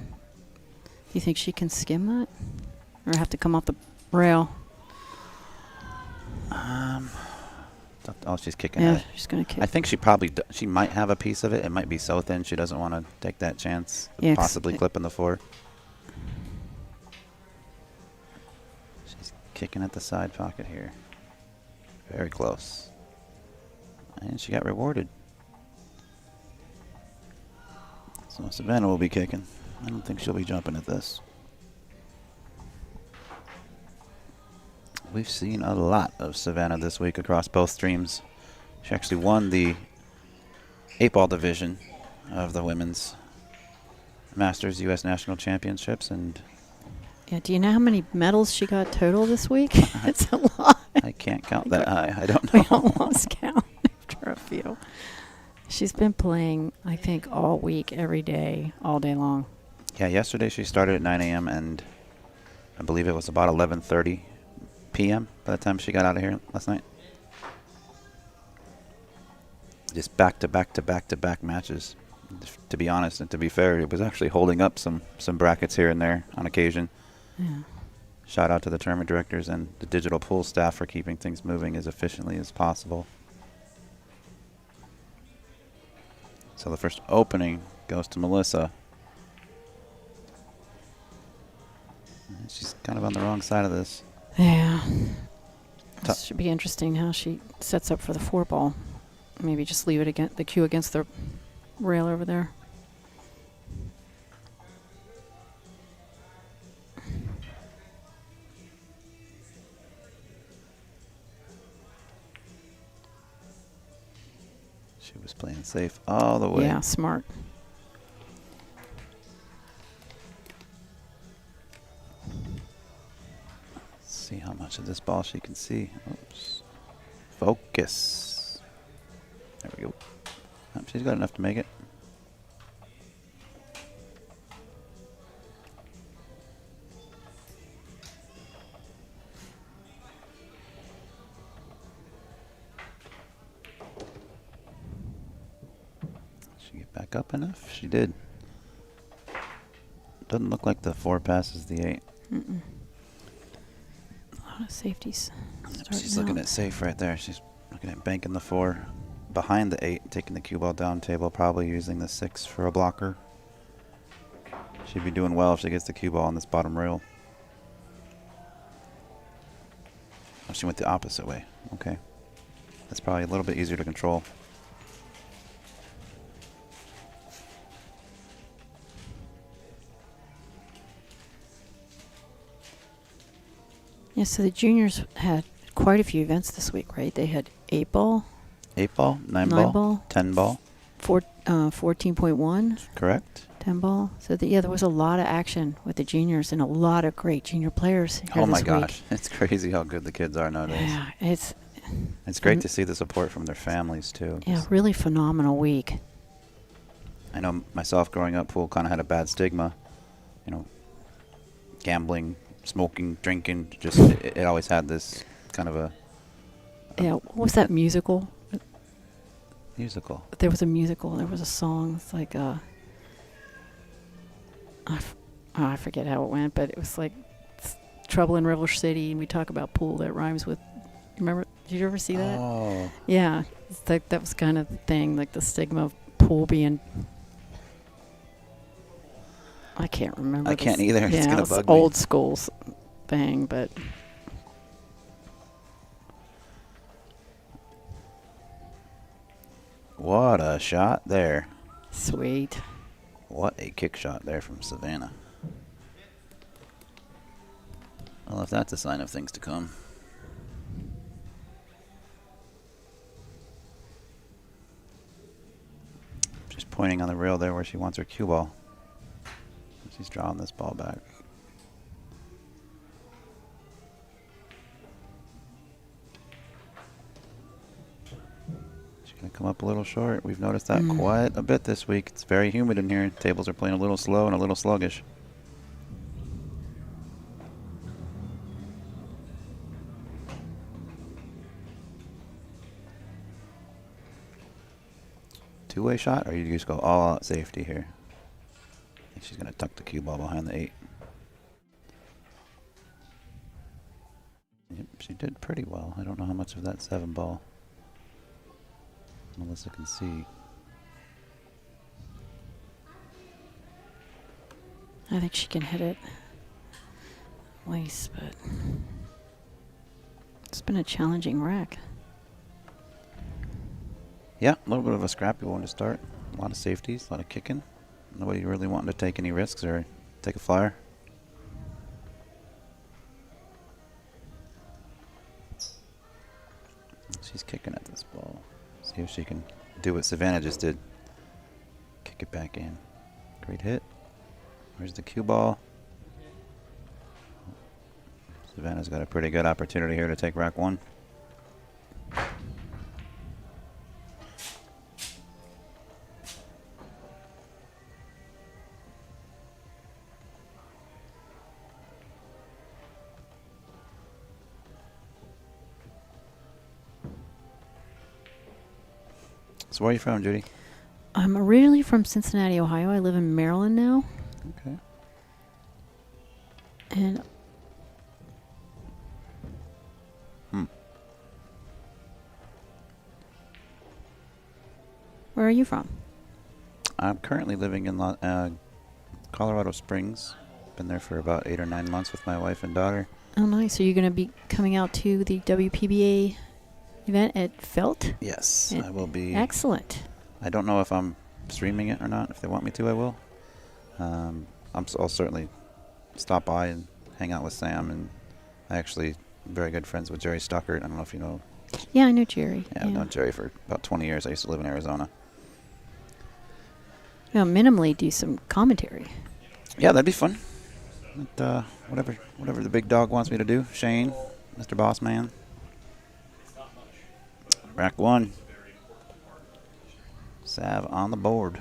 you think she can skim that? Or have to come off the rail? Oh, she's kicking Yeah, at it. she's going to kick. I think she probably she might have a piece of it. It might be so thin she doesn't want to take that chance of Yeah, possibly clipping the 4. She's kicking at the side pocket here. Very close. And she got rewarded. So Savannah will be kicking. I don't think she'll be jumping at this. We've seen a lot of Savannah this week across both streams. She actually won the 8-ball division of the women's Masters U.S. National Championships, and Yeah, do you know how many medals she got total this week? It's a lot. I can't count that high. I don't We know. almost count after a few. She's been playing, I think, all week, every day, all day long. Yeah, yesterday she started at 9 a.m. and I believe it was about 11:30 p.m. by the time she got out of here last night. Just back-to-back matches. To be honest and to be fair, it was actually holding up some brackets here and there on occasion. Yeah. Shout out to the tournament directors and the digital pool staff for keeping things moving as efficiently as possible. So the first opening goes to Melissa. And she's kind of on the wrong side of this. Yeah. This should be interesting how she sets up for the 4-ball. Maybe just leave it against the cue against the rail over there. She was playing safe all the way. Yeah, smart. Let's see how much of this ball she can see. Oops. Focus. There we go. Oh, she's got enough to make it. She get back up enough? She did. Doesn't look like the 4 passes the 8. Mm-mm. A lot of safeties. She's looking at safe right there. She's looking at banking the 4 behind the 8, taking the cue ball down table, probably using the 6 for a blocker. She'd be doing well if she gets the cue ball on this bottom rail. Oh, she went the opposite way. Okay. That's probably a little bit easier to control. Yeah, so the juniors had quite a few events this week, right? They had 8 ball, 8 ball, 9 9 ball, 10 ball. 14.1, Correct. 10 ball. So yeah, there was a lot of action with the juniors and a lot of great junior players here Oh my this gosh. week. It's crazy how good the kids are nowadays. Yeah, it's It's great to see the support from their families too. yeah, really phenomenal week. I know myself growing up, pool kind of had a bad stigma. You know, gambling, smoking, drinking, just it always had this kind of a Yeah, what was that musical? musical. There was a musical. There was a song. It's like I forget how it went, but it was like Trouble in River City, and we talk about pool that rhymes with. Remember? Did you ever see that? Oh, Yeah, it's like that was kind of the thing, like the stigma of pool being. I can't remember. I can't either. It's Yeah, gonna it's bug me. old school thing, but what a shot there. sweet. What a kick shot there from Savannah. Well, if that's a sign of things to come. She's pointing on the rail there where she wants her cue ball. She's drawing this ball back. She's going to come up a little short. We've noticed that quite a bit this week. It's very humid in here. Tables are playing a little slow and a little sluggish. Two-way shot, or you just go all out safety here? I think she's going to tuck the cue ball behind the 8. Yep, she did pretty well. I don't know how much of that 7 ball Melissa can see. I think she can hit it at least, but it's been a challenging rack. Yeah, a little bit of a scrappy one to start. A lot of safeties, a lot of kicking. Nobody really wanting to take any risks or take a flyer. She's kicking at this ball. See if she can do what Savannah just did. Kick it back in. Great hit. Where's the cue ball? Savannah's got a pretty good opportunity here to take rack 1. So where are you from, Judy? I'm originally from Cincinnati, Ohio. I live in Maryland now. Okay. And where are you from? I'm currently living in Colorado Springs. Been there for about 8 or 9 months with my wife and daughter. Oh, nice. Are you going to be coming out to the WPBA event at Felt? Yes, It- I will be. Excellent. I don't know if I'm streaming it or not. If they want me to, I will. I'll certainly stop by and hang out with Sam. And I actually am very good friends with Jerry Stockert. I don't know if you know Yeah, I know Jerry. Yeah, I've known Jerry for about 20 years. I used to live in Arizona. Yeah, minimally do some commentary. Yeah, that'd be fun. But, whatever the big dog wants me to do. Shane, Mr. Boss Man. Rack 1. Sav on the board.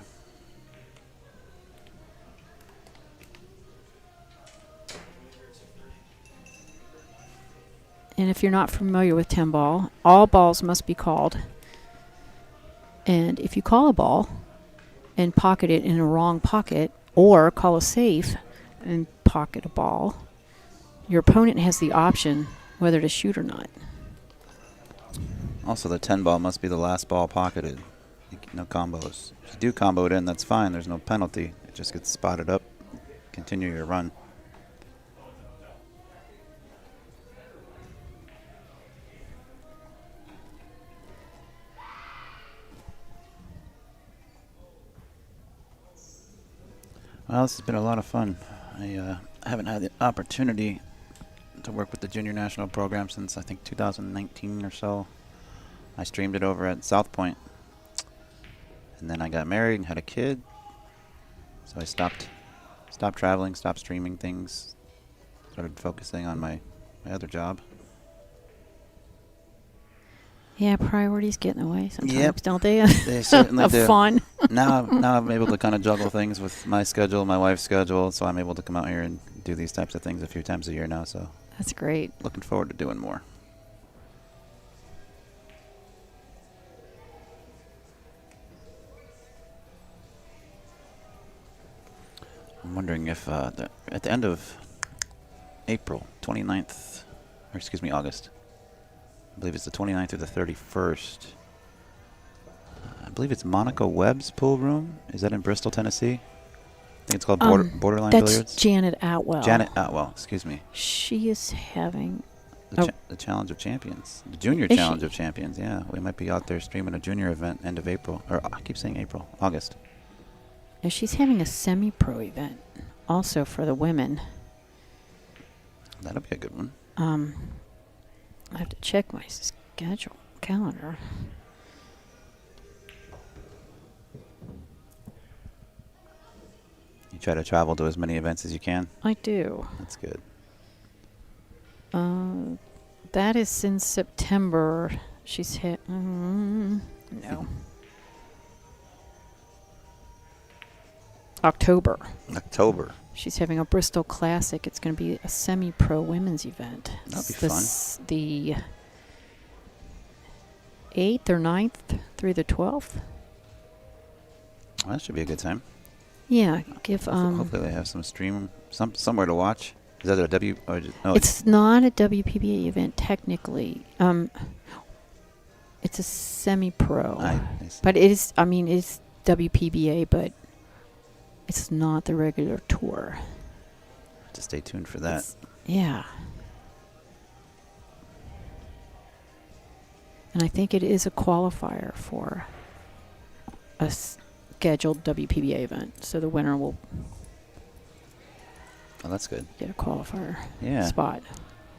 And if you're not familiar with 10 ball, all balls must be called. And if you call a ball and pocket it in a wrong pocket, or call a safe and pocket a ball, your opponent has the option whether to shoot or not. Also, the 10 ball must be the last ball pocketed. No combos. If you do combo it in, that's fine. There's no penalty. It just gets spotted up. Continue your run. Well, this has been a lot of fun. I haven't had the opportunity to work with the junior national program since I think 2019 or so. I streamed it over at South Point, and then I got married and had a kid, so I stopped traveling, stopped streaming things, started focusing on my other job. Yeah, priorities get in the way sometimes, Yep. don't they? They certainly of do. fun. Now I'm able to kind of juggle things with my schedule, my wife's schedule, so I'm able to come out here and do these types of things a few times a year now. So That's great. looking forward to doing more. I'm wondering if at the end of April, 29th, or excuse me, August, I believe it's the 29th or the 31st. I believe it's Monica Webb's pool room. Is that in Bristol, Tennessee? I think it's called Borderline That's Billiards. Janet Atwell. Janet Atwell, excuse me. She is having... The Challenge of Champions. The Junior Is Challenge she? of Champions, yeah. We might be out there streaming a junior event end of April. Or I keep saying April. August. Now she's having a semi-pro event also for the women. That'll be a good one. I have to check my calendar. You try to travel to as many events as you can. I do. That's good. That is in September. She's hit... no. October. October. She's having a Bristol Classic. It's going to be a semi-pro women's event. That'll be It's the 8th or 9th through the 12th. Well, that should be a good time. Yeah, give Hopefully they have some somewhere to watch. Is that a W? Or no, it's not a WPBA event technically. It's a semi-pro. I see. But it is, I mean, it's WPBA, but it's not the regular tour. Have to stay tuned for that. Yeah. And I think it is a qualifier for a scheduled WPBA event. So the winner will Oh, that's good. get a qualifier Yeah. spot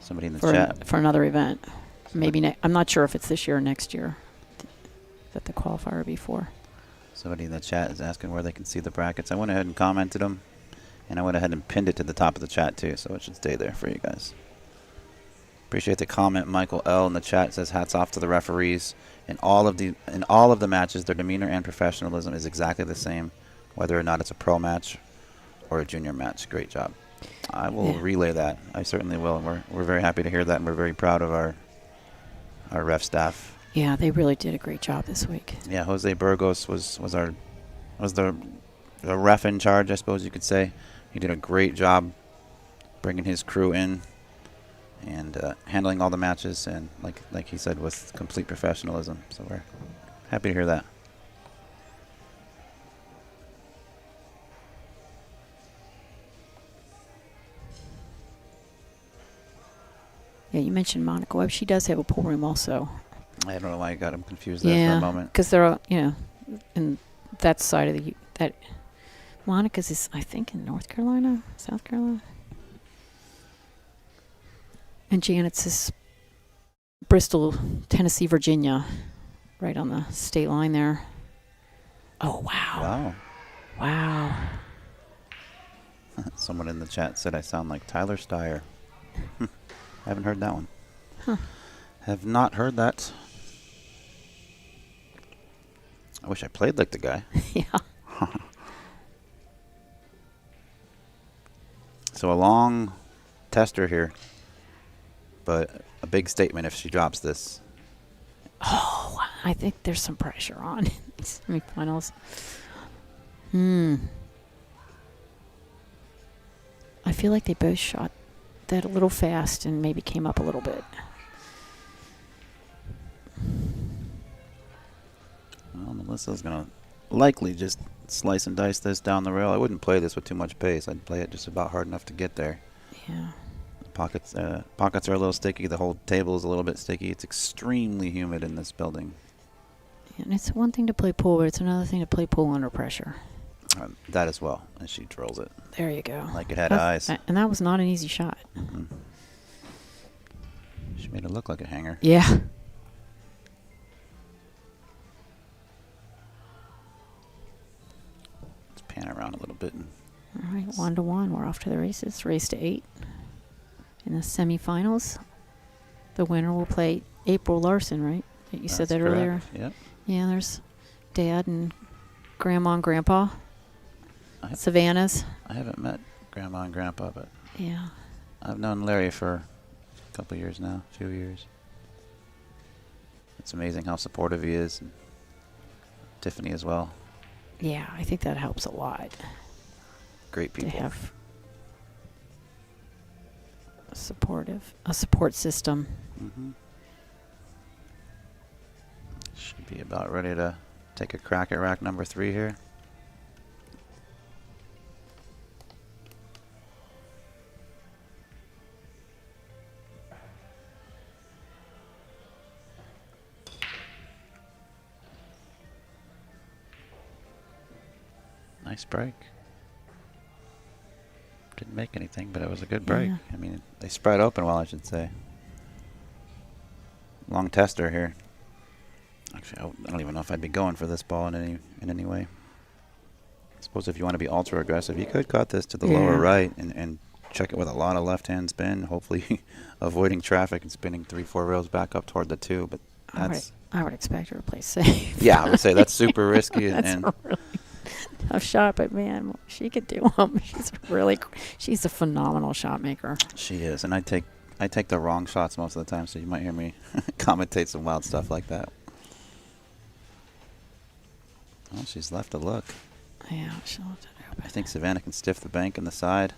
Somebody in the for, chat. for another event. Maybe I'm not sure if it's this year or next year that the qualifier will be for. Somebody in the chat is asking where they can see the brackets. I went ahead and commented them, and I went ahead and pinned it to the top of the chat too, so it should stay there for you guys. Appreciate the comment. Michael L in the chat says hats off to the referees. In all of the matches, their demeanor and professionalism is exactly the same, whether or not it's a pro match or a junior match. Great job. I will relay that. I certainly will. And we're very happy to hear that, and we're very proud of our ref staff. Yeah, they really did a great job this week. Yeah, Jose Burgos was the ref in charge, I suppose you could say. He did a great job bringing his crew in and handling all the matches, and like he said, with complete professionalism. So we're happy to hear that. Yeah, you mentioned Monica Webb. She does have a pool room also. I don't know why I got him confused there for a moment. because they're all, in that side of that. Monica's is, I think, in North Carolina, South Carolina. And Janet's is Bristol, Tennessee, Virginia, right on the state line there. Oh, wow. Wow. Wow. Someone in the chat said I sound like Tyler Steyer. Haven't heard that one. Huh. Have not heard that. I wish I played like the guy. Yeah. So a long tester here, but a big statement if she drops this. Oh, I think there's some pressure on these semifinals. I feel like they both shot that a little fast and maybe came up a little bit. Well, Melissa's going to likely just slice and dice this down the rail. I wouldn't play this with too much pace. I'd play it just about hard enough to get there. Yeah. Pockets are a little sticky. The whole table is a little bit sticky. It's extremely humid in this building. And it's one thing to play pool, but it's another thing to play pool under pressure. That as well, and she drills it There you go. like it had eyes. And that was not an easy shot. She made it look like a hanger. Yeah. Let's pan around a little bit. All right, 1-1. We're off to the races. Race to 8. In the semifinals, the winner will play April Larson, right? You said That's that earlier. correct. Yep. Yeah, there's Dad and Grandma and Grandpa. Savannah's. I haven't met Grandma and Grandpa, but Yeah. I've known Larry for a couple years now, a few years. It's amazing how supportive he is. And Tiffany as well. Yeah, I think that helps a lot Great to people. have a support system. Should be about ready to take a crack at rack number 3 here. Nice break. Didn't make anything, but it was a good break. Yeah. I mean, they spread open well, I should say. Long tester here. Actually, I don't even know if I'd be going for this ball in any way. I suppose if you want to be ultra aggressive, you could cut this to the lower right and check it with a lot of left-hand spin, hopefully avoiding traffic and spinning 3-4 rails back up toward the 2. But that's I would expect her to play safe. yeah, I would say that's super risky. That's and a really tough shot, but man, she could do them. She's a phenomenal shot maker. she is, and I take the wrong shots most of the time, so you might hear me commentate some wild stuff like that. Well, she's left a look. Yeah, she'll have to open. I think Savannah can stiff the bank on the side.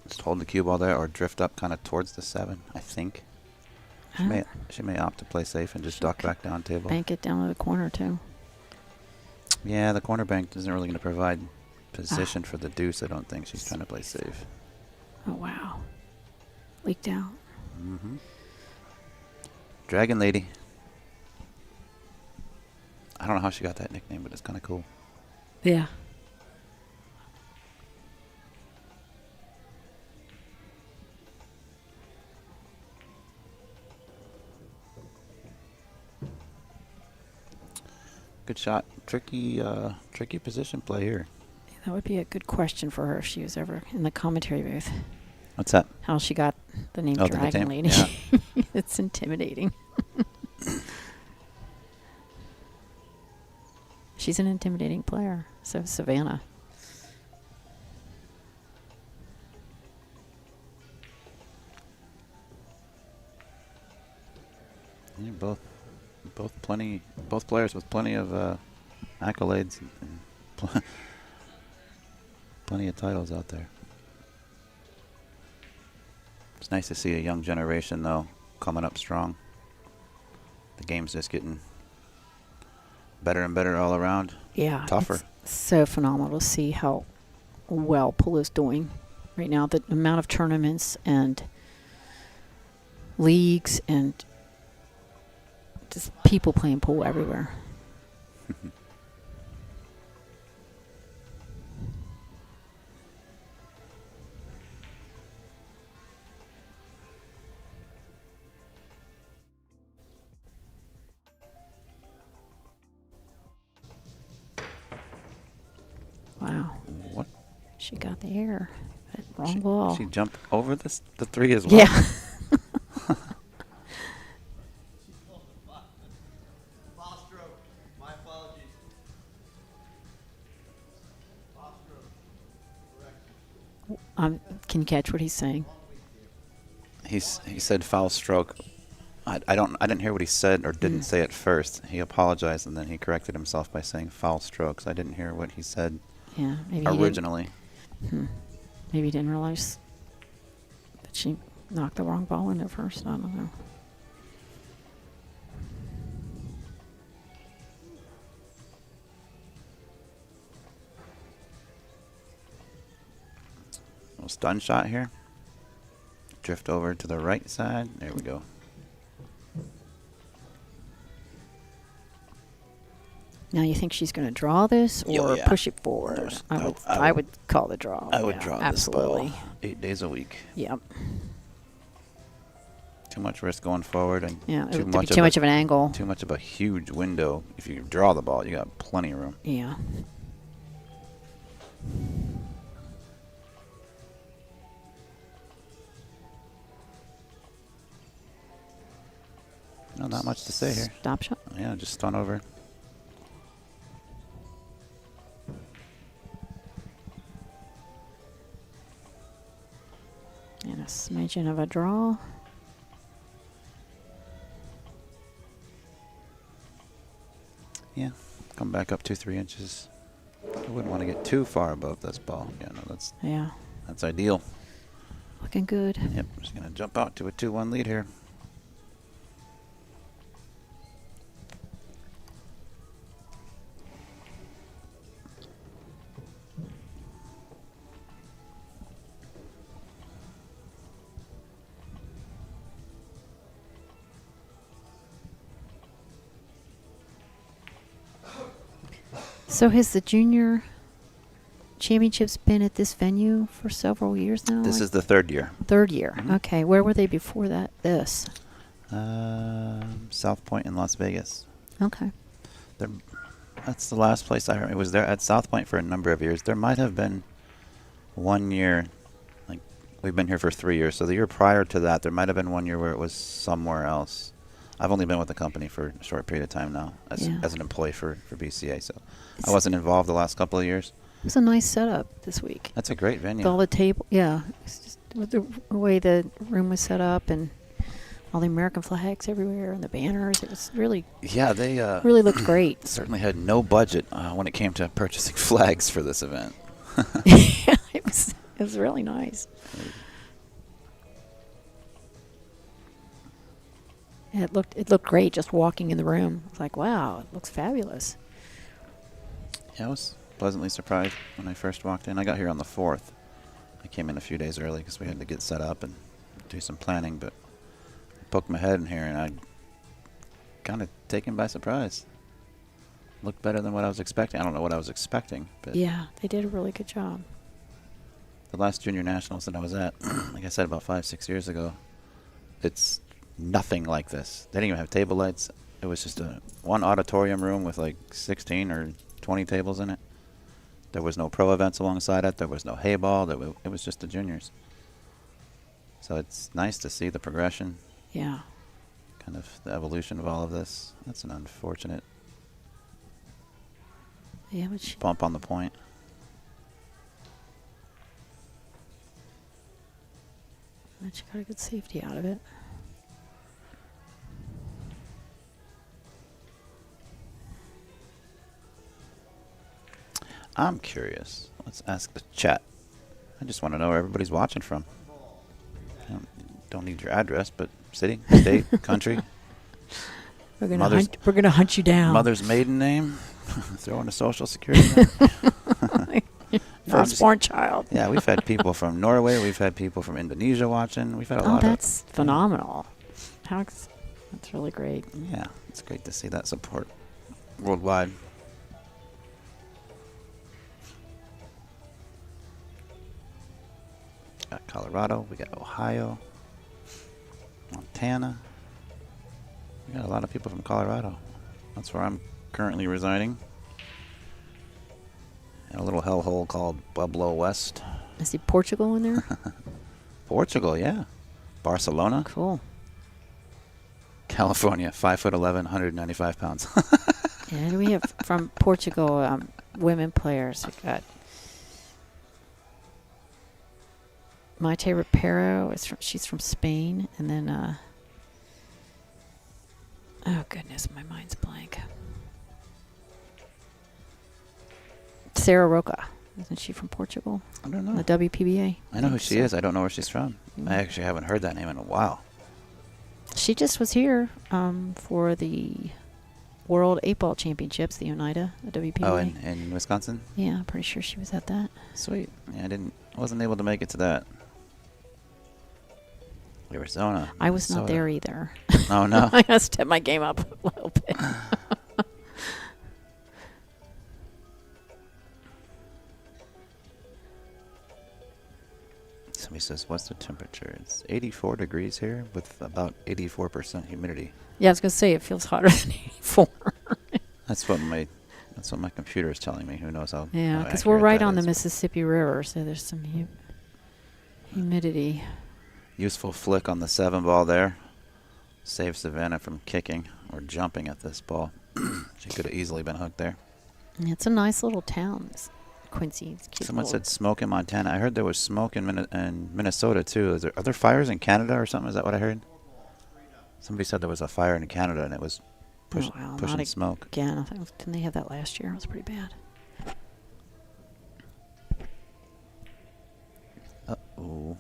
Just hold the cue ball there or drift up kind of towards the 7, I think. She may opt to play safe and just duck back down table. Bank it down to the corner, too. Yeah, the corner bank isn't really going to provide position for the deuce, I don't think. She's trying to play safe. Oh, wow. Leaked out. Dragon Lady. I don't know how she got that nickname, but it's kind of cool. Yeah. Good shot. Tricky position play here. That would be a good question for her if she was ever in the commentary booth. What's that? How she got the name Oh, the Dragon nickname? Lady. Yeah. It's intimidating. She's an intimidating player. So is Savannah. Yeah, both players with plenty of accolades and plenty of titles out there. It's nice to see a young generation, though, coming up strong. The game's just getting better and better all around. Yeah. Tougher. It's so phenomenal to see how well pool is doing right now. The amount of tournaments and leagues and just people playing pool everywhere. Wow. What? She got the air. But wrong ball. She jumped over this the 3 as well. Yeah. Foul stroke. My apologies. Foul stroke. Correction. Can you catch what he's saying? He said foul stroke. I didn't hear what he said or didn't say at first. He apologized and then he corrected himself by saying foul strokes. I didn't hear what he said Yeah, maybe he didn't. originally. Maybe he didn't realize that she knocked the wrong ball in at first. I don't know. Little stun shot here. Drift over to the right side. There we go. Now you think she's going to draw this or Yeah. push it forward? There's- I would call the draw. I would Yeah, draw absolutely. this ball 8 days a week. Yep. Too much risk going forward and Yeah. It too would be much too much of an angle. Too much of a huge window. If you draw the ball, you got plenty of room. Yeah. No, not much to say here. Stop shot. Yeah, just stun over. And a smidgen of a draw. Yeah, come back up 2-3 inches. I wouldn't want to get too far above this ball. Yeah, no, Yeah. that's ideal. Looking good. Yep, just gonna jump out to a 2-1 lead here. So has the junior championships been at this venue for several years now? This is the third year. third year. Mhm. Okay. Where were they before that? This. South Point in Las Vegas. Okay. That's the last place I heard. It was there at South Point for a number of years. There might have been 1 year, like we've been here for 3 years. So the year prior to that, there might have been 1 year where it was somewhere else. I've only been with the company for a short period of time now as Yeah. an employee for BCA. So I wasn't involved the last couple of years. It was a nice setup this week. That's a great venue. With all the table, yeah. It's just with the way the room was set up and all the American flags everywhere and the banners. It was really, Yeah, they really looked great. certainly had no budget when it came to purchasing flags for this event. Yeah, it was really nice. Yeah, it looked great just walking in the room. It's like, wow, it looks fabulous. Yeah, I was pleasantly surprised when I first walked in. I got here on the 4th. I came in a few days early because we had to get set up and do some planning, but I poked my head in here and I kind of taken by surprise. Looked better than what I was expecting. I don't know what I was expecting, but Yeah, they did a really good job. the last junior nationals that I was at, like I said, about 5-6 years ago, it's nothing like this. They didn't even have table lights. It was just one auditorium room with like 16 or 20 tables in it. There was no pro events alongside it. There was no hay ball. It was just the juniors. So it's nice to see the progression, Yeah. kind of the evolution of all of this. That's an unfortunate Yeah, but she, bump on the point. got a good safety out of it. I'm curious. Let's ask the chat. I just want to know where everybody's watching from. Don't need your address, but city, state, country, We're Mother's- gonna hunt you down. mother's maiden name, throw in a social security number. Firstborn child. Yeah, we've had people from Norway. We've had people from Indonesia watching. We've had a Oh, lot that's phenomenal. That's really great. Yeah, it's great to see that support worldwide. Got Colorado. We got Ohio. Montana. We got a lot of people from Colorado. That's where I'm currently residing. And a little hellhole called Pueblo West. I see Portugal in there. Portugal, yeah. Barcelona. Cool. California, 5'11", 195 pounds. Yeah, and we have from Portugal women players. We got Maite Rapero. She's from Spain, and then oh goodness, my mind's blank. Sarah Roca, isn't she from Portugal? I don't know. The WPBA. I know who she so. is. I don't know where she's from. I actually haven't heard that name in a while. She just was here for the World 8-Ball Championships, the Oneida, the WPBA. Oh, in Wisconsin? Yeah, I'm pretty sure she was at that. Sweet. Yeah, I wasn't able to make it to that. Arizona. I was not Minnesota. there either. Oh, no. I gotta step my game up a little bit. Somebody says, what's the temperature? It's 84 degrees here with about 84% humidity. Yeah, I was gonna say it feels hotter than 84. That's what my computer is telling me. Who knows how Yeah, how because we're accurate right that on the is. Mississippi River, so there's some humidity. Useful flick on the 7-ball there. Saved Savannah from kicking or jumping at this ball. She could have easily been hooked there. And it's a nice little town, this Quincy. It's cute. Someone little- said smoke in Montana. I heard there was smoke in Minnesota too. Are there fires in Canada or something? Is that what I heard? Somebody said there was a fire in Canada and it was Oh, wow, pushing not smoke. again. Didn't they have that last year? It was pretty bad. Uh-oh.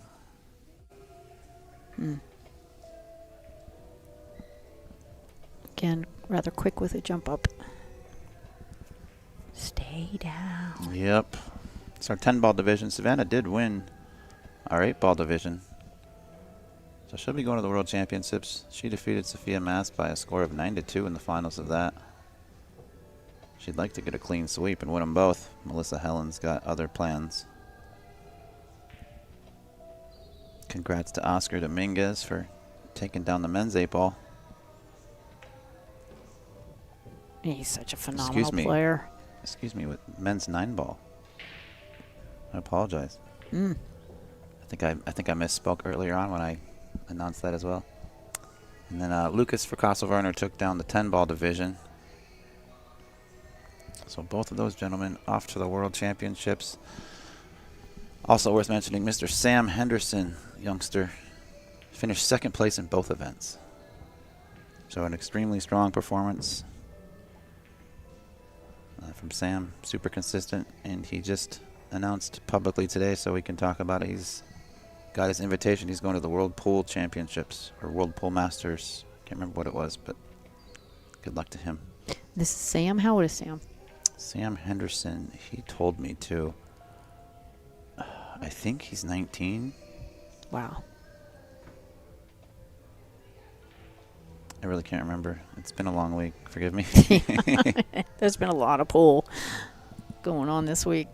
Again, rather quick with a jump up. Stay down. Yep. It's our 10-ball division. Savannah did win our 8-ball division. So she'll be going to the World Championships. She defeated Sofia Mast by a score of 9-2 in the finals of that. She'd like to get a clean sweep and win them both. Melissa Helland's got other plans. Congrats to Oscar Dominguez for taking down the men's 8-ball. He's such a Excuse phenomenal me. player. Excuse me, with men's 9-ball. I apologize. I think I misspoke earlier on when I announced that as well. And then Lucas Verkasselwerner took down the 10-ball division. So both of those gentlemen off to the World Championships. Also worth mentioning, Mr. Sam Henderson, youngster, finished second place in both events. So an extremely strong performance from Sam, super consistent, and he just announced publicly today, so we can talk about it. He's got his invitation. He's going to the World Pool Championships or World Pool Masters. Can't remember what it was, but good luck to him. This is Sam. How old is Sam? Sam Henderson, he told me to. I think he's 19. Wow. I really can't remember. It's been a long week. Forgive me. There's been a lot of pool going on this week.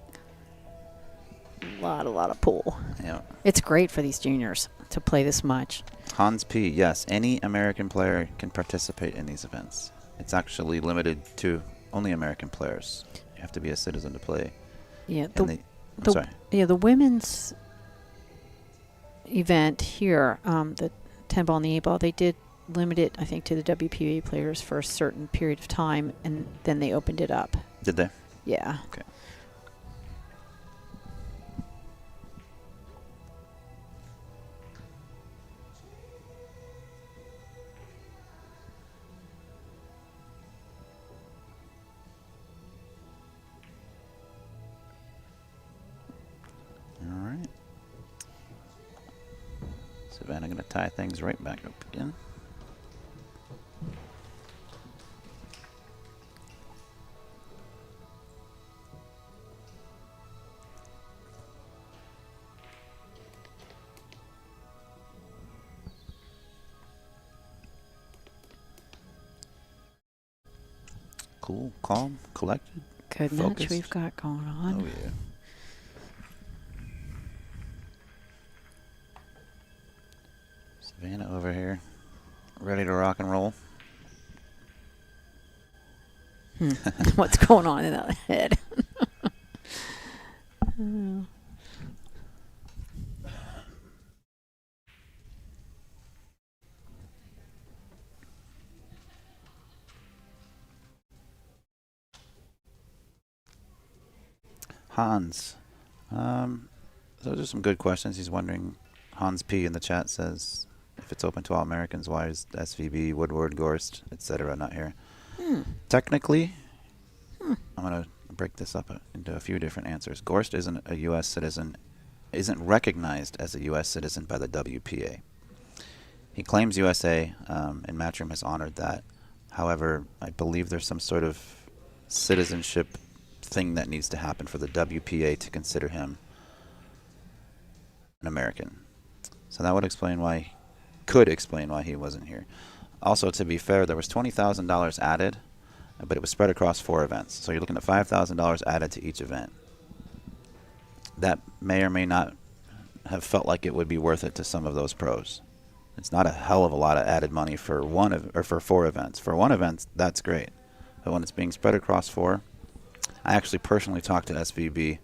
A lot of pool. Yeah. It's great for these juniors to play this much. Hans P. Yes, any American player can participate in these events. It's actually limited to only American players. You have to be a citizen to play. Yeah. I'm sorry. Yeah, the women's event here, the 10-ball and the 8-ball, they did limit it, I think, to the WPA players for a certain period of time, and then they opened it up. Did they? Yeah. Okay. All right. Savannah going to tie things right back up again. Cool, calm, collected. Good match Focused. we've got going on. Oh, yeah. Savannah over here, ready to rock and roll. What's going on in that head? Hans. Those are some good questions. He's wondering, Hans P. in the chat says, if it's open to all Americans, why is SVB, Woodward, Gorst, etc. not here? Technically, I'm going to break this up into a few different answers. Gorst isn't a U.S. citizen, isn't recognized as a U.S. citizen by the WPA. He claims USA, and Matchroom has honored that. However, I believe there's some sort of citizenship thing that needs to happen for the WPA to consider him an American. So that would explain why, could explain why he wasn't here. Also, to be fair, there was $20,000 added, but it was spread across 4 events. So you're looking at $5,000 added to each event. That may or may not have felt like it would be worth it to some of those pros. It's not a hell of a lot of added money for for 4 events. For 1 event, that's great. But when it's being spread across 4, I actually personally talked to SVB,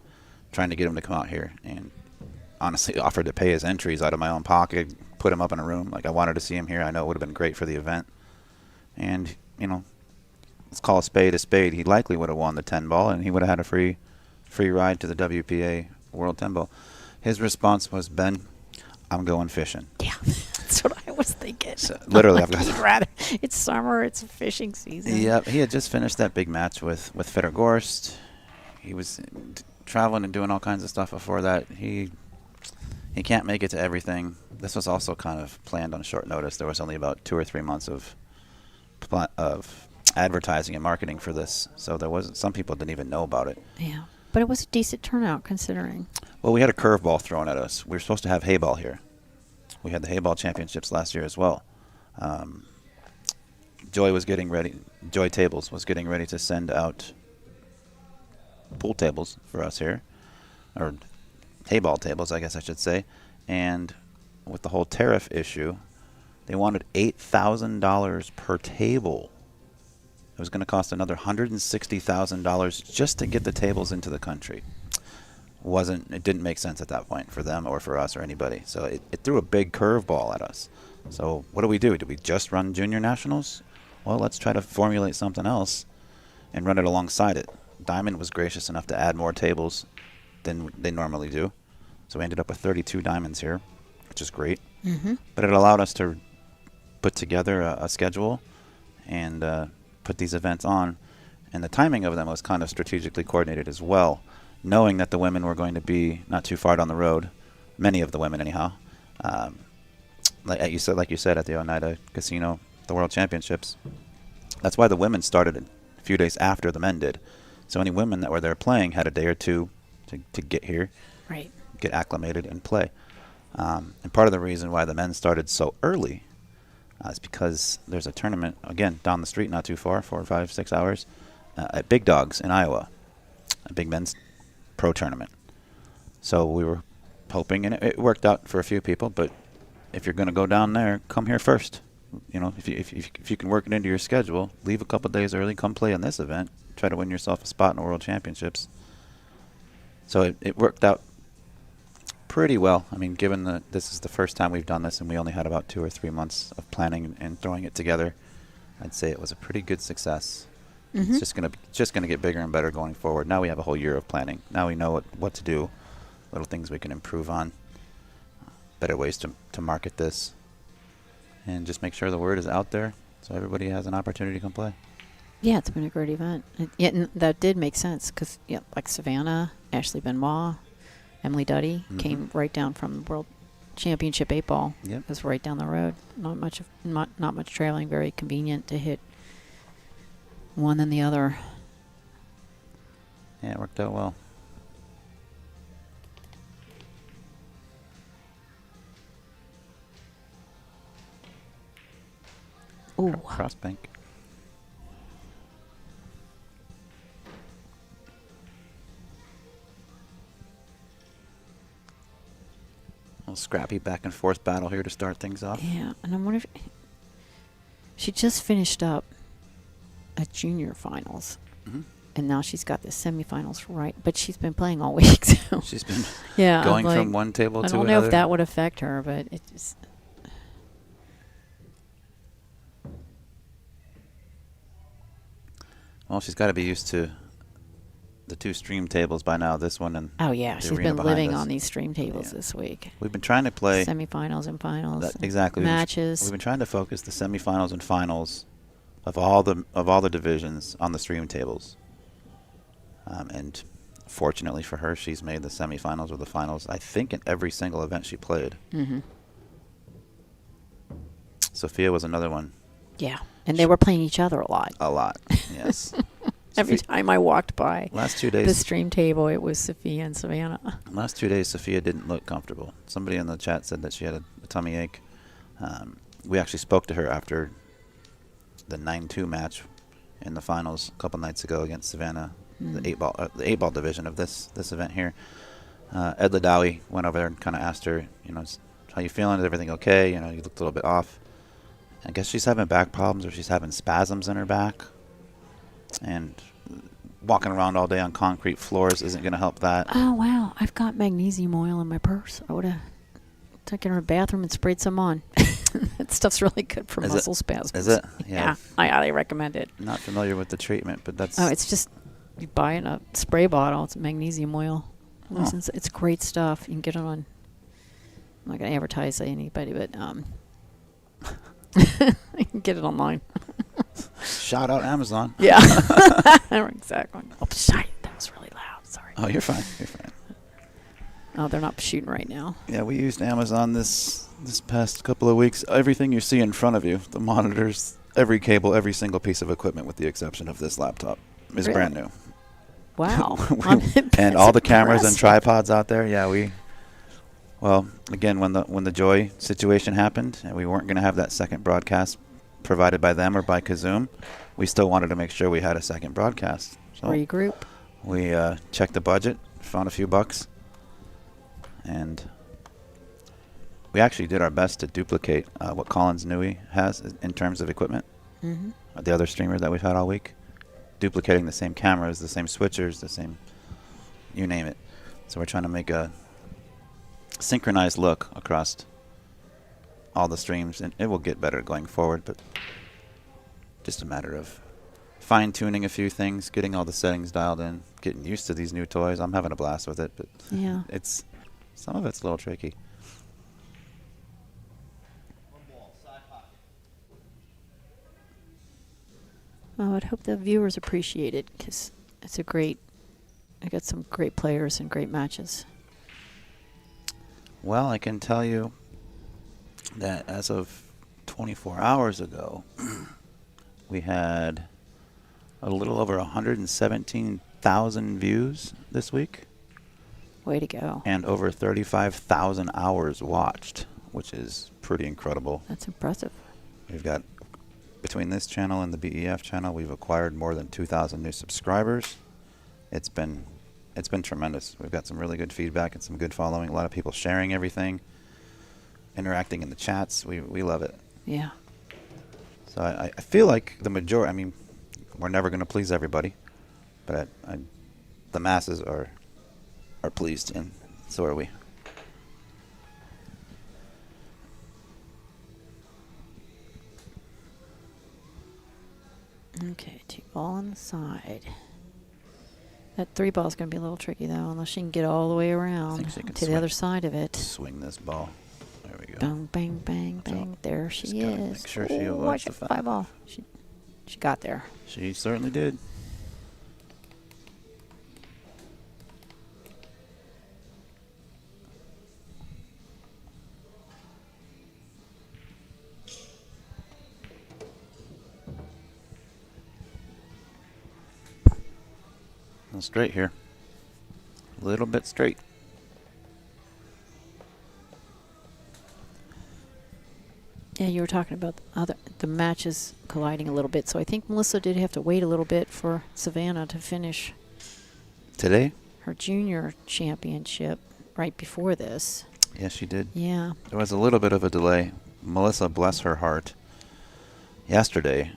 trying to get him to come out here, and honestly offered to pay his entries out of my own pocket, put him up in a room. Like, I wanted to see him here. I know it would have been great for the event. And, you know, let's call a spade a spade. He likely would have won the 10 ball, and he would have had a free ride to the WPA World 10 ball. His response was, Ben, I'm going fishing. Yeah, that's what I was thinking. So, literally, I've He'd got... rather, it's summer, it's fishing season. Yep, he had just finished that big match with Fedor Gorst. He was traveling and doing all kinds of stuff before that. He can't make it to everything. This was also kind of planned on short notice. There was only about 2 or 3 months of advertising and marketing for this, so there wasn't. Some people didn't even know about it. Yeah, but it was a decent turnout considering. Well, we had a curveball thrown at us. We were supposed to have hayball here. We had the hayball championships last year as well. Joy was getting ready. Joy Tables was getting ready to send out pool tables for us here, or hayball tables, I guess I should say. And with the whole tariff issue, they wanted $8,000 per table. It was going to cost another $160,000 just to get the tables into the country. It didn't make sense at that point for them or for us or anybody. So it threw a big curveball at us. So what do we do? Do we just run junior nationals? Well, let's try to formulate something else and run it alongside it. Diamond was gracious enough to add more tables than they normally do. So we ended up with 32 diamonds here, which is great. But it allowed us to put together a schedule and put these events on. And the timing of them was kind of strategically coordinated as well, knowing that the women were going to be not too far down the road, many of the women anyhow. Like you said, at the Oneida Casino, the World Championships. That's why the women started a few days after the men did. So any women that were there playing had a day or two to get here, Right. get acclimated, and play. And part of the reason why the men started so early is because there's a tournament, again, down the street, not too far, 4 or 5, 6 hours, at Big Dogs in Iowa, a big men's pro tournament. So we were hoping, and it worked out for a few people, but if you're going to go down there, come here first. You know, if you can work it into your schedule, leave a couple days early, come play in this event, try to win yourself a spot in the World Championships. So it worked out pretty well. I mean, given that this is the first time we've done this and we only had about 2 or 3 months of planning and throwing it together, I'd say it was a pretty good success. It's just gonna get bigger and better going forward. Now we have a whole year of planning. Now we know what to do, little things we can improve on, better ways to market this, and just make sure the word is out there so everybody has an opportunity to come play. Yeah, it's been a great event. And that did make sense because, like Savannah, Ashley Benoit, Emily Duddy came right down from the World Championship 8-ball. Yep. It was right down the road. Not much trailing. Very convenient to hit one than the other. Yeah, it worked out well. Ooh. Cross bank. A little scrappy back and forth battle here to start things off. Yeah, and I wonder if she just finished up at junior finals. and now she's got the semifinals right. But she's been playing all week, so She's been yeah, going I'm from like, one table I to don't know another. if that would affect her, but it just. Well, she's got to be used to the 2 stream tables by now. This one and Oh yeah, the she's arena been behind living us. on these stream tables Yeah. this week. We've been trying to play Semifinals and finals. that, and exactly matches. We've been trying to focus the semifinals and finals of all the divisions on the stream tables. And fortunately for her, she's made the semifinals or the finals, I think, in every single event she played. Mm-hmm. Sophia was another one. Yeah, and they were playing each other a lot. A lot, yes. Every Sophia- time I walked by Last 2 the days, stream table, it was Sofia and Savannah. last 2 days, Sophia didn't look comfortable. Somebody in the chat said that she had a tummy ache. We actually spoke to her after the 9-2 match in the finals a couple nights ago against Savannah, the 8-ball division of this event here. Ed Ladawi went over there and kind of asked her, how you feeling? Is everything okay? You looked a little bit off. I guess she's having back problems, or she's having spasms in her back. And walking around all day on concrete floors isn't going to help that. Oh, wow. I've got magnesium oil in my purse. I would have taken her to the bathroom and sprayed some on. That stuff's really good for muscle spasms. Is it? Yeah. I highly recommend it. Not familiar with the treatment, but that's... Oh, it's just, you buy it in a spray bottle. It's magnesium oil. Listen, it's great stuff. You can get it on, I'm not going to advertise to anybody, but you can get it online. Shout out Amazon. Yeah. Exactly. Oh, shit. That was really loud. Sorry. Oh, you're fine. You're fine. Oh, they're not shooting right now. Yeah, we used Amazon this past couple of weeks. Everything you see in front of you, the monitors, every cable, every single piece of equipment with the exception of this laptop is Really? brand new. Wow. And all the cameras and impressive. tripods out there, yeah, well, again, when the Joy situation happened and we weren't going to have that second broadcast provided by them or by Kazoom, we still wanted to make sure we had a second broadcast. So Regroup. we checked the budget, found a few bucks, and we actually did our best to duplicate what Collins Nui has in terms of equipment. Mm-hmm. The other streamers that we've had all week, duplicating the same cameras, the same switchers, the same, you name it. So we're trying to make a synchronized look across all the streams, and it will get better going forward, but just a matter of fine-tuning a few things, getting all the settings dialed in, getting used to these new toys. I'm having a blast with it, but Yeah. some of it's a little tricky. Oh, I'd hope the viewers appreciate it because it's I got some great players and great matches. Well, I can tell you that as of 24 hours ago, we had a little over 117,000 views this week Way to go. and over 35,000 hours watched, which is pretty incredible. That's impressive. We've got, between this channel and the BEF channel, we've acquired more than 2,000 new subscribers. It's been tremendous. We've got some really good feedback and some good following. A lot of people sharing everything, interacting in the chats. We love it. Yeah. So I feel like the majority, I mean, we're never going to please everybody, but the masses are pleased, and so are we. Okay, 2 ball on the side. That 3 ball is going to be a little tricky, though, unless she can get all the way around think she can to the swing. other side of it. Swing this ball. There we go. Bang, bang, bang, bang. There she just gotta is. make sure she Oh, avoids watch the it, 5 5. ball. She got there. She certainly did. Straight here. A little bit straight. Yeah, you were talking about the matches colliding a little bit, so I think Melissa did have to wait a little bit for Savannah to finish Today? her junior championship right before this. Yes, she did. Yeah. There was a little bit of a delay. Melissa, bless her heart, yesterday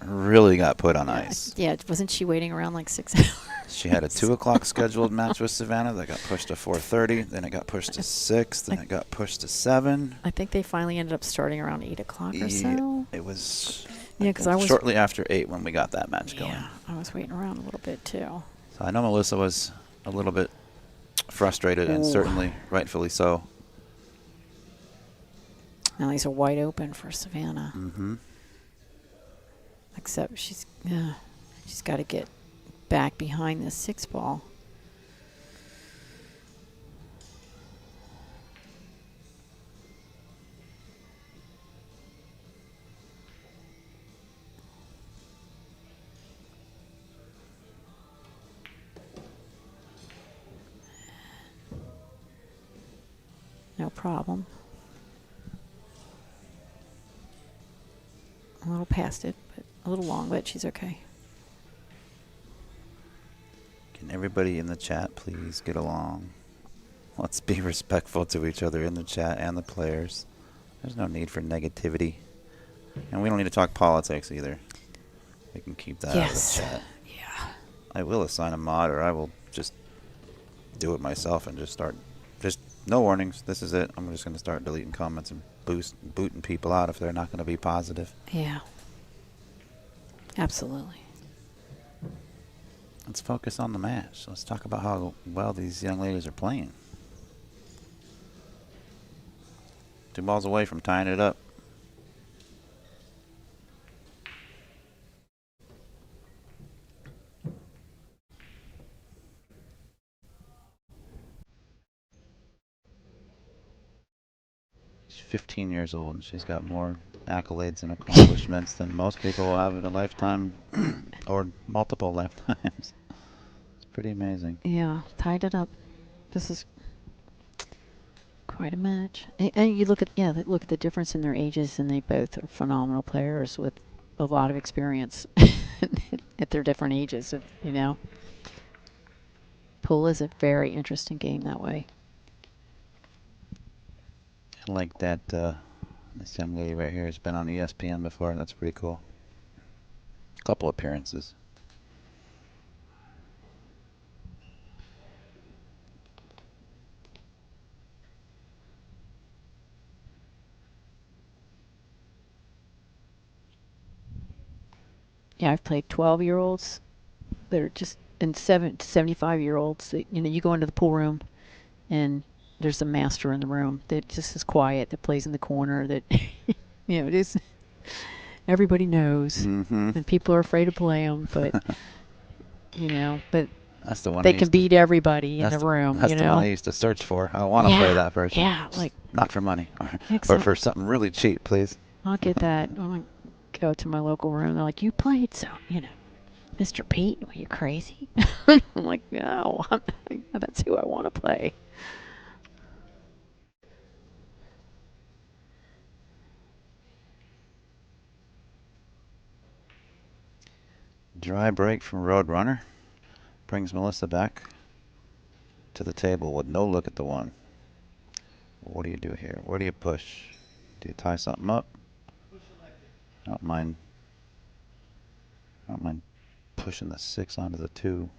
really got put on ice. Yeah, wasn't she waiting around like 6 hours? She had a 2 o'clock scheduled match with Savannah that got pushed to 4:30. Then it got pushed to 6. Then it got pushed to 7. I think they finally ended up starting around 8 o'clock or so. It was Yeah, because I was shortly after 8 when we got that match going. Yeah, I was waiting around a little bit too. So I know Melissa was a little bit frustrated, and Ooh. certainly rightfully so. Now these are wide open for Savannah. Mm-hmm. Except she's got to get back behind this 6 ball. No problem. A little past it, but a little long, but she's okay. Can everybody in the chat please get along? Let's be respectful to each other in the chat and the players. There's no need for negativity. And we don't need to talk politics either. We can keep that out of the chat. Yeah. I will assign a mod, or I will just do it myself and just start. Just no warnings. This is it. I'm just going to start deleting comments and booting people out if they're not going to be positive. Yeah. Absolutely. Let's focus on the match. Let's talk about how well these young ladies are playing. 2 balls away from tying it up. She's 15 years old, and she's got more accolades and accomplishments than most people will have in a lifetime or multiple lifetimes. It's pretty amazing. Yeah, tied it up. This is quite a match. And you look at the difference in their ages, and they both are phenomenal players with a lot of experience at their different ages. You know, pool is a very interesting game that way. I like that this young lady right here has been on ESPN before. That's pretty cool. A couple appearances. Yeah, I've played 12-year-olds that are just and 75-year-olds that, you know, you go into the pool room and there's a master in the room that just is quiet, that plays in the corner, that you know, just everybody knows, and people are afraid to play them, but you know, but That's the one they can beat everybody in the room. That's you the know, one I used to search for. I want to play that person. Yeah, like Not for money, or Excellent. for something really cheap, please. I'll get that. I'm go to my local room. They're like, "You played so, you know, Mr. Pete? Were you crazy?" I'm like, "No, that's who I want to play." Dry break from Roadrunner brings Melissa back to the table with no look at the 1. What do you do here? Where do you push? Do you tie something up? I don't mind pushing the 6 onto the 2.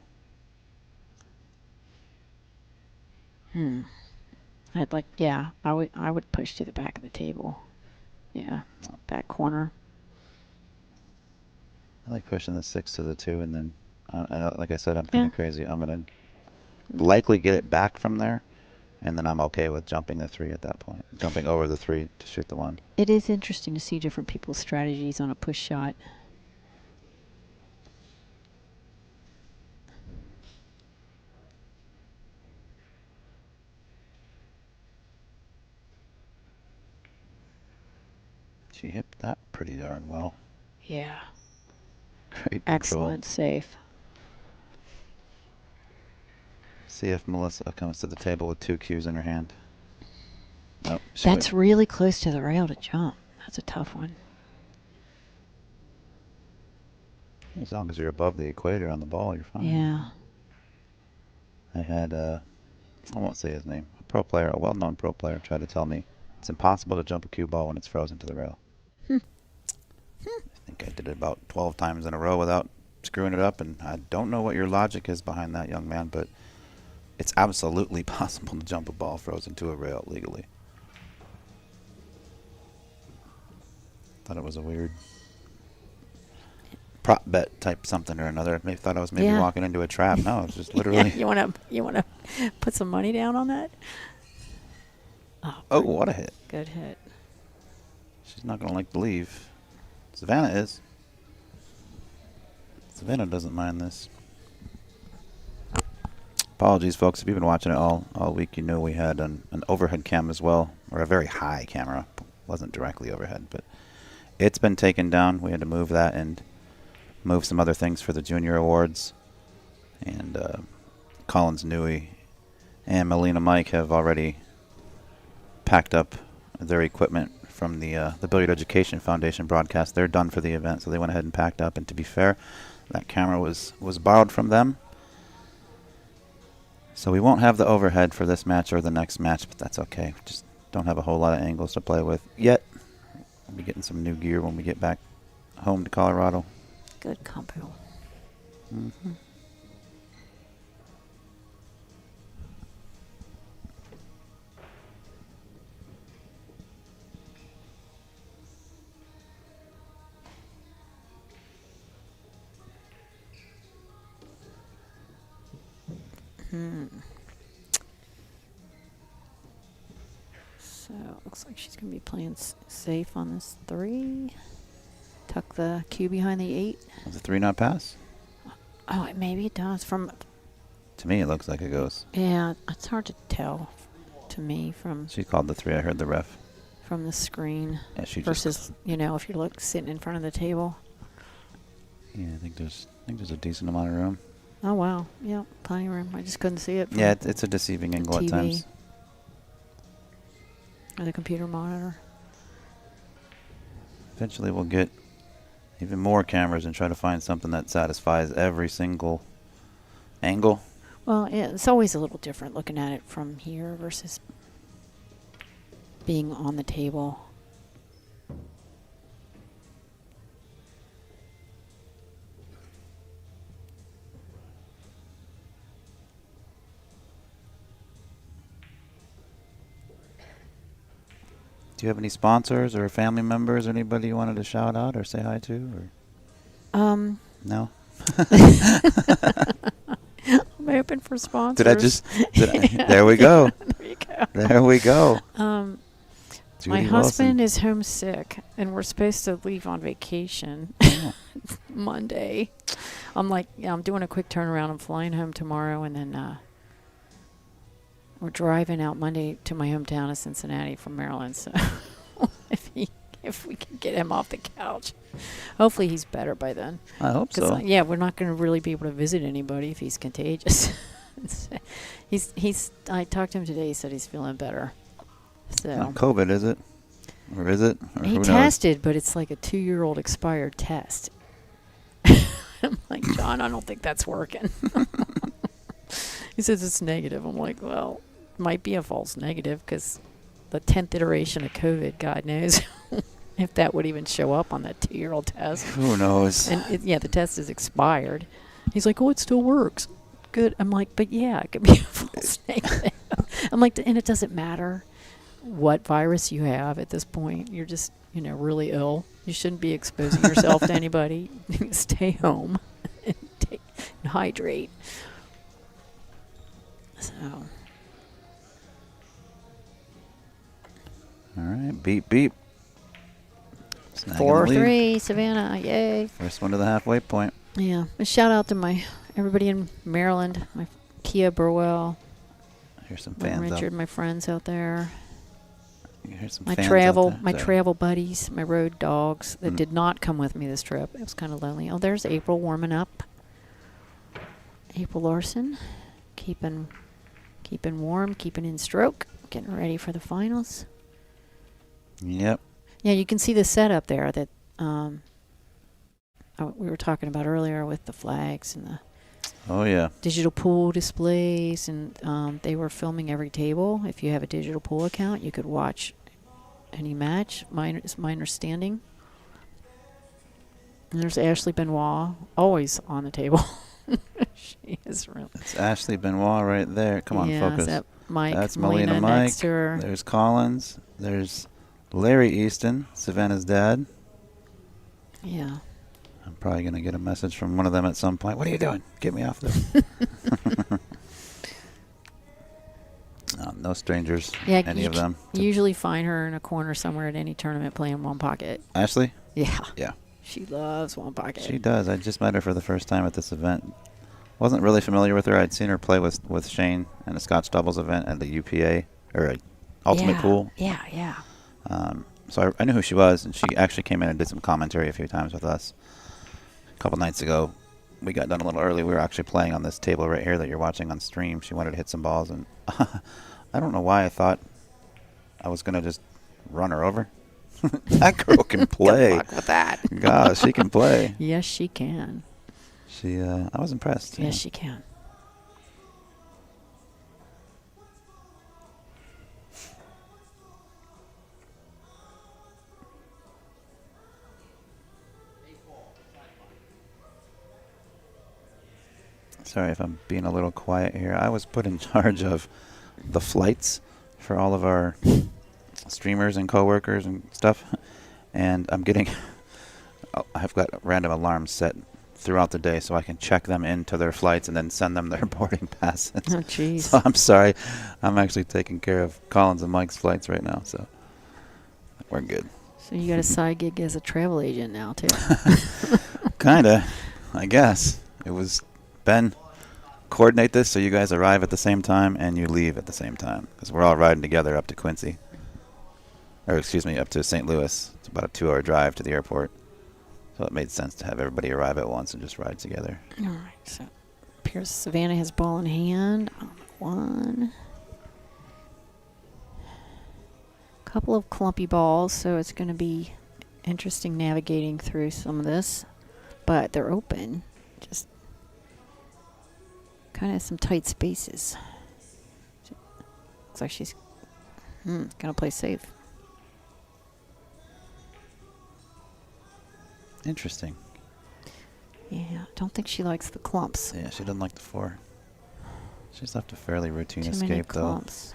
I would push to the back of the table. Yeah, back corner. I like pushing the 6 to the 2, and then, like I said, I'm kind of crazy. I'm going to likely get it back from there, and then I'm okay with jumping the 3 at that point. Jumping over the 3 to shoot the 1. It is interesting to see different people's strategies on a push shot. She hit that pretty darn well. Yeah. Great Excellent control. save. See if Melissa comes to the table with 2 cues in her hand. Nope. That's really close to the rail to jump. That's a tough one. As long as you're above the equator on the ball, you're fine. Yeah. I had, I won't say his name, a well-known pro player, tried to tell me it's impossible to jump a cue ball when it's frozen to the rail. think I did it about 12 times in a row without screwing it up, and I don't know what your logic is behind that, young man, but it's absolutely possible to jump a ball frozen to a rail legally. Thought it was a weird prop bet type something or another. Maybe thought I was maybe Yeah. walking into a trap. No, it's just literally. You wanna put some money down on that? Oh, what a hit! Good hit. She's not gonna like to leave. Savannah is. Savannah doesn't mind this. Apologies, folks. If you've been watching it all week, you know we had an overhead cam as well, or a very high camera. Wasn't directly overhead, but it's been taken down. We had to move that and move some other things for the junior awards. And Collins Newey and Melina Mike have already packed up their equipment from the Billiard Education Foundation broadcast. They're done for the event, so they went ahead and packed up. And to be fair, that camera was borrowed from them. So we won't have the overhead for this match or the next match, but that's okay. We just don't have a whole lot of angles to play with yet. We'll be getting some new gear when we get back home to Colorado. Good combo. Mm-hmm. So it looks like she's going to be playing safe on this 3. Tuck the cue behind the 8. Does the 3 not pass? Oh, maybe it does. To me, it looks like it goes. Yeah, it's hard to tell to me from She called the 3. I heard the ref. the screen Yeah, she versus, if you're sitting in front of the table. Yeah, I think there's a decent amount of room. Oh, wow. Yeah, plenty of room. I just couldn't see it from Yeah, it's a deceiving angle at TV. times. Or the computer monitor. Eventually we'll get even more cameras and try to find something that satisfies every single angle. Well, yeah, it's always a little different looking at it from here versus being on the table. Do you have any sponsors or family members or anybody you wanted to shout out or say hi to? Or no? I'm open for sponsors. There we go. There you go. There we go. My Judy husband Wilson. is homesick, and we're supposed to leave on vacation Oh. Monday. I'm like, yeah, I'm doing a quick turnaround. I'm flying home tomorrow, and then we're driving out Monday to my hometown of Cincinnati from Maryland. So if we can get him off the couch, hopefully he's better by then. I hope so. Yeah, we're not going to really be able to visit anybody if he's contagious. I talked to him today. He said he's feeling better. So Not COVID, is it? Or is it? Or he who knows? tested, but it's like a 2-year-old expired test. I'm like, John, I don't think that's working. He says it's negative. I'm like, well, might be a false negative because the 10th iteration of COVID, God knows if that would even show up on that 2-year-old test. Who knows? And the test is expired. He's like, oh, it still works. Good. I'm like, but yeah, it could be a false negative. I'm like, and it doesn't matter what virus you have at this point. You're just, really ill. You shouldn't be exposing yourself to anybody. Stay home and hydrate. So. All right, beep, beep. Snagging the 4-3, lead. Savannah, yay. First one to the halfway point. Yeah, a shout out to everybody in Maryland, my Kia Burwell, Here's some my fans Richard, my friends out there. Here's some My fans travel, out there. Sorry. travel buddies, my road dogs that did not come with me this trip. It was kind of lonely. Oh, there's April warming up. April Larson, keeping warm, keeping in stroke, getting ready for the finals. Yep. Yeah, you can see the setup there that we were talking about earlier with the flags and the Oh, yeah. digital pool displays, and they were filming every table. If you have a digital pool account, you could watch any match, is my understanding. And there's Ashley Benoit, always on the table. She is real. It's Ashley Benoit right there. Come on, Yeah, focus. is that Mike? That's Melina Melina Mike. next to her. There's Collins. There's Larry Easton, Savannah's dad. Yeah. I'm probably going to get a message from one of them at some point. What are you doing? Get me off this. No strangers, Yeah, any you of them. You usually find her in a corner somewhere at any tournament playing one pocket. Ashley? Yeah. Yeah. She loves one pocket. She does. I just met her for the first time at this event. Wasn't really familiar with her. I'd seen her play with Shane in a Scotch doubles event at the UPA, or Ultimate Pool. Yeah, yeah. So I knew who she was, and she actually came in and did some commentary a few times with us. A couple nights ago, we got done a little early. We were actually playing on this table right here that you're watching on stream. She wanted to hit some balls, and I don't know why I thought I was going to just run her over. That girl can play. Good luck with that. God, she can play. Yes, she can. I was impressed. Yes, she can. Sorry if I'm being a little quiet here. I was put in charge of the flights for all of our streamers and coworkers and stuff, and I'm getting I've got random alarms set throughout the day so I can check them into their flights and then send them their boarding passes. Oh, jeez. So I'm sorry. I'm actually taking care of Collins and Mike's flights right now, so we're good. So you got a side gig as a travel agent now, too. Kinda, I guess. It was Ben, coordinate this so you guys arrive at the same time and you leave at the same time, because we're all riding together up to Quincy. Or excuse me, up to St. Louis. It's about a 2-hour drive to the airport. So it made sense to have everybody arrive at once and just ride together. All right, so appears Savannah has ball in hand on one. Couple of clumpy balls, so it's going to be interesting navigating through some of this. But they're open. Just kind of some tight spaces. Looks like she's going to play safe. Interesting. Yeah, I don't think she likes the clumps. Yeah, she doesn't like the 4. She's left a fairly routine Too many escape, though. clumps.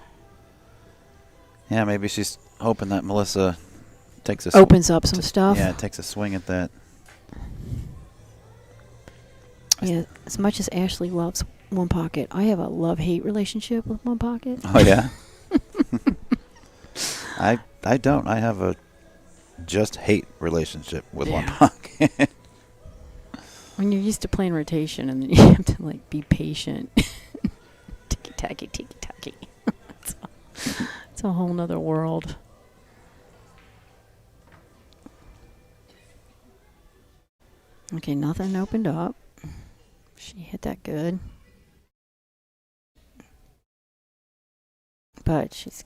Yeah, maybe she's hoping that Melissa takes a Opens up some stuff. Yeah, takes a swing at that. Yeah, as much as Ashley loves one pocket, I have a love-hate relationship with one pocket. Oh, yeah? I don't. I have a just hate relationship with one Yeah. pocket. When you're used to playing rotation and then you have to, like, be patient. Ticky-tacky, ticky-tacky. It's a whole nother world. Okay, nothing opened up. She hit that good. But she's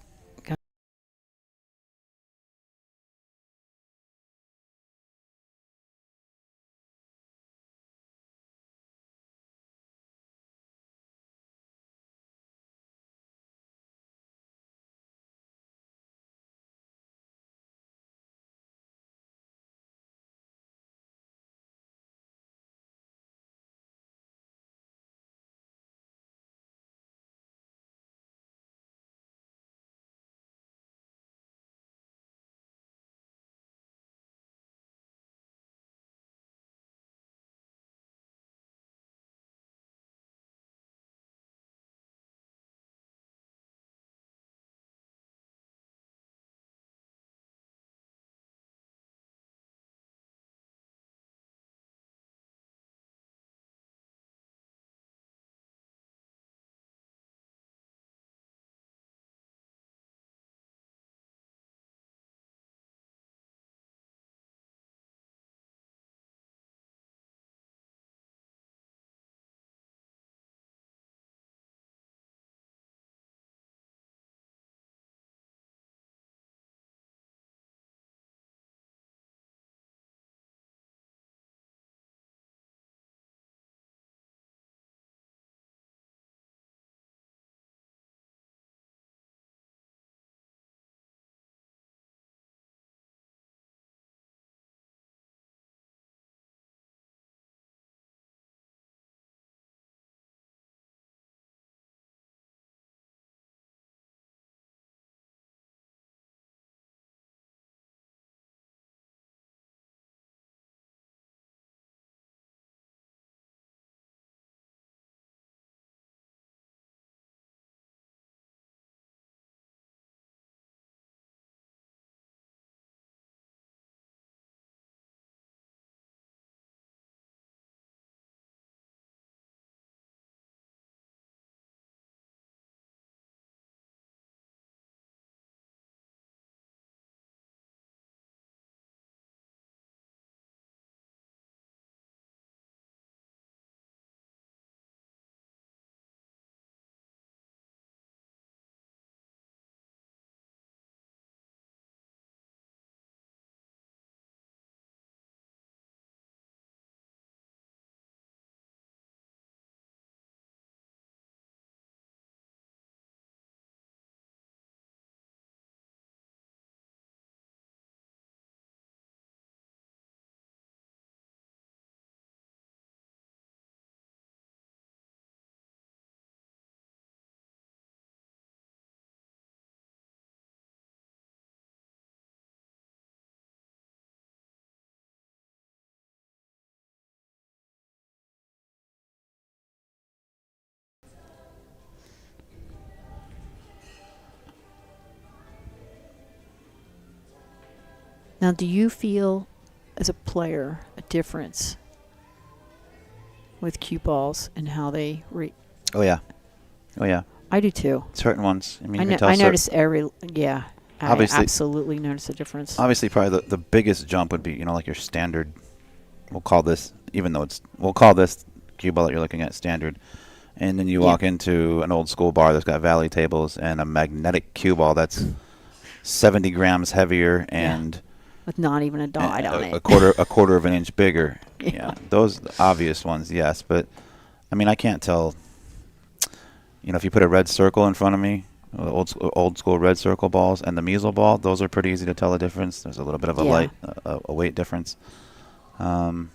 Now, do you feel, as a player, a difference with cue balls and how they Oh yeah. Oh yeah. I do too. Certain ones. I mean, I, you no, can tell I notice I Obviously- absolutely notice a difference. Obviously, probably the biggest jump would be, like your standard. We'll call this, we'll call this cue ball that you're looking at standard. And then you Yeah. walk into an old school bar that's got valley tables and a magnetic cue ball that's 70 grams heavier and With not even a dot on it. a quarter of an inch bigger. Yeah. Those obvious ones, yes. But I mean, I can't tell. If you put a red circle in front of me, old school red circle balls, and the measle ball, those are pretty easy to tell the difference. There's a little bit of a a weight difference. Can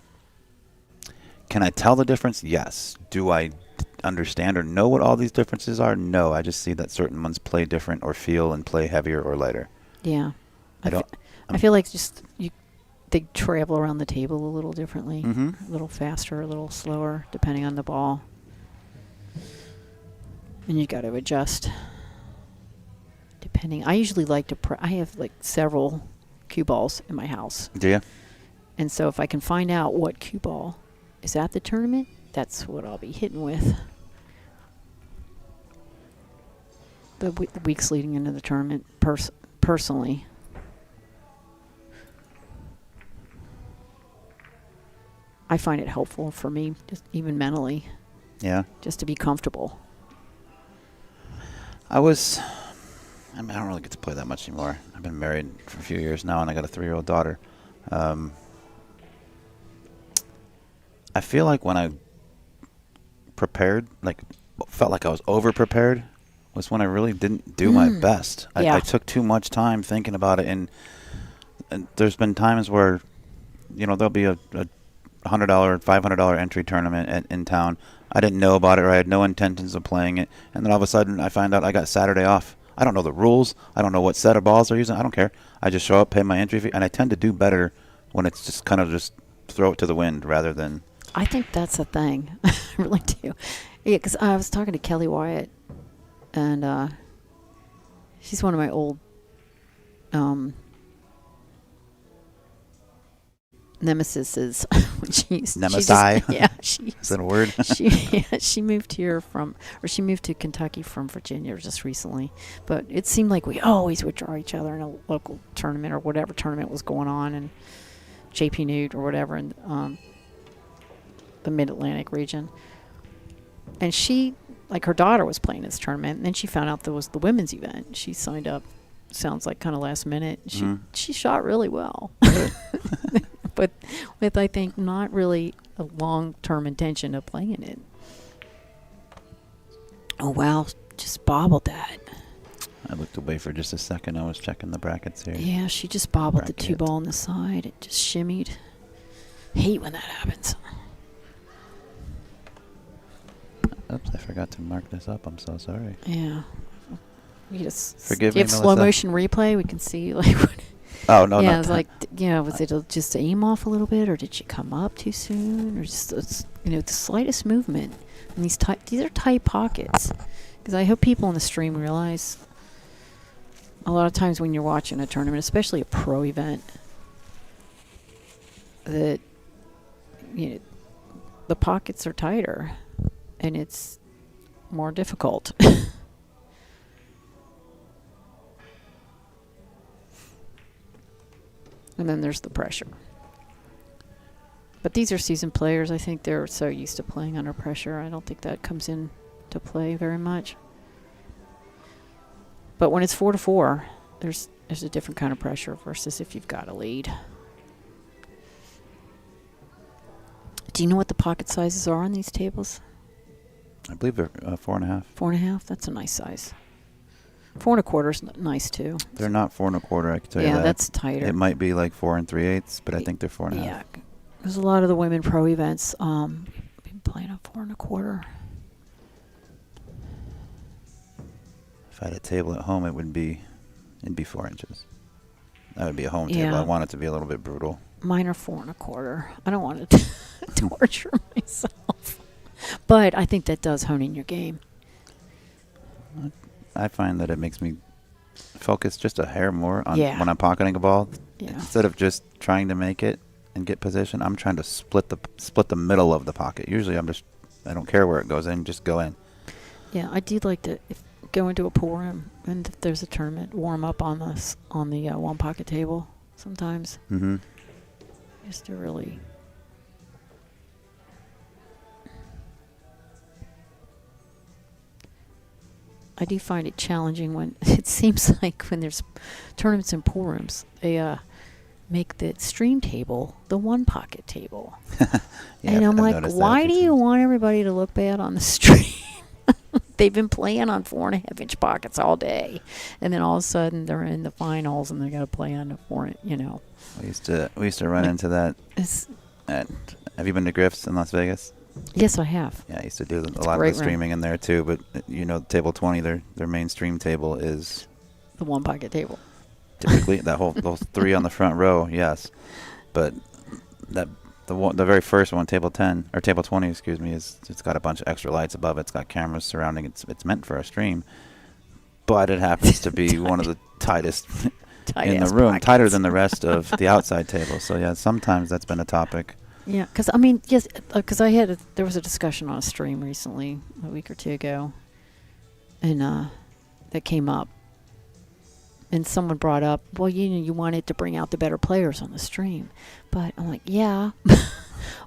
I tell the difference? Yes. Do I understand or know what all these differences are? No. I just see that certain ones play different or feel and play heavier or lighter. Yeah. I don't. I feel like they travel around the table a little differently, Mhm. a little faster, a little slower, depending on the ball. And you got to adjust. Depending, I usually like to. I have like several cue balls in my house, Do you? and so if I can find out what cue ball is at the tournament, that's what I'll be hitting with. The weeks leading into the tournament, personally. I find it helpful for me, just even mentally, Yeah. just to be comfortable. I don't really get to play that much anymore. I've been married for a few years now, and I got a 3-year-old daughter. I feel like when I felt like I was over-prepared, was when I really didn't do my best. Yeah. I took too much time thinking about it, and there's been times where, there'll be a $100, $500 entry tournament in town. I didn't know about it, or I had no intentions of playing it, and then all of a sudden I find out I got Saturday off. I don't know the rules. I don't know what set of balls they're using. I don't care. I just show up, pay my entry fee, and I tend to do better when it's just kind of just throw it to the wind rather than. I think that's a thing. I really do. Yeah, because I was talking to Kelly Wyatt, and she's one of my old nemesis. When Nemesi? Yeah, Is that a word? she moved here she moved to Kentucky from Virginia just recently. But it seemed like we always would draw each other in a local tournament or whatever tournament was going on in JP Newt or whatever in the Mid-Atlantic region. And she, like, her daughter was playing this tournament, and then she found out there was the women's event. She signed up, sounds like kind of last minute. She shot really well. But with, I think, not really a long-term intention of playing it. Oh, wow. Just bobbled that. I looked away for just a second. I was checking the brackets here. Yeah, she just bobbled the two Bracket. ball on the side. It just shimmied. Hate when that happens. Oops, I forgot to mark this up. I'm so sorry. Yeah. We just Forgive me, give slow Melissa. motion replay. We can see, like, what. Oh, no, yeah, not it was that. like, was it just aim off a little bit, or did she come up too soon, or just the slightest movement? And these are tight pockets, because I hope people in the stream realize a lot of times when you're watching a tournament, especially a pro event, that the pockets are tighter, and it's more difficult. And then there's the pressure. But these are seasoned players. I think they're so used to playing under pressure. I don't think that comes in to play very much. But when it's 4-4, there's a different kind of pressure versus if you've got a lead. Do you know what the pocket sizes are on these tables? I believe they're 4.5. 4.5? That's a nice size. 4 1/4 is nice too. They're not 4 1/4. I can tell you that. Yeah, that's tighter. It might be like 4 3/8, but I think they're 4.5. Yeah, there's a lot of the women pro events been playing a 4 1/4. If I had a table at home, it'd be 4 inches. That would be a home table. Yeah. I want it to be a little bit brutal. Mine are 4 1/4. I don't want to torture myself, but I think that does hone in your game. I find that it makes me focus just a hair more on Yeah. when I'm pocketing a ball. Yeah. Instead of just trying to make it and get position, I'm trying to split the middle of the pocket. Usually I don't care where it goes in, just go in. Yeah, I do like to go into a pool room, and if there's a tournament, warm up on the one pocket table sometimes, Mm-hmm. just to really. I do find it challenging when it seems like when there's tournaments in pool rooms, they make the stream table the one pocket table. Yeah, And I'm I've like, noticed that a why few do you times. want everybody to look bad on the stream? They've been playing on 4.5-inch pockets all day, and then all of a sudden they're in the finals and they got to play on the 4. We used to run Like- into that. It's, Have you been to Griff's in Las Vegas? yes, I have. Yeah, I used to do a It's lot of great the room. streaming in there too. But table 20, their main stream table is The one pocket table. typically those 3 on the front row. Yes, but the very first one, table 10 or table 20, excuse me, it's got a bunch of extra lights above it. It's got cameras surrounding it. It's meant for a stream, but it happens to be one of the tightest in the room, tighter than the rest of the outside tables. So yeah, sometimes that's been a topic. Yeah, because yes, because there was a discussion on a stream recently, a week or two ago, and that came up, and someone brought up, well, you wanted to bring out the better players on the stream, but I'm like, yeah,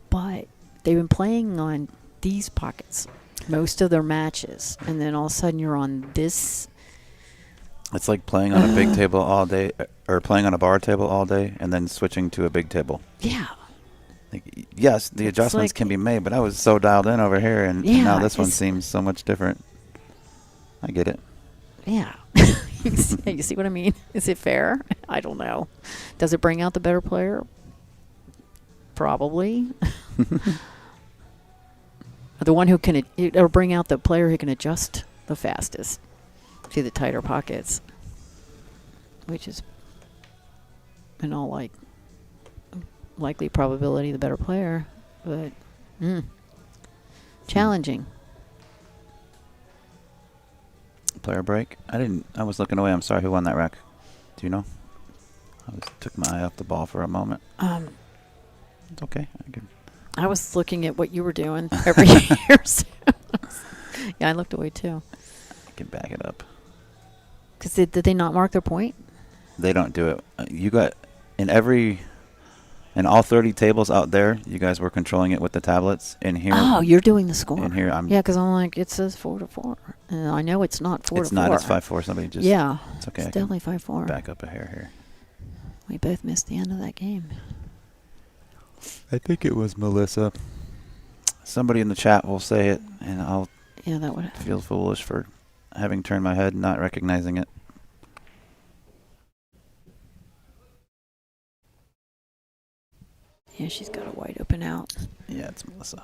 but they've been playing on these pockets most of their matches, and then all of a sudden you're on this. It's like playing on a big table all day, or playing on a bar table all day, and then switching to a big table. Yeah. Like, yes, the It's adjustments like- can be made, but I was so dialed in over here, and Yeah, now this one it's- seems so much different. I get it. Yeah. You see what I mean? Is it fair? I don't know. Does it bring out the better player? Probably. The one who can, it'll bring out the player who can adjust the fastest to the tighter pockets, which is, in all likely probability, the better player. But challenging. Player break. I was looking away. I'm sorry. Who won that rack? Do you know? Took my eye off the ball for a moment. It's okay. I was looking at what you were doing every year. So yeah, I looked away too. I can back it up. Because did they not mark their point? They don't do it. You got in all 30 tables out there. You guys were controlling it with the tablets. In here. Oh, you're doing the score. In here, Yeah, because I'm like, it says 4-4. And I know it's not 4-4. It's not. It's 5-4. Somebody just. Yeah. It's okay. It's I can definitely 5-4. back up a hair here. We both missed the end of that game. I think it was Melissa. Somebody in the chat will say it, and I'll Yeah, that would. feel foolish for having turned my head and not recognizing it. Yeah, she's got a wide open out. Yeah, it's Melissa.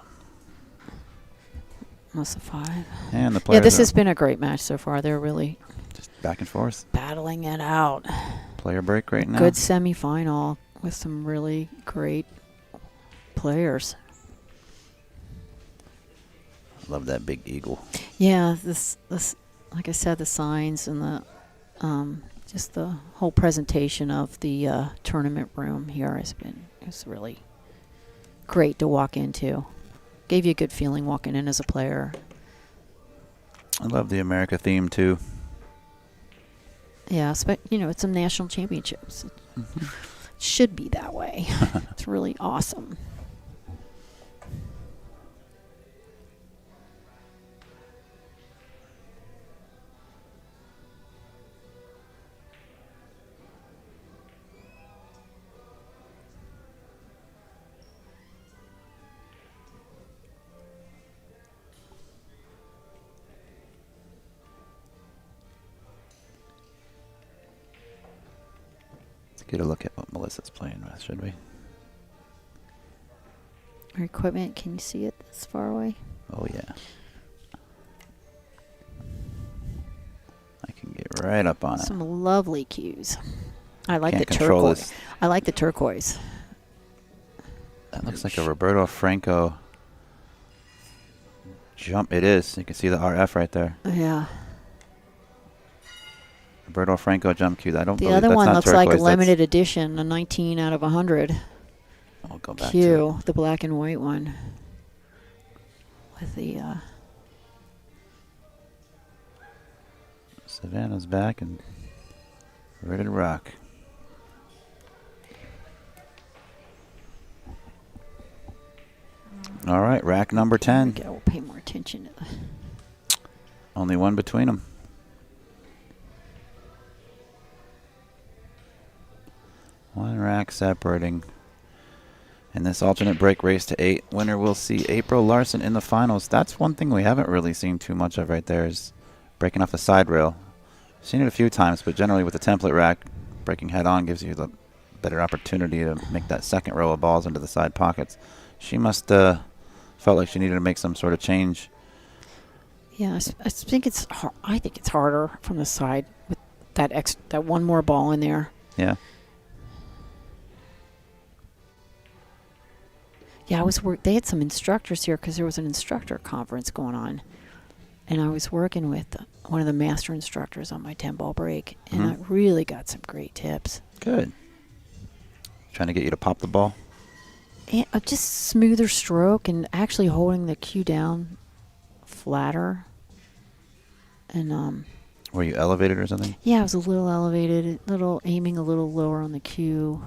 Almost a 5. And the players Yeah, this are has been a great match so far. They're really just back and forth. battling it out. Player break right now. Good semifinal with some really great players. Love that big eagle. Yeah, this like I said, the signs and the just the whole presentation of the tournament room here it's really great to walk into. Gave you a good feeling walking in as a player. I love the America theme too. Yeah, but it's some national championships. It should be that way. It's really awesome. Let's get a look at what Melissa's playing with, should we? Her equipment, can you see it this far away? Oh yeah. I can get right up on it. Some lovely cues. I like Can't the control turquoise. this. I like the turquoise. That looks like a Roberto Franco jump. It is. You can see the RF right there. Yeah. Roberto Franco jump cue. I don't The believe other that's one not looks like a turquoise, that's- limited edition, a 19 out of 100 I'll go back to cue, the black and white one. With the Savannah's back and ready to rock. All right, rack number 10. Okay, we'll pay more attention to the. Only one between them. One rack separating. In this alternate break race to 8, winner will see April Larson in the finals. That's one thing we haven't really seen too much of right there is breaking off the side rail. Seen it a few times, but generally with the template rack, breaking head on gives you the better opportunity to make that second row of balls into the side pockets. She must felt like she needed to make some sort of change. Yeah, I think it's I think it's harder from the side with that one more ball in there. Yeah. Yeah, they had some instructors here because there was an instructor conference going on, and I was working with one of the master instructors on my 10-ball break, and I really got some great tips. Good. Trying to get you to pop the ball? And just smoother stroke and actually holding the cue down flatter. And were you elevated or something? yeah, I was a little elevated, aiming a little lower on the cue.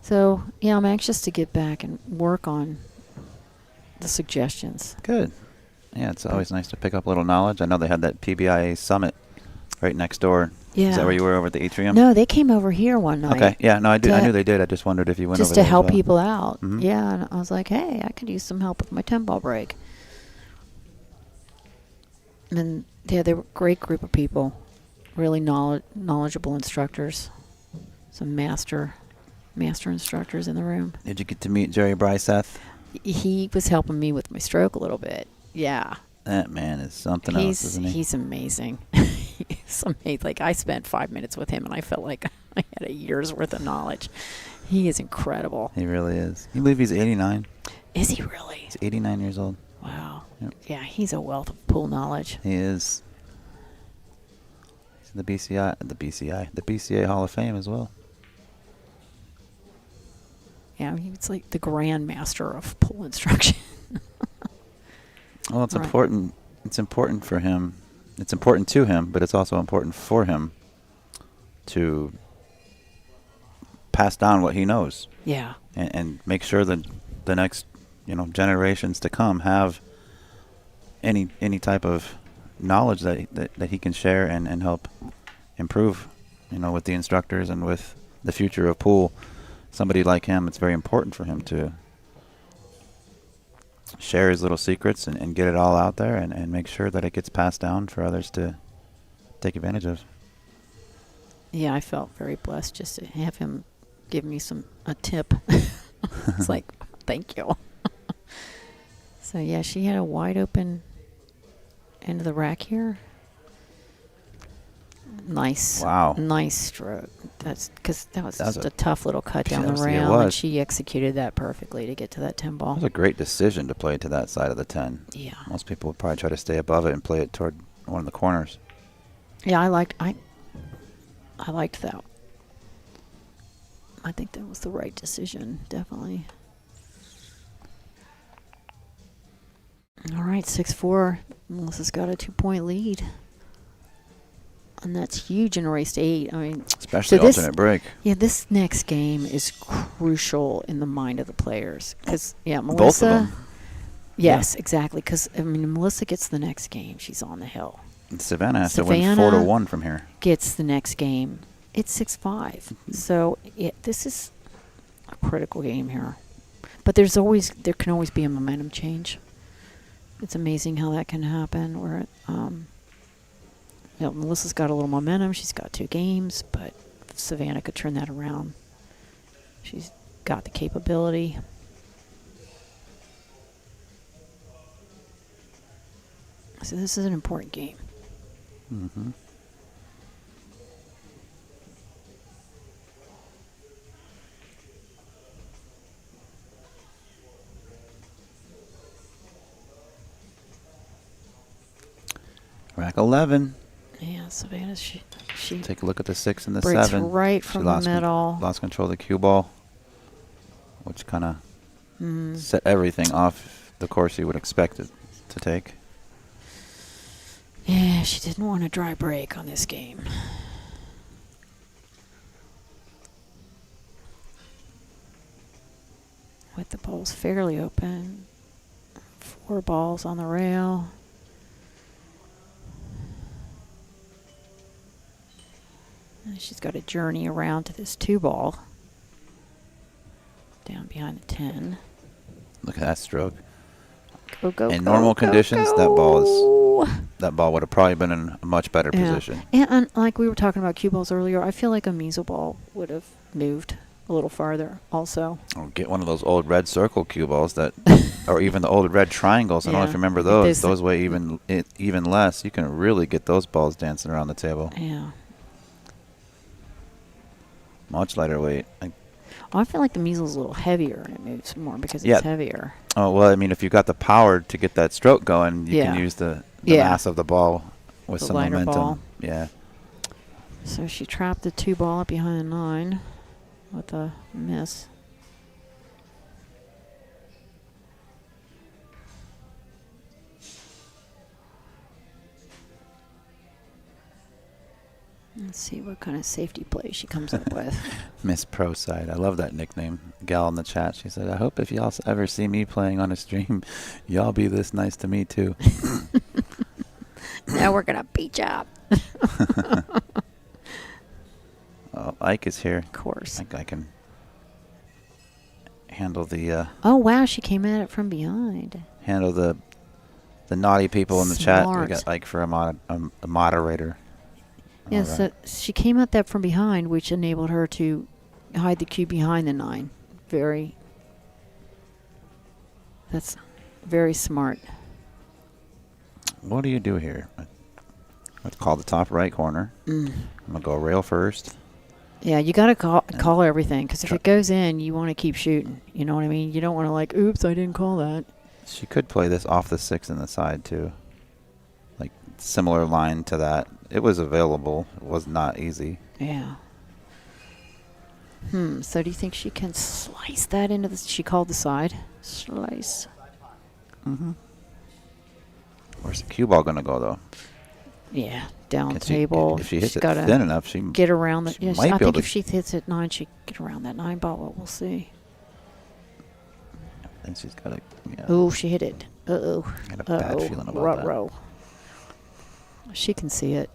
So yeah, I'm anxious to get back and work on the suggestions. Good. Yeah, it's always nice to pick up a little knowledge. I know they had that PBIA summit right next door. Yeah. Is that where you were over at the atrium? No, they came over here one night. Okay. Yeah. No, I knew they did. I just wondered if you went just over to there as help well. people out. Mhm. Yeah, and I was like, hey, I could use some help with my 10-ball break. And yeah, they were a great group of people, really knowledgeable instructors, some master instructors in the room. Did you get to meet Jerry Bryseth? He was helping me with my stroke a little bit. Yeah. That man is something else, isn't he? He's amazing. He's amazing. Like, I spent 5 minutes with him, and I felt like I had a year's worth of knowledge. He is incredible. He really is. You believe he's 89? Is he really? He's 89 years old. Wow. Yep. Yeah, he's a wealth of pool knowledge. He is. He's in the BCA Hall of Fame as well. Yeah, he's like the grandmaster of pool instruction. Well, it's Right. important. It's important for him. It's important to him, but it's also important for him to pass down what he knows Yeah. and make sure that the next, generations to come have any type of knowledge that he can share and help improve, with the instructors and with the future of pool. Somebody like him, it's very important for him to share his little secrets and get it all out there and make sure that it gets passed down for others to take advantage of. Yeah, I felt very blessed just to have him give me a tip. It's like, thank you. So yeah, she had a wide open end of the rack here. Nice. Wow. Nice stroke. That's because that was That was just a tough little cut down the Seriously, it rail, and was. she executed that perfectly to get to that 10 It ball. was a great decision to play to that side of the 10. Yeah. Most people would probably try to stay above it and play it toward one of the corners. Yeah, I liked that. I think that was the right decision, definitely. All right, 6-4. Melissa's got a 2-point lead. And that's huge in a race to 8. I mean, Especially so this- alternate break. Yeah, this next game is crucial in the mind of the players. Because, Melissa. Both of them. Yes, exactly. Because, Melissa gets the next game. She's on the hill. And Savannah has to win 4-1 from here. Gets the next game. It's 6-5. So this is a critical game here. But there can always be a momentum change. It's amazing how that can happen. Where Melissa's got a little momentum. She's got 2 games, but Savannah could turn that around. She's got the capability. So this is an important game. Mm-hmm. Rack 11. Yeah, Savannah, she Take a look at the 6 and the breaks 7. right She from the middle. lost control of the cue ball, which kind of Mm. set everything off the course you would expect it to take. Yeah, she didn't want a dry break on this game. With the balls fairly open. 4 balls on the rail. And she's got to journey around to this 2 ball. Down behind the 10. Look at that stroke. Go, In go, normal go, conditions, go. that ball would have probably been in a much better Yeah. position. And like we were talking about cue balls earlier, I feel like a measle ball would have moved a little farther also. Or get one of those old red circle cue balls that, or even the old red triangles. I don't know if Yeah. you remember those. There's- Those weigh even less. You can really get those balls dancing around the table. Yeah. Much lighter weight. I feel like the measle's a little heavier and it moves more because Yeah. it's heavier. Oh, well, I mean, if you've got the power to get that stroke going, you can Yeah. use the Yeah. mass of the ball with The some lighter momentum. ball. Yeah. So she trapped the 2 ball up behind the 9 with a miss. Let's see what kind of safety play she comes up with. Miss Pro Side. I love that nickname. Gal in the chat, she said, I hope if y'all ever see me playing on a stream, y'all be this nice to me too. Now we're going to beat you up. Oh, Ike is here. Of course. I think I can handle the Oh, wow. She came at it from behind. the naughty people in the chat. We Smart. got Ike for a moderator. Yes, All right. so she came at that from behind, which enabled her to hide the cue behind the 9. That's very smart. What do you do here? Let's call the top right corner. Mm. I'm going to go rail first. Yeah, you got to call everything, because if Try- it goes in, you want to keep shooting. You know what I mean? You don't want to like, oops, I didn't call that. She could play this off the 6 in the side too. Like similar line to that. It was available. It was not easy. Yeah. So do you think she can slice that into the... She called the side. Slice. Mm-hmm. Where's the cue ball going to go though? Yeah, down Can the she- table. if she hits She's it gotta thin enough, she get around the... she Yeah, might I be able think if to- she hits it 9, she get around that 9 ball. Well, we'll see. And she's got a. Yeah, Oh, she hit it. Uh-oh. I had a bad Uh-oh. feeling about that. Ruh-roh. She can see it.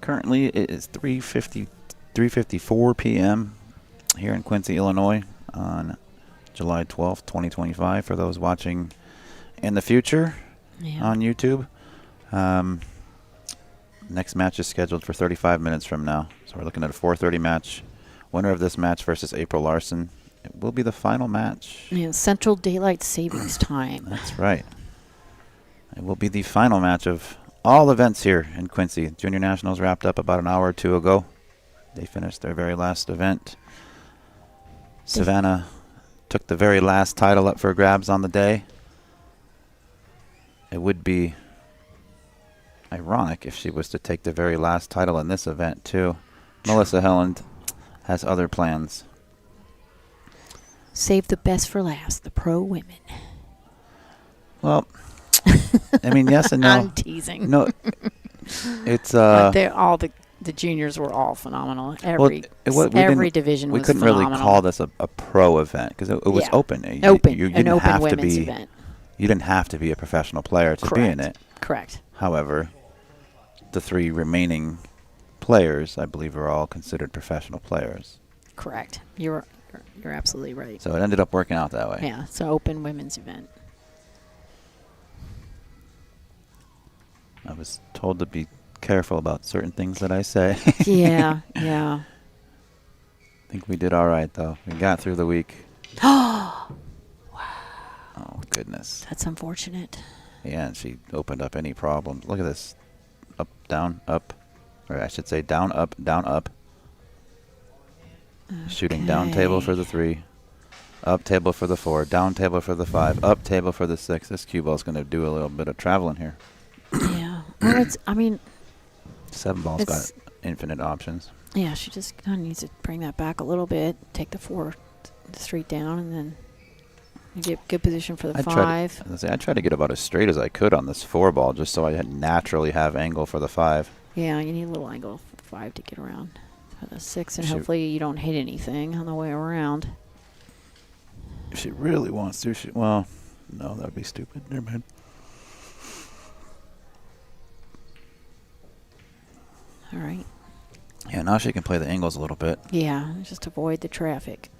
Currently, it is 3:54 p.m. here in Quincy, Illinois, on July 12th, 2025. For those watching in the future Yeah. on YouTube, next match is scheduled for 35 minutes from now. So we're looking at a 4:30 match. Winner of this match versus April Larson. It will be the final match. Yeah, Central Daylight Savings Time. That's right. It will be the final match of all events here in Quincy. Junior Nationals wrapped up about an hour or two ago. They finished their very last event. Savannah took the very last title up for grabs on the day. It would be ironic if she was to take the very last title in this event too. Melissa Helland has other plans. Save the best for last, the pro women. Well, I mean, yes and no. I'm teasing. No, it's They're all the juniors were all phenomenal. Every we division we was couldn't phenomenal. really call this a pro event because it was Yeah. open. An You didn't open have to women's be. event. You didn't have to be a professional player to be in it. Correct. However, the 3 remaining players, I believe, are all considered professional players. Correct. You're absolutely right. So it ended up working out that way. Yeah, it's an open women's event. I was told to be careful about certain things that I say. Yeah, yeah. I think we did all right, though. We got through the week. Oh, Oh, goodness. that's unfortunate. Yeah, and she opened up any problems. Look at this. Up, down, up. Or I should say down, up, down, up. Shooting down table for the 3. Up table for the 4. Down table for the 5. Up table for the 6. This cue ball's going to do a little bit of traveling here. Yeah. Well, I mean, 7 ball's got It's- infinite options. yeah, she just kind of needs to bring that back a little bit, take the 4 straight down, and then you get good position for the 5. I tried to get about as straight as I could on this 4 ball just so I naturally have angle for the 5. Yeah, you need a little angle for the 5 to get around for the 6, and Shoot. hopefully you don't hit anything on the way around. If she really wants to, well, no, that would be stupid. Never mind. All right. Yeah, now she can play the angles a little bit. Yeah, just avoid the traffic.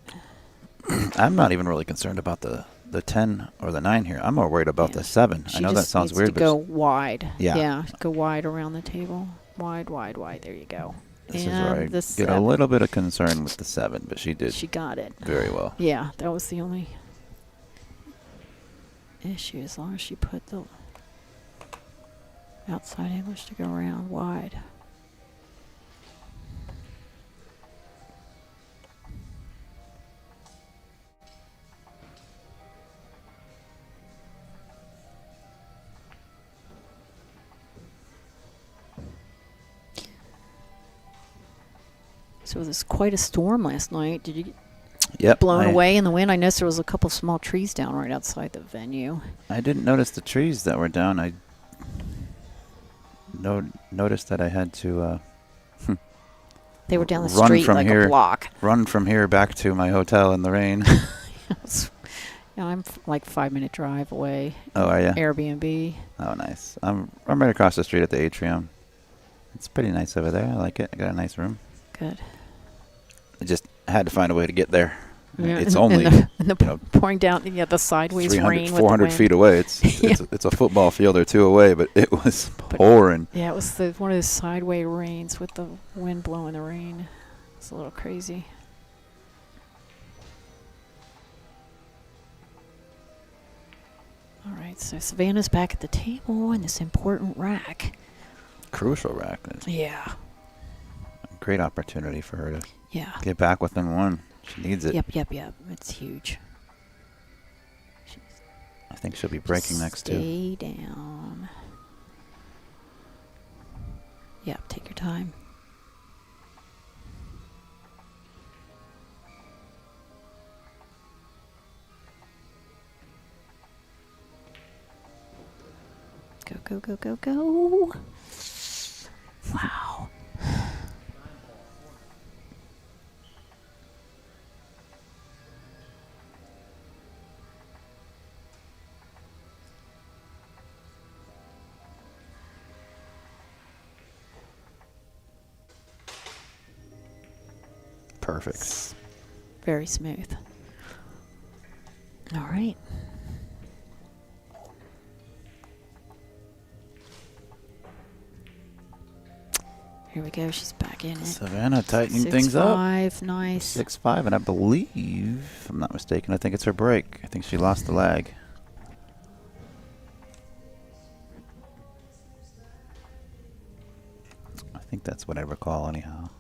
I'm not even really concerned about the 10 or the 9 here. I'm more worried about Yeah. the 7. She I know that just sounds needs weird, to but go wide. Yeah. Yeah, go wide around the table. Wide, wide, wide. There you go. this is and where I the get a 7. little bit of concern with the 7, but she did She got it. very well. Yeah, that was the only issue, as long as she put the outside English to go around wide. So it was quite a storm last night. Did you get Yep. blown I, away in the wind? I noticed there was a couple small trees down right outside the venue. I didn't notice the trees that were down. I noticed that I had to They were down the Run street from like here. a block. run from here back to my hotel in the rain. Yeah, I'm like 5-minute drive away. Oh, are you? Airbnb. Oh, nice. I'm right across the street at the atrium. It's pretty nice over there. I like it. I got a nice room. Good. I just had to find a way to get there. Yeah, It's and only the you know, pouring down, the sideways 300, rain 400 with the wind. feet away. It's, Yeah. it's a football field or 2 away, but it was But- pouring. Yeah, it was one of those sideways rains with the wind blowing the rain. It's a little crazy. All right, so Savannah's back at the table in this important rack. Crucial rack. Yeah. Great opportunity for her to Yeah. get back within 1. She needs it. Yep. It's huge. I think she'll be breaking next too. Stay down. Yep, take your time. Go. Wow. Perfect. Very smooth. All right. Here we go. She's back in it. Savannah tightening things up. 6-5, nice. 6-5, and I believe, if I'm not mistaken, I think it's her break. I think she lost the lag. I think that's what I recall, anyhow.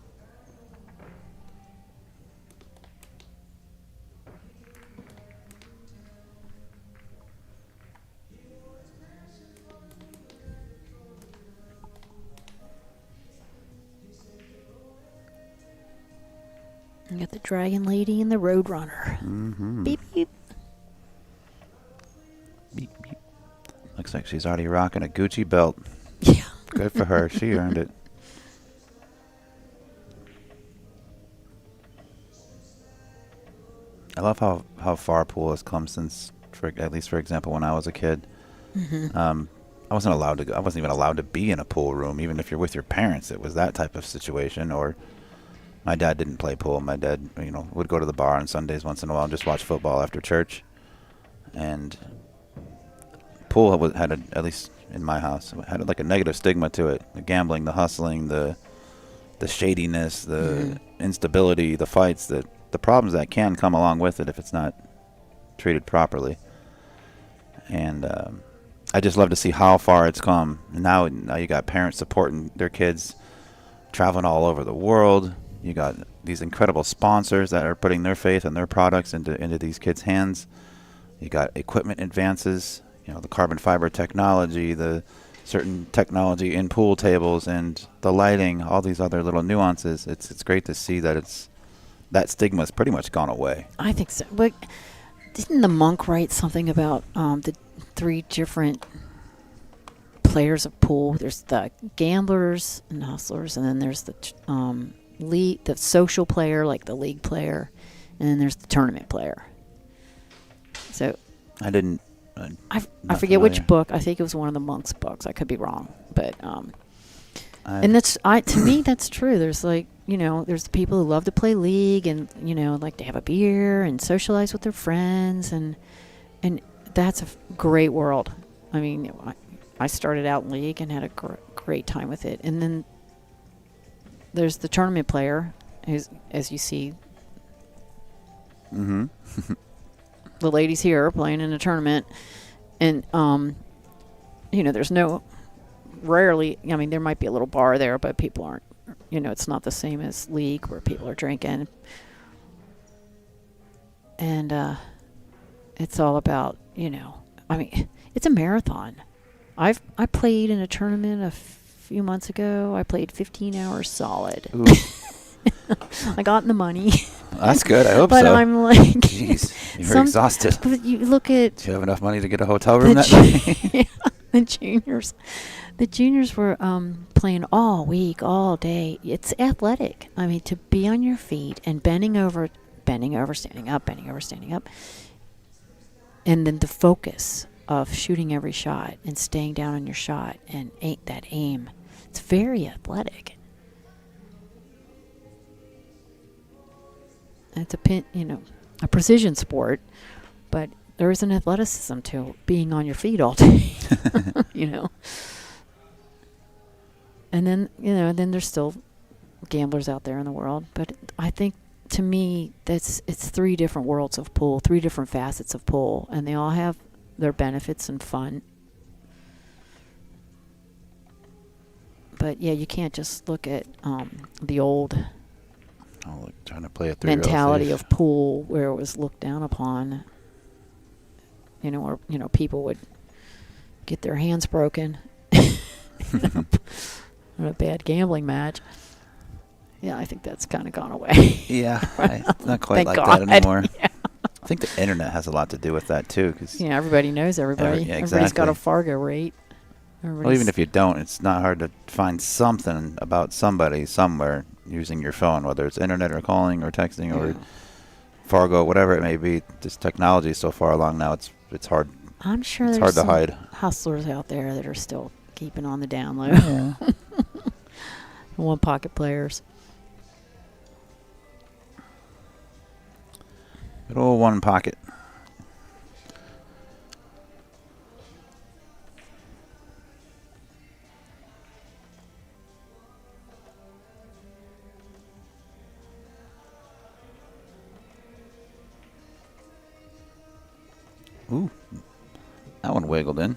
You got the Dragon Lady and the Road Runner. Mm-hmm. Beep, beep. Beep, beep. Looks like she's already rocking a Gucci belt. Yeah. Good for her. She earned it. I love how far pool has come since, at least for example, when I was a kid. I wasn't allowed to go. I wasn't even allowed to be in a pool room, even if you're with your parents. It was that type of situation. Or my dad didn't play pool. My dad, would go to the bar on Sundays once in a while and just watch football after church. And pool had at least in my house, had like a negative stigma to it. The gambling, the hustling, the shadiness, instability, the fights, the problems that can come along with it if it's not treated properly. And I just love to see how far it's come. Now you got parents supporting their kids, traveling all over the world. You got these incredible sponsors that are putting their faith and their products into these kids' hands. You got equipment advances, the carbon fiber technology, the certain technology in pool tables, and the lighting, all these other little nuances. It's great to see that that stigma's pretty much gone away. I think so. But didn't the monk write something about the 3 different players of pool? There's the gamblers and hustlers, and then there's the league, the social player, like the league player, and then there's the tournament player. So I didn't. I not forget which familiar. book. I think it was one of the monks' books. I could be wrong, but and to me that's true. There's there's the people who love to play league and like to have a beer and socialize with their friends, and that's a great world. I mean, I started out in league and had a great time with it, and then there's the tournament player, who's, as you see, Mm-hmm. the ladies here playing in a tournament, and there's rarely, I mean, there might be a little bar there, but people aren't, it's not the same as league where people are drinking, and it's all about, I mean, it's a marathon. I played in a tournament a few months ago. I played 15 hours solid. Ooh. I got in the money. That's good. I hope But so. I'm like, Jeez, you're exhausted. But you look at Do you have enough money to get a hotel room that night? yeah, the juniors. The juniors were playing all week, all day. It's athletic. I mean, to be on your feet and bending over, standing up, bending over, standing up, and then the focus of shooting every shot and staying down on your shot and that aim. It's very athletic. It's a precision sport, but there is an athleticism to being on your feet all day, And then, then there's still gamblers out there in the world. But I think, to me, it's 3 different worlds of pool, 3 different facets of pool, and they all have their benefits and fun. But, yeah, you can't just look at the old Trying to play a 3-year-old mentality safe. of pool where it was looked down upon, or people would get their hands broken in a bad gambling match. Yeah, I think that's kind of gone away. Yeah, it's not quite Thank like God. that anymore. Yeah. I think the internet has a lot to do with that too, because Everybody knows everybody. Yeah, Everybody's got a exactly. Fargo rate. well, even if you don't, it's not hard to find something about somebody somewhere using your phone, whether it's internet or calling or texting or Fargo, whatever it may be. This technology is so far along now, it's hard. I'm sure It's there's hard to hide. hustlers out there that are still keeping on the down low. Yeah. One pocket players. Good old one pocket. Ooh, that one wiggled in.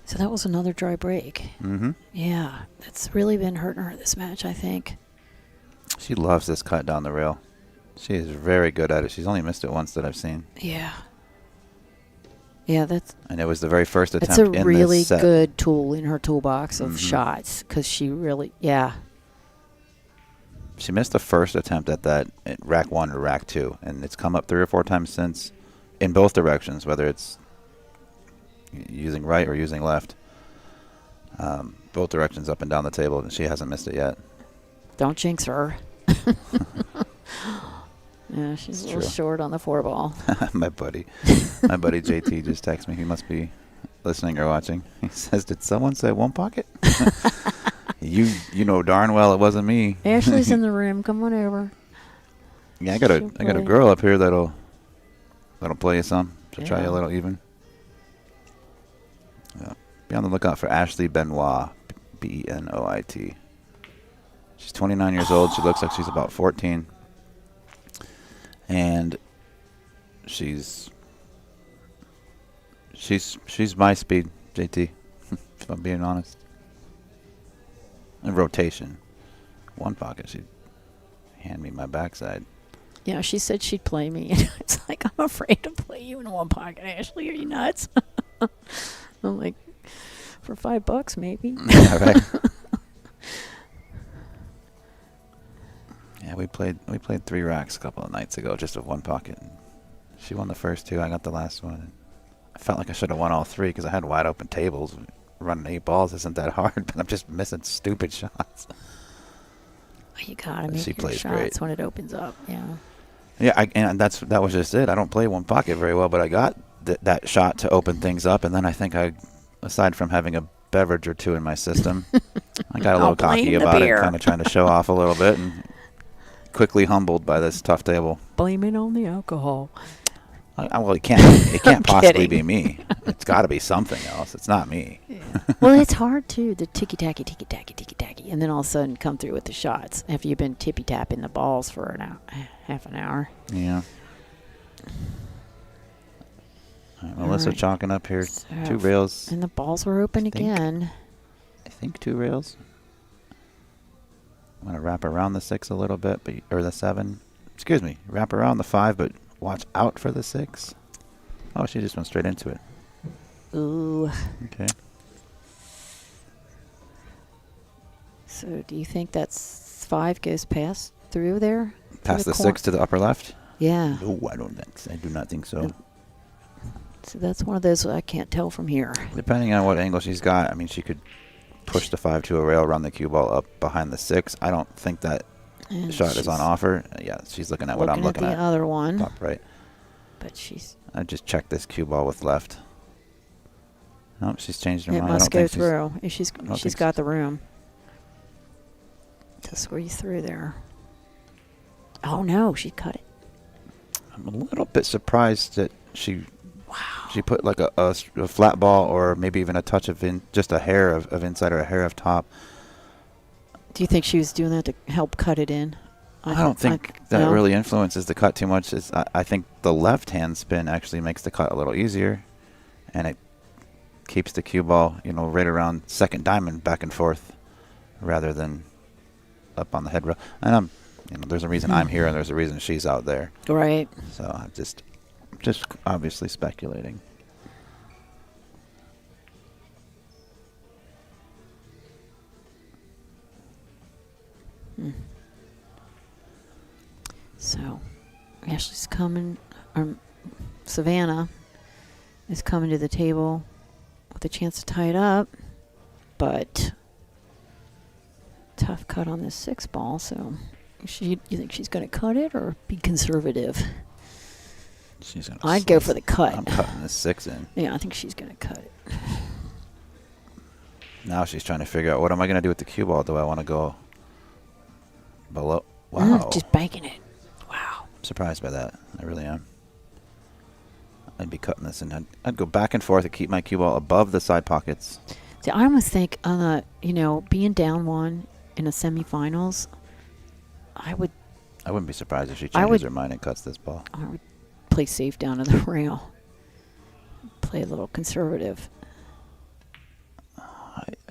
So that was another dry break. Mm-hmm. Yeah, that's really been hurting her this match, I think. She loves this cut down the rail. She is very good at it. She's only missed it once that I've seen. Yeah. Yeah, And it was the very first attempt that's a in really this set. good tool in her toolbox of Mhm. shots, because she really, yeah. She missed the first attempt at that at rack 1 or rack 2, and it's come up 3 or 4 times since in both directions, whether it's using right or using left. Both directions up and down the table, and she hasn't missed it yet. Don't jinx her. Yeah, she's It's a little true. short on the 4-ball. my buddy JT just texted me. He must be listening or watching. He says, "Did someone say one pocket?" You know darn well it wasn't me. Ashley's in the room. Come on over. Yeah, I got a play. girl up here that'll play you some to try you Yeah. a little even. Yeah. Be on the lookout for Ashley Benoit, Benoit. She's 29 years old. She looks like she's about 14, and she's my speed, JT. If I'm being honest. In rotation, one pocket, she'd hand me my backside. Yeah, she said she'd play me. It's like, I'm afraid to play you in one pocket, Ashley. Are you nuts? I'm like, for $5 maybe. Yeah, right. Yeah, we played 3 racks a couple of nights ago, just with one pocket. She won the first 2. I got the last one. I felt like I should have won all 3 because I had wide open tables. Running 8 balls isn't that hard, but I'm just missing stupid shots. You gotta make She your plays shots great. when it opens up. Yeah. Yeah, and that was just it. I don't play one pocket very well, but I got that shot to open things up, and then I think aside from having a beverage or 2 in my system, I got a little cocky blame the about it, beer. kind of trying to show off a little bit, and quickly humbled by this tough table. Blame it on the alcohol. Well, it can't possibly kidding. be me. It's got to be something else. It's not me. Well, it's hard too. The ticky tacky, and then all of a sudden come through with the shots after you've been tippy tapping the balls for an hour, half an hour. Yeah. All right, Melissa right. chalking up here. So- 2 rails. And the balls were open again. I think 2 rails. I'm going to wrap around the 6 a little bit, or the 7. Excuse me. Wrap around the 5, but watch out for the 6. Oh, she just went straight into it. Ooh. Okay. So do you think that's 5 goes past through there? Past the cor- 6 to the upper left? Yeah. No, I do not think so. So that's one of those I can't tell from here. Depending on what angle she's got, I mean, she could push the 5 to a rail, run the cue ball up behind the 6. I don't think that And shot is she's on offer. Yeah, she's looking at what I'm looking the at. other one, Top right. but she's I just checked this cue ball with left. Nope, she's changed her it mind. must I don't go think she's- through. If she's don't she's think got the room to squeeze through there. Oh no, she cut it. I'm a little bit surprised that she put like a flat ball or maybe even a touch of just a hair of inside or a hair of top. Do you think she was doing that to help cut it in? I don't think that no? really influences the cut too much. I think the left hand spin actually makes the cut a little easier, and it keeps the cue ball, right around second diamond back and forth, rather than up on the head rail. And there's a reason I'm here, and there's a reason she's out there. Right. So I'm just obviously speculating. So, Ashley's coming, or Savannah is coming to the table with a chance to tie it up, but tough cut on this 6 ball. So, you think she's going to cut it or be conservative? She's gonna I'd go slice for the it. cut. I'm cutting this 6 in. Yeah, I think she's going to cut it. Now she's trying to figure out, what am I going to do with the cue ball? Do I want to go below? Wow. Just banking it. Wow. I'm surprised by that. I really am. I'd be cutting this, and I'd go back and forth and keep my cue ball above the side pockets. See, I almost think on the, being down 1 in the semifinals, I would I wouldn't be surprised if she I changes would- her mind and cuts this ball. play safe down to the rail. Play a little conservative.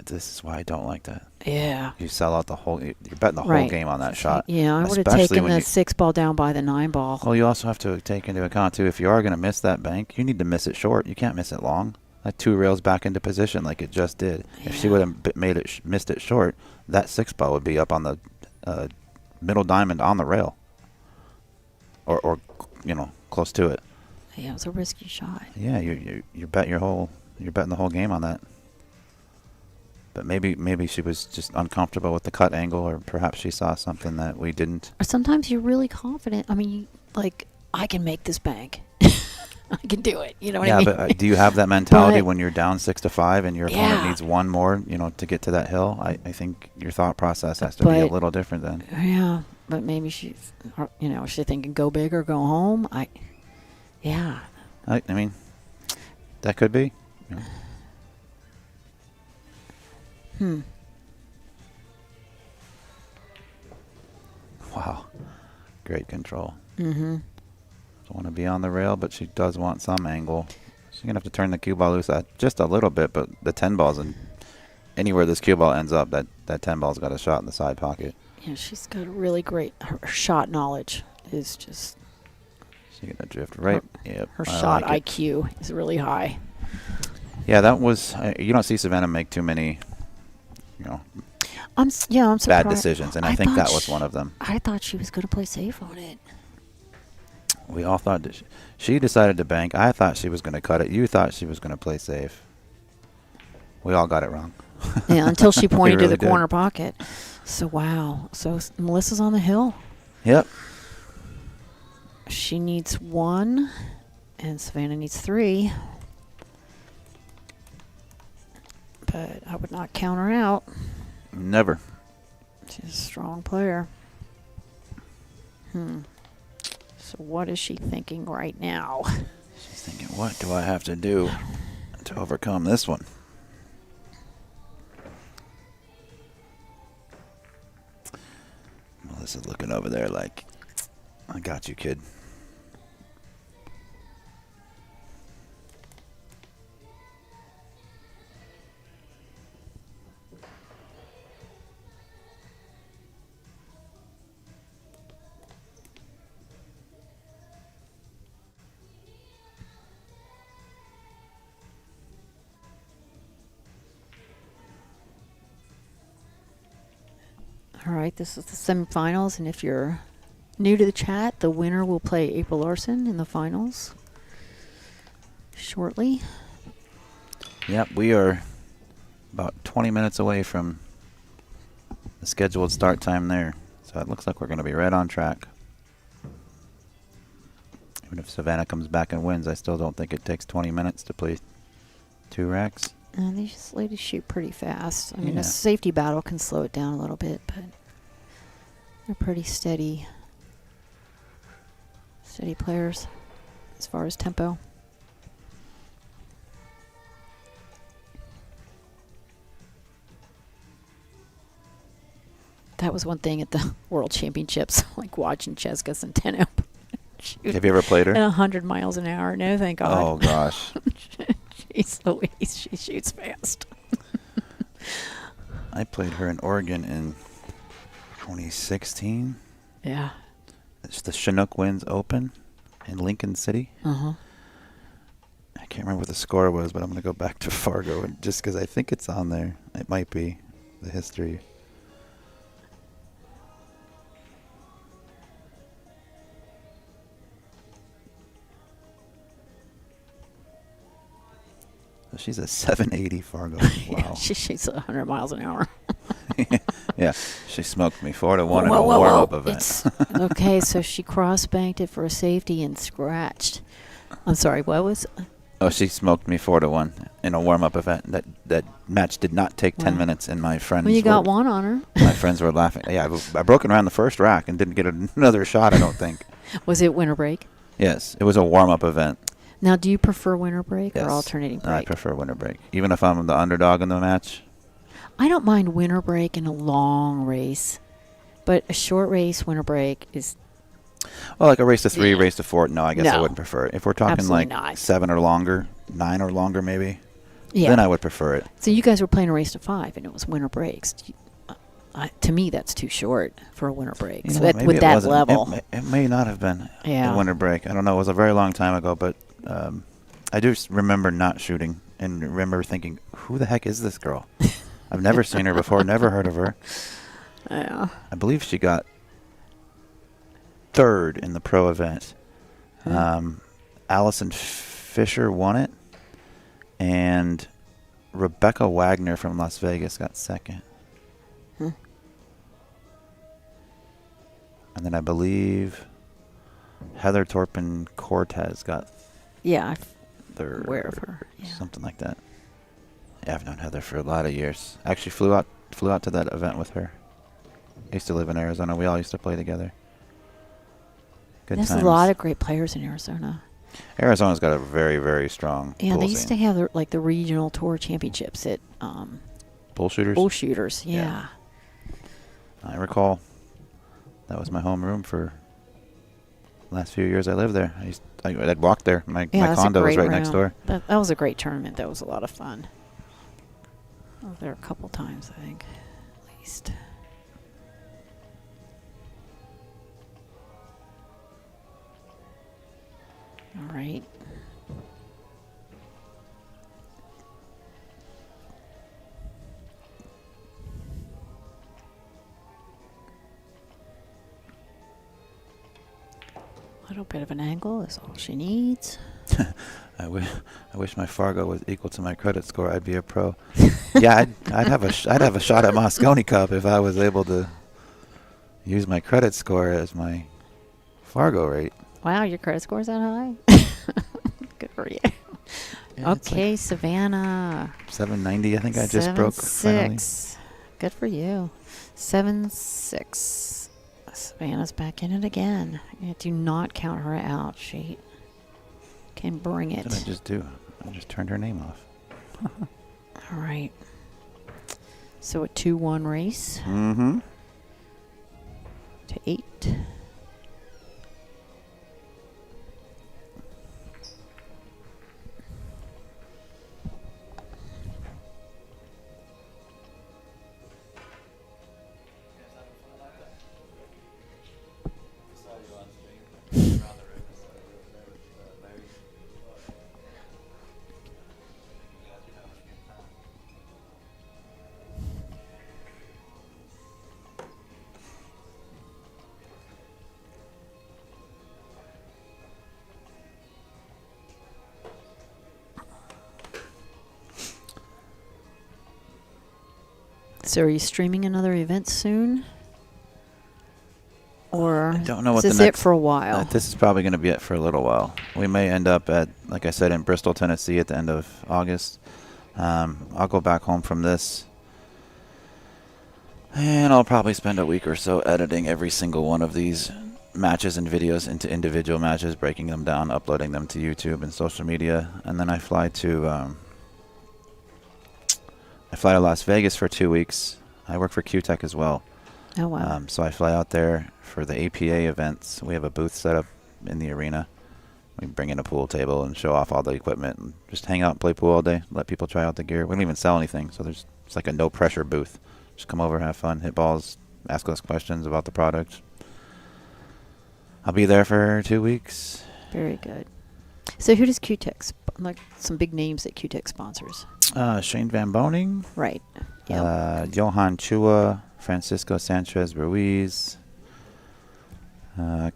This is why I don't like that. Yeah. You sell out the whole. You're betting the whole Right. game on that shot. Yeah, I would have Especially taken when the you- 6 ball down by the 9 ball. Well, you also have to take into account too, if you are going to miss that bank, you need to miss it short. You can't miss it long. That 2 rails back into position like it just did. If she Yeah. would have made it, missed it short, that 6 ball would be up on the middle diamond on the rail, or close to it. Yeah, it was a risky shot. Yeah, you're betting the whole game on that. But maybe she was just uncomfortable with the cut angle, or perhaps she saw something that we didn't. Or sometimes you're really confident. I mean, I can make this bank. I can do it. You know what I Yeah, mean? but do you have that mentality But- when you're down 6-5 and your opponent Yeah. needs 1 more, to get to that hill? I think your thought process has to be a But- little different then. Yeah, but maybe she's, she's thinking go big or go home. Yeah. I mean, that could be. Yeah. Wow. Great control. Mm-hmm. Doesn't want to be on the rail, but she does want some angle. She's going to have to turn the cue ball loose just a little bit, but the 10 ball's in anywhere this cue ball ends up, that 10 ball's got a shot in the side pocket. Yeah, she's got a really great, her shot knowledge is just. She's going to drift right. Yep. Her I shot like it. IQ is really high. Yeah, that was, you don't see Savannah make too many, I'm surprised. bad decisions, and I think thought that was one of them. I thought she was going to play safe on it. We all thought that she decided to bank. I thought she was going to cut it. You thought she was going to play safe. We all got it wrong. Yeah, until she pointed really to the did. corner pocket. So, wow. So, Melissa's on the hill. Yep. She needs 1, and Savannah needs 3. But I would not count her out. Never. She's a strong player. So what is she thinking right now? She's thinking, what do I have to do to overcome this one? Melissa's looking over there like, I got you, kid. All right, this is the semifinals, and if you're new to the chat, the winner will play April Larson in the finals shortly. Yep, we are about 20 minutes away from the scheduled start time there. So it looks like we're going to be right on track. Even if Savannah comes back and wins, I still don't think it takes 20 minutes to play 2 racks. And these ladies shoot pretty fast. I mean, Yeah. a safety battle can slow it down a little bit, but they're pretty steady players as far as tempo. That was one thing at the World Championships, like watching Cheska Centeno shoot Have you ever played her? at 100 miles an hour. No, thank God. Oh, gosh. Jeez Louise, she shoots fast. I played her in Oregon in 2016. Yeah. It's the Chinook Winds Open in Lincoln City. Uh-huh. I can't remember what the score was, but I'm going to go back to Fargo and just because I think it's on there. It might be the history. So she's a 780 Fargo. Yeah, Wow. she shoots 100 miles an hour. Yeah, she smoked me 4-1 in a warm-up event. Okay, so she cross-banked it for a safety and scratched. I'm sorry, what was? Oh, she smoked me 4-1 in a warm-up event. That match did not take 10 Wow. minutes, and my friends. Well, you got were, one on her. My friends were laughing. Yeah, I broke around the first rack and didn't get another shot. I don't think. Was it winter break? Yes, it was a warm-up event. Now, do you prefer winter break Yes. or alternating break? I prefer winter break, even if I'm the underdog in the match. I don't mind winter break in a long race, but a short race, winter break is. Well, like a race to 3, race to 4. No, I guess I No. wouldn't prefer it. If we're talking Absolutely like not. 7 or longer, 9 or longer, maybe, Yeah. then I would prefer it. So you guys were playing a race to 5, and it was winter breaks. To me, that's too short for a winter break. You So know what, that, maybe with it that wasn't. level, It may not have been Yeah. a winter break. I don't know. It was a very long time ago, but I do remember not shooting and remember thinking, who the heck is this girl? I've never seen her before, never heard of her. yeah. I believe she got 3rd in the pro event. Allison Fisher won it, and Rebecca Wagner from Las Vegas got 2nd. And then I believe Heather Torpin Cortez got Yeah, 3rd. aware of her. Yeah. Something like that. Yeah, I've known Heather for a lot of years. Actually flew out to that event with her. I used to live in Arizona. We all used to play together. Good There's times. a lot of great players in Arizona. Arizona's got a very, very strong Yeah, pool they used to scene. have the regional tour championships at Bull shooters? bull shooters. Yeah. I recall. That was my homeroom for the last few years I lived there. I'd walk there. My that's a condo was great right next round. door. That was a great tournament. That was a lot of fun. I was there a couple times, I think, at least. All right. A little bit of an angle is all she needs. I wish my Fargo was equal to my credit score. I'd be a pro. Yeah, I'd have a shot at Moscone Cup if I was able to use my credit score as my Fargo rate. Wow, your credit score's that high? Good for you. Yeah, it's Okay, like Savannah. 790, I think I just broke finally. 7-6. Good for you. 7-6. Savannah's back in it again. You do not count her out. She can bring it. What did I just do? I just turned her name off. All right. So a 2-1 race Mm-hmm. to 8. So are you streaming another event soon? Or I don't know what is the this next. it for a while? This is probably going to be it for a little while. We may end up at, like I said, in Bristol, Tennessee at the end of August. I'll go back home from this, and I'll probably spend a week or so editing every single one of these matches and videos into individual matches, breaking them down, uploading them to YouTube and social media, and then I fly to Las Vegas for 2 weeks. I work for QTech as well. Oh, wow. So I fly out there for the APA events. We have a booth set up in the arena. We bring in a pool table and show off all the equipment and just hang out and play pool all day. Let people try out the gear. We don't even sell anything, so it's like a no pressure booth. Just come over, have fun, hit balls, ask us questions about the product. I'll be there for 2 weeks. Very good. So who does QTech, like some big names that QTech sponsors? Shane Van Boning, Right. Yep. Johan Chua, Francisco Sanchez Ruiz,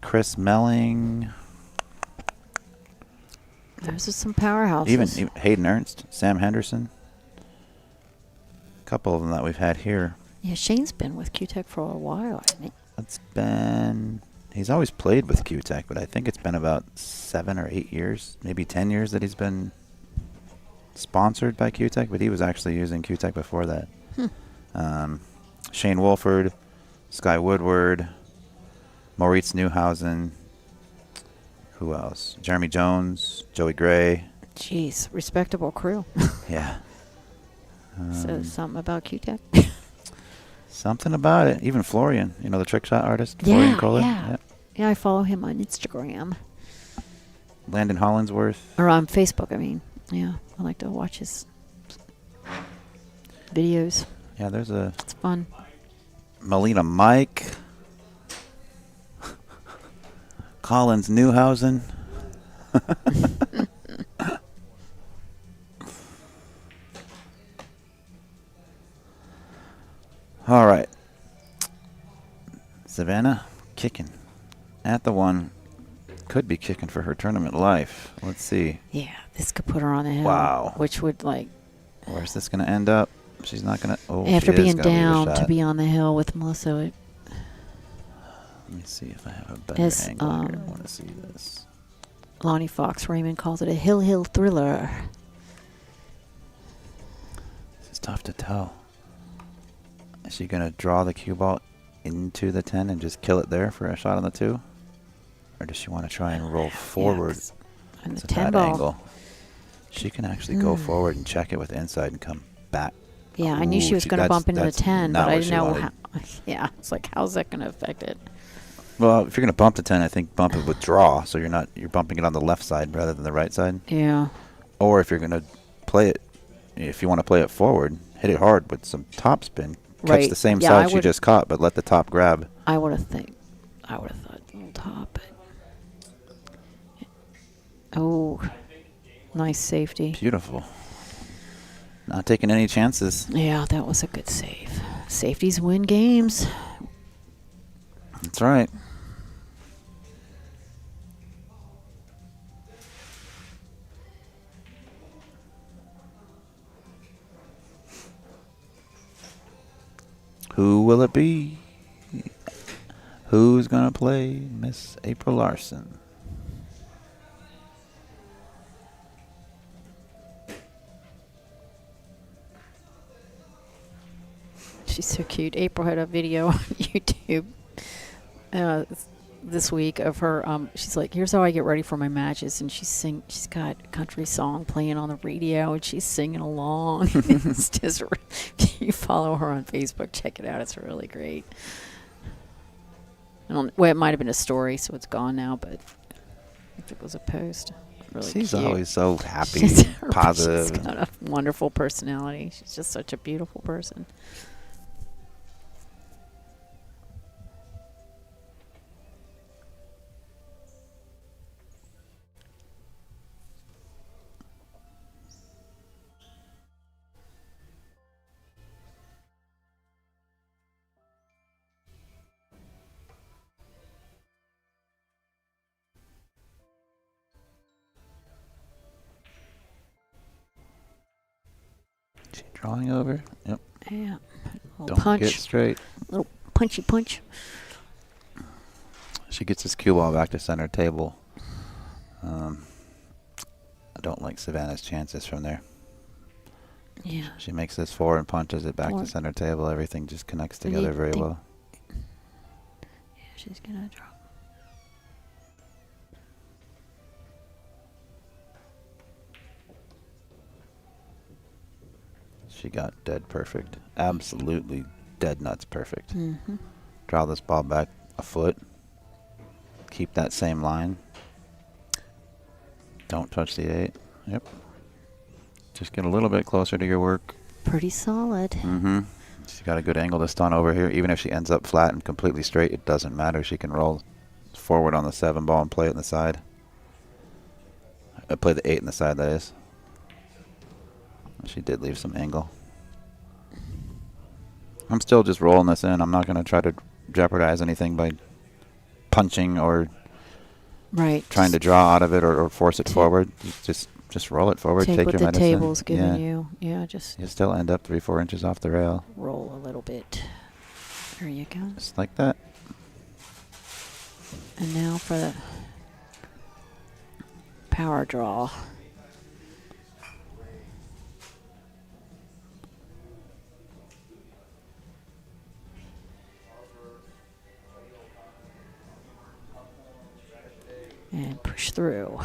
Chris Melling, Those are some powerhouses. even Hayden Ernst, Sam Henderson. A couple of them that we've had here. Yeah, Shane's been with QTech for a while, hasn't he? He's always played with QTech, but I think it's been about 7 or 8 years, maybe 10 years that he's been sponsored by QTech, but he was actually using QTech before that. Shane Wolford, Sky Woodward, Maurice Newhausen, who else? Jeremy Jones, Joey Gray. Jeez, respectable crew. Yeah. So something about QTech? Something about it. Even Florian, the trick shot artist. Florian Kohler. Yeah. Yeah, I follow him on Instagram. Landon Hollingsworth. Or on Facebook, I mean. Yeah, I like to watch his videos. Yeah, there's It's fun. Melina Mike. Collins Newhausen. All right. Savannah kicking at the one. Could be kicking for her tournament life. Let's see. Yeah, this could put her on the hill. Wow. Which would, Where's this going to end up? She's not going to. Oh, after she is being gonna leave a down, to shot. be on the hill with Melissa. Let me see if I have a better As, angle here. I want to see this. Lonnie Fox Raymond calls it a hill thriller. This is tough to tell. Is she going to draw the cue ball into the 10 and just kill it there for a shot on the 2? Or does she want to try and roll forward? 'cause on It's the a 10 bad ball. angle. She can actually go forward and check it with inside and come back. Yeah, I knew she Ooh, was going to bump into the that's 10, not but I what didn't she know wanted. how. Yeah, it's like, how's that going to affect it? Well, if you're going to bump the 10, I think bump it with draw, so you're bumping it on the left side rather than the right side. Yeah. Or if you're going to play it, if you want to play it forward, hit it hard with some top spin. Catch Right. the same Yeah, side I she would- just caught, but let the top grab. I would have thought a little top. But oh, nice safety. Beautiful. Not taking any chances. Yeah, that was a good save. Safeties win games. That's right. Who will it be? Who's gonna play Miss April Larson? She's so cute. April had a video on YouTube this week of her. She's like, "Here's how I get ready for my matches," and she's got a country song playing on the radio, and she's singing along. It's just, if you follow her on Facebook, check it out. It's really great. Well, it might have been a story, so it's gone now, but if it was a post, really She's cute. always so happy, She's positive. got a wonderful personality. She's just such a beautiful person. She drawing over. Yep. Yeah. Little Don't punch. get straight. Little punchy punch. She gets this cue ball back to center table. I don't like Savannah's chances from there. Yeah. She makes this 4 and punches it back Four. to center table. Everything just connects What do together you very think? well. Yeah, she's gonna drop. She got dead perfect. Absolutely dead nuts perfect. Mm-hmm. Draw this ball back a foot. Keep that same line. Don't touch the 8. Yep. Just get a little bit closer to your work. Pretty solid. Mm-hmm. She's got a good angle to stun over here. Even if she ends up flat and completely straight, it doesn't matter. She can roll forward on the 7 ball and play it in the side. Play the 8 in the side, that is. She did leave some angle. I'm still just rolling this in. I'm not going to try to jeopardize anything by punching or Right. trying to draw out of it or force it forward. Just roll it forward. Take Take what your the medicine. table's giving Yeah. you. Yeah, just You still end up 3-4 inches off the rail. roll a little bit. There you go. Just like that. And now for the power draw. And push through.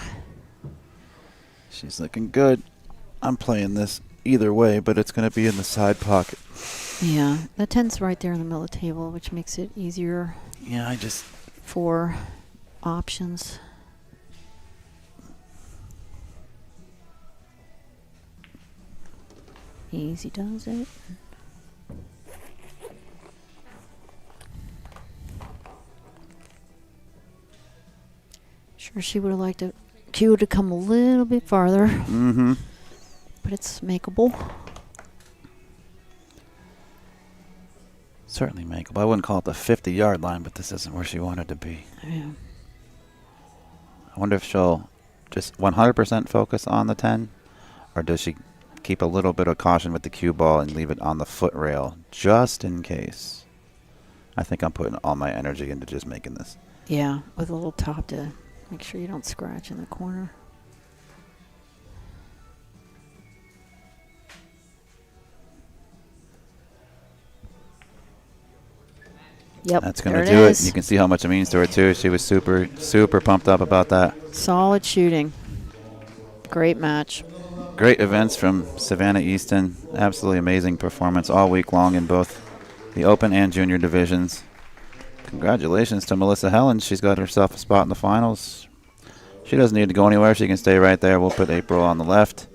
She's looking good. I'm playing this either way, but it's going to be in the side pocket. Yeah, the 10's right there in the middle of the table, which makes it easier Yeah, I just... for options. Easy does it. Sure, she would have liked a cue to come a little bit farther, Mm-hmm. but it's makeable. Certainly makeable. I wouldn't call it the 50-yard line, but this isn't where she wanted to be. Yeah. I wonder if she'll just 100% focus on the 10, or does she keep a little bit of caution with the cue ball and leave it on the foot rail just in case? I think I'm putting all my energy into just making this. Yeah, with a little top to make sure you don't scratch in the corner. Yep. That's going to there do it. is. You can see how much it means to her, too. She was super, super pumped up about that. Solid shooting. Great match. Great events from Savannah Easton. Absolutely amazing performance all week long in both the Open and Junior divisions. Congratulations to Melissa Helland. She's got herself a spot in the finals. She doesn't need to go anywhere. She can stay right there. We'll put April on the left,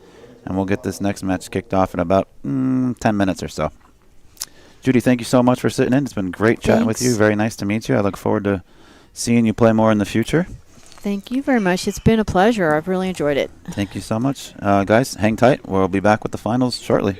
and we'll get this next match kicked off in about 10 minutes or so. Judy, thank you so much for sitting in. It's been great chatting with you. Thanks. Very nice to meet you. I look forward to seeing you play more in the future. Thank you very much. It's been a pleasure. I've really enjoyed it. Thank you so much. Guys, hang tight. We'll be back with the finals shortly.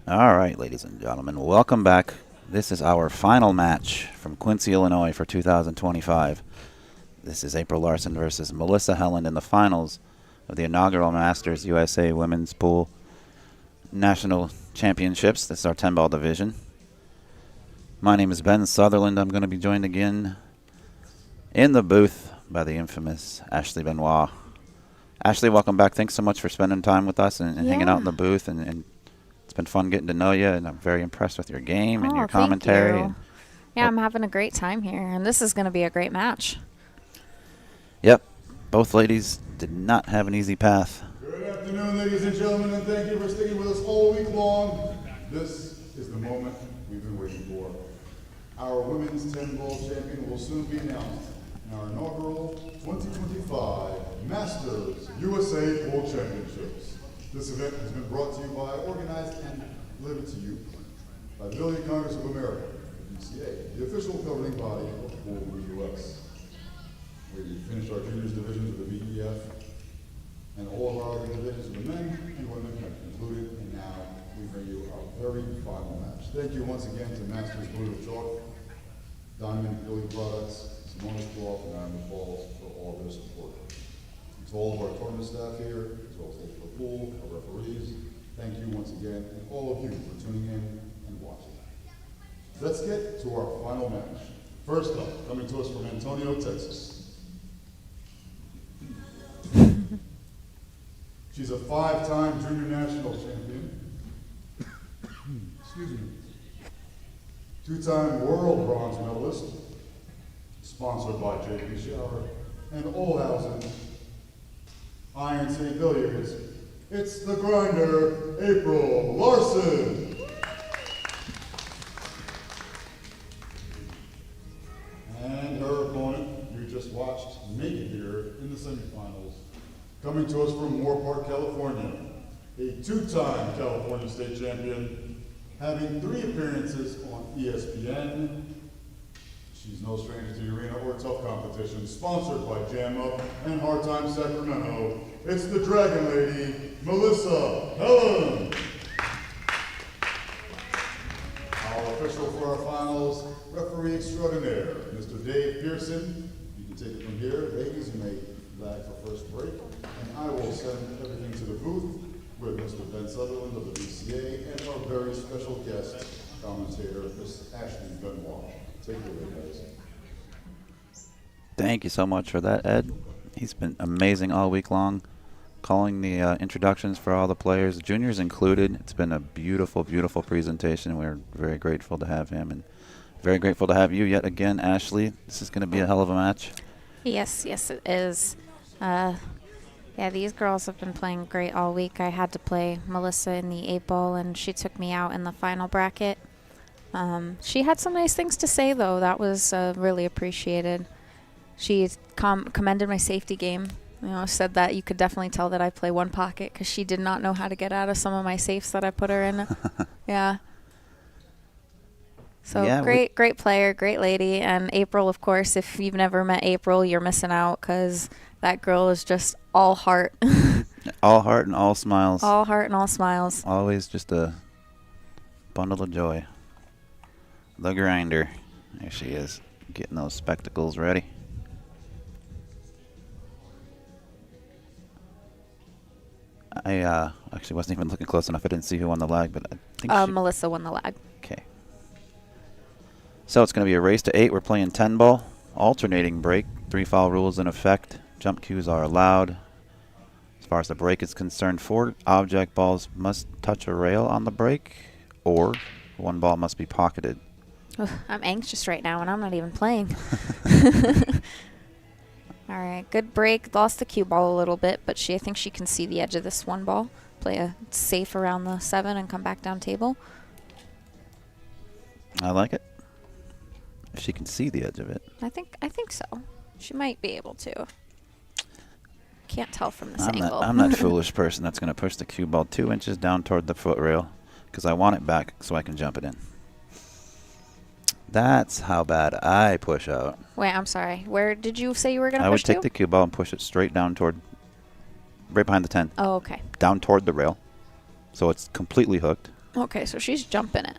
All right, ladies and gentlemen, welcome back. This is our final match from Quincy, Illinois for 2025. This is April Larson versus Melissa Helland in the finals of the inaugural Masters USA Women's Pool National Championships. This is our 10-ball division. My name is Ben Sutherland. I'm going to be joined again in the booth by the infamous Ashley Benoit. Ashley, welcome back. Thanks so much for spending time with us and hanging out in the booth. And it's been fun getting to know you, and I'm very impressed with your game and your commentary. Thank you. Yeah, I'm having a great time here, and this is going to be a great match. Yep. Both ladies did not have an easy path. Good afternoon, ladies and gentlemen, and thank you for sticking with us all week long. This is the moment we've been waiting for. Our women's 10-ball champion will soon be announced in our inaugural 2025 Masters USA Pool Championships. This event has been brought to you by, organized and delivered to you by the Belieu Congress of America, BCA, the official governing body of pool in the U.S. We finished our juniors divisions with the BEF, and all of our other divisions with the men and women have concluded, and now we bring you our very final match. Thank you once again to Masters Blue Chalk, Diamond Building Products, Simonis Cloth, and Iron Falls for all their support. To all of our tournament staff here, as well as the pool, our referees, thank you once again, and all of you for tuning in and watching. Let's get to our final match. First up, coming to us from Antonio, Texas. She's a 5-time junior national champion. Excuse me. 2-time world bronze medalist. Sponsored by J.P. Shower and Olhausen. Iron St. Billiards. It's the grinder, April Larson. And her opponent, you just watched make it here in the semifinals. Coming to us from Moore Park, California, a 2-time California state champion, having 3 appearances on ESPN. She's no stranger to the arena or tough competition, sponsored by Jam Up and Hard Time Sacramento. It's the Dragon Lady, Melissa Helland. Our official for our finals, referee extraordinaire, Mr. Dave Pearson. You can take it from here. Ladies, you may lag for first break. And I will send everything to the booth with Mr. Ben Sutherland of the BCA and our very special guest commentator, Ms. Ashley Benoit. Take it away, guys. Thank you so much for that, Ed. He's been amazing all week long, calling the introductions for all the players, juniors included. It's been a beautiful, beautiful presentation. We're very grateful to have him, and very grateful to have you yet again, Ashley. This is going to be a hell of a match. Yes, it is. Yeah, these girls have been playing great all week. I had to play Melissa in the 8-ball, and she took me out in the final bracket. She had some nice things to say, though. That was really appreciated. She commended my safety game. You know, said that you could definitely tell that I play one pocket because she did not know how to get out of some of my safes that I put her in. Yeah. So Yeah, great player, great lady. And April, of course, if you've never met April, you're missing out because that girl is just all heart. All heart and all smiles. All heart and all smiles. Always just a bundle of joy. The grinder. There she is, getting those spectacles ready. I actually wasn't even looking close enough. I didn't see who won the lag, but I think Melissa won the lag. Okay. So it's going to be a race to 8. We're playing 10-ball, alternating break. 3 foul rules in effect. Jump cues are allowed. As far as the break is concerned, 4 object balls must touch a rail on the break, or 1 ball must be pocketed. Ugh, I'm anxious right now, and I'm not even playing. All right, good break. Lost the cue ball a little bit, but I think she can see the edge of this 1 ball. Play a safe around the 7 and come back down table. I like it. If she can see the edge of it. I think so. She might be able to. Can't tell from this I'm angle. I'm that foolish person that's going to push the cue ball 2 inches down toward the foot rail because I want it back so I can jump it in. That's how bad I push out. Wait, I'm sorry. Where did you say you were going to I push would take to? the cue ball and push it straight down toward, right behind the 10. Oh, okay. Down toward the rail. So it's completely hooked. Okay, so she's jumping it.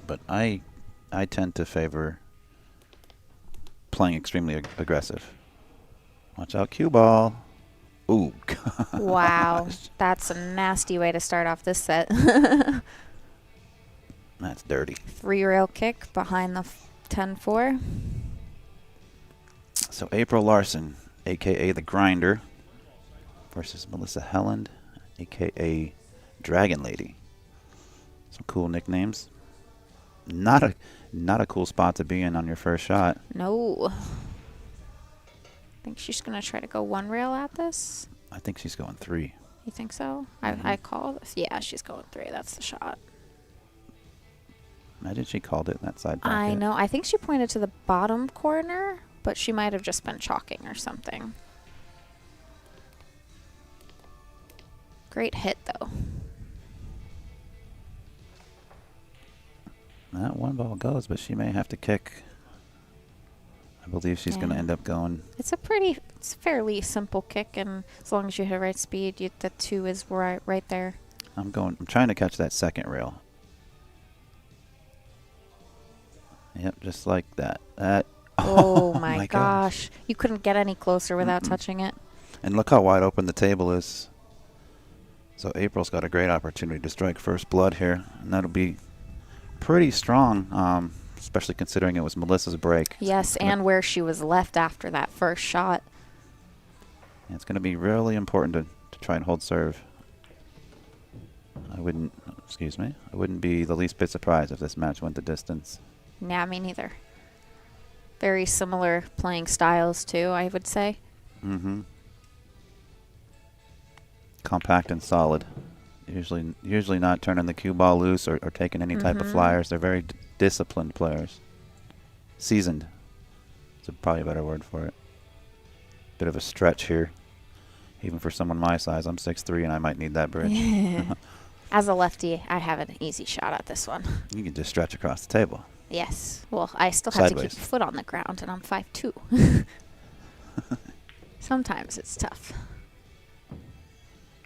But I tend to favor playing extremely aggressive. Watch out, cue ball. Ooh. Wow, that's a nasty way to start off this set. That's dirty. 3-rail kick behind the 10-4. So April Larson, a.k.a. the Grinder, versus Melissa Helland, a.k.a. Dragon Lady. Some cool nicknames. Not a cool spot to be in on your first shot. No. I think she's going to try to go 1 rail at this. I think she's going 3. You think so? Mhm. I call this. Yeah, she's going 3. That's the shot. Imagine she called it in that side I bracket. know. I think she pointed to the bottom corner, but she might have just been chalking or something. Great hit, though. That 1 ball goes, but she may have to kick. I believe she's going to Yeah. end up going. It's it's fairly simple kick, and as long as you hit right speed, the 2 is right there. I'm trying to catch that second rail. Yep, just like that. Oh my gosh. You couldn't get any closer without touching it. And look how wide open the table is. So April's got a great opportunity to strike first blood here, and that'll be pretty strong, especially considering it was Melissa's break. Yes, and where she was left after that first shot. Yeah, it's going to be really important to try and hold serve. I wouldn't be the least bit surprised if this match went the distance. Nah, me neither. Very similar playing styles, too, I would say. Mm-hmm. Compact and solid. Usually not turning the cue ball loose or taking any type of flyers. They're very disciplined players. Seasoned. It's probably a better word for it. Bit of a stretch here. Even for someone my size, I'm 6'3", and I might need that bridge. As a lefty, I have an easy shot at this one. You can just stretch across the table. Yes. Well, I still have to Sideways. keep a foot on the ground, and I'm 5'2". Sometimes it's tough.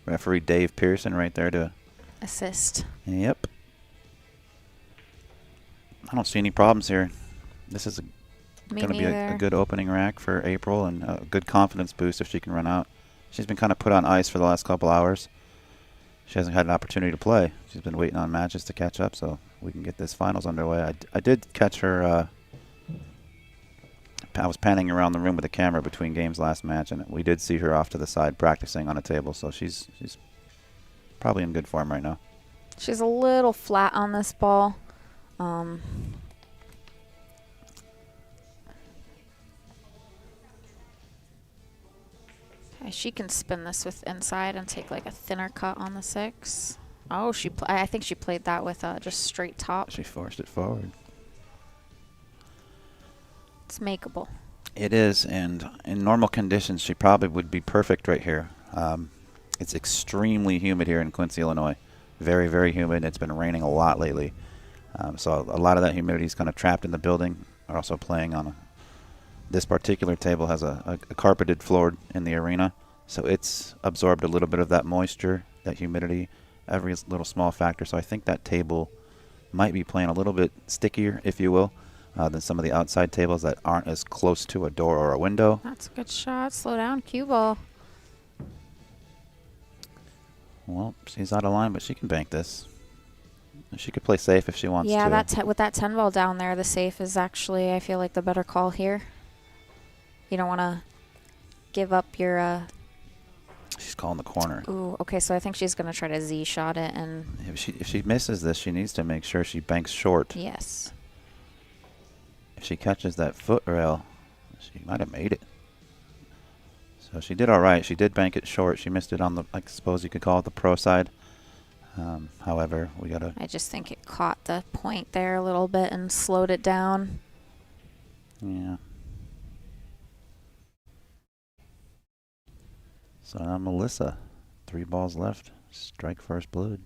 Referee Dave Pearson right there to Assist. Yep. I don't see any problems here. This is Me going to be a neither. good opening rack for April and a good confidence boost if she can run out. She's been kind of put on ice for the last couple hours. She hasn't had an opportunity to play. She's been waiting on matches to catch up so we can get this finals underway. I did catch her. I was panning around the room with the camera between games last match, and we did see her off to the side practicing on a table, so she's probably in good form right now. She's a little flat on this ball. She can spin this with inside and take like a thinner cut on the 6. Oh, I think she played that with just straight top. She forced it forward. It's makeable. It is, and in normal conditions, she probably would be perfect right here. It's extremely humid here in Quincy, Illinois. Very, very humid. It's been raining a lot lately. So a lot of that humidity is kind of trapped in the building. We're also playing on this particular table has a carpeted floor in the arena, so it's absorbed a little bit of that moisture, that humidity, every little small factor. So I think that table might be playing a little bit stickier, if you will, than some of the outside tables that aren't as close to a door or a window. That's a good shot. Slow down, cue ball. Well, she's out of line, but she can bank this. She could play safe if she wants to. Yeah, with that 10 ball down there, the safe is actually, I feel like, the better call here. You don't want to give up your... She's calling the corner. Ooh, okay, so I think she's going to try to Z-shot it, and... If she misses this, she needs to make sure she banks short. Yes. If she catches that foot rail, she might have made it. So she did all right. She did bank it short. She missed it on the, I suppose you could call it the pro side. However, we got to... I just think it caught the point there a little bit and slowed it down. Yeah. So now Melissa, 3 balls left. Strike first blood.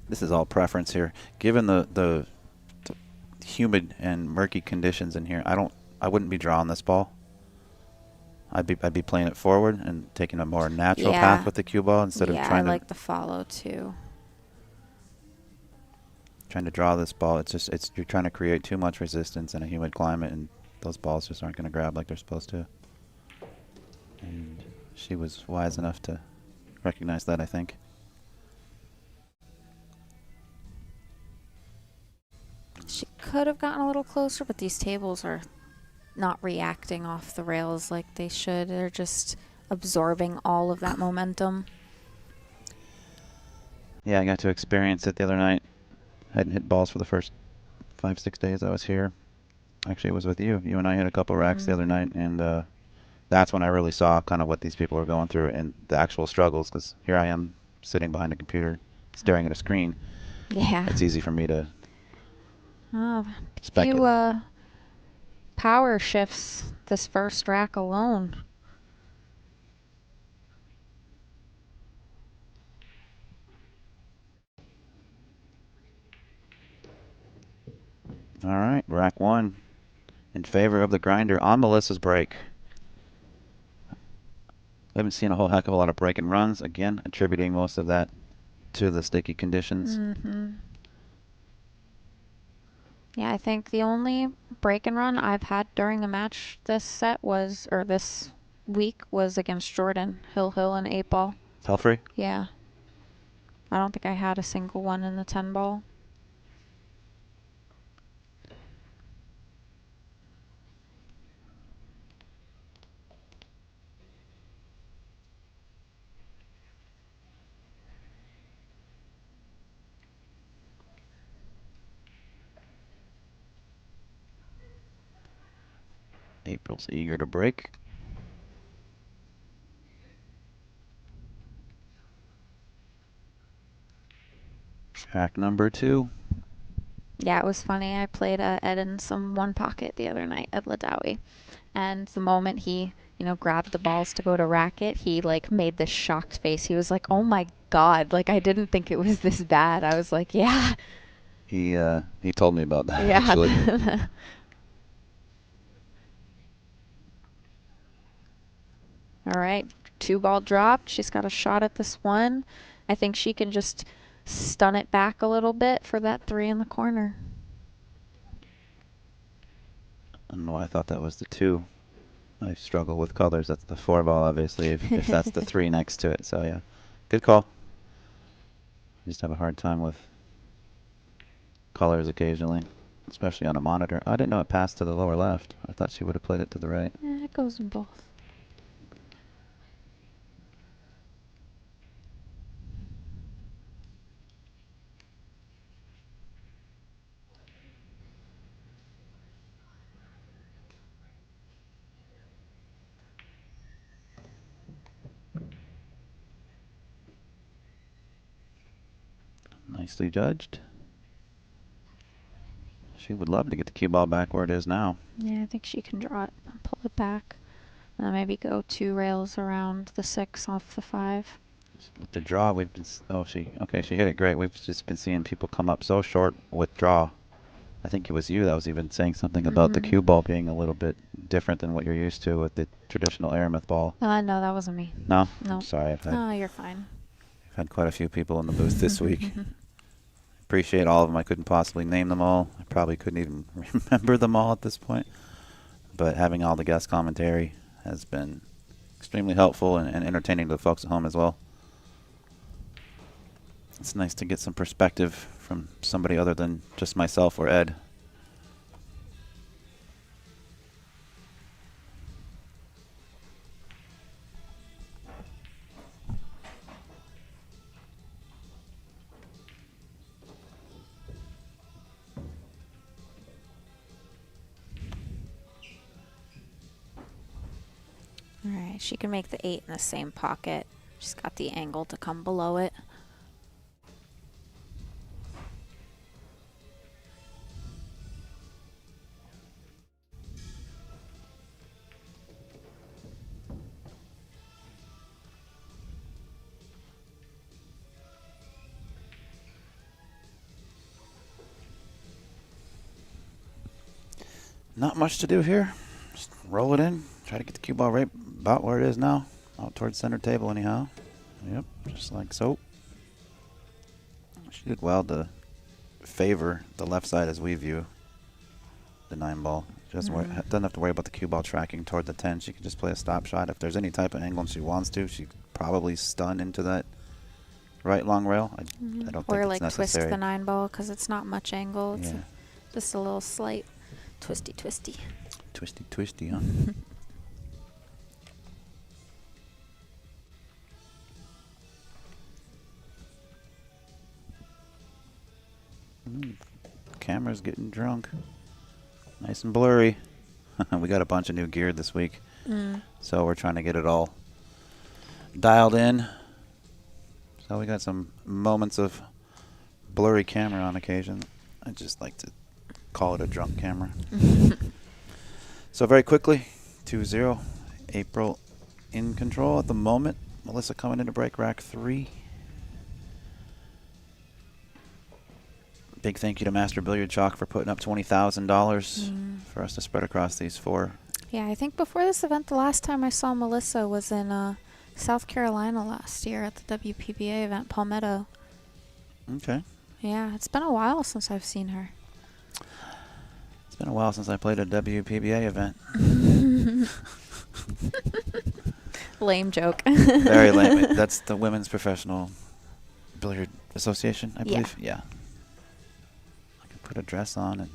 This is all preference here. Given the humid and murky conditions in here. I wouldn't be drawing this ball. I'd be playing it forward and taking a more natural path with the cue ball instead of Yeah, I trying like the follow too. to draw this ball. It's you're trying to create too much resistance in a humid climate, and those balls just aren't going to grab like they're supposed to. And she was wise enough to recognize that, I think. She could have gotten a little closer, but these tables are not reacting off the rails like they should. They're just absorbing all of that momentum. Yeah, I got to experience it the other night. I hadn't hit balls for the first 5-6 days I was here. Actually, it was with you. You and I hit a couple racks the other night, and that's when I really saw kind of what these people are going through and the actual struggles, because here I am sitting behind a computer staring at a screen. Yeah. It's easy for me to Oh, speculate. few power shifts this first rack alone. All right, rack 1 in favor of the grinder on Melissa's break. I haven't seen a whole heck of a lot of break and runs. Again, attributing most of that to the sticky conditions. Yeah, I think the only break and run I've had during a match this set was, or this week, was against Jordan. Hill and 8 ball. Telfrey? Yeah. I don't think I had a single one in the 10 ball. April's eager to break. Rack number 2. Yeah, it was funny. I played Ed in some one pocket the other night at Ladawi. And the moment he, grabbed the balls to go to racket, he, made this shocked face. He was like, oh my God, I didn't think it was this bad. I was like, yeah. He told me about that, Yeah. actually. All right, 2 ball dropped. She's got a shot at this one. I think she can just stun it back a little bit for that 3 in the corner. I don't know why I thought that was the 2. I struggle with colors. That's the 4 ball, obviously, if that's the 3 next to it. So, yeah. Good call. I just have a hard time with colors occasionally, especially on a monitor. I didn't know it passed to the lower left. I thought she would have played it to the right. Yeah, it goes in both. Nicely judged. She would love to get the cue ball back where it is now. Yeah, I think she can draw it and pull it back. And then maybe go 2 rails around the 6 off the 5. With the draw, we've been... she hit it great. We've just been seeing people come up so short with draw. I think it was you that was even saying something about the cue ball being a little bit different than what you're used to with the traditional aramith ball. No, that wasn't me. No? No. I'm sorry. No, you're fine. I've had quite a few people in the booth this week. Appreciate all of them. I couldn't possibly name them all. I probably couldn't even remember them all at this point. But having all the guest commentary has been extremely helpful and entertaining to the folks at home as well. It's nice to get some perspective from somebody other than just myself or Ed. All right, she can make the 8 in the same pocket. She's got the angle to come below it. Not much to do here. Just roll it in. Try to get the cue ball right about where it is now. Out towards center table anyhow. Yep, just like so. She did well to favor the left side as we view the 9 ball. She doesn't have to worry about the cue ball tracking toward the 10. She can just play a stop shot. If there's any type of angle and she wants to, she could probably stun into that right long rail. I don't think Or it's like necessary. twist the 9 ball because it's not much angle. It's Yeah. just a little slight twisty. Twisty, huh? Camera's getting drunk. Nice and blurry. We got a bunch of new gear this week. So we're trying to get it all dialed in. So we got some moments of blurry camera on occasion. I just like to call it a drunk camera. So very quickly, 2-0. April in control at the moment. Melissa coming into break rack 3. Big thank you to Master Billiard Chalk for putting up $20,000 for us to spread across these 4. Yeah, I think before this event, the last time I saw Melissa was in South Carolina last year at the WPBA event, Palmetto. Okay. Yeah, it's been a while since I've seen her. It's been a while since I played a WPBA event. Lame joke. Very lame. That's the Women's Professional Billiard Association, I believe. Yeah. I can put a dress on and...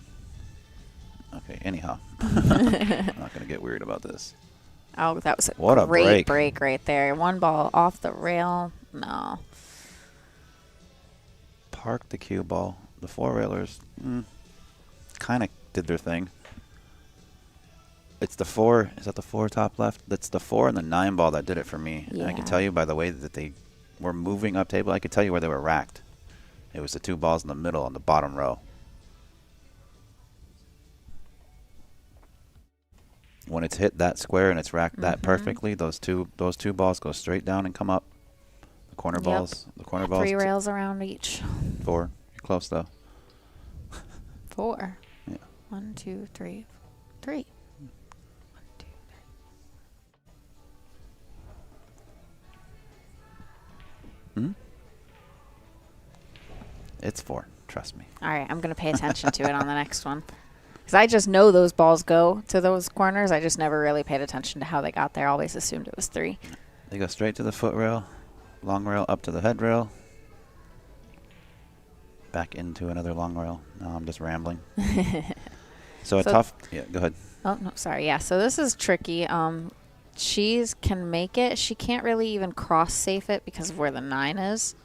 Okay, anyhow. I'm not going to get weird about this. Oh, that was What a great break. break right there. 1 ball off the rail. No. Parked the cue ball. The 4-railers kind of did their thing. It's the 4. Is that the 4 top left? That's the 4 and the 9 ball that did it for me. And I can Yeah. tell you by the way that they were moving up table, I could tell you where they were racked. It was the 2 balls in the middle on the bottom row. When it's hit that square and it's racked that perfectly, those two balls go straight down and come up. The corner balls. The corner balls. 3 rails around each. 4. You're close though. 4. Yeah. 1, 2, 3. 3. 1, 2, 3. It's 4. Trust me. All right, I'm going to pay attention to it on the next one. Because I just know those balls go to those corners. I just never really paid attention to how they got there. Always assumed it was 3. They go straight to the foot rail, long rail up to the head rail, back into another long rail. No, I'm just rambling. So a tough. Yeah, go ahead. Oh, no, sorry. Yeah, so this is tricky. She can make it. She can't really even cross-safe it because of where the 9 is.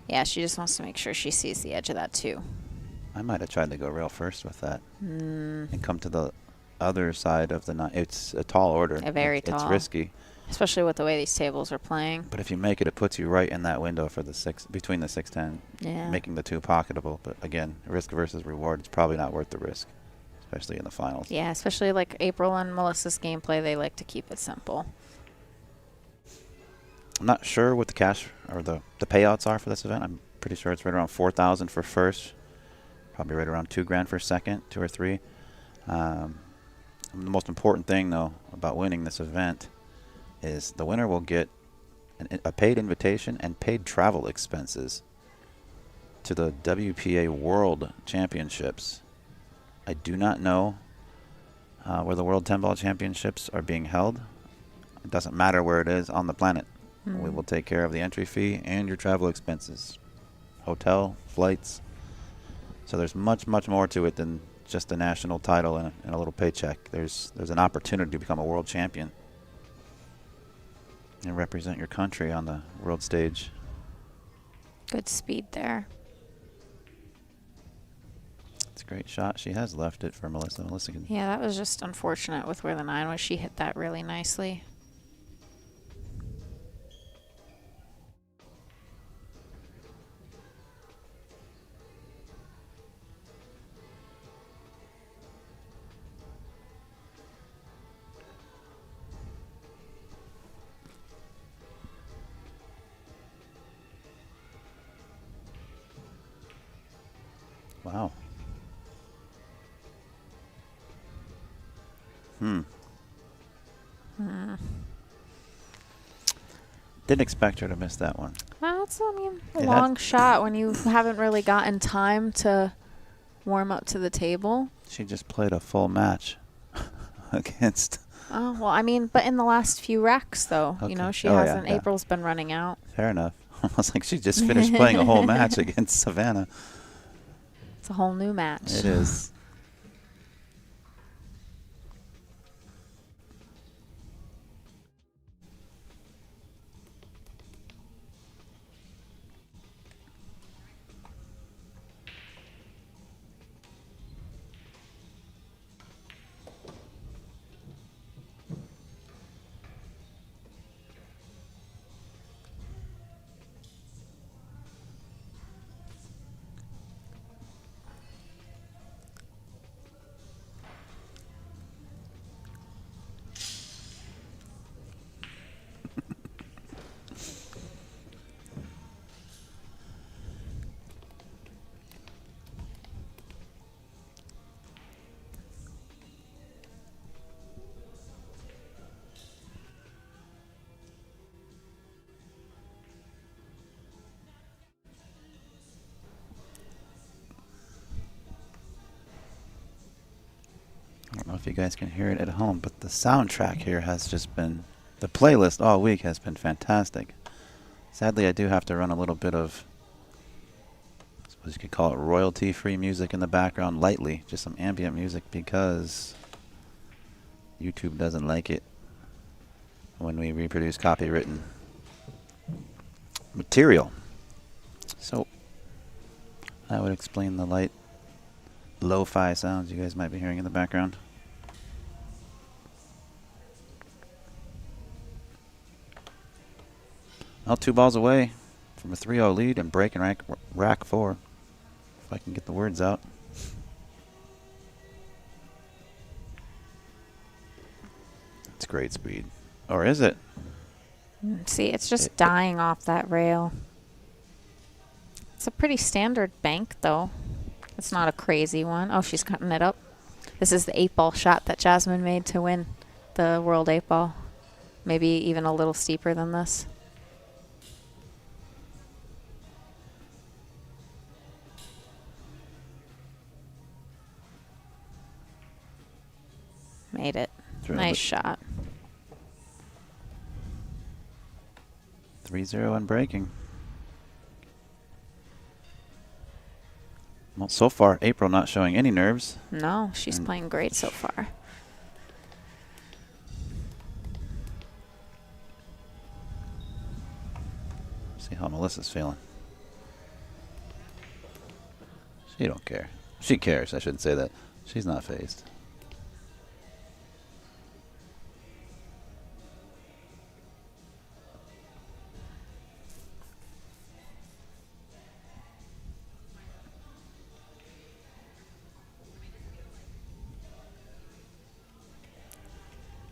Yeah, she just wants to make sure she sees the edge of that, too. I might have tried to go rail first with that and come to the other side of the 9. It's a tall order. Very It's tall. risky. Especially with the way these tables are playing. But if you make it, it puts you right in that window for the 6, between the 6-10, Yeah. making the 2 pocketable. But again, risk versus reward, it's probably not worth the risk, especially in the finals. Yeah, especially like April and Melissa's gameplay, they like to keep it simple. I'm not sure what the cash or the payouts are for this event. I'm pretty sure it's right around $4,000 for first, probably right around $2,000 for second, 2 or 3. The most important thing though about winning this event is the winner will get a paid invitation and paid travel expenses to the WPA World Championships. I do not know where the World 10-Ball Championships are being held. It doesn't matter where it is on the planet. We will take care of the entry fee and your travel expenses, hotel, flights. So there's much, much more to it than just a national title and a little paycheck. There's an opportunity to become a world champion and represent your country on the world stage. Good speed there. It's a great shot. She has left it for Melissa. Melissa can. Yeah, that was just unfortunate with where the 9 was. She hit that really nicely. Wow. Didn't expect her to miss that one. That's, I mean, a It had- long shot when you haven't really gotten time to warm up to the table. She just played a full match against. Oh, well, I mean, but in the last few racks, though, you Okay. know, she Oh, yeah, hasn't. yeah. April's been running out. Fair enough. I was like, she just finished playing a whole match against Savannah. It's a whole new match. It is. I don't know if you guys can hear it at home, but the soundtrack here has just been, the playlist all week has been fantastic. Sadly, I do have to run a little bit of, I suppose you could call it royalty-free music in the background lightly, just some ambient music, because YouTube doesn't like it when we reproduce copywritten material. So that would explain the light lo-fi sounds you guys might be hearing in the background. Well, 2 balls away from a 3-0 lead and breaking rack 4. If I can get the words out. It's great speed. Or is it? See, it's just dying off that rail. It's a pretty standard bank, though. It's not a crazy one. Oh, she's cutting it up. This is the 8-ball shot that Jasmine made to win the World 8-ball. Maybe even a little steeper than this. Made it. Drilled Nice it. shot. 3-0 and breaking. Well, so far, April not showing any nerves. No, she's playing great so far. See how Melissa's feeling. She don't care. She cares, I shouldn't say that. She's not phased.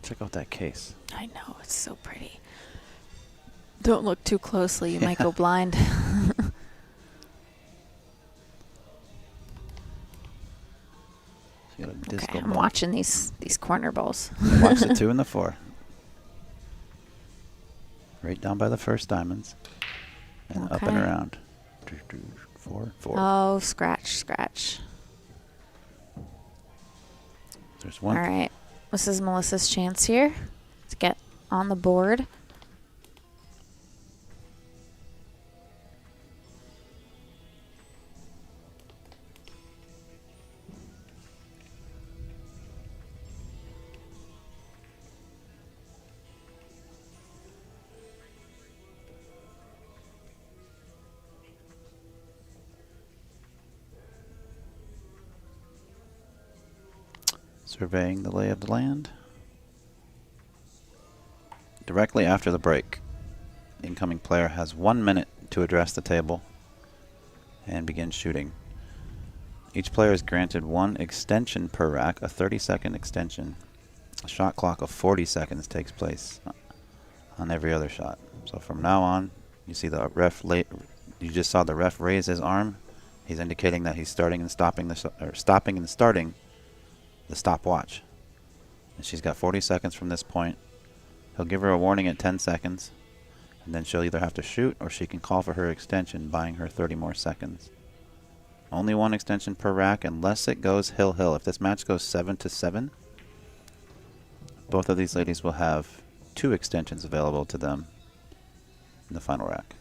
Check out that case. I know, it's so pretty. Don't look too closely, you might go blind. She got a disco Okay, I'm ball. watching these corner balls. Watch the 2 and the 4. Right down by the first diamonds. And up and Okay. around. 4, 4. Oh, scratch, scratch. There's one. All right, this is Melissa's chance here to get on the board. Surveying the lay of the land. Directly after the break, the incoming player has 1 minute to address the table and begin shooting. Each player is granted 1 extension per rack, a 30-second extension. A shot clock of 40 seconds takes place on every other shot. So from now on, you see the ref. You just saw the ref raise his arm. He's indicating that he's starting and stopping the starting the stopwatch. And she's got 40 seconds from this point. He'll give her a warning at 10 seconds. And then she'll either have to shoot or she can call for her extension, buying her 30 more seconds. Only one extension per rack unless it goes hill-hill. If this match goes 7-7, both of these ladies will have 2 extensions available to them in the final rack.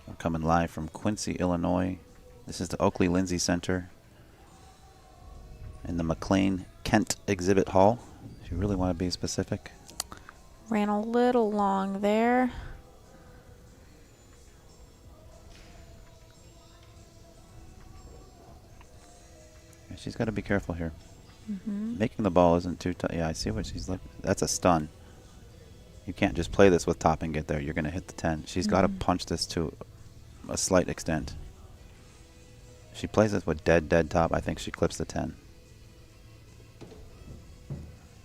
We're coming live from Quincy, Illinois. This is the Oakley Lindsay Center in the McLean Kent Exhibit Hall. If you really want to be specific. Ran a little long there. Yeah, she's got to be careful here. Mm-hmm. Making the ball isn't too tough. Yeah, I see what she's looking. That's a stun. You can't just play this with top and get there. You're going to hit the 10. She's got to punch this to a slight extent. If she plays this with dead top, I think she clips the 10.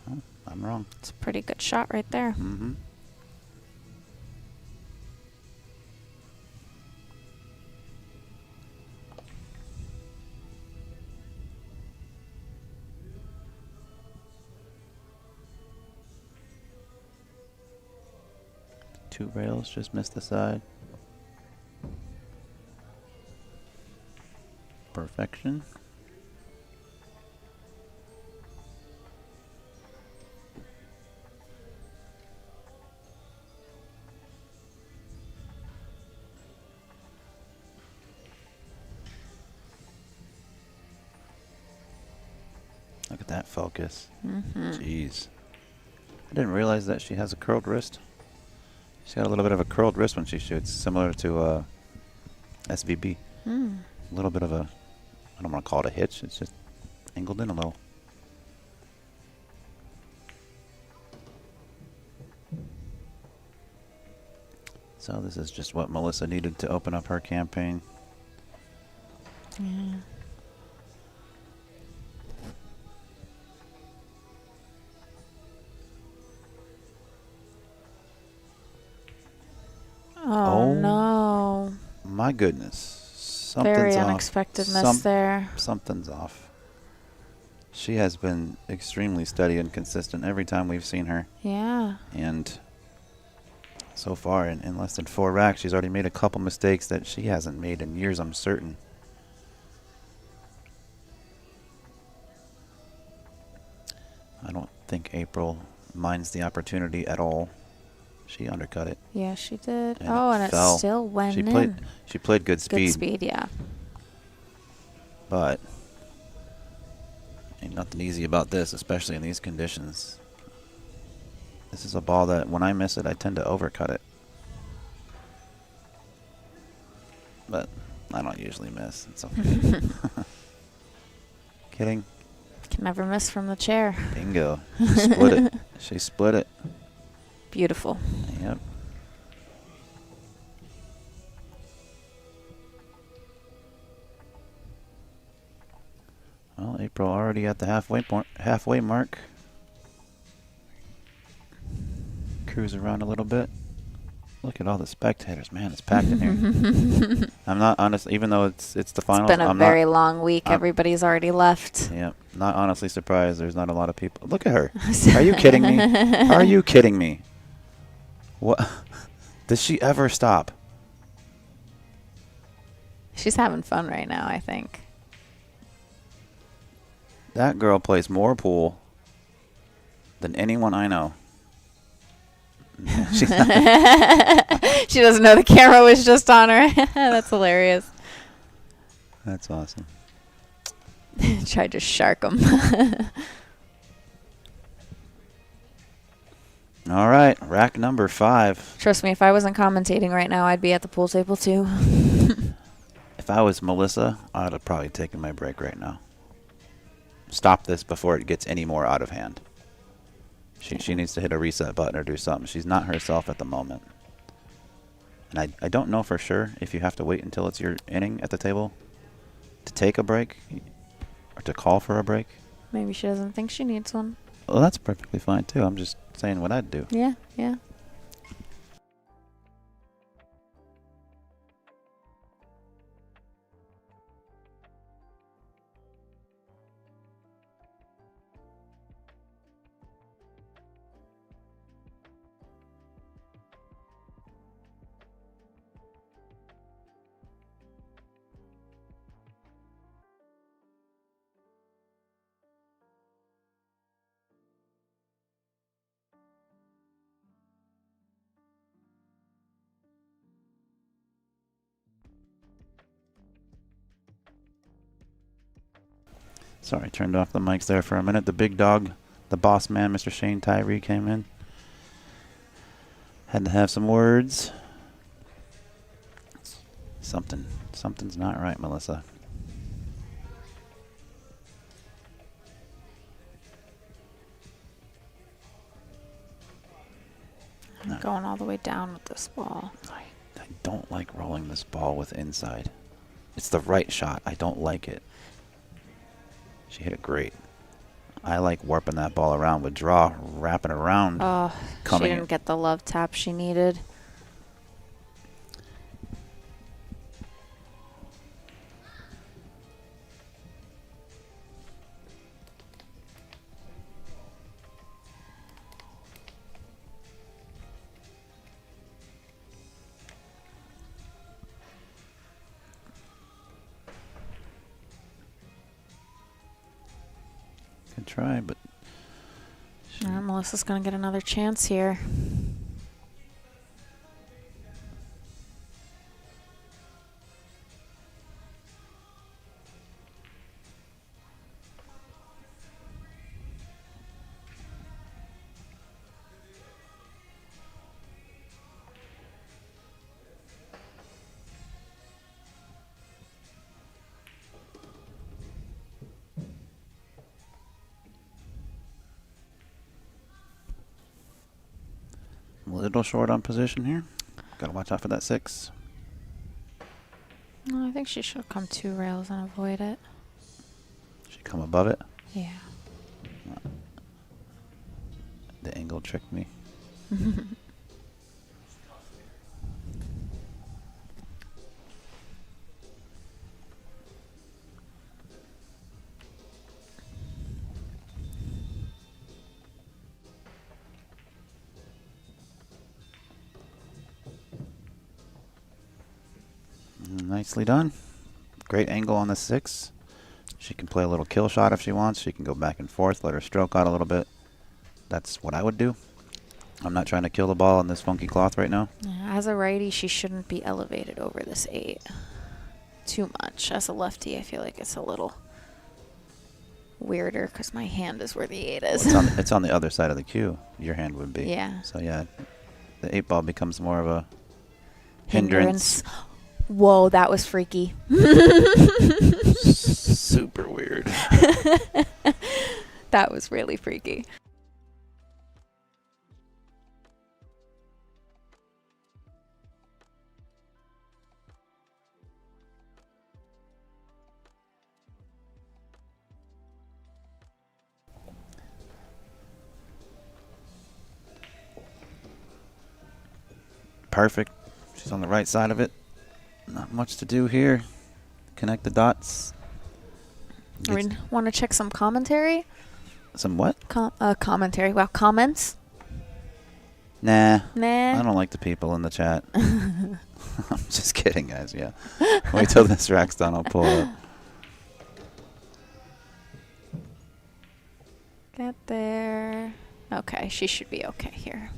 Oh, I'm wrong. It's a pretty good shot right there. Mm-hmm. Two rails just missed the side. Perfection. Look at that focus. Jeez. I didn't realize that she has a curled wrist. She's got a little bit of a curled wrist when she shoots, similar to SVB. A little bit of a, I don't want to call it a hitch, it's just angled in a little. So this is just what Melissa needed to open up her campaign. Yeah. Oh no. My goodness. Something's Very off. unexpected miss there. Something's off. She has been extremely steady and consistent every time we've seen her. Yeah. And so far, in less than 4 racks, she's already made a couple mistakes that she hasn't made in years, I'm certain. I don't think April minds the opportunity at all. She undercut it. Yeah, she did. And oh, and fell. it still went She in. played good speed. Good speed, yeah. But ain't nothing easy about this, especially in these conditions. This is a ball that when I miss it, I tend to overcut it. But I don't usually miss. It's okay. Kidding. Can never miss from the chair. Bingo. She split it. She split it. Beautiful. Yep. Well, April already at the halfway mark. Cruise around a little bit. Look at all the spectators, man! It's packed in here. I'm not honest, even though it's the finals. It's been a I'm very not, long week. Everybody's already left. Yep. Not honestly surprised. There's not a lot of people. Look at her. Are you kidding me? Are you kidding me? What? Does she ever stop? She's having fun right now, I think. That girl plays more pool than anyone I know. She doesn't know the camera was just on her. That's hilarious. That's awesome. Tried to shark him. All right, rack number 5. Trust me, if I wasn't commentating right now, I'd be at the pool table too. If I was Melissa, I'd have probably taken my break right now. Stop this before it gets any more out of hand. She needs to hit a reset button or do something. She's not herself at the moment. And I don't know for sure if you have to wait until it's your inning at the table to take a break or to call for a break. Maybe she doesn't think she needs one. Well, that's perfectly fine, too. I'm just saying what I'd do. Yeah, yeah. Sorry, turned off the mics there for a minute. The big dog, the boss man, Mr. Shane Tyree, came in. Had to have some words. Something's not right, Melissa. I'm going all the way down with this ball. I don't like rolling this ball with inside. It's the right shot. I don't like it. She hit it great. I like warping that ball around with draw, wrapping around. Oh, she didn't get the love tap she needed. Good try, but Melissa's going to get another chance here. a little short on position here. Gotta watch out for that 6. No, I think she should have come 2 rails and avoid it. She come above it. Yeah. The angle tricked me. Nicely done. Great angle on the 6. She can play a little kill shot if she wants. She can go back and forth, let her stroke out a little bit. That's what I would do. I'm not trying to kill the ball on this funky cloth right now. As a righty, she shouldn't be elevated over this 8 too much. As a lefty, I feel like it's a little weirder because my hand is where the 8 is. Well, it's on the other side of the cue. Your hand would be. Yeah. So yeah, the 8 ball becomes more of a hindrance. Whoa, that was freaky. Super weird. That was really freaky. Perfect. She's on the right side of it. Not much to do here. Connect the dots. We want to check some commentary? Some what? Commentary. Wow, comments? Nah. Nah. I don't like the people in the chat. I'm just kidding, guys. Yeah. Wait till this rack's done. I'll pull it up. Get there. Okay, she should be okay here.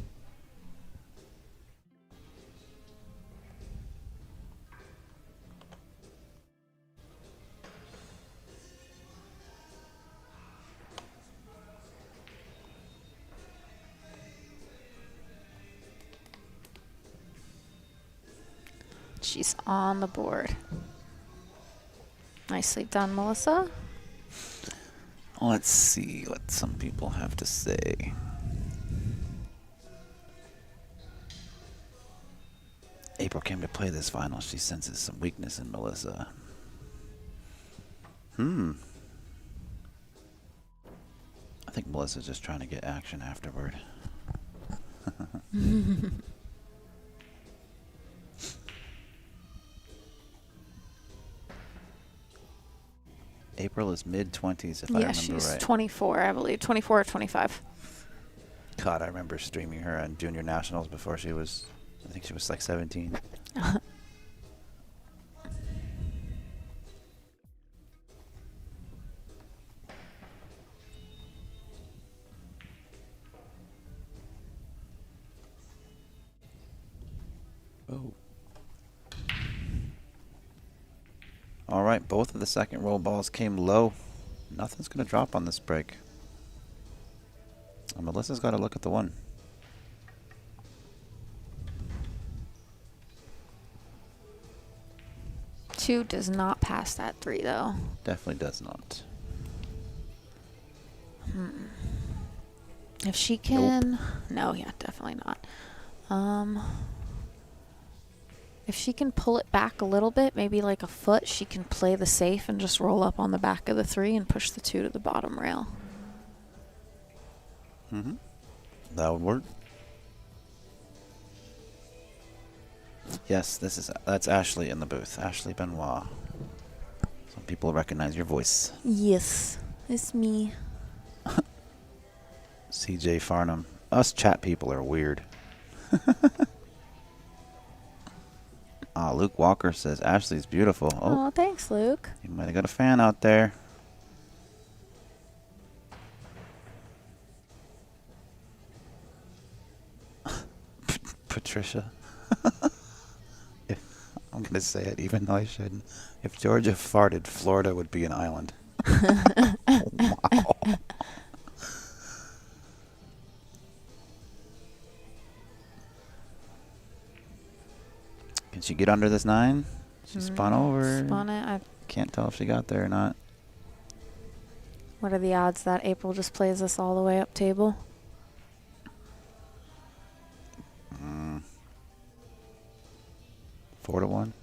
She's on the board. Nicely done, Melissa. Let's see what some people have to say. April came to play this final. She senses some weakness in Melissa. I think Melissa's just trying to get action afterward. April is mid-20s, if I remember right. Yeah, she's 24, I believe. 24 or 25. God, I remember streaming her on Junior Nationals before she was, I think she was like 17. Oh. All right, both of the second roll balls came low. Nothing's going to drop on this break. Melissa's got to look at the 1. Two does not pass that 3 though. Definitely does not. If she can, no, yeah, definitely not. If she can pull it back a little bit, maybe like a foot, she can play the safe and just roll up on the back of the 3 and push the 2 to the bottom rail. That would work. Yes, that's Ashley in the booth. Ashley Benoit. Some people recognize your voice. Yes, it's me. CJ Farnham. Us chat people are weird. Luke Walker says Ashley's beautiful. Oh, thanks, Luke. You might have got a fan out there. Patricia. I'm going to say it even though I shouldn't. If Georgia farted, Florida would be an island. Wow. Can she get under this 9? She spun over. Spun it. I Can't tell if she got there or not. What are the odds that April just plays this all the way up table? 4 to 1.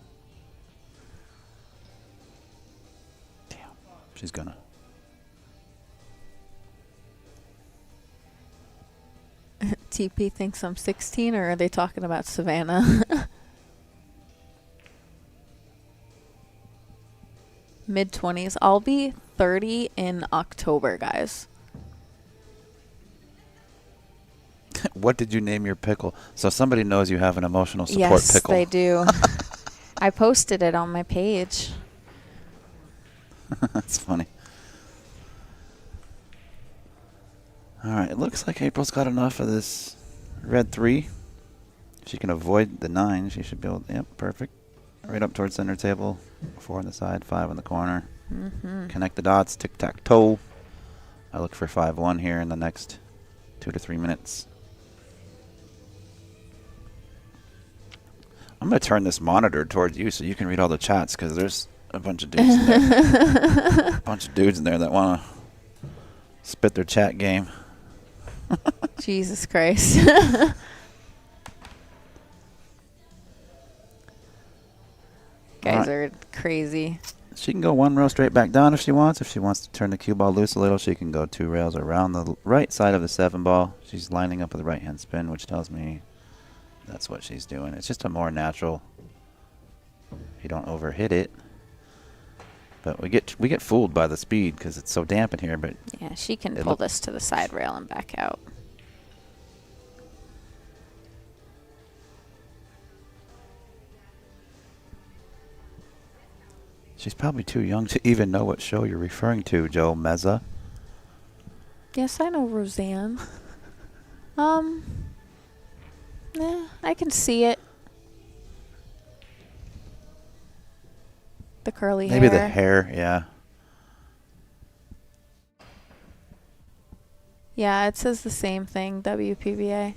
Damn. She's gonna. TP thinks I'm 16, or are they talking about Savannah? Mid-20s. I'll be 30 in October, guys. What did you name your pickle? So somebody knows you have an emotional support Yes, pickle. they do. I posted it on my page. That's funny. All right, it looks like April's got enough of this red 3. If she can avoid the 9, she should be able to, yep, perfect. Right up towards center table. 4 on the side, 5 on the corner. Connect the dots, tic-tac-toe. I look for 5-1 here in the next 2 to 3 minutes. I'm going to turn this monitor towards you so you can read all the chats, because there's a bunch of dudes in there. A bunch of dudes in there that want to spit their chat game. Jesus Christ. Guys are crazy. She can go 1 rail straight back down if she wants. If she wants to turn the cue ball loose a little, she can go 2 rails around the right side of the 7 ball. She's lining up with the right hand spin, which tells me that's what she's doing. It's just a more natural. You don't overhit it. But we get fooled by the speed because it's so damp in here. But Yeah, she can pull this to the side rail and back out. she's probably too young to even know what show you're referring to, Joe Meza. Yes, I know Roseanne. I can see it. The curly hair. Maybe the hair, yeah. Yeah, it says the same thing, WPBA.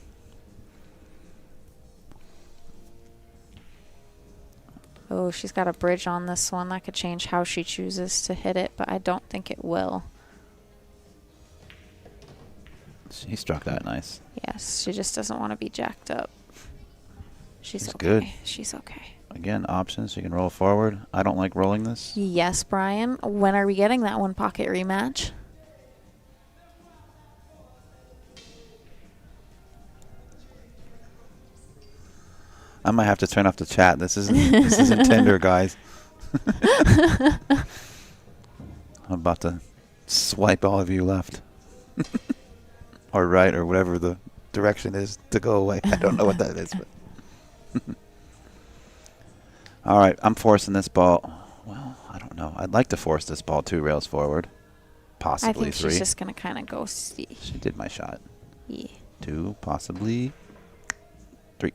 Oh, she's got a bridge on this one. That could change how she chooses to hit it, but I don't think it will. She struck that nice. Yes, she just doesn't want to be jacked up. She's okay. Good. She's okay. Again, options. She can roll forward. I don't like rolling this. Yes, Brian. When are we getting that 1 pocket rematch? I might have to turn off the chat. This isn't Tinder, guys. I'm about to swipe all of you left. Or right, or whatever the direction is to go away. I don't know what that is. But all right, I'm forcing this ball. Well, I don't know. I'd like to force this ball 2 rails forward. Possibly I think 3. she's just going to kind of go see. She did my shot. Yeah. 2, possibly 3.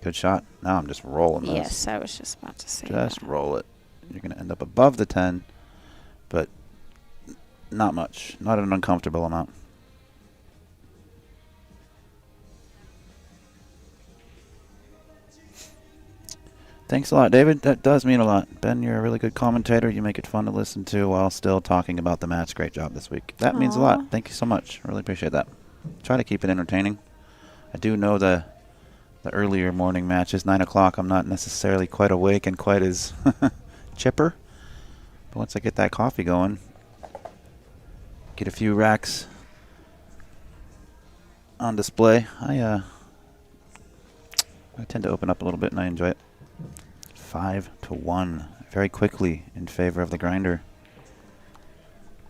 Good shot. Now I'm just rolling this. Yes, I was just about to say Just that. roll it. You're going to end up above the 10, but Not much. Not an uncomfortable amount. Thanks a lot, David. That does mean a lot. Ben, you're a really good commentator. You make it fun to listen to while still talking about the match. Great job this week. That means a lot. Aw. Thank you so much. Really appreciate that. Try to keep it entertaining. I do know the earlier morning matches, 9 o'clock, I'm not necessarily quite awake and quite as chipper. But once I get that coffee going, get a few racks on display, I tend to open up a little bit and I enjoy it. 5-1, very quickly in favor of the grinder.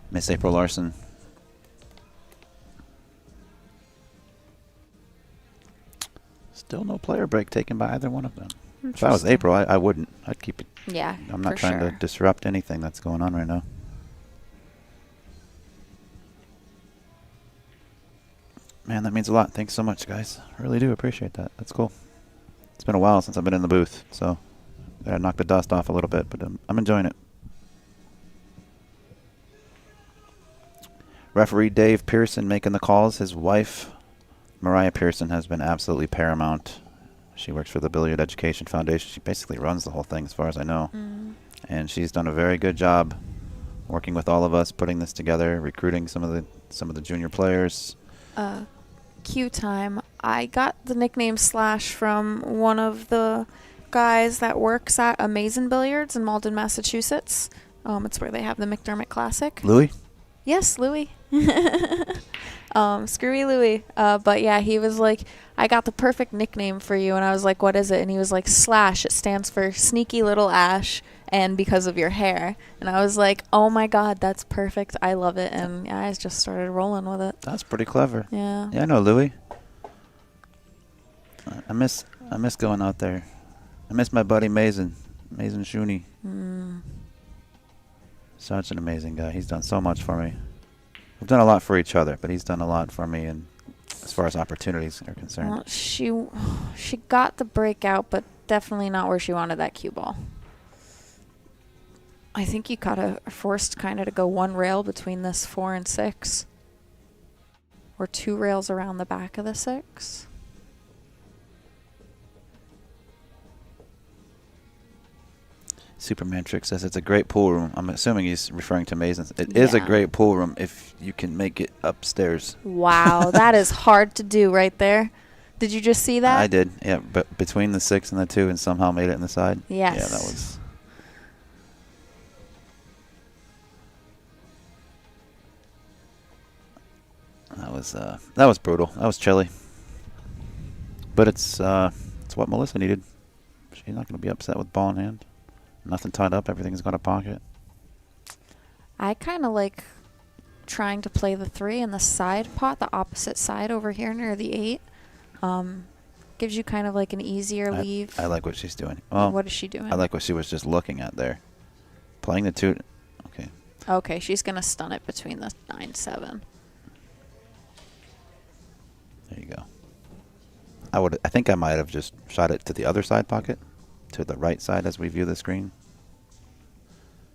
Miss April Larson. Still no player break taken by either one of them. If I was Interesting. April, I wouldn't. I'd keep it. Yeah, I'm not for trying sure. to disrupt anything that's going on right now. Man, that means a lot. Thanks so much, guys. I really do appreciate that. That's cool. It's been a while since I've been in the booth, so I knocked the dust off a little bit, but I'm enjoying it. Referee Dave Pearson making the calls. His wife, Mariah Pearson, has been absolutely paramount. She works for the Belieu Education Foundation. She basically runs the whole thing as far as I know. And she's done a very good job working with all of us, putting this together, recruiting some of the junior players. Q time. I got the nickname Slash from one of the guys that works at Amazing Billiards in Malden, Massachusetts. It's where they have the McDermott Classic. Louis? Yes, Louis. Screwy Louis. But yeah, he was like, I got the perfect nickname for you. And I was like, what is it? And he was like, Slash. It stands for Sneaky Little Ash and because of your hair. And I was like, oh my God, that's perfect. I love it. And yeah, I just started rolling with it. That's pretty clever. Yeah. Yeah, I know Louis. I miss going out there. I miss my buddy Mason Shooney. Such an amazing guy. He's done so much for me. We've done a lot for each other, but he's done a lot for me, and as far as opportunities are concerned. Well, she got the breakout, but definitely not where she wanted that cue ball. I think you gotta forced kind of to go one rail between this 4 and 6, or 2 rails around the back of the 6. Superman Trick says it's a great pool room. I'm assuming he's referring to Mason's. It is a Yeah. great pool room if you can make it upstairs. Wow, that is hard to do right there. Did you just see that? I did, yeah, but between the 6 and the 2 and somehow made it in the side. Yes. Yeah, that was... That was brutal. That was chilly. But it's what Melissa needed. She's not going to be upset with ball in hand. Nothing tied up. Everything's got a pocket. I kind of like trying to play the 3 in the side pot, the opposite side over here near the 8. Gives you kind of like an easier leave. I like what she's doing. Well, What is she doing? I like what she was just looking at there. Playing the 2. Okay. Okay, she's going to stun it between the 9-7. There you go. I think I might have just shot it to the other side pocket, to the right side as we view the screen,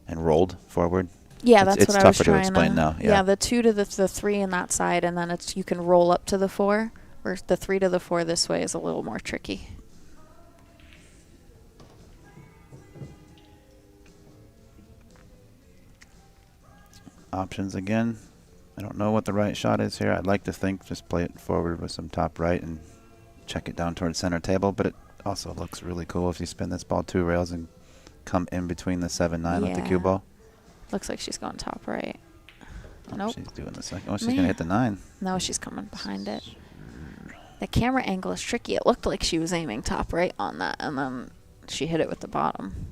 and rolled forward. Yeah, It's that's what I was tougher to trying explain now, yeah. the 2 to the 3 in that side, and then you can roll up to the 4. Where the 3 to the 4 this way is a little more tricky. Options again. I don't know what the right shot is here. I'd like to think just play it forward with some top right and check it down towards center table, but it also looks really cool if you spin this ball 2 rails and come in between the 7-9 with the cue Yeah. ball. Looks like she's going top right. Oh, Nope. she's doing the second. Oh, she's going to hit the 9. No, she's coming behind it. The camera angle is tricky. It looked like she was aiming top right on that, and then she hit it with the bottom.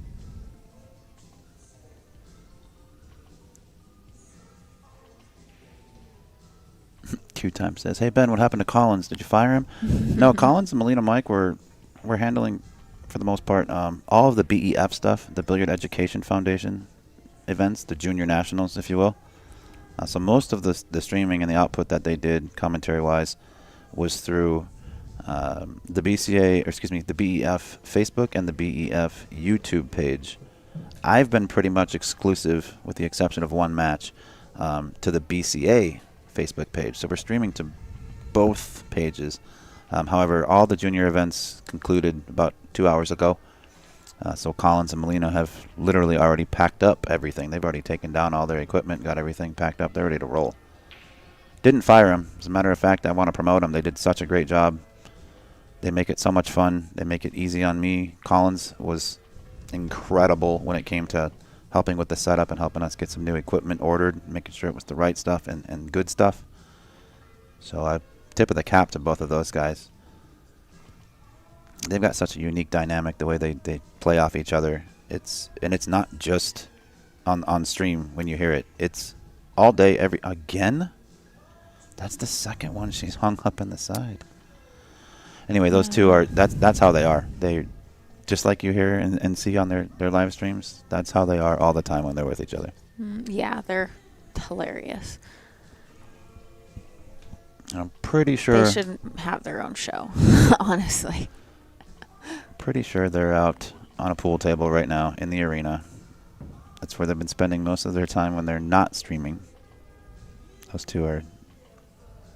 Q Time says, "Hey Ben, what happened to Collins? Did you fire him?" No, Collins and Melina Mike were handling, for the most part, all of the BEF stuff, the Billiard Education Foundation events, the junior nationals, if you will. So most of the streaming and the output that they did, commentary-wise, was through the BCA, or excuse me, the BEF Facebook and the BEF YouTube page. I've been pretty much exclusive, with the exception of one match, to the BCA Facebook page. So we're streaming to both pages. However, all the junior events concluded about 2 hours ago. So Collins and Molina have literally already packed up everything. They've already taken down all their equipment, got everything packed up. They're ready to roll. Didn't fire them. As a matter of fact, I want to promote them. They did such a great job. They make it so much fun. They make it easy on me. Collins was incredible when it came to helping with the setup and helping us get some new equipment ordered, making sure it was the right stuff and good stuff. So I tip of the cap to both of those guys. They've got such a unique dynamic, the way they play off each other. It's not just on stream when you hear it. It's all day, again? That's the second one she's hung up in the side. Anyway, those two are, that's how they are. They, just like you hear and see on their live streams, that's how they are all the time when they're with each other. Yeah, they're hilarious. I'm pretty sure. They shouldn't have their own show, honestly. Pretty sure they're out on a pool table right now in the arena. That's where they've been spending most of their time when they're not streaming. Those two are,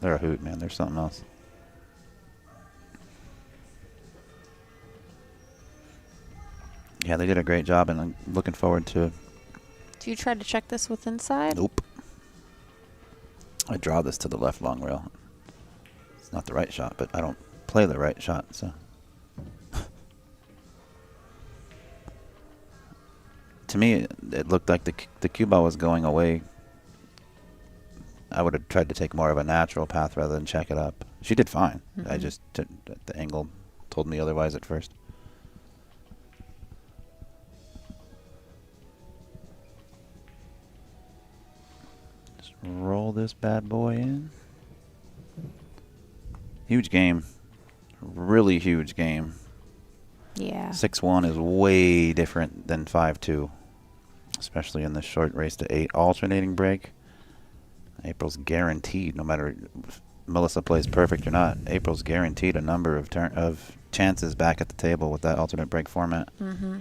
they're a hoot, man. They're something else. Yeah, they did a great job, and I'm looking forward to. Do you try to check this with inside? Nope. I draw this to the left long rail. It's not the right shot, but I don't play the right shot, so. To me, it looked like the cue ball was going away. I would have tried to take more of a natural path rather than check it up. She did fine. I just, the angle told me otherwise at first. Just roll this bad boy in. Huge game. Really huge game. Yeah. 6-1 is way different than 5-2. Especially in the short race to 8 alternating break. April's guaranteed, no matter if Melissa plays perfect or not, April's guaranteed a number of chances back at the table with that alternate break format. Mm-hmm.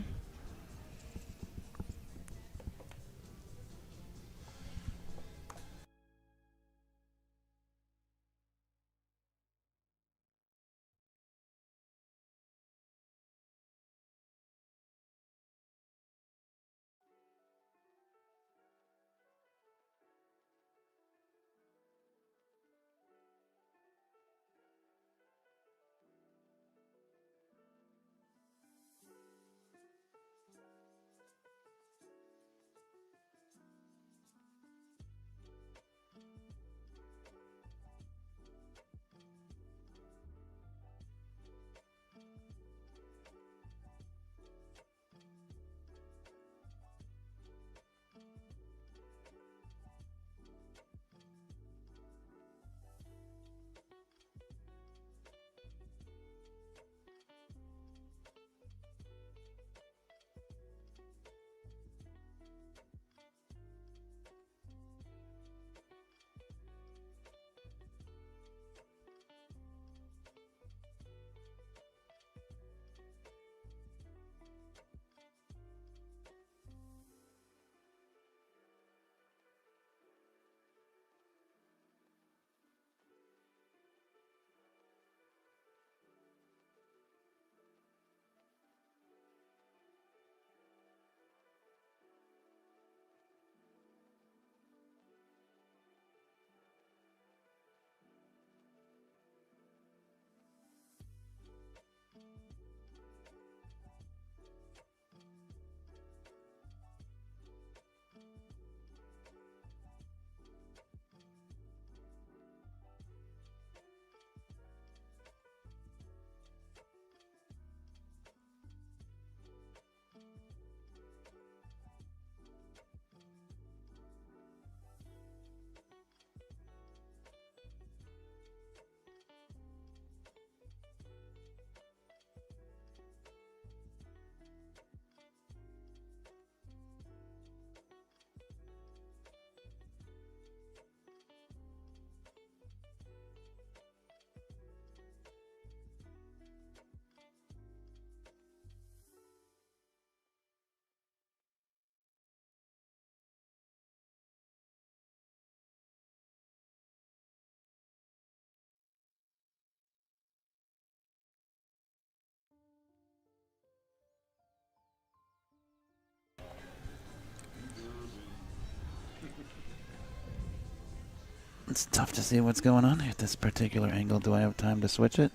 It's tough to see what's going on at this particular angle. Do I have time to switch it?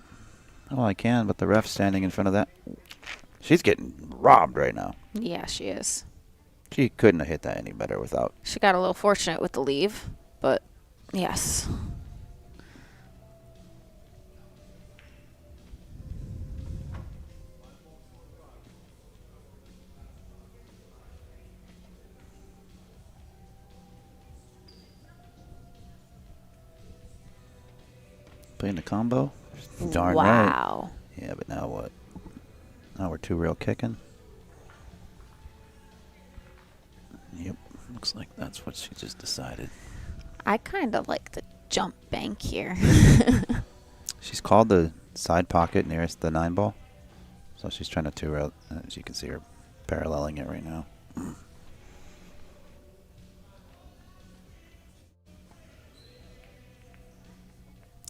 Oh, I can, but the ref's standing in front of that. She's getting robbed right now. Yeah, she is. She couldn't have hit that any better without. She got a little fortunate with the leave, but yes. Playing the combo? Darn right. Wow. Yeah, but now what? Now we're two real kicking. Yep, looks like that's what she just decided. I kind of like the jump bank here. She's called the side pocket nearest the 9 ball. So she's trying to two rail. As you can see her paralleling it right now.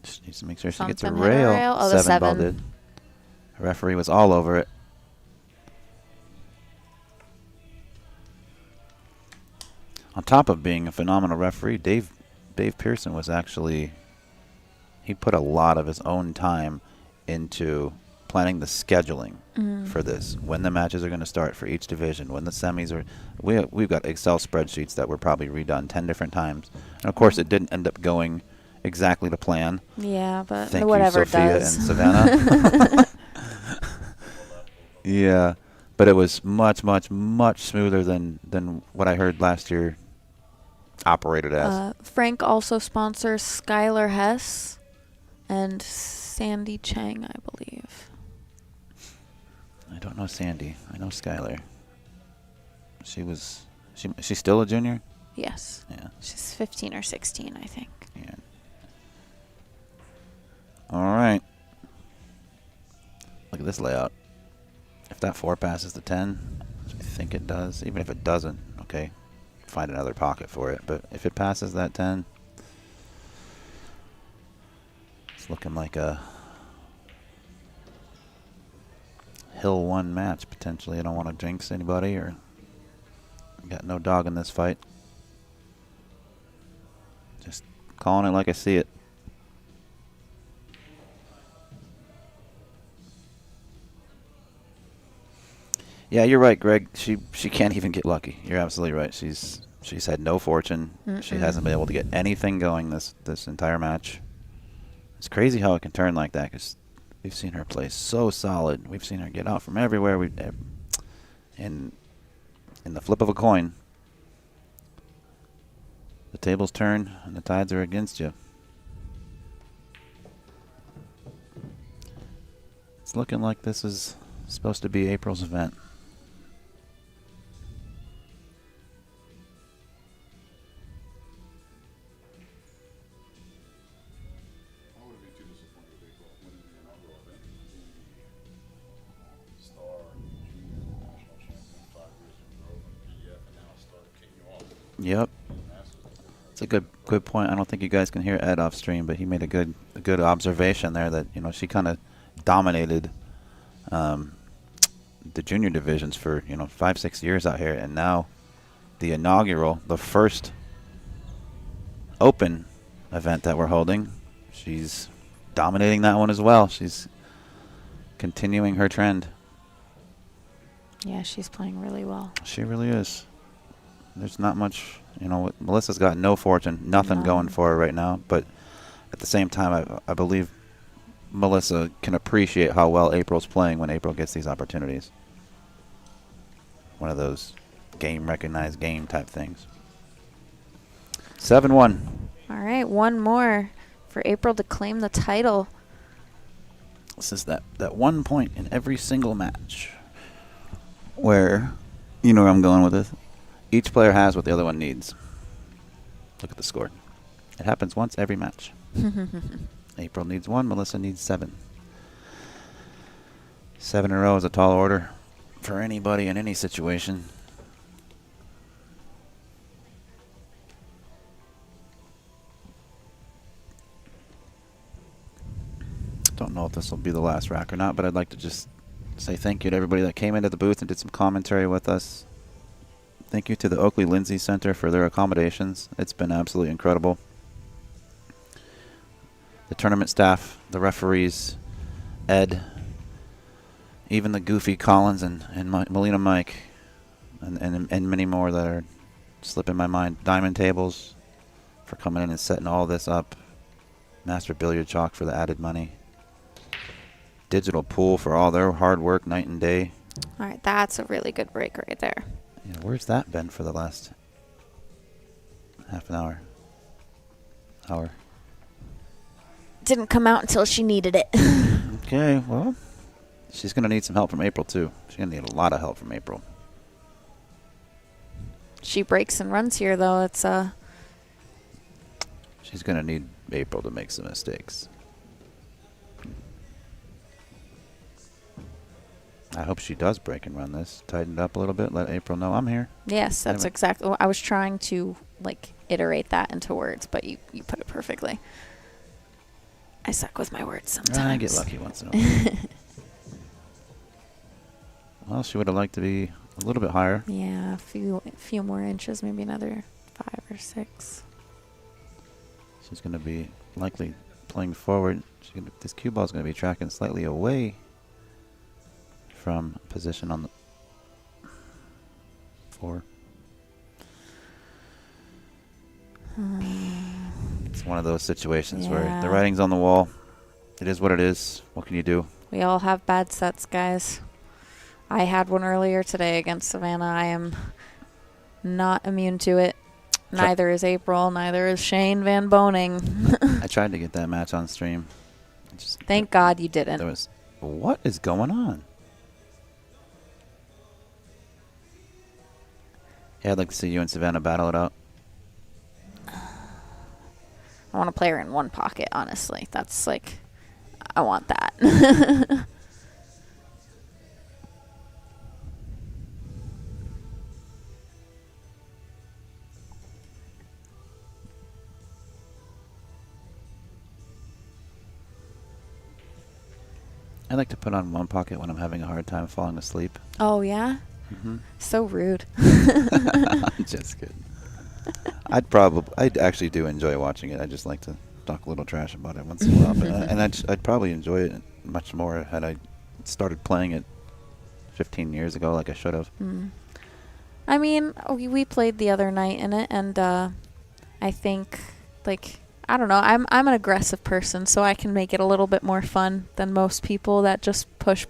She needs to make sure she gets a Something hit a rail. rail. Oh, the 7 ball 7. did. The referee was all over it. On top of being a phenomenal referee, Dave Pearson was actually, he put a lot of his own time into planning the scheduling for this, when the matches are going to start for each division, when the semis are. We've got Excel spreadsheets that were probably redone 10 different times. And of course, it didn't end up going exactly to plan. Yeah, but Thank whatever you, Sofia it does. and Savannah. Yeah, but it was much, much, much smoother than what I heard last year operated as. Frank also sponsors Skylar Hess and Sandy Chang, I believe. I don't know Sandy. I know Skylar. She's still a junior? Yes. Yeah. She's 15 or 16, I think. Yeah. All right. Look at this layout. If that 4 passes the 10, which I think it does, even if it doesn't, okay, find another pocket for it. But if it passes that 10, it's looking like a Hill 1 match, potentially. I don't want to jinx anybody or got no dog in this fight. Just calling it like I see it. Yeah, you're right, Greg. She can't even get lucky. You're absolutely right. She's had no fortune. She hasn't been able to get anything going this entire match. It's crazy how it can turn like that, because we've seen her play so solid. We've seen her get out from everywhere. In the flip of a coin, the tables turn and the tides are against you. It's looking like this is supposed to be April's event. Yep. It's a good point. I don't think you guys can hear Ed off stream, but he made a good observation there that, you know, she kind of dominated the junior divisions for, 5-6 years out here, and now the inaugural, the first open event that we're holding, she's dominating that one as well. She's continuing her trend. Yeah, she's playing really well. She really is. There's not much, Melissa's got no fortune, nothing going for her right now. But at the same time, I believe Melissa can appreciate how well April's playing when April gets these opportunities. One of those recognized game type things. 7-1. All right, one more for April to claim the title. This is that 1 point in every single match where, you know where I'm going with this. Each player has what the other one needs. Look at the score. It happens once every match. April needs 1, Melissa needs 7. 7 in a row is a tall order for anybody in any situation. Don't know if this will be the last rack or not, but I'd like to just say thank you to everybody that came into the booth and did some commentary with us. Thank you to the Oakley Lindsay Center for their accommodations. It's been absolutely incredible. the tournament staff, the referees, Ed, even the goofy Collins and Molina Mike, and many more that are slipping my mind. Diamond Tables for coming in and setting all this up. Master Billiard Chalk for the added money. Digital Pool for all their hard work night and day. All right, that's a really good break right there. Yeah, where's that been for the last half an hour? Didn't come out until she needed it. Okay, well, she's going to need some help from April, too. She's going to need a lot of help from April. She breaks and runs here, though. It's She's going to need April to make some mistakes. I hope she does break and run this. Tighten it up a little bit. Let April know I'm here. Yes, that's exactly what I was trying to, like, iterate that into words, but you put it perfectly. I suck with my words sometimes. I get lucky once in a while. Well, she would have liked to be a little bit higher. Yeah, a few more inches, maybe another 5 or 6. She's going to be likely playing forward. This cue ball is going to be tracking slightly away from position on the 4. It's one of those situations where the writing's on the wall. It is what it is. What can you do? We all have bad sets, guys. I had one earlier today against Savannah. I am not immune to it. Neither is April. Neither is Shane Van Boning. I tried to get that match on stream. Thank God you didn't. What is going on? Yeah, I'd like to see you and Savannah battle it out. I want to play her in one pocket, honestly. That's like, I want that. I like to put on one pocket when I'm having a hard time falling asleep. Oh, yeah? Mm-hmm. So rude. I'm just kidding. I'd actually do enjoy watching it. I just like to talk a little trash about it once in a while. And I'd probably enjoy it much more had I started playing it 15 years ago like I should have. Mm. I mean, we played the other night in it, and I think, like, I don't know. I'm an aggressive person, so I can make it a little bit more fun than most people that just push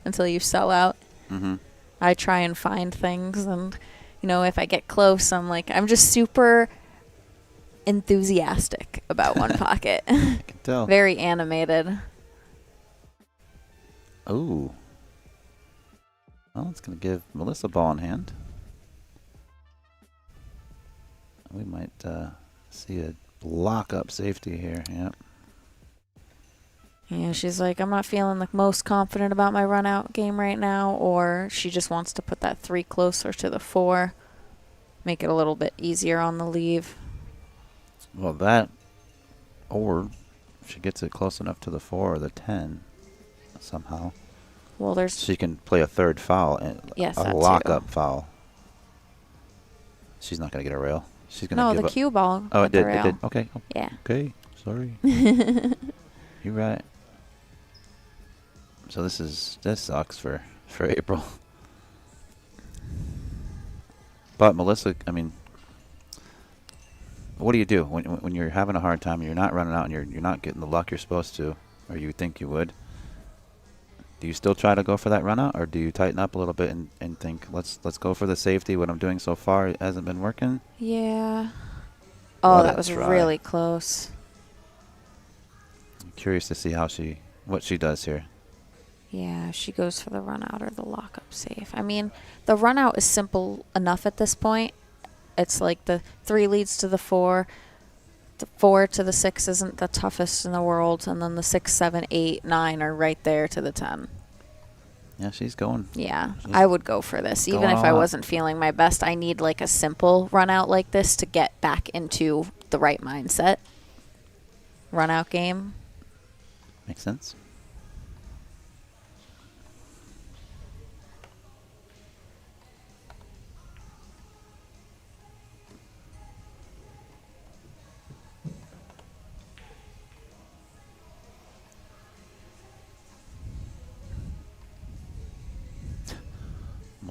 until you sell out. Mm-hmm. I try and find things, and you know, if I get close, I'm just super enthusiastic about one pocket. I can tell. Very animated. Oh. Well, it's going to give Melissa ball in hand. We might see a lock-up safety here. Yep. Yeah, she's like, I'm not feeling the most confident about my run-out game right now, or she just wants to put that 3 closer to the 4, make it a little bit easier on the leave. Well, that, or if she gets it close enough to the 4 or the 10 somehow. Well, she can play a third foul, and yes, a lock-up foul. She's not going to get a rail. She's going to give the cue ball. Oh, it did. It did. Okay. Yeah. Okay. Sorry. You're right. So this sucks for April. But Melissa, I mean, what do you do when you're having a hard time and you're not running out and you're not getting the luck you're supposed to, or you think you would? Do you still try to go for that run out, or do you tighten up a little bit and think let's go for the safety? What I'm doing so far hasn't been working. Yeah. Oh, that was really close. I'm curious to see what she does here. Yeah, she goes for the run out or the lock-up safe. I mean, the run out is simple enough at this point. It's like the 3 leads to the 4. The 4 to the 6 isn't the toughest in the world, and then the 6, 7, 8, 9 are right there to the 10. Yeah, she's going. Yeah, I would go for this. Even if I wasn't feeling my best, I need like a simple run out like this to get back into the right mindset. Run out game. Makes sense.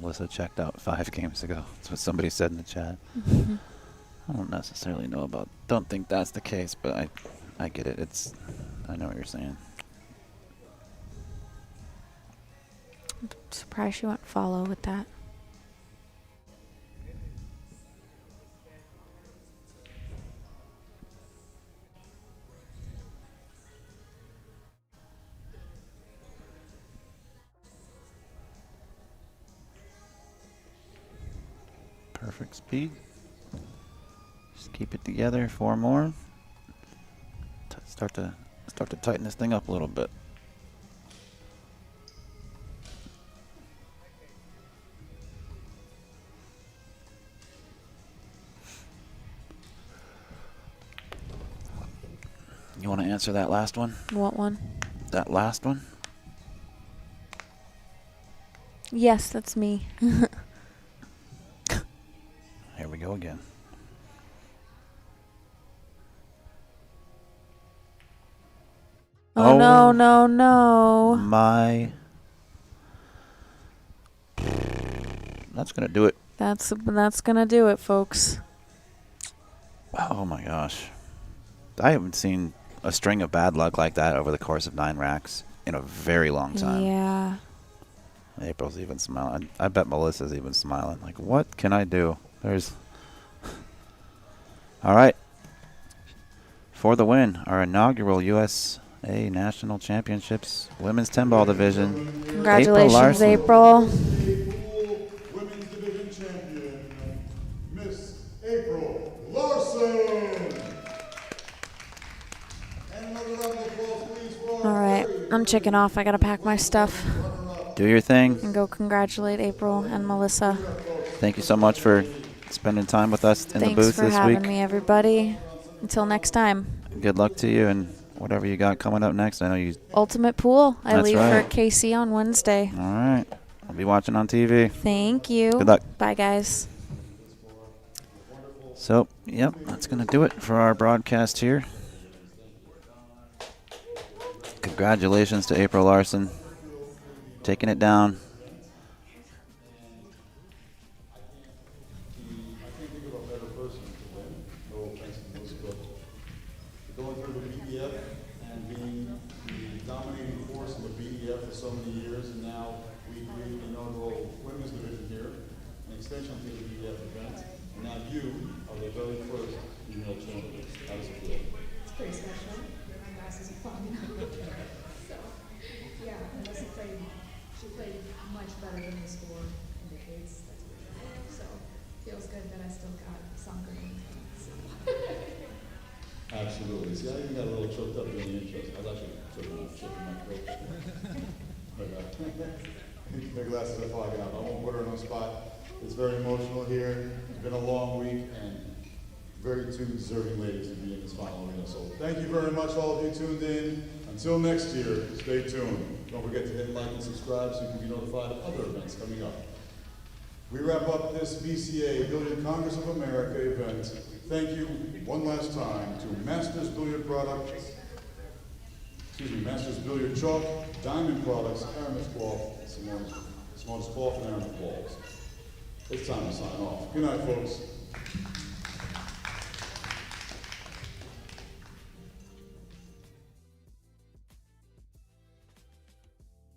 Melissa checked out 5 games ago. That's what somebody said in the chat. I don't necessarily know about. Don't think that's the case, but I get it. I know what you're saying. I'm surprised you went follow with that. Perfect speed. Just keep it together. 4 more. Start to tighten this thing up a little bit. You want to answer that last one? What one? That last one? Yes, that's me. Here we go again. Oh, no, no, no. My. That's going to do it. That's gonna do it, folks. Oh my gosh. I haven't seen a string of bad luck like that over the course of 9 racks in a very long time. Yeah. April's even smiling. I bet Melissa's even smiling. Like, what can I do? There's. All right. For the win, our inaugural USA National Championships Women's 10-ball division. Congratulations, April. Women's Division Champion, Miss April Larson. And another round of applause, please, for All right, I'm checking off. I gotta pack my stuff Do your thing. and go congratulate April and Melissa. Thank you so much for spending time with us in the Thanks booth for this having week. me, everybody. Until next time. Good luck to you and whatever you got coming up next. I know you. Ultimate Pool. I That's leave right. for KC on Wednesday. All right. I'll be watching on TV. Thank you. Good luck. Bye, guys. So, yep, that's going to do it for our broadcast here. Congratulations to April Larson. Taking it down. Going through the BDF and being the dominating force in the BDF for so many years, and now we create the inaugural women's division here, an extension to the BDF event, and now you are the very first female champion. How does it feel? It's pretty special. My glasses are fun. So, yeah, Melissa she played much better than the score indicates. That's for sure. So, feels good that I still got some good in me. So. Absolutely. See, I even got a little choked up during the intros. I was actually choking my throat. But my glasses are fogging up. I won't put her on the spot. It's very emotional here. It's been a long week, and very two deserving ladies to be in this final arena. So thank you very much, all of you tuned in. Until next year, stay tuned. Don't forget to hit like and subscribe so you can be notified of other events coming up. We wrap up this BCA Billiard Congress of America event. Thank you one last time to Masters Billiard Products, Masters Billiard Chalk, Diamond Products, Aramis Golf, Simone's Golf, and Aramis Balls. It's time to sign off. Good night, folks.